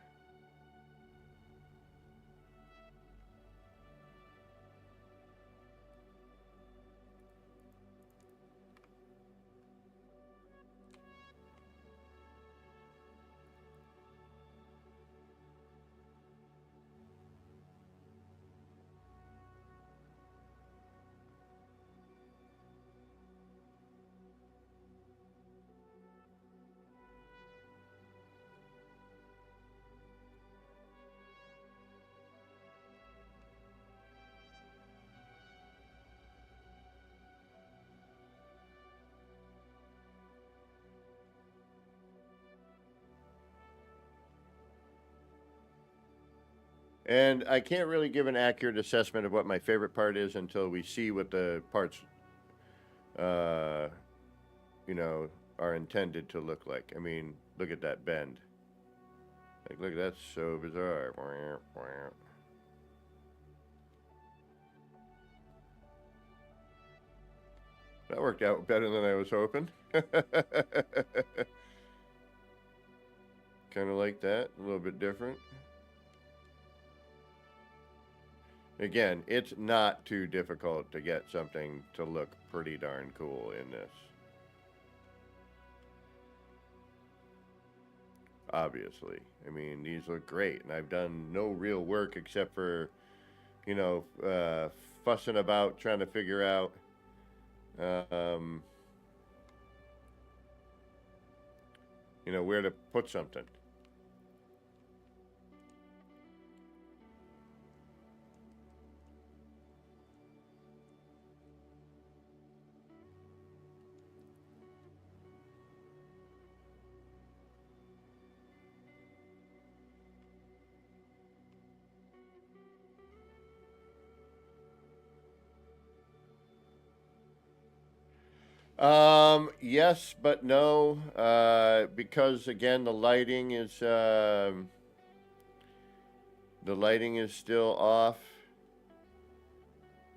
And I can't really give an accurate assessment of what my favorite part is until we see what the parts, uh, you know, are intended to look like. I mean, look at that bend. Like, look, that's so bizarre. That worked out better than I was hoping. Kind of like that, a little bit different. Again, it's not too difficult to get something to look pretty darn cool in this. Obviously. I mean, these look great, and I've done no real work except for, you know, fussing about trying to figure out, you know, where to put something. Yes, but no, because again, the lighting is still off.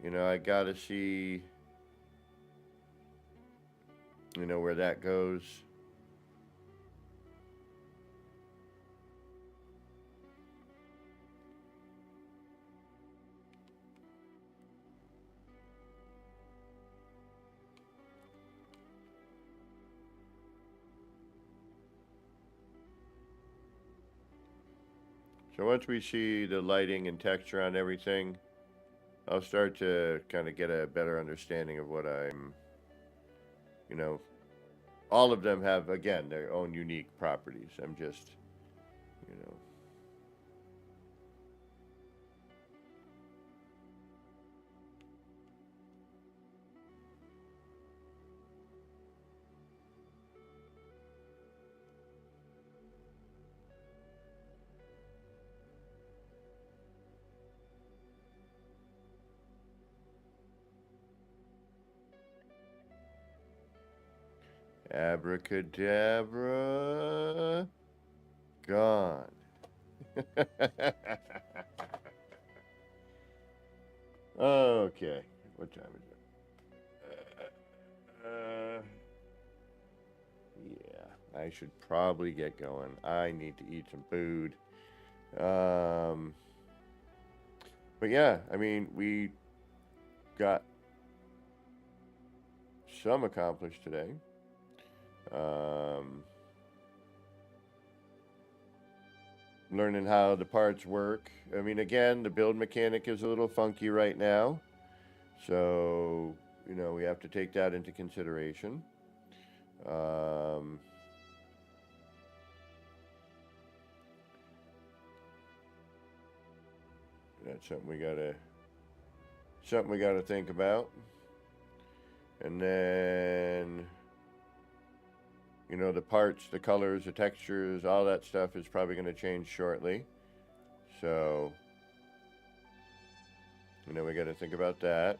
You know, I gotta see, you know, where that goes. So once we see the lighting and texture on everything, I'll start to kind of get a better understanding of what I'm, you know, all of them have, again, their own unique properties. I'm just, you know. Abracadabra. Gone. Okay. What time is it? Yeah. I should probably get going. I need to eat some food. But yeah, I mean, we got some accomplished today. Learning how the parts work. I mean, again, the build mechanic is a little funky right now. So, you know, we have to take that into consideration. That's something we gotta think about. And then, you know, the parts, the colors, the textures, all that stuff is probably going to change shortly. So, you know, we got to think about that.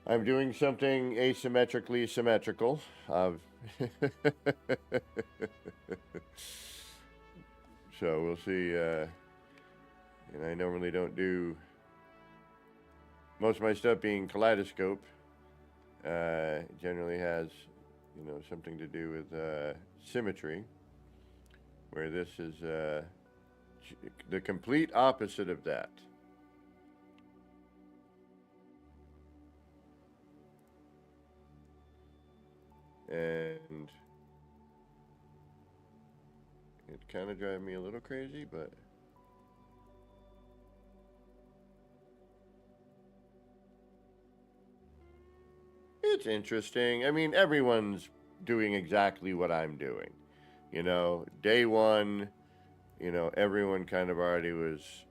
I'm doing something asymmetrically symmetrical. So we'll see. And I normally don't do most of my stuff being kaleidoscope. Generally has, you know, something to do with symmetry, where this is the complete opposite of that. And it kind of drives me a little crazy, but it's interesting. I mean, everyone's doing exactly what I'm doing. You know, day one, you know, everyone kind of already was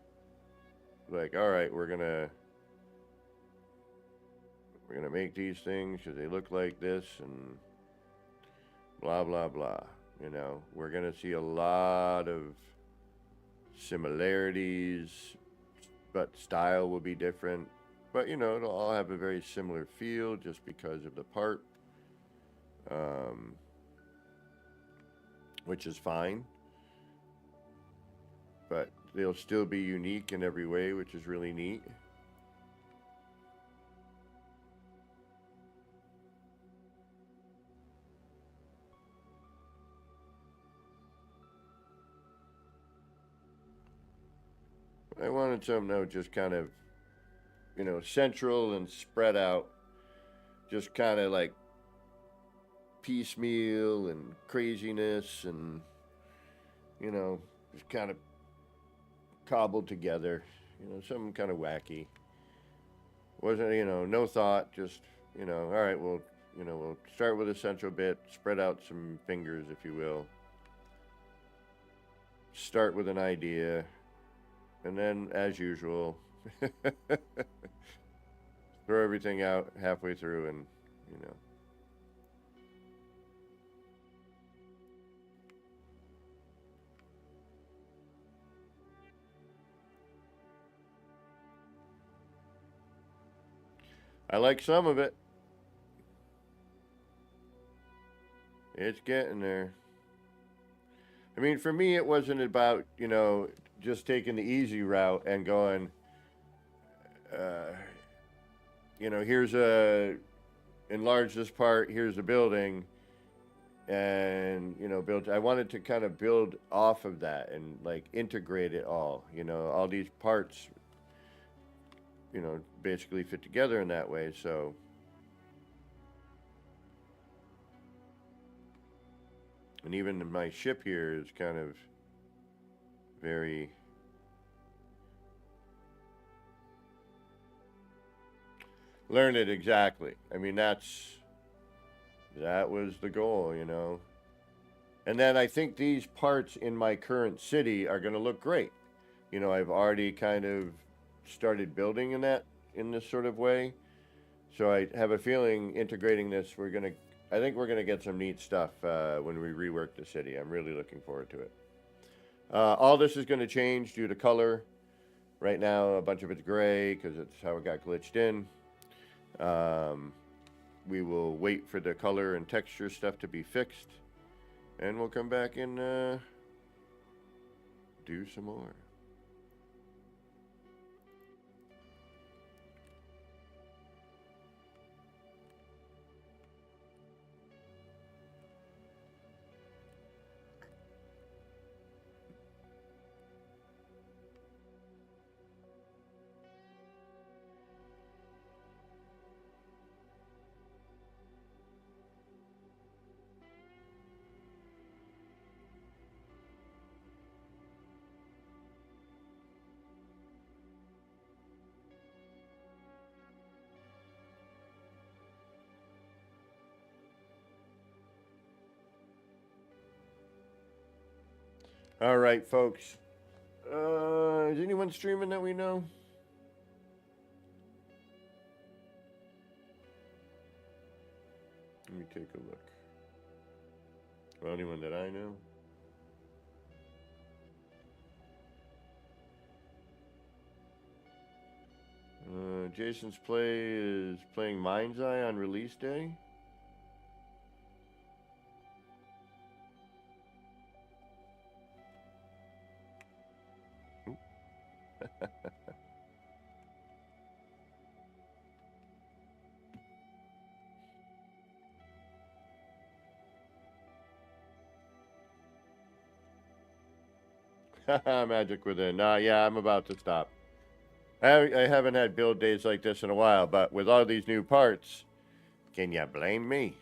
like, all right, we're we're going to make these things because they look like this and blah, blah, blah. You know, we're going to see a lot of similarities, but style will be different. But, you know, it'll all have a very similar feel just because of the part, which is fine. But they'll still be unique in every way, which is really neat. I wanted something that was just kind of, you know, central and spread out, just kind of like piecemeal and craziness and, you know, just kind of cobbled together, you know, something kind of wacky. Wasn't, you know, no thought, just, you know, all right, well, you know, we'll start with a central bit, spread out some fingers, if you will. Start with an idea, and then, as usual, throw everything out halfway through and, you know. I like some of it. It's getting there. I mean, for me, it wasn't about, you know, just taking the easy route and going, you know, here's enlarge this part, here's the building, and, you know, build. I wanted to kind of build off of that and, like, integrate it all, you know, all these parts, you know, basically fit together in that way, so. And even my ship here is kind of very learn it exactly. I mean, that was the goal, you know. And then I think these parts in my current city are going to look great. You know, I've already kind of started building in this sort of way. So I have a feeling integrating this, I think we're going to get some neat stuff when we rework the city. I'm really looking forward to it. All this is going to change due to color. Right now, a bunch of it's gray because it's how it got glitched in. We will wait for the color and texture stuff to be fixed. And we'll come back and do some more. All right, folks. Is anyone streaming that we know? Let me take a look. Well, anyone that I know? Jason's Play is playing Mind's Eye on release day. Magic Within. Nah, yeah, I'm about to stop. I haven't had build days like this in a while, but with all these new parts, can you blame me?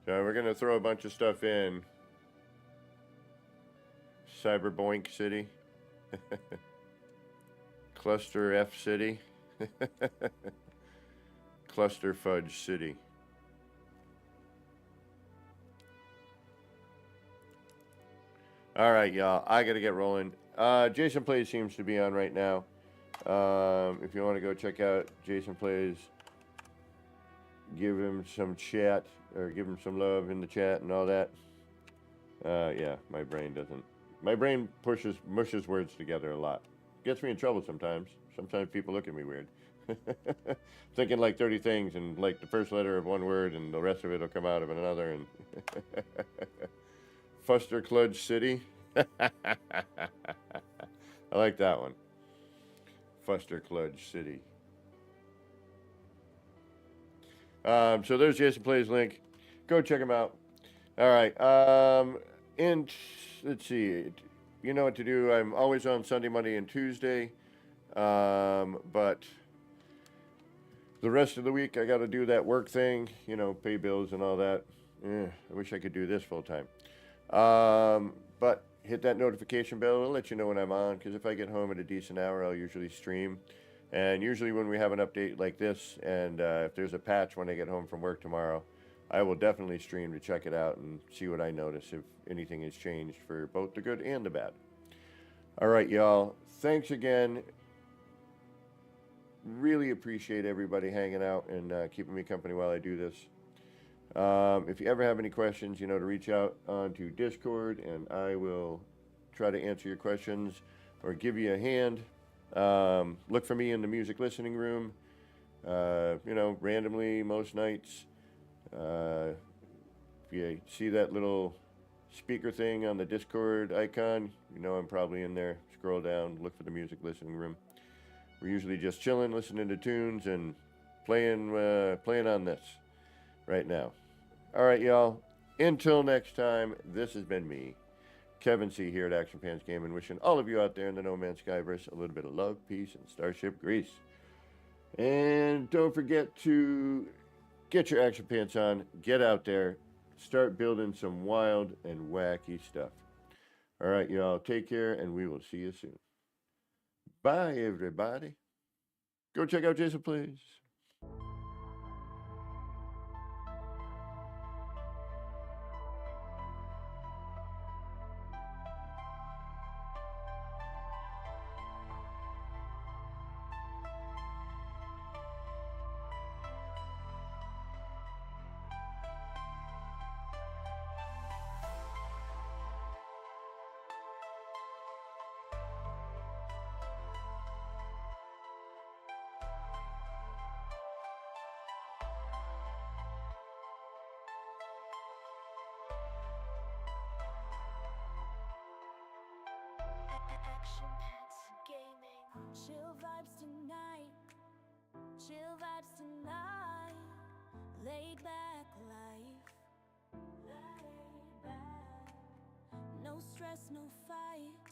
So we're going to throw a bunch of stuff in. Cyberboink City. Cluster F City. Cluster Fudge City. All right, y'all. I got to get rolling. Jason Plays seems to be on right now. If you want to go check out Jason Plays, give him some chat, or give him some love in the chat and all that. Yeah, my brain doesn't. My brain mushes words together a lot. Gets me in trouble sometimes. Sometimes people look at me weird. Thinking like 30 things and like the first letter of one word and the rest of it will come out of another. And Fuster Cludge City. I like that one. Fuster Cludge City. So there's Jason Plays link. Go check him out. All right. And let's see. You know what to do. I'm always on Sunday, Monday, and Tuesday. But the rest of the week, I got to do that work thing. You know, pay bills and all that. I wish I could do this full time. But hit that notification bell. It'll let you know when I'm on, because if I get home at a decent hour, I'll usually stream. And usually when we have an update like this, and if there's a patch when I get home from work tomorrow, I will definitely stream to check it out and see what I notice, if anything has changed for both the good and the bad. All right, y'all. Thanks again. Really appreciate everybody hanging out and keeping me company while I do this. If you ever have any questions, you know to reach out onto Discord, and I will try to answer your questions or give you a hand. Look for me in the music listening room, you know, randomly most nights. If you see that little speaker thing on the Discord icon, you know I'm probably in there. Scroll down, look for the music listening room. We're usually just chilling, listening to tunes, and playing on this right now. All right, y'all. Until next time, this has been me, Kevin C. here at Action Pants Gaming, wishing all of you out there in the No Man's Skyverse a little bit of love, peace, and Starship Grease. And don't forget to get your action pants on, get out there, start building some wild and wacky stuff. All right, y'all. Take care, and we will see you soon. Bye, everybody. Go check out Jason Plays. Action Pants Gaming. Chill vibes tonight. Chill vibes tonight. Laid back life. Laid back. No stress, no fight.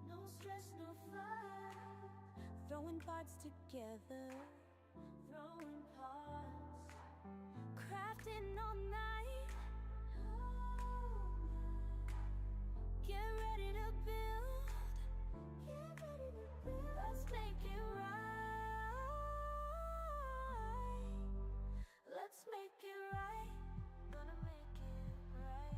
No stress, no fight. Throwing parts together. Throwing parts. Crafting all night. Get ready to build. Get ready to build. Let's make it right. Let's make it right. Gonna make it right.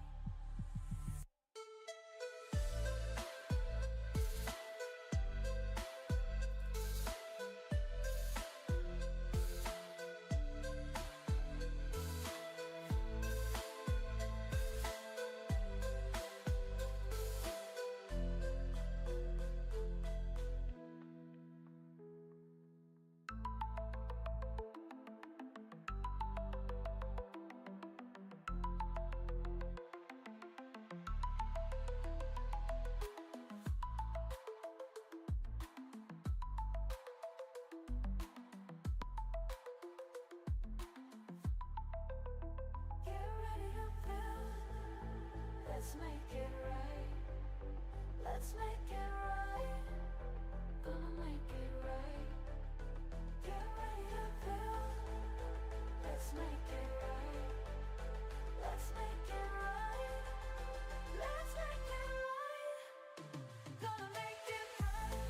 Let's make it right. Let's make it right. Gonna make it right. Get ready to build. Let's make it right. Let's make it right. Let's make it right. Gonna make it right.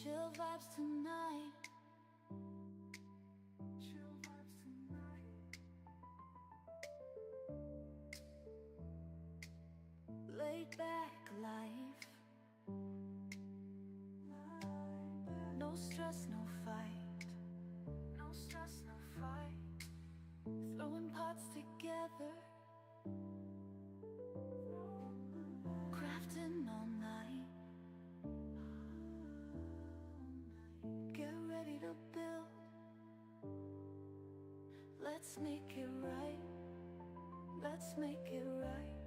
Chill vibes tonight. Chill vibes tonight. Laid back life. No stress, no fight. No stress, no fight. Throwing pots together. Crafting all night. Get ready to build. Let's make it right. Let's make it right.